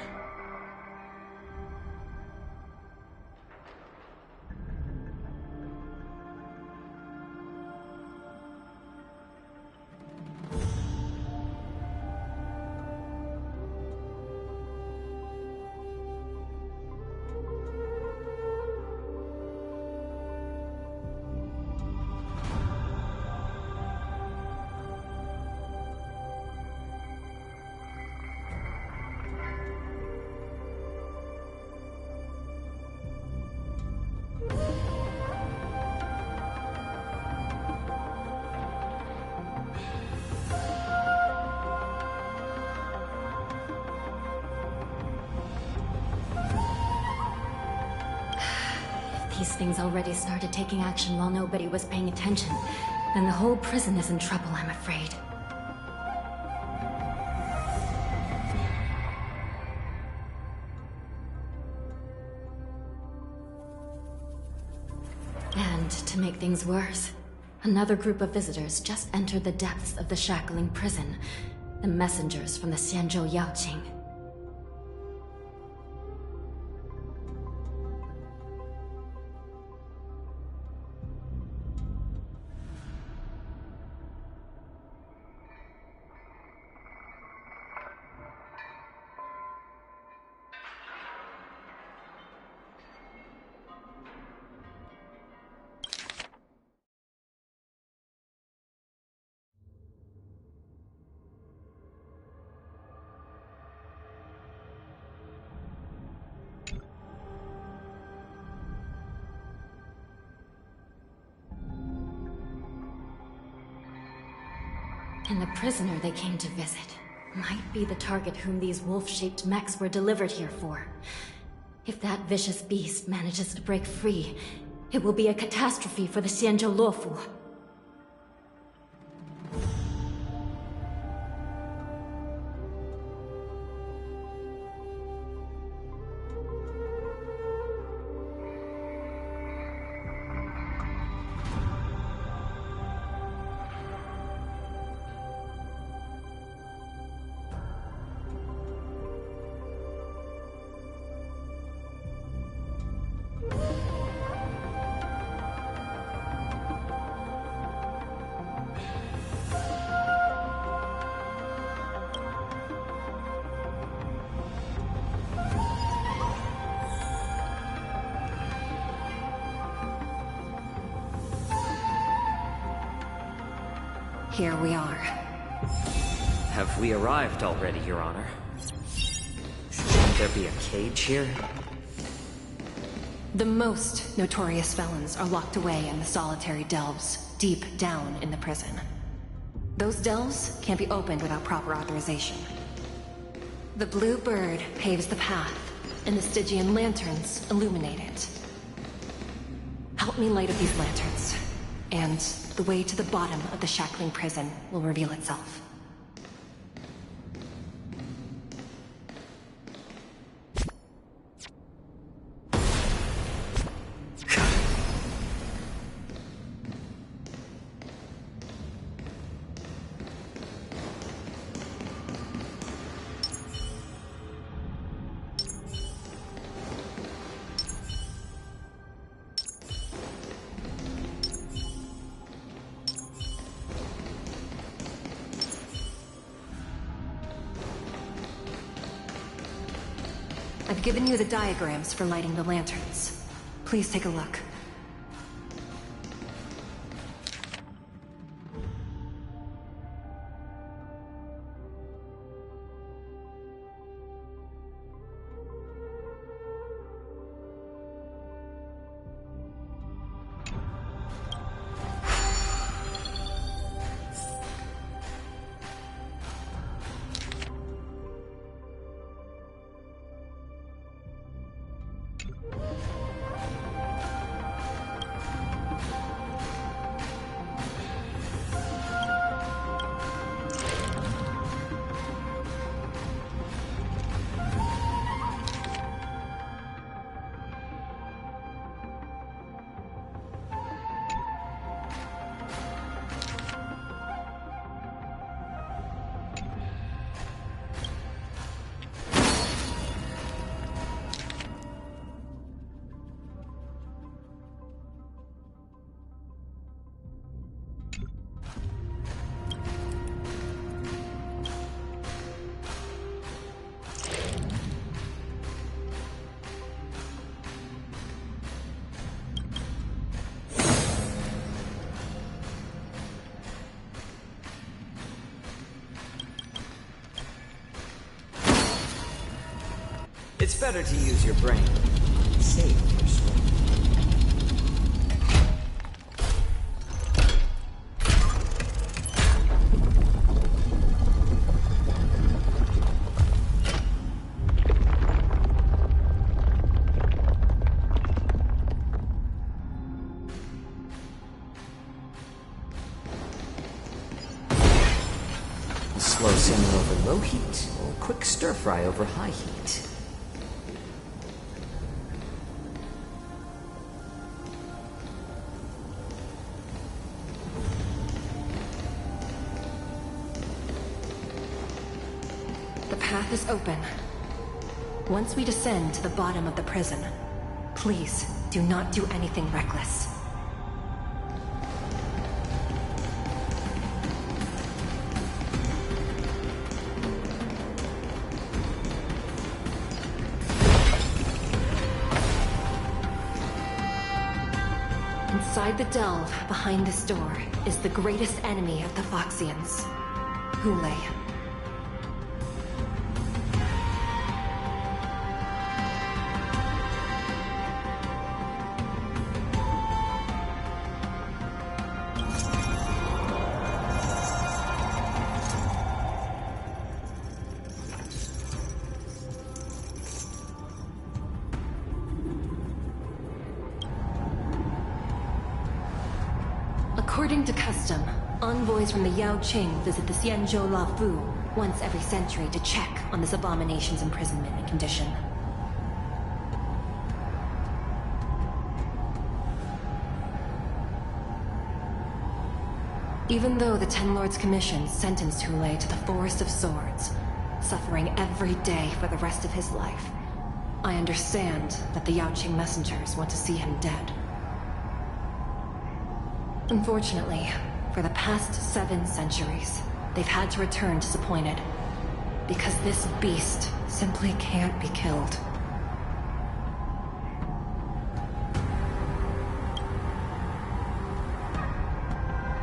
These things already started taking action while nobody was paying attention. Then the whole prison is in trouble, I'm afraid. to make things worse, another group of visitors just entered the depths of the shackling prison. The messengers from the Xianzhou Yaoqing. And the prisoner they came to visit might be the target whom these wolf-shaped mechs were delivered here for. If that vicious beast manages to break free, it will be a catastrophe for the Xianzhou Luofu. Here we are. Have we arrived already, Your Honor? Shouldn't there be a cage here? The most notorious felons are locked away in the solitary delves, deep down in the prison. Those delves can't be opened without proper authorization. The blue bird paves the path, and the Stygian lanterns illuminate it. Help me light up these lanterns, and the way to the bottom of the shackling prison will reveal itself. I've given you the diagrams for lighting the lanterns. Please take a look. It's better to use your brain. Save your sword. Slow simmer over low heat, or quick stir fry over high heat. The path is open. Once we descend to the bottom of the prison, please do not do anything reckless. Inside the delve, behind this door, is the greatest enemy of the Foxians, Hule. According to custom, envoys from the Yao Qing visit the Xianzhou La Fu once every century to check on this abomination's imprisonment and condition. Even though the Ten Lords Commission sentenced Hule to the Forest of Swords, suffering every day for the rest of his life, I understand that the Yao Qing messengers want to see him dead. Unfortunately, for the past 7 centuries, they've had to return disappointed. Because this beast simply can't be killed.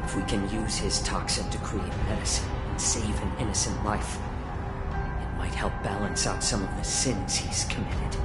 If we can use his toxin to create medicine and save an innocent life, it might help balance out some of the sins he's committed.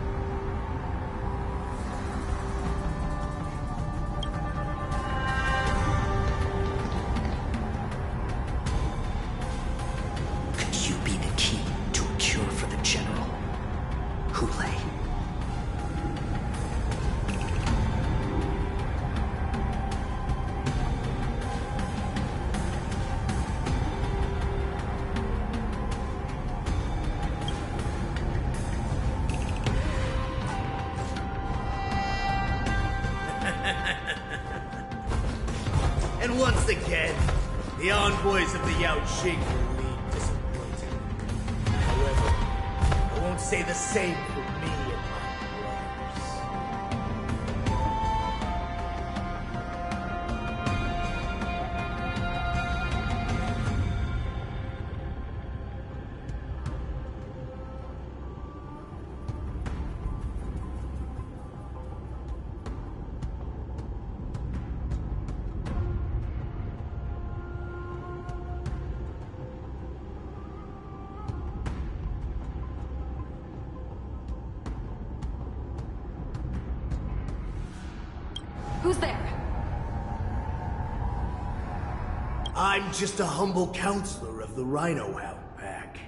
And once again, the envoys of the Yao Qing will leave disappointed. However, I won't say the same for me and Who's there? I'm just a humble counselor of the Rhino Hound Pack.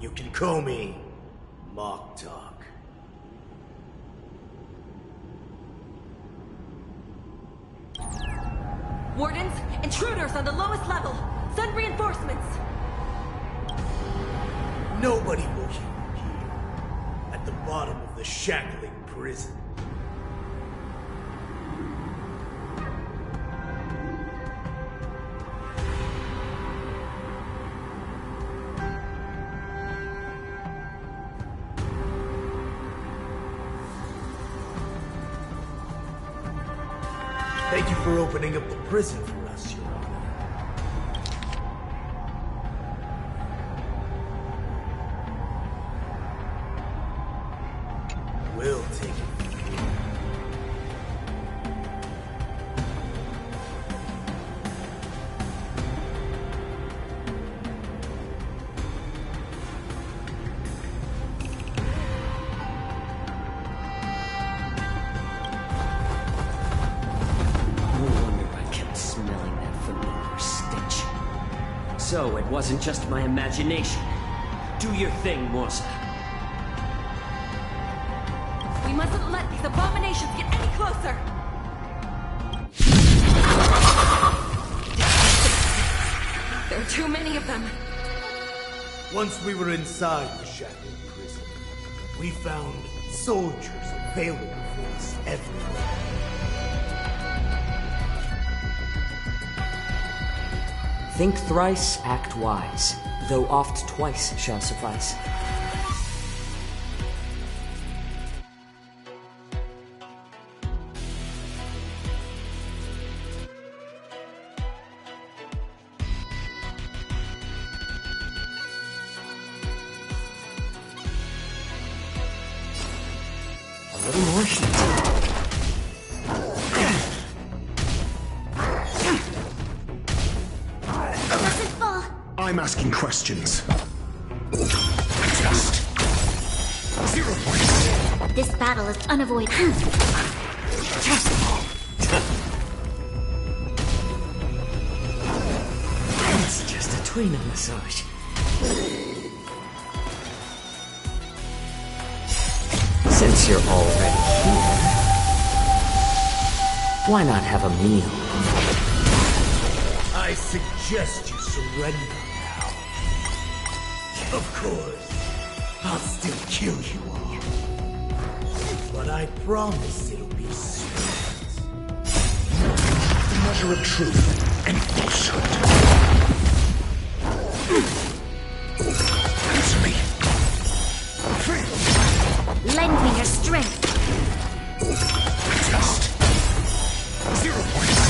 You can call me Mock Talk. Wardens, intruders on the lowest level. Send reinforcements. Nobody will hear you here, at the bottom of the shackling prison. Thank you for opening up the prison for us, Your Honor. We'll take it from here. So it wasn't just my imagination. Do your thing, Morsa. We mustn't let these abominations get any closer! There are too many of them. Once we were inside the shackling prison, we found soldiers available for us everywhere. Think thrice, act wise. though oft twice shall suffice. A little more heat. I'm asking questions. Just 0 points. This battle is unavoidable. It's just a tweener massage. Since you're already here, why not have a meal? I suggest you surrender now. Of course, I'll still kill you all. But I promise it'll be sweet. The measure of truth and falsehood. Answer me. Lend me your strength. Just 0 points.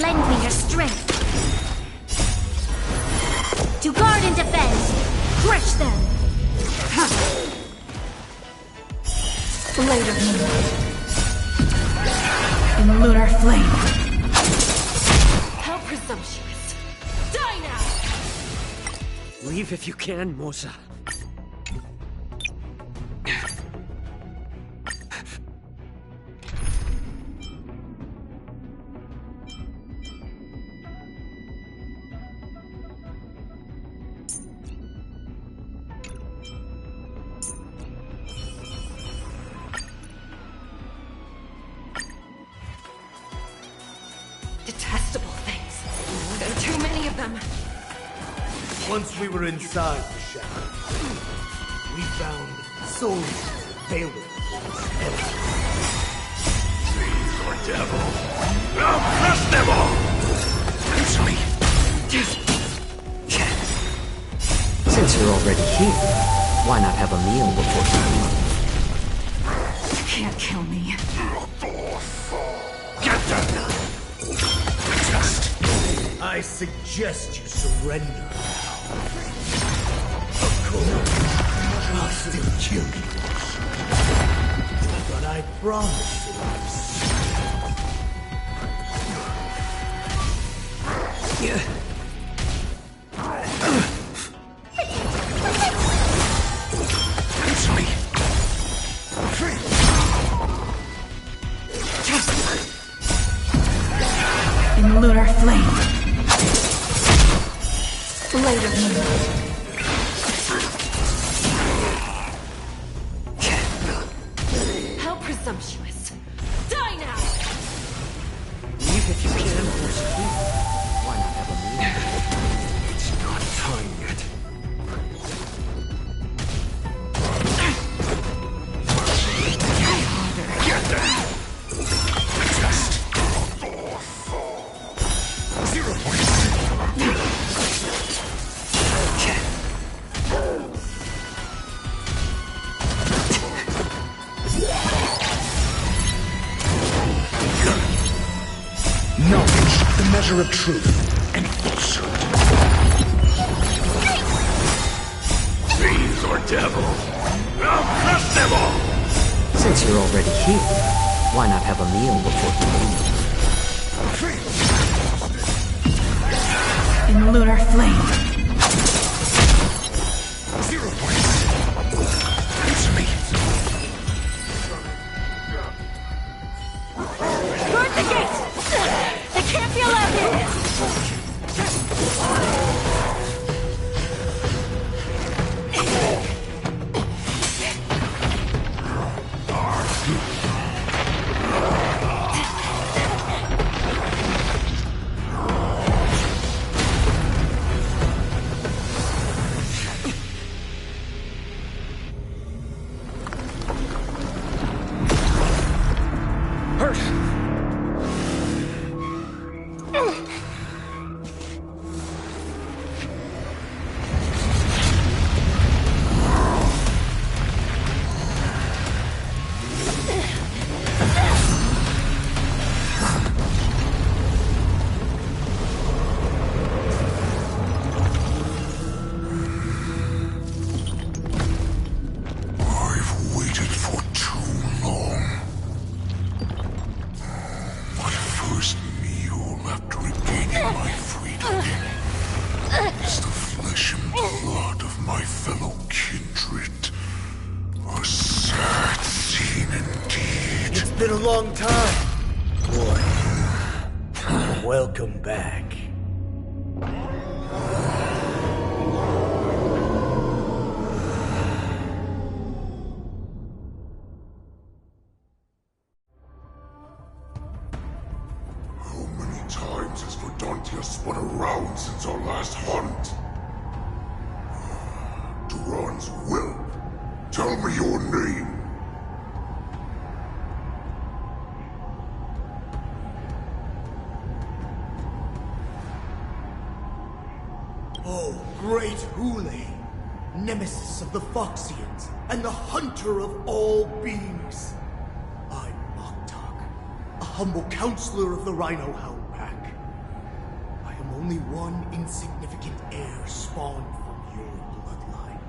Lend me your strength. To guard and defend. Crush them. Later. In lunar flame. How presumptuous. Die now! Leave if you can, Mosa. Detestable things. There are too many of them. Once we were inside the shadow, we found soldiers available. Thieves or devil. I'll crush them all! Answer me. Since you're already here, why not have a meal before you leave? You can't kill me. Get them! I suggest you surrender now. Of course, I'll still kill you. But I promise it'll be sweet. Answer me. In lunar flame. Later. How presumptuous. Die now! Leave if you can, Mosa. Why not have a meal? It's not time yet. Get them! Just 0 points. Knowledge, the measure of truth and falsehood. Thieves or devil. I'll crush them all! Since you're already here, why not have a meal before you leave? In lunar flame. 0 points. Answer me. Guard the gate! They can't be allowed in! been a long time. Boy, welcome back. How many times has Verdantia spun around since our last hunt? Duran's whelp, tell me your name. Oh, great Hule, nemesis of the Foxians, and the hunter of all beings. I'm Moktok, a humble counselor of the Rhino Hound Pack. I am only one insignificant heir spawned from your bloodline.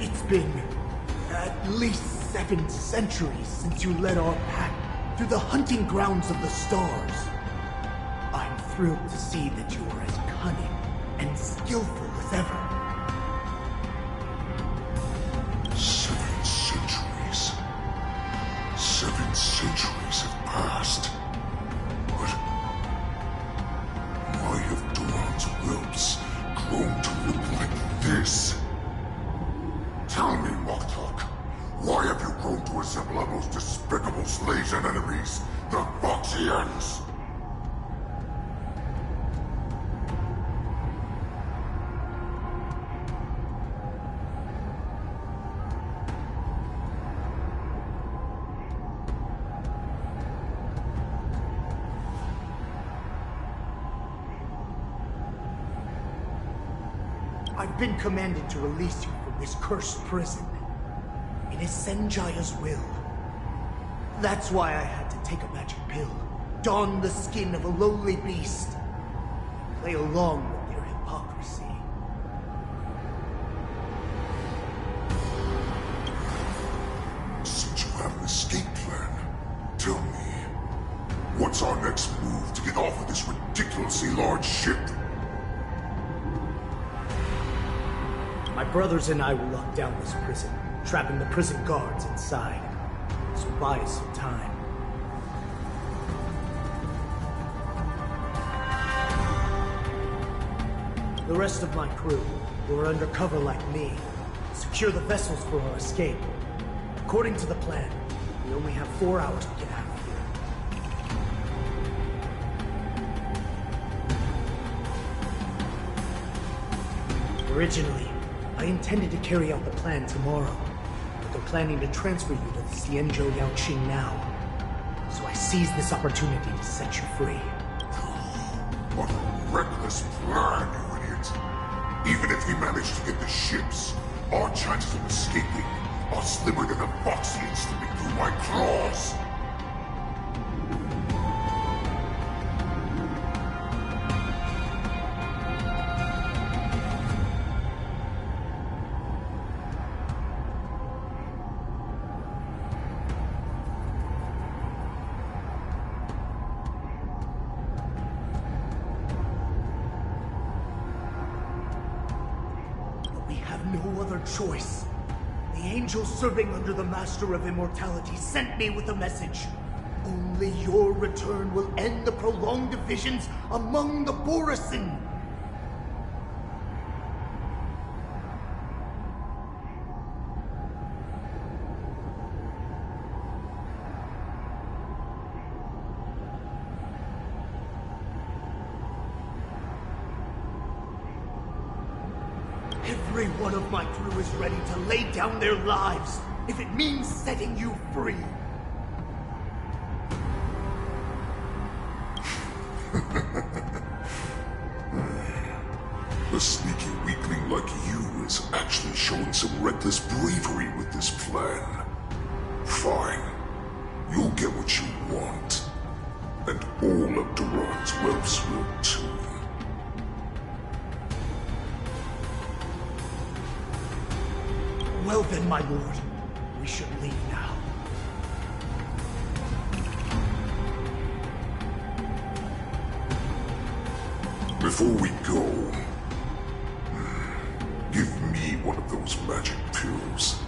It's been at least 7 centuries since you led our pack through the hunting grounds of the stars. I'm thrilled to see that you are as cunning and skillful as ever. 7 centuries. 7 centuries have passed. But why have Duran's whelps grown to look like this? Tell me, Moktok, why have you grown to resemble our most despicable slaves and enemies, the Foxians? I've been commanded to release you from this cursed prison. It is Senjaya's will. That's why I had to take a magic pill, don the skin of a lowly beast, and play along with their hypocrisy. Since you have an escape plan, tell me, what's our next move to get off of this ridiculously large ship? My brothers and I will lock down this prison, trapping the prison guards inside. So buy us some time. The rest of my crew, who are undercover like me, secure the vessels for our escape. According to the plan, we only have 4 hours to get out of here. Originally, I intended to carry out the plan tomorrow, but they're planning to transfer you to the Xianzhou Yaoqing now. So I seized this opportunity to set you free. What a reckless plan, you idiot! Even if we manage to get the ships, our chances of escaping are slimmer than a Foxian slipping through my claws! No other choice. The angel serving under the Master of Immortality sent me with a message. Only your return will end the prolonged divisions among the Borisin. Every one of my crew is ready to lay down their lives if it means setting you free. A sneaky weakling like you is actually showing some reckless bravery with this plan. Fine. You'll get what you want. And all of Duran's whelps will too. Well then, my lord. We should leave now. Before we go, give me one of those magic pills.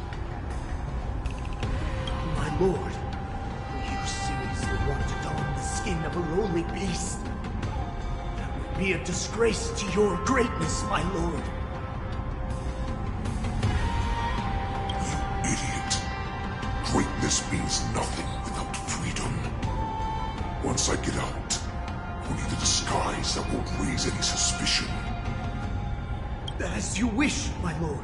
My lord, you seriously want to don the skin of a lowly beast? That would be a disgrace to your greatness, my lord. You idiot. Greatness means nothing without freedom. Once I get out, we'll need a disguise that won't raise any suspicion. As you wish, my lord.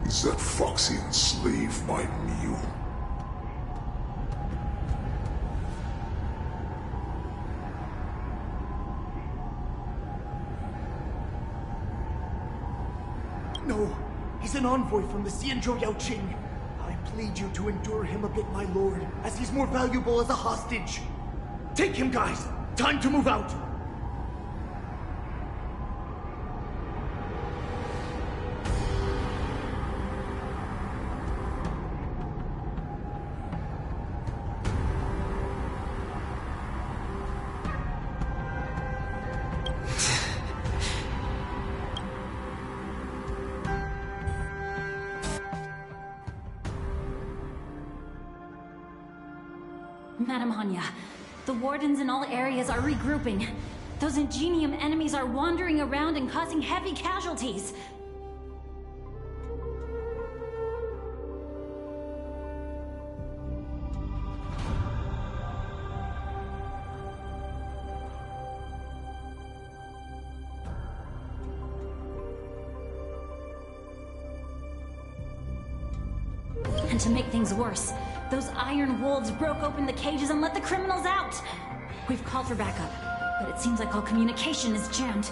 Is that Foxian slave my meal? No, he's an envoy from the Xianzhou Yaoqing. I plead you to endure him a bit, my lord, as he's more valuable as a hostage. Take him, guys! Time to move out! Madam Hanya, the wardens in all areas are regrouping. Those Ingenium enemies are wandering around and causing heavy casualties. And to make things worse, those iron wolves broke open the cages and let the criminals out! We've called for backup, but it seems like all communication is jammed.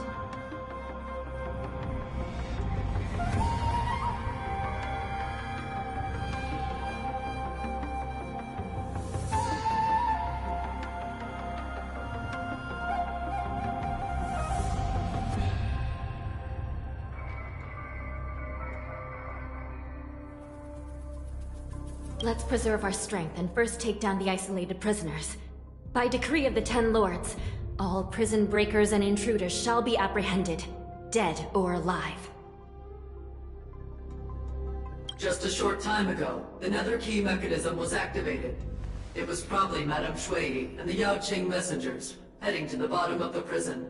Let's preserve our strength and first take down the isolated prisoners. By decree of the 10 Lords, all prison breakers and intruders shall be apprehended, dead or alive. Just a short time ago, the nether key mechanism was activated. It was probably Madame Shui and the Yaoqing messengers, heading to the bottom of the prison.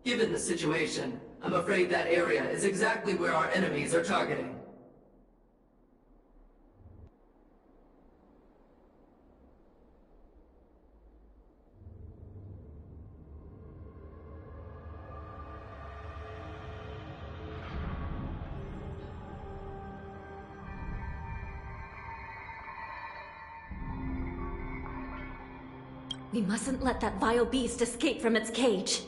Given the situation, I'm afraid that area is exactly where our enemies are targeting. We mustn't let that vile beast escape from its cage.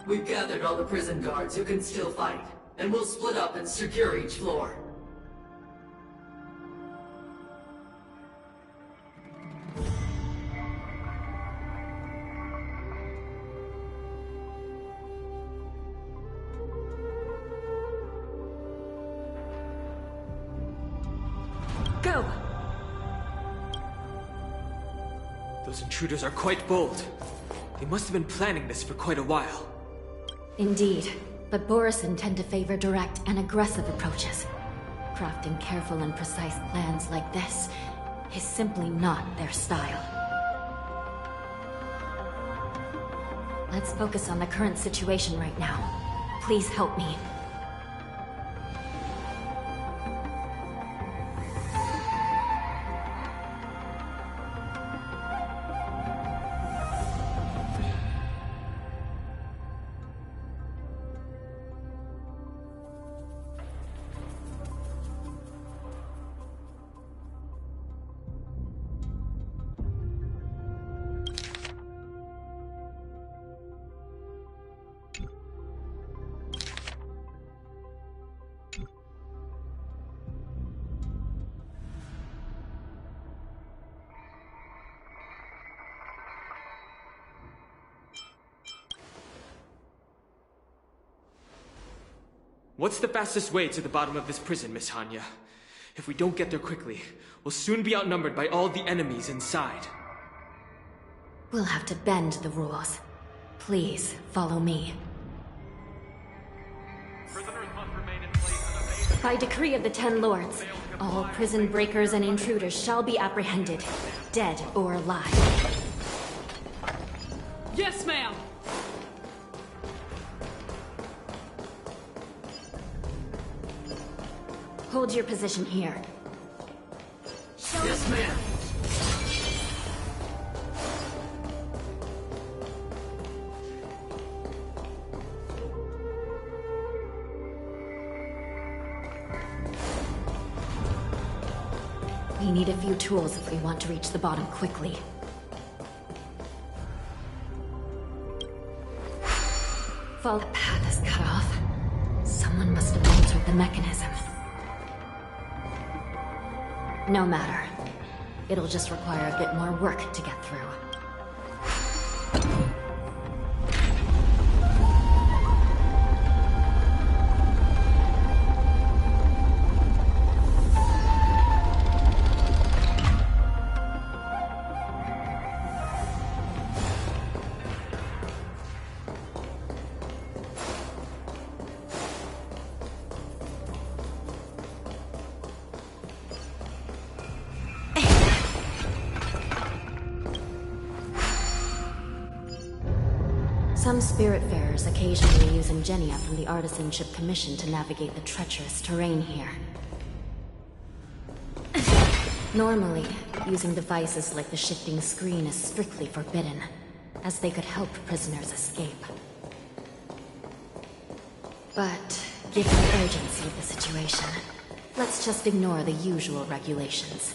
We've gathered all the prison guards who can still fight, and we'll split up and secure each floor. Go! Those intruders are quite bold. They must have been planning this for quite a while. Indeed, but Borison tend to favor direct and aggressive approaches. Crafting careful and precise plans like this is simply not their style. Let's focus on the current situation right now. Please help me. What's the fastest way to the bottom of this prison, Miss Hanya? If we don't get there quickly, we'll soon be outnumbered by all the enemies inside. We'll have to bend the rules. Please, follow me. By decree of the 10 Lords, all prison breakers and intruders shall be apprehended, dead or alive. Yes, ma'am! Hold your position here. Yes, ma'am. We need a few tools if we want to reach the bottom quickly. Fall path is cut off. Someone must have altered the mechanism. No matter. It'll just require a bit more work to get through. Some Spiritfarers occasionally use ingenia from the Artisanship Commission to navigate the treacherous terrain here. Normally, using devices like the shifting screen is strictly forbidden, as they could help prisoners escape. But, given the urgency of the situation, let's just ignore the usual regulations.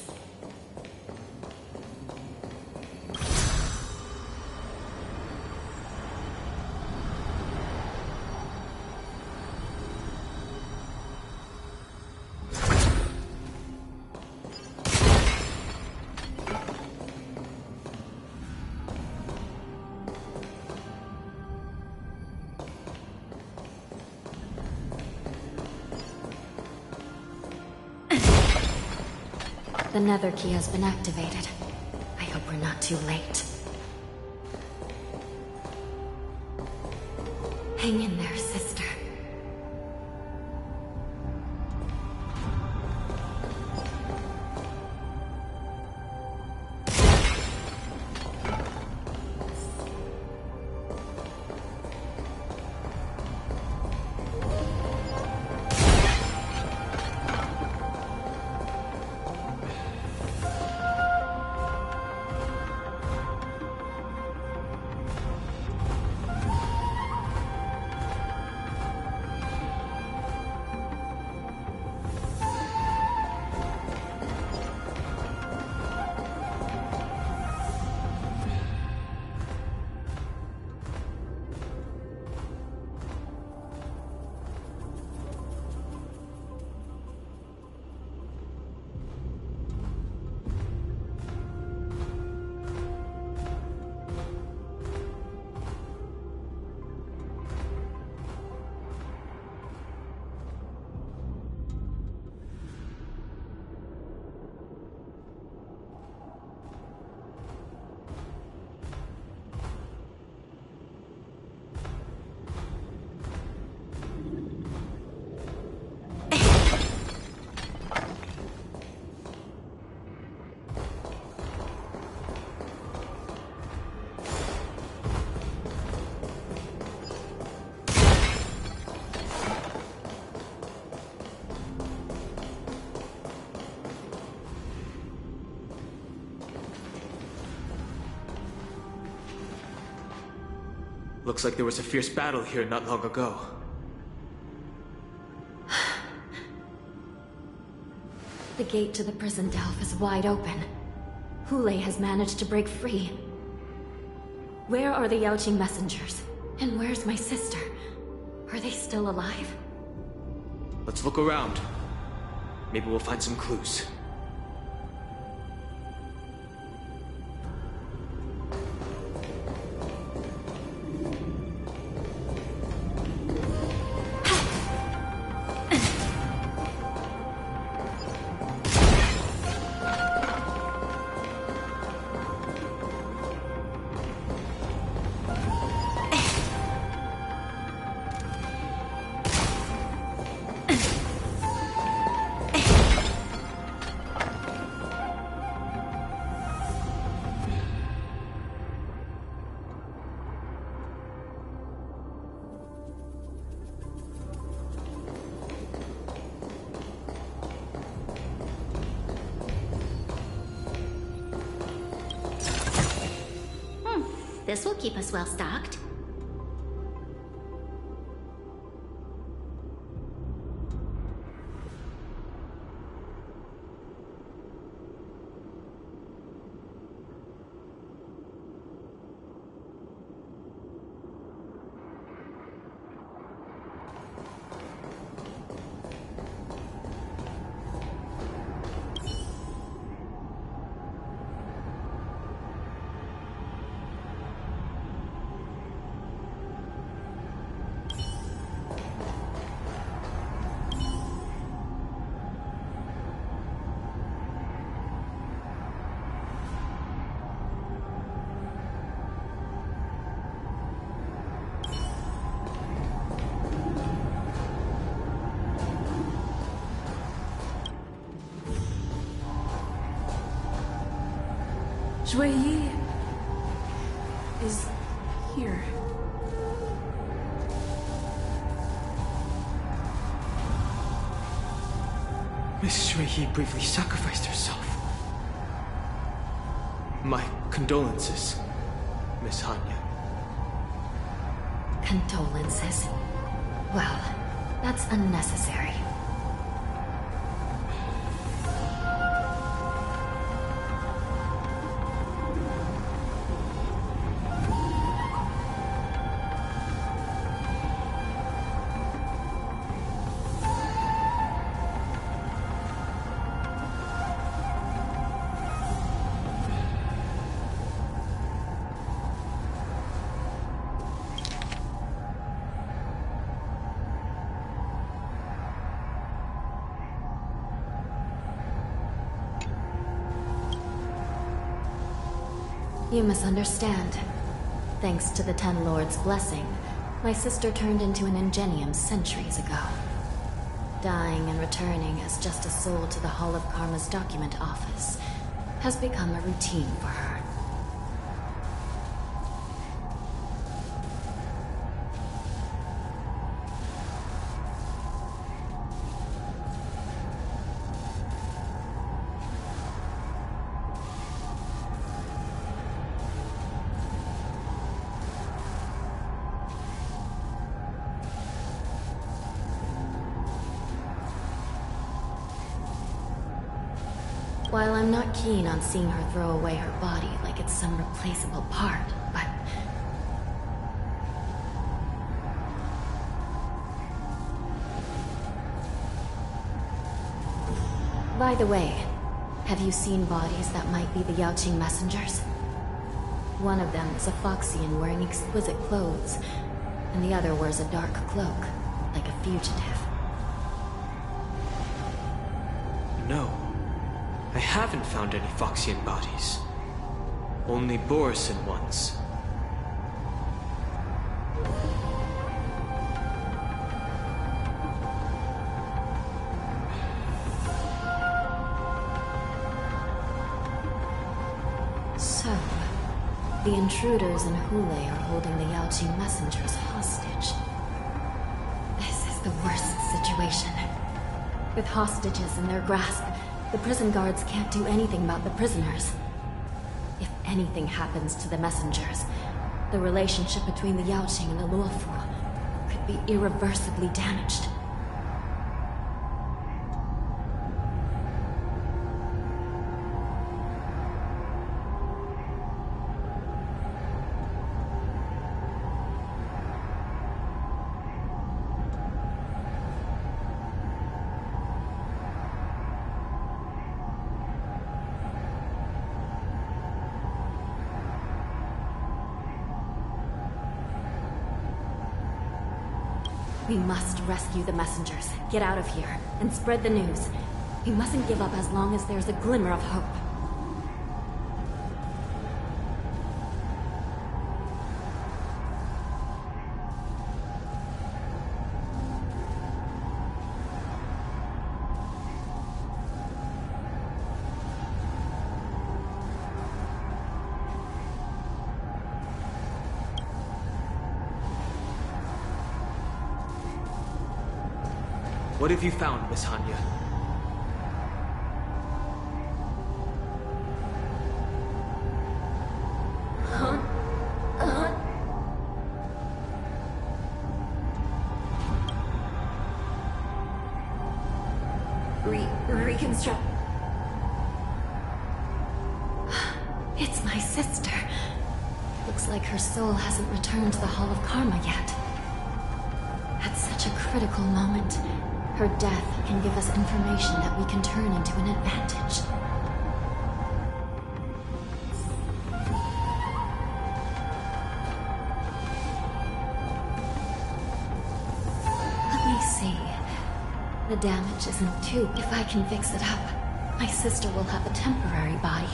The nether key has been activated. I hope we're not too late. Hang in there, sister. Looks like there was a fierce battle here not long ago. The gate to the prison delve is wide open. Hule has managed to break free. Where are the Yaoqing messengers? And where's my sister? Are they still alive? Let's look around. Maybe we'll find some clues. This will keep us well stocked. Shui Yi is here. Miss Shui Yi briefly sacrificed herself. My condolences, Miss Hanya. Condolences? Well, that's unnecessary. You misunderstand. Thanks to the Ten Lords' blessing, my sister turned into an Ingenium centuries ago. Dying and returning as just a soul to the Hall of Karma's document office has become a routine for her. While I'm not keen on seeing her throw away her body like it's some replaceable part, but... By the way, have you seen bodies that might be the Yaoqing messengers? One of them is a Foxian wearing exquisite clothes, and the other wears a dark cloak, like a fugitive. No. I haven't found any Foxian bodies. Only Borisin ones. So, the intruders in Hule are holding the Yaoqing messengers hostage. This is the worst situation. With hostages in their grasp, the prison guards can't do anything about the prisoners. If anything happens to the messengers, the relationship between the Yaoqing and the Luofu could be irreversibly damaged. We must rescue the messengers, get out of here, and spread the news. We mustn't give up as long as there's a glimmer of hope. What have you found, Miss Hanya? Reconstruct. It's my sister. Looks like her soul hasn't returned to the Hall of Karma yet. At such a critical moment, her death can give us information that we can turn into an advantage. Let me see. The damage isn't too... If I can fix it up, my sister will have a temporary body.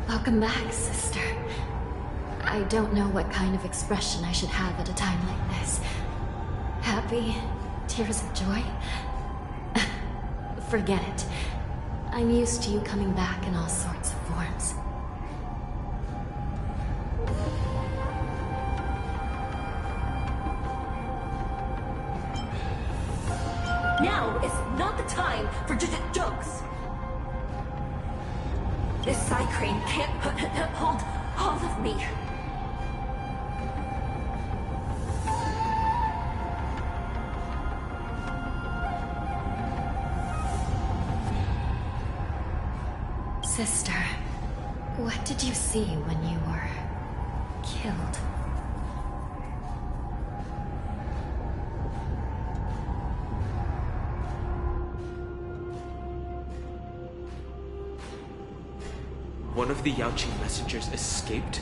Welcome back, sister. I don't know what kind of expression I should have at a time like this. Happy? Tears of joy? Forget it. I'm used to you coming back in all sorts of forms. Now is not the time for jokes. This Psycrane can't hold all of me. Sister, what did you see when you were killed? One of the Yaoqing messengers escaped,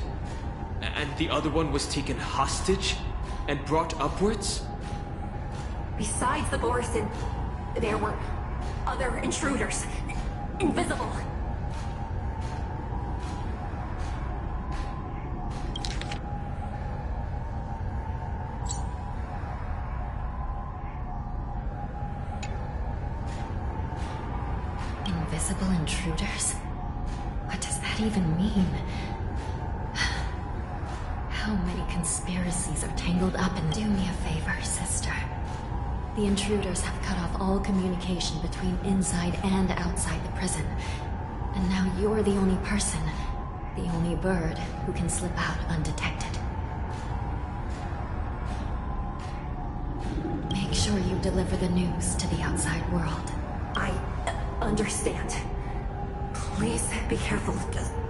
and the other one was taken hostage and brought upwards? Besides the Borison, there were other intruders. Invisible. Invisible intruders? What does that even mean? How many conspiracies are tangled up in... Do me a favor, sister. The intruders have cut off all communication between inside and outside the prison. And now you're the only person, the only bird, who can slip out undetected. Make sure you deliver the news to the outside world. I understand. Please be careful,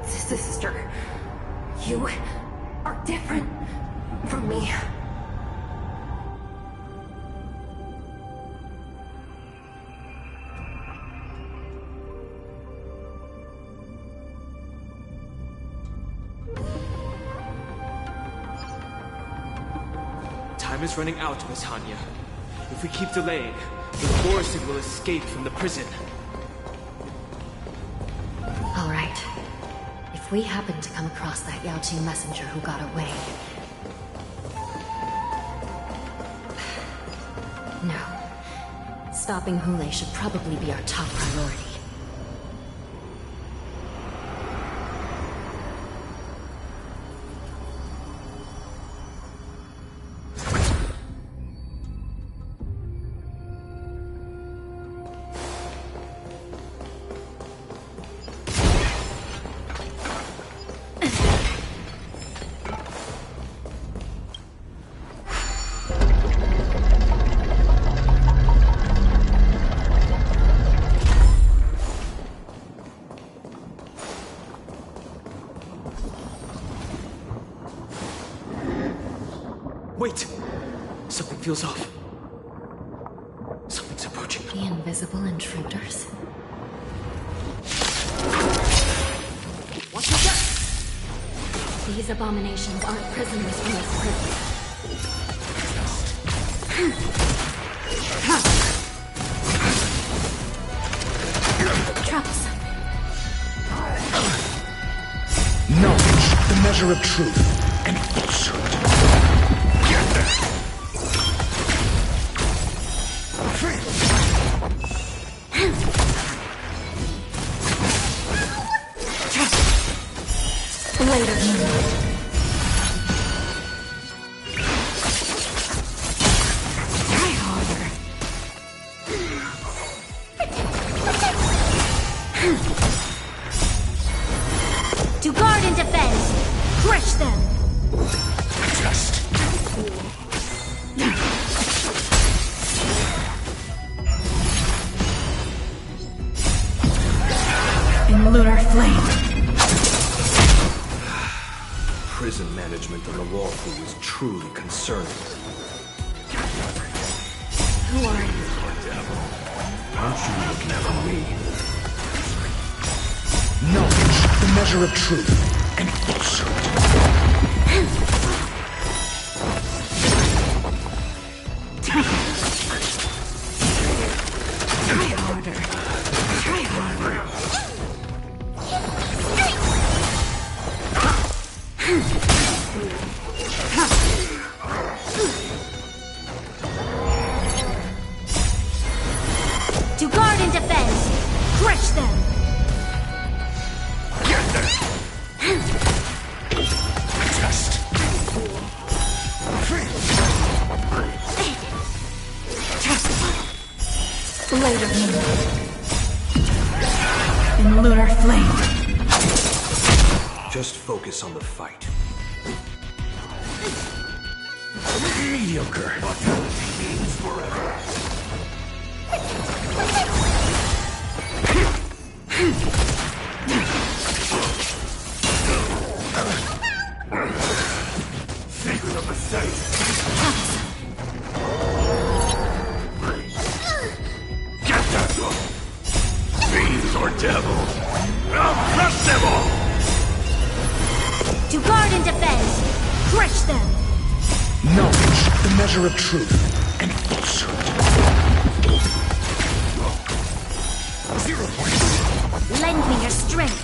sister. You are different from me. Time is running out, Miss Hanya. If we keep delaying, the Borison will escape from the prison. All right. If we happen to come across that Yaoqing messenger who got away... No. Stopping Hule should probably be our top priority. Something feels off. Something's approaching. The invisible intruders. Watch your back! These abominations aren't prisoners from this prison. Traps. Knowledge, the measure of truth and falsehood. Later. Try harder. To guard and defend. Crush them. In lunar flame. Prison management on the Walfu is truly concerning. Who are you? Aren't you looking for me? Knowledge, the measure of truth and falsehood. Try harder. Try harder. To guard and defend. Crush them. Later. In lunar flame. Just focus on the fight. Mediocre. Secret of the safe. Get that one. Fiends or devils. I'll crush them all. To guard and defend. Crush them. Knowledge, the measure of truth and falsehood. 0 points. Lend me your strength.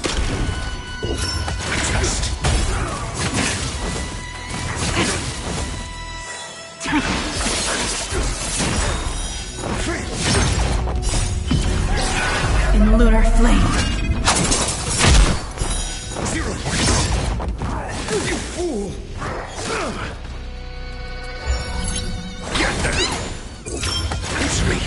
In lunar flame. 0 points. You fool. Get them. Answer me.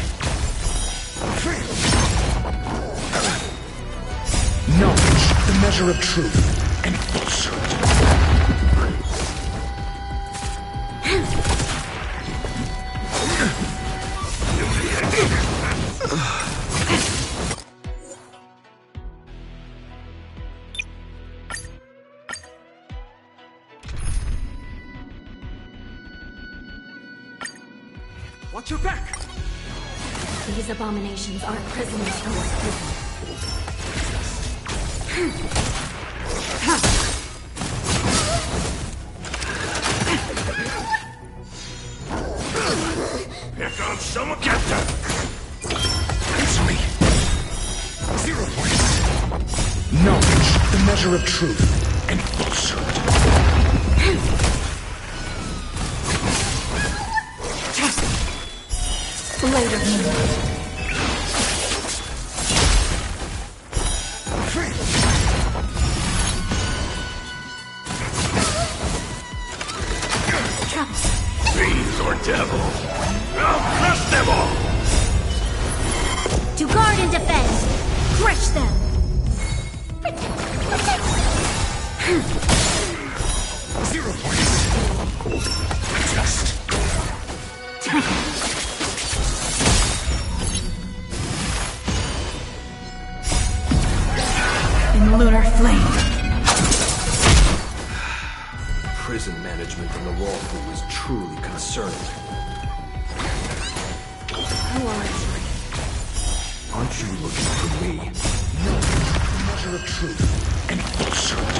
Knowledge, the measure of truth and falsehood. Watch your back! These abominations aren't prisoners from this prison. Here comes someone. Get them. Answer me. 0 points. Knowledge, the measure of truth and falsehood. Later. Traps. Fiends or devils. I'll crush them all. To guard and defend. Crush them. 0 points. Just. In lunar flame. Prison management on the Walfu is truly concerning. looking for me? No, the measure of truth and falsehood.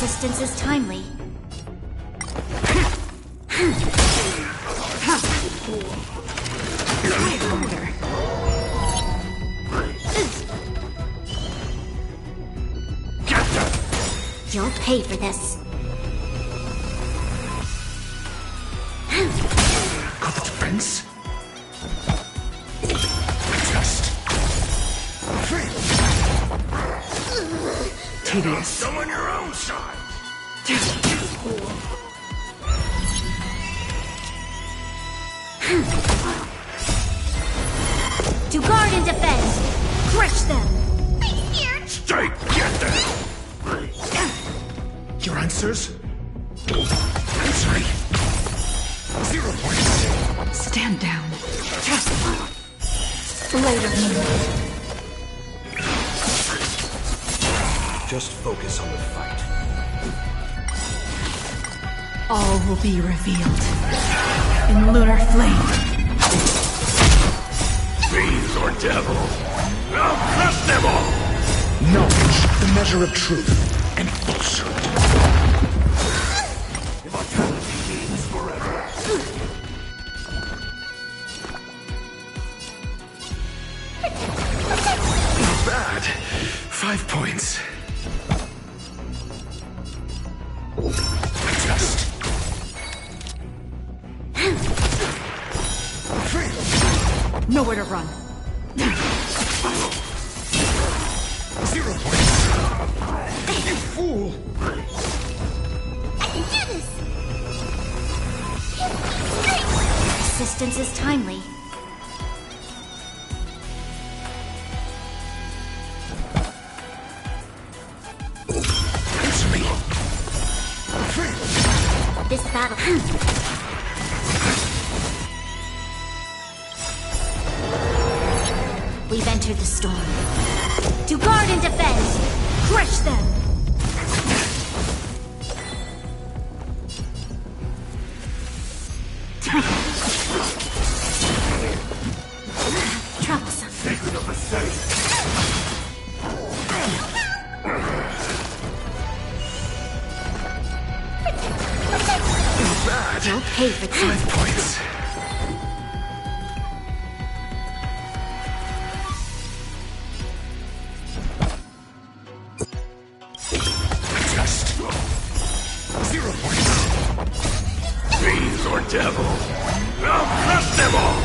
Assistance is timely. You'll pay for this. Got the defense? Test. Tedious. Someone your own side. To guard and defend. Crush them. Stay, get them. Your answers? Answering. 0 points. Stand down. Blade of me. Just focus on the fight. All will be revealed in lunar flame. Fiends or devils, I'll crush them all! Knowledge, the measure of truth and falsehood. Immortality means forever. Not bad. 5 points. Test. Nowhere to run. 0 points. You fool! I can do this. Assistance is timely. Answer me. This battle. We've entered the storm. To guard and defend. Crush them. Troublesome. Sacred of the safe. Not bad. You'll pay for this. 5 points. Test. 0 points. Fiends or devils, I'll crush them all!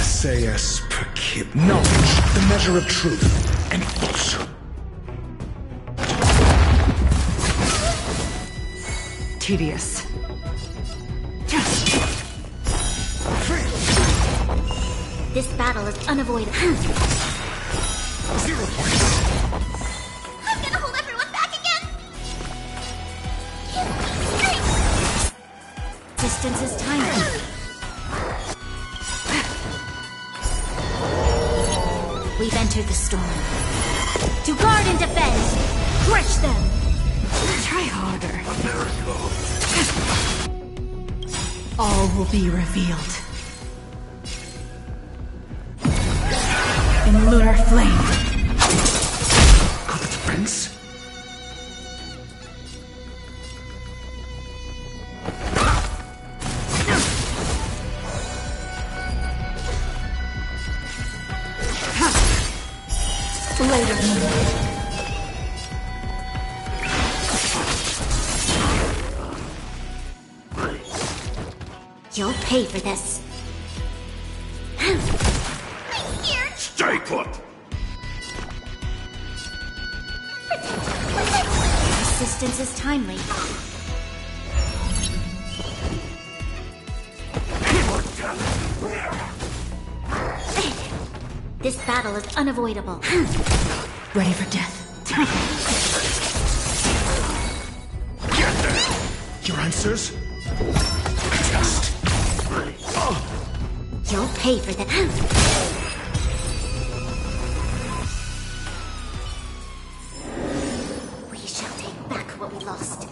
SAS per kid. Knowledge, the measure of truth and falsehood. Tedious. This battle is unavoidable. 0 points. I'm gonna hold everyone back again. Distance is timely. We've entered the storm. To guard and defend. Crush them. Try harder. A miracle. All will be revealed in lunar flame. Got the defense? Blade of me. You'll pay for this. I'm here. Stay put! Assistance is timely. This battle is unavoidable. Ready for death. Your answers? You'll pay for that. We shall take back what we lost.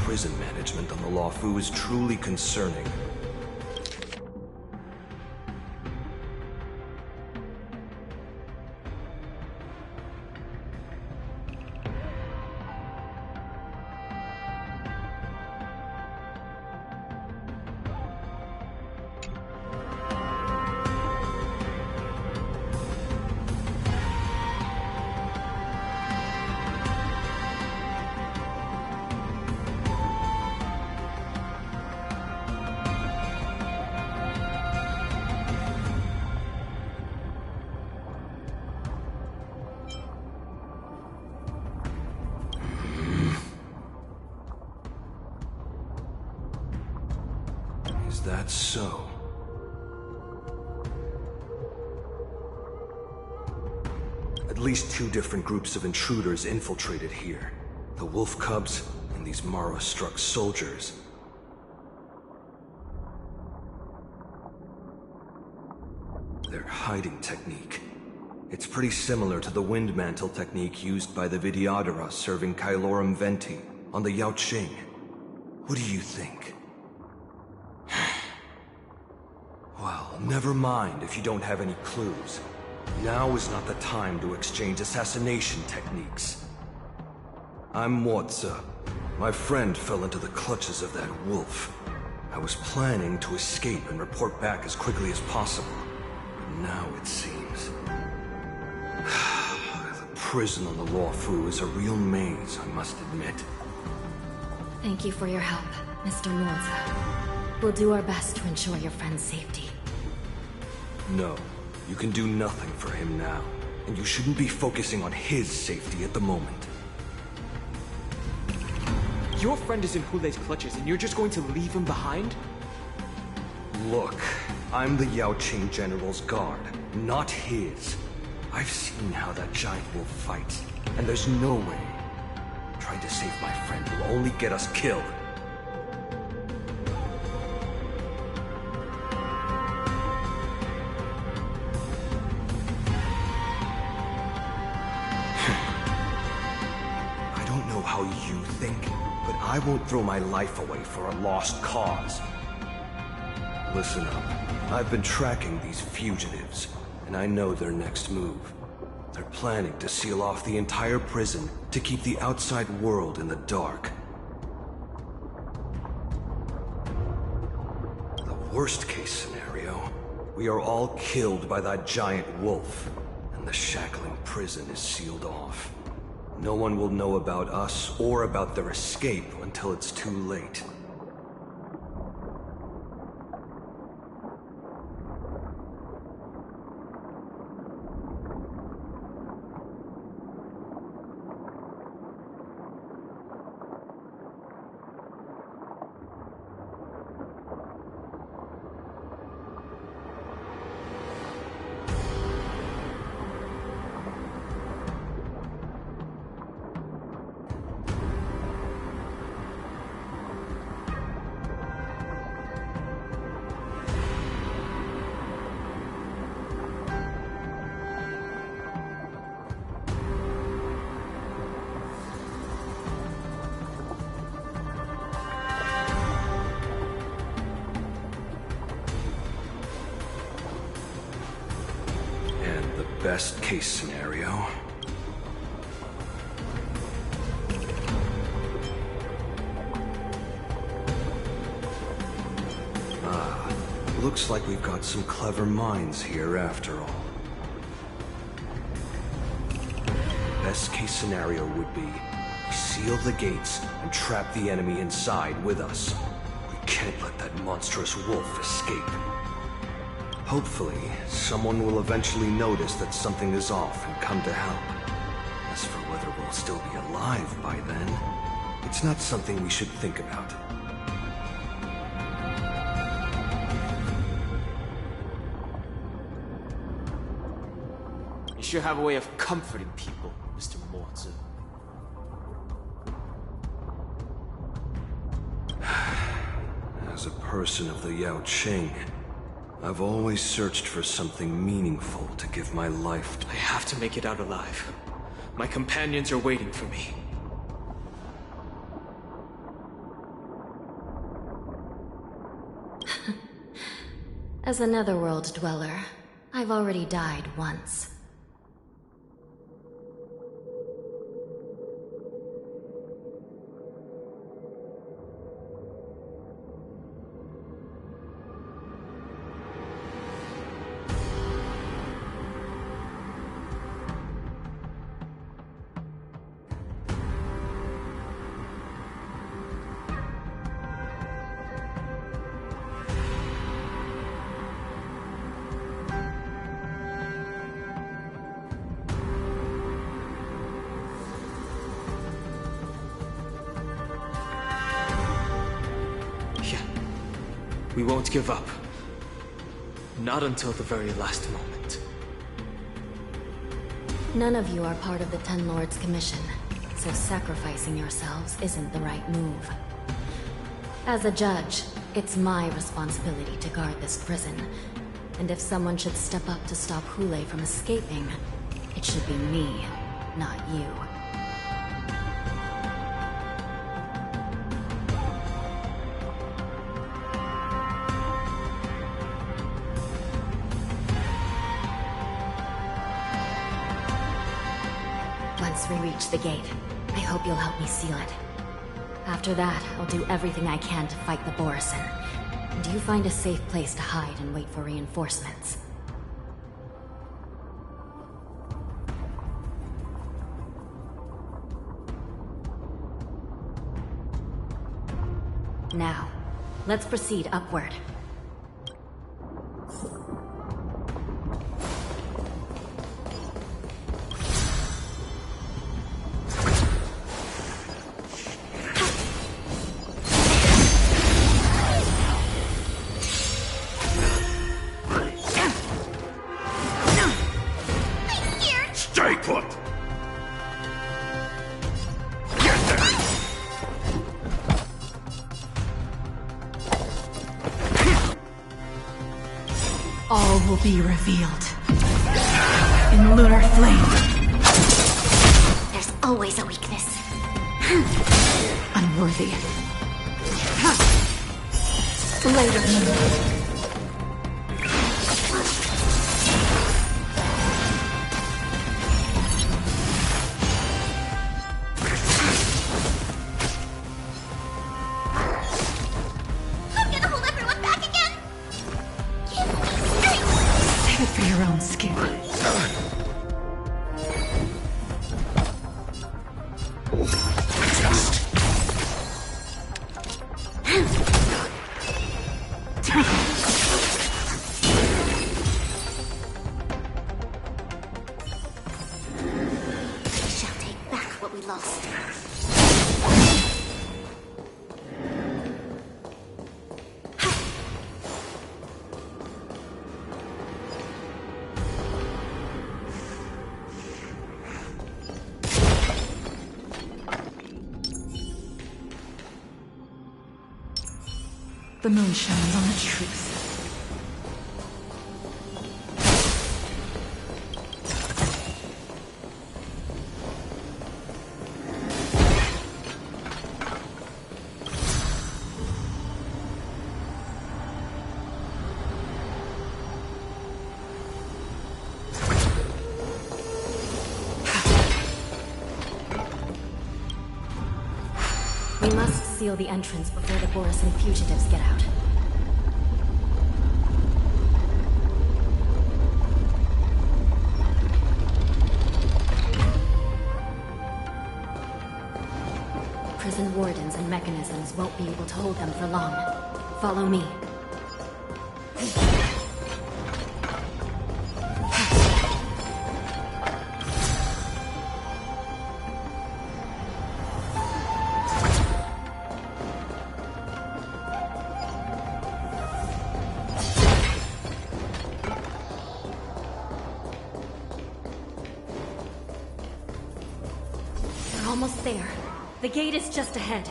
Prison management on the Lawfu is truly concerning. Is that so? At least 2 different groups of intruders infiltrated here. The wolf cubs and these Mara-struck soldiers. Their hiding technique. It's pretty similar to the wind mantle technique used by the Vidyadhara serving Kailorum Venti on the Yaoqing. What do you think? Well, never mind if you don't have any clues. Now is not the time to exchange assassination techniques. I'm Motza. My friend fell into the clutches of that wolf. I was planning to escape and report back as quickly as possible. But now it seems... the prison on the Lawfu is a real maze, I must admit. Thank you for your help, Mr. Motza. We'll do our best to ensure your friend's safety. No, you can do nothing for him now, and you shouldn't be focusing on his safety at the moment. Your friend is in Hule's clutches, and you're just going to leave him behind? Look, I'm the Yaoqing General's guard, not his. I've seen how that giant wolf fights, and there's no way. Trying to save my friend will only get us killed. How you think, but I won't throw my life away for a lost cause. Listen up. I've been tracking these fugitives, and I know their next move. They're planning to seal off the entire prison to keep the outside world in the dark. The worst case scenario, we are all killed by that giant wolf, and the shackling prison is sealed off. No one will know about us or about their escape until it's too late. Best case scenario. Looks like we've got some clever minds here after all. Best case scenario would be we seal the gates and trap the enemy inside with us. We can't let that monstrous wolf escape. Hopefully, someone will eventually notice that something is off and come to help. As for whether we'll still be alive by then, it's not something we should think about. You sure have a way of comforting people, Mr. Mortzer. As a person of the Yao Qing, I've always searched for something meaningful to give my life to. I have to make it out alive. My companions are waiting for me. As a netherworld dweller, I've already died once. We won't give up. Not until the very last moment. None of you are part of the Ten Lords Commission, so sacrificing yourselves isn't the right move. As a judge, it's my responsibility to guard this prison, and if someone should step up to stop Hule from escaping, it should be me, not you. Once we reach the gate, I hope you'll help me seal it. After that, I'll do everything I can to fight the Borisin. And you find a safe place to hide and wait for reinforcements. Now, let's proceed upward. Stay put! Get there! All will be revealed. In lunar flame. There's always a weakness. Unworthy. Later. For your own skin. We shall take back what we lost. The moon shines on the truth. We must seal the entrance before the Borisin fugitives get out. prison wardens and mechanisms won't be able to hold them for long. Follow me. We're almost there. The gate is just ahead.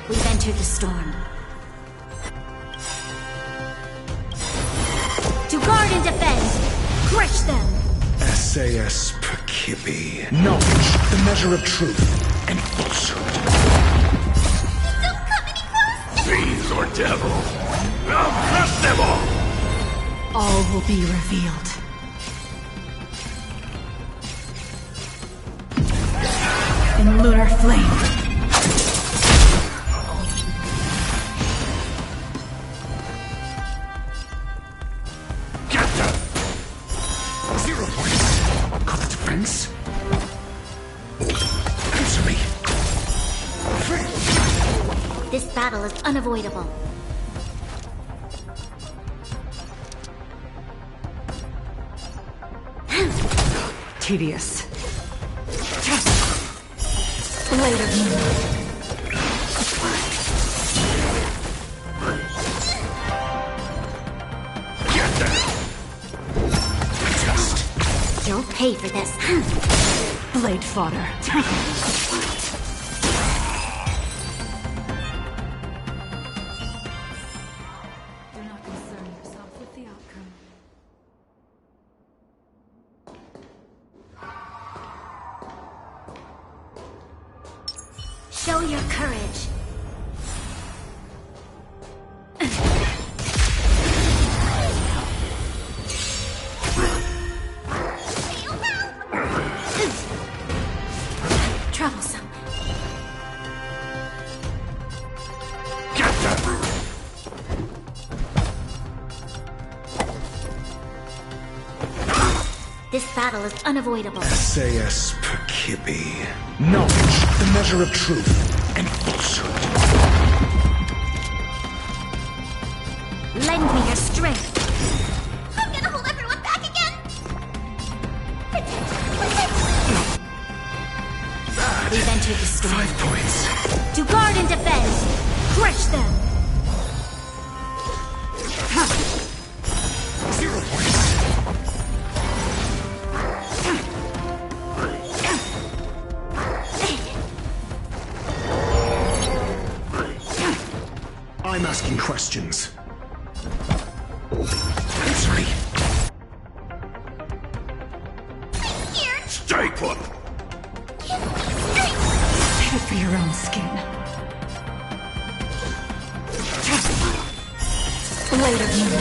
We've entered the storm. To guard and defend! Crush them! SAS Perkibi. Knowledge, the measure of truth and falsehood. Don't come any closer! Fiends or devils! I'll crush them all! All will be revealed. In lunar flame. Answer me. This battle is unavoidable. Tedious. Blade of moon. You'll pay for this. Blade fodder. Do not concern yourself with the outcome. Show your courage. Troublesome. This battle is unavoidable. SAS Perkibi. Knowledge, the measure of truth and falsehood. Lend me your strength. I'm gonna hold everyone back again! We've entered the storm. 5 points. To guard and defend. Crush them. 0 points. I'm asking questions. Answer me. Stay put! Save it for your own skin. Blade of moon.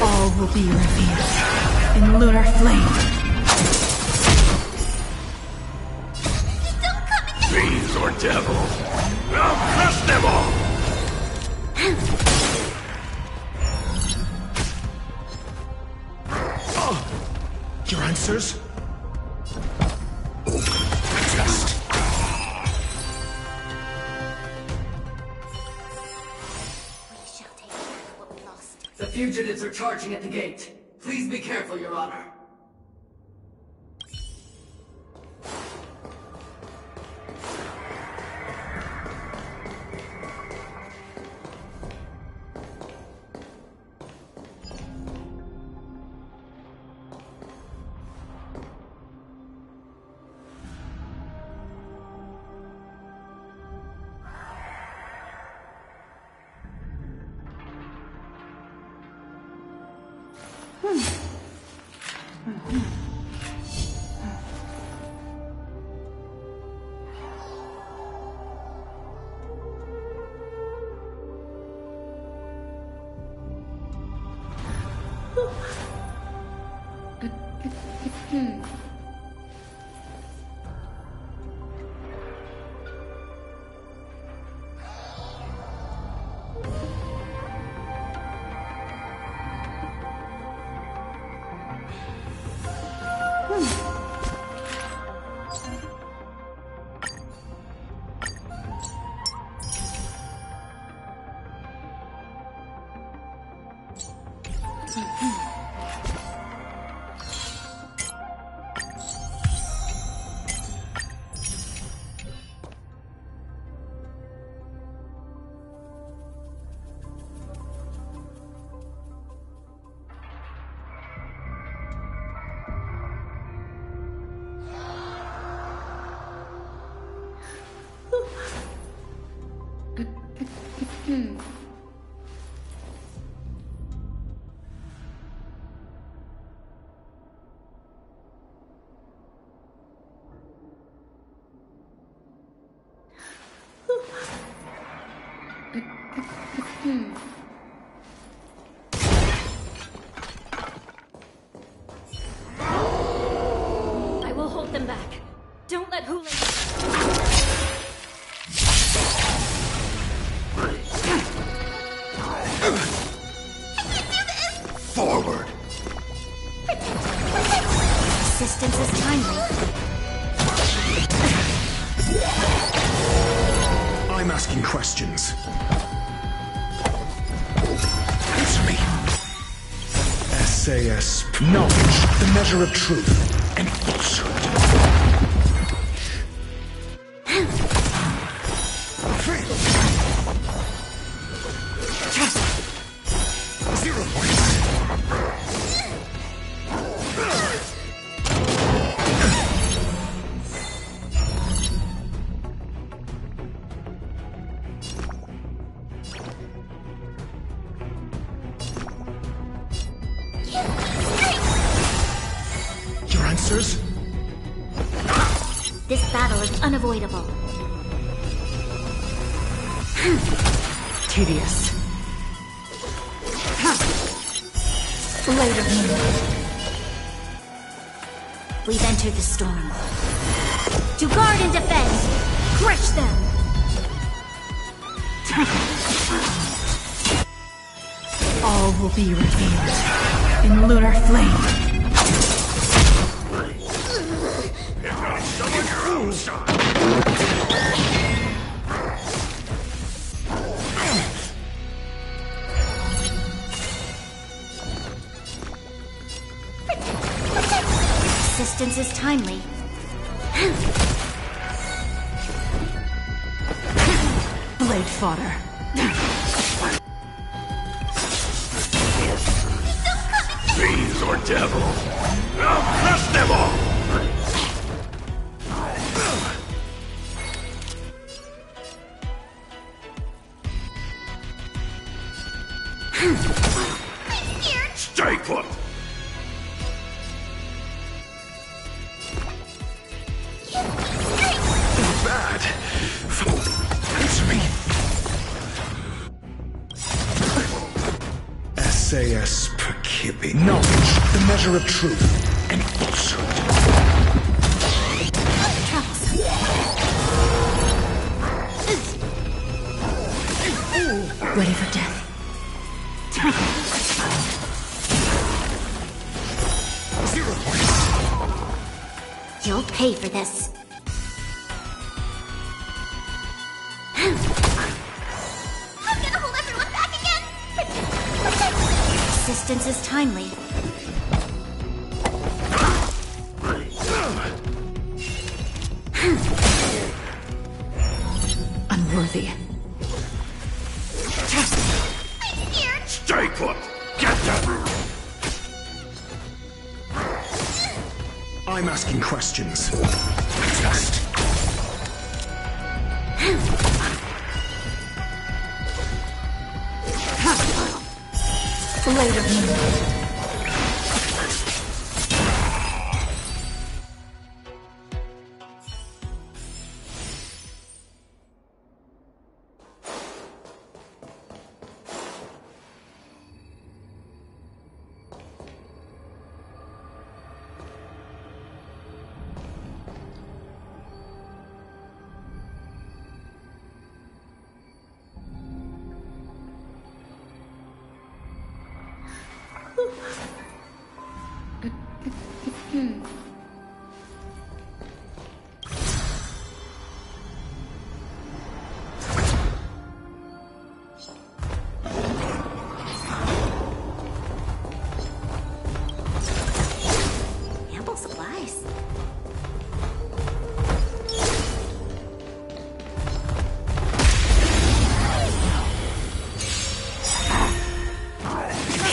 All will be revealed in lunar flame. Fiends or devils! I'll crush them all! Your answers? Just. The fugitives are charging at the gate. Please be careful, Your Honor. I will hold them back. Don't let Hula... Forward! Assistance is timely. I'm asking questions. Answer me. SAS. Knowledge, the measure of truth and falsehood. Zero points. Your answers? This battle is unavoidable. Tedious. Later. We've entered the storm. To guard and defend! Crush them! All will be revealed in lunar flame. Assistance is timely. Blade fodder. Fiends or devils, I'll crush them all! Stay put! Bad. Answer me. SAS Perkibi. Knowledge, the measure of truth and falsehood. Ready for death. Zero points. You'll pay for this. I'm gonna hold everyone back again! Assistance is timely. Unworthy. I'm scared! Stay put! Get them! I'm asking questions. Test. Later. Ample supplies.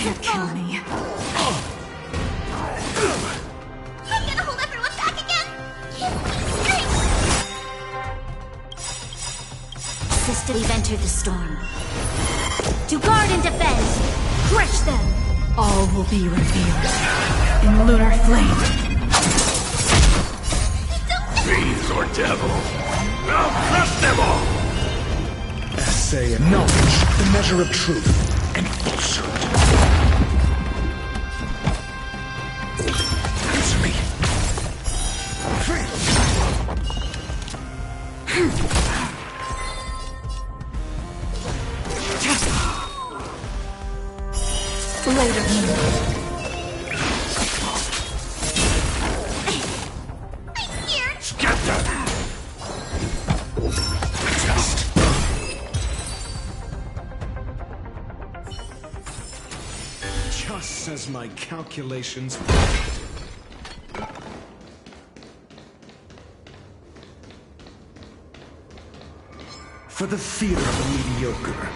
Can't kill me. I'm gonna hold everyone back again! Sister, we've entered the storm. To guard and defend! Crush them! All will be revealed in lunar flame. Fiends or devils, I'll crush them all! Essay and knowledge, the measure of truth and falsehood. Answer me. Later. Just as my calculations. For the theater of the mediocre.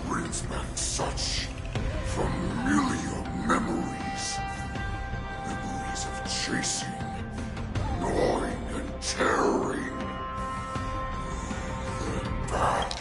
Brings back such familiar memories. Memories of chasing, gnawing, and tearing. They're back.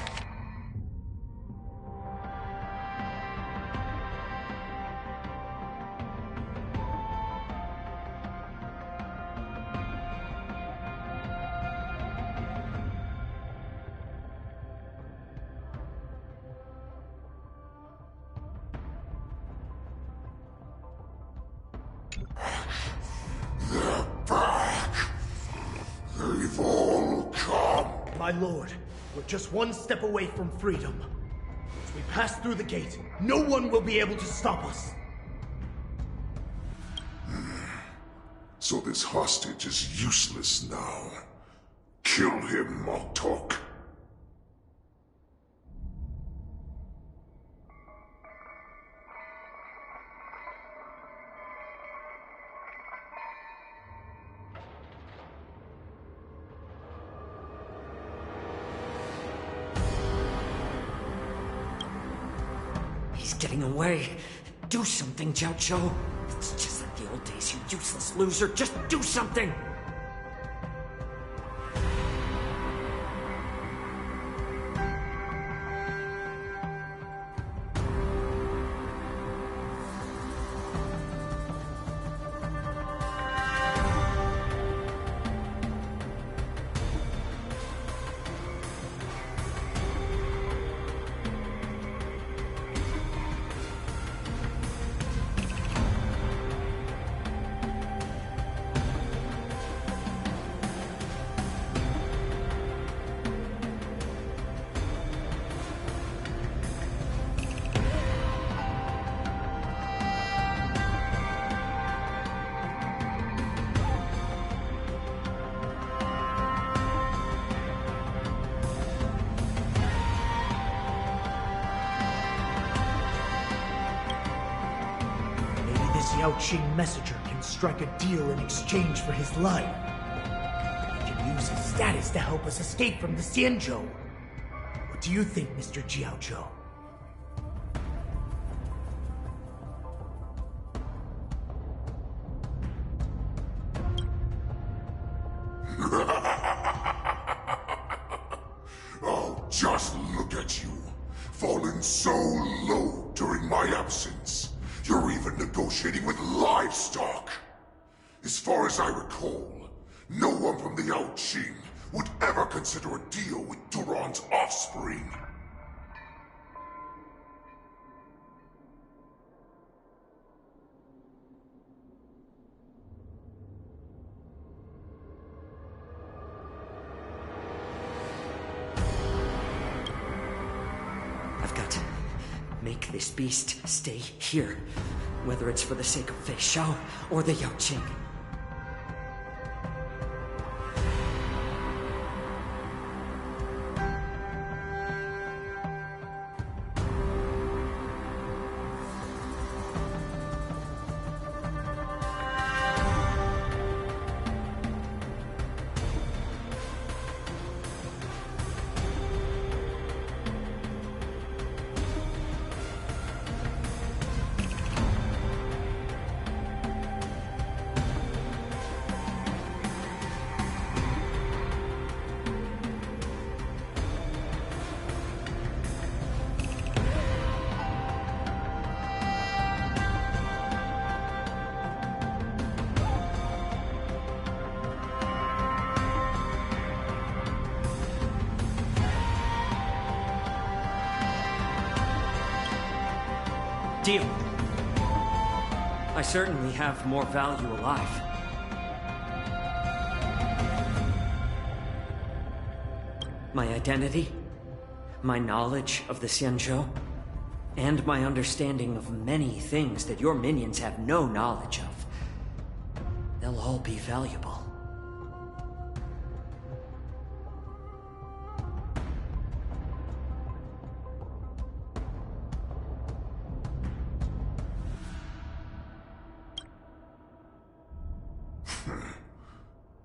They're back. They've all come. My lord, we're just one step away from freedom. As we pass through the gate, no one will be able to stop us. So this hostage is useless now. Kill him, Moktok. He's getting away. Do something, Jiao. It's just like the old days, you useless loser. Just do something! Yaoqing messenger can strike a deal in exchange for his life. He can use his status to help us escape from the Xianzhou. What do you think, Mr. Jiaozhou? so low during my absence. You're even negotiating with livestock. As far as I recall, no one from the Yao Qing would ever consider a deal with Duran's offspring. I've got to make this beast stay here, whether it's for the sake of Fei Shao or the Yao Qing. Deal. I certainly have more value alive. My identity, my knowledge of the Xianzhou, and my understanding of many things that your minions have no knowledge of. They'll all be valuable.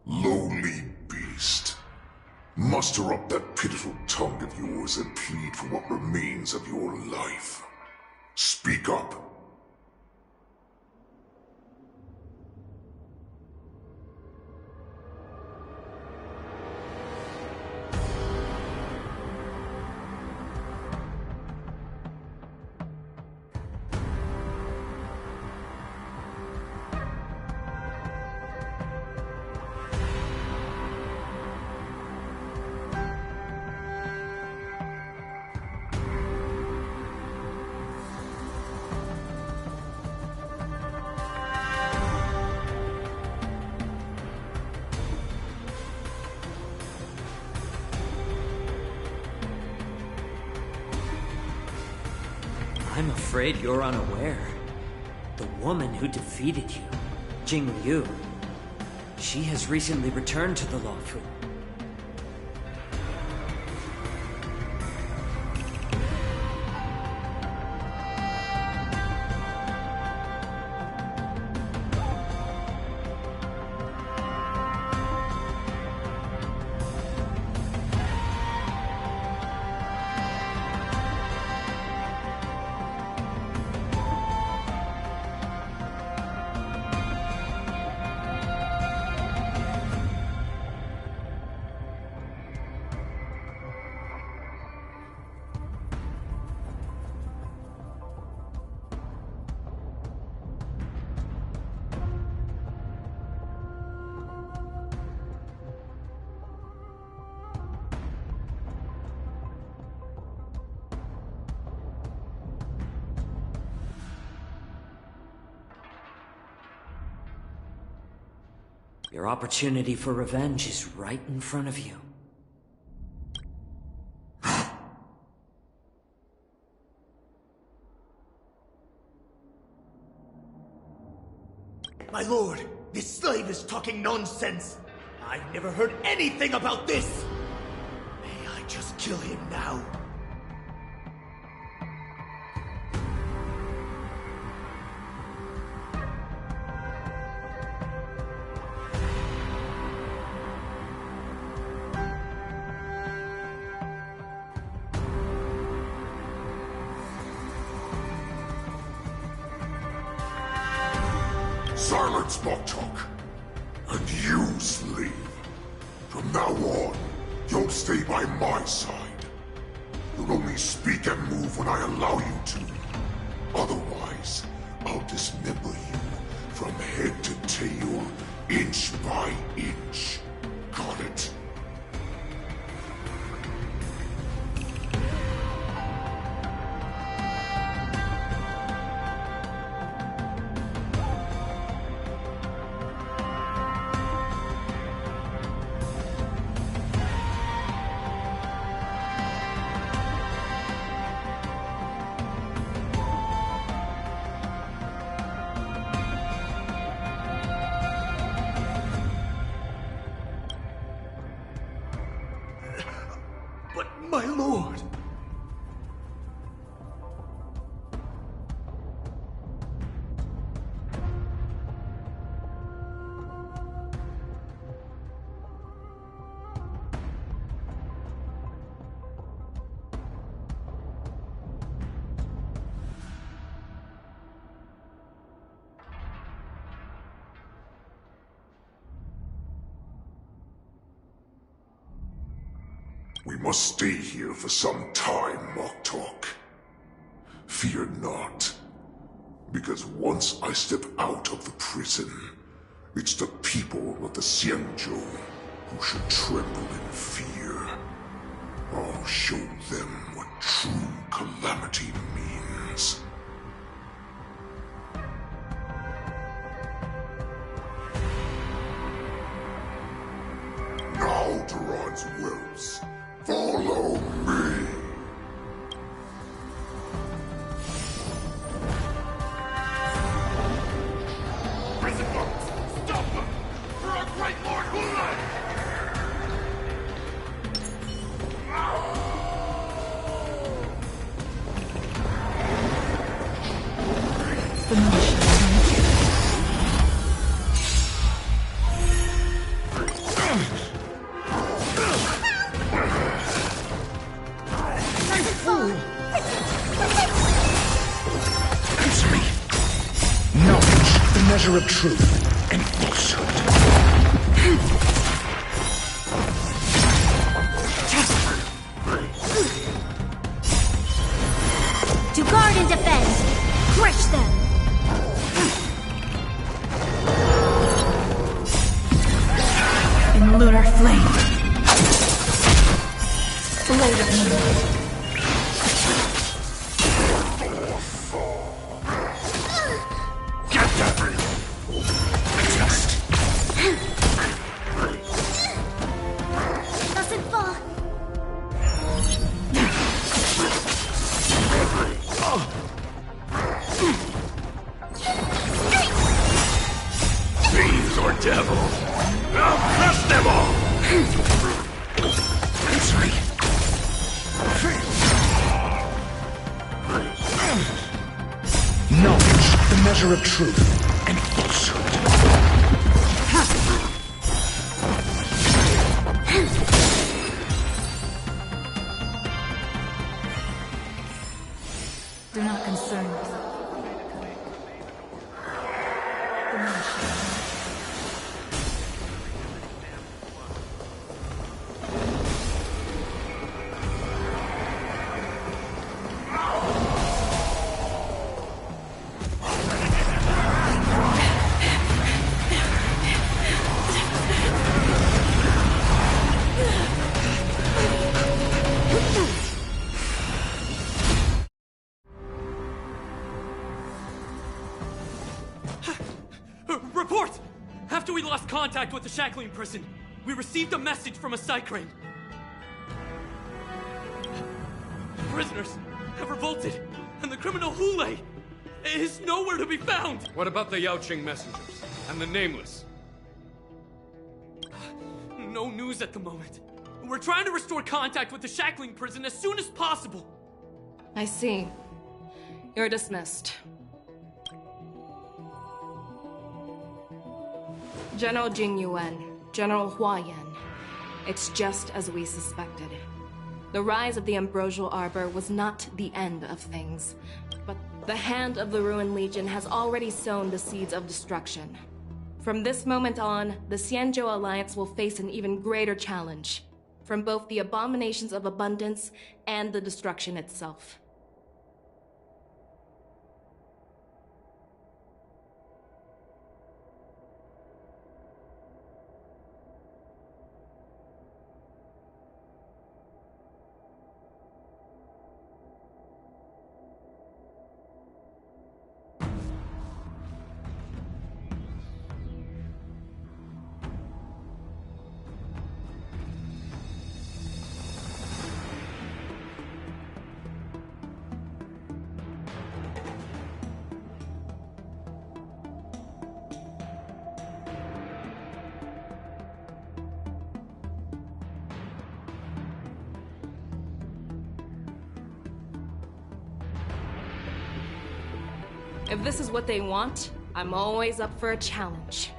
Lowly beast. Muster up that pitiful tongue of yours and plead for what remains of your life. Speak up. I'm afraid you're unaware. The woman who defeated you, Jing Liu, she has recently returned to the Luofu. Your opportunity for revenge is right in front of you. My lord, this slave is talking nonsense. I've never heard anything about this. May I just kill him now? Silence, mock talk. And you, slave. From now on, you'll stay by my side. The Only speak and move when I allow you to. Otherwise, I'll dismember you from head to tail, inch by inch. Got it? My lord! We must stay here for some time, Moktok. Fear not. Because once I step out of the prison, it's the people of the Xianzhou who should tremble in fear. I'll show them what true calamity means. Now, Duran's whelps. Follow me! Prison guards! Stop them! For our great Lord Hula! Measure of truth and falsehood. To guard and defend! Crush them! In lunar flame. Blade of moonlight. Measure of truth and falsehood. Do not concern yourself. Report! After we lost contact with the shackling prison, we received a message from a Psycrane. Prisoners have revolted, and the criminal Hule is nowhere to be found! What about the Yaoqing messengers and the Nameless? No news at the moment. We're trying to restore contact with the shackling prison as soon as possible. I see. You're dismissed. General Jing Yuan, General Hua Yan. It's just as we suspected. The rise of the Ambrosial Arbor was not the end of things, but the hand of the Ruined Legion has already sown the seeds of destruction. From this moment on, the Xianzhou Alliance will face an even greater challenge. from both the abominations of abundance and the destruction itself. If this is what they want, I'm always up for a challenge.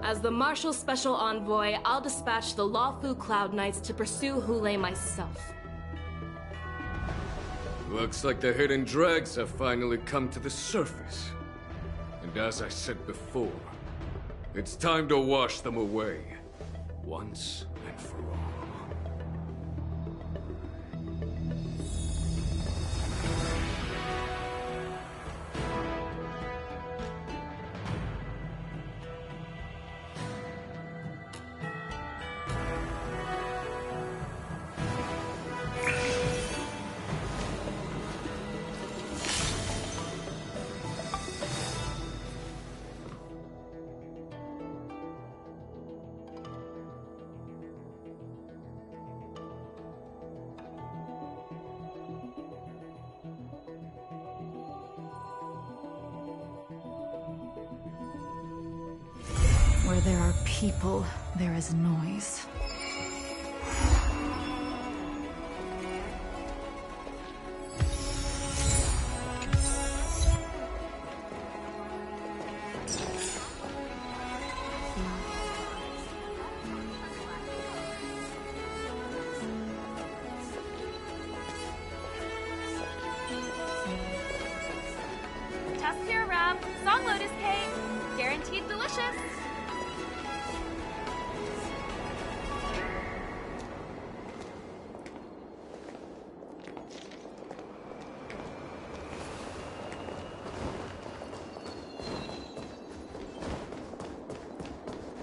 As the Marshal's special envoy, I'll dispatch the Lawfu Cloud Knights to pursue Hule myself. Looks like the hidden dregs have finally come to the surface. And as I said before, it's time to wash them away, once and for all. Where there are people, there is noise. Test here, Ram. Song Lotus cake. Guaranteed delicious.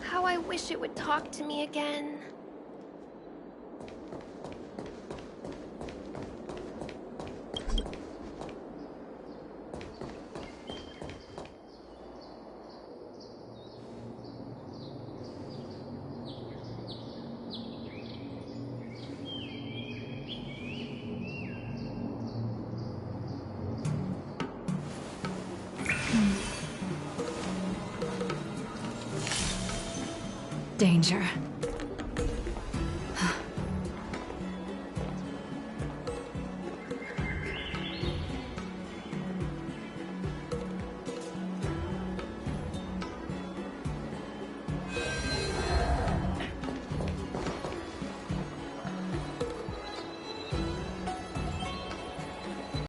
How I wish it would talk to me again. Danger.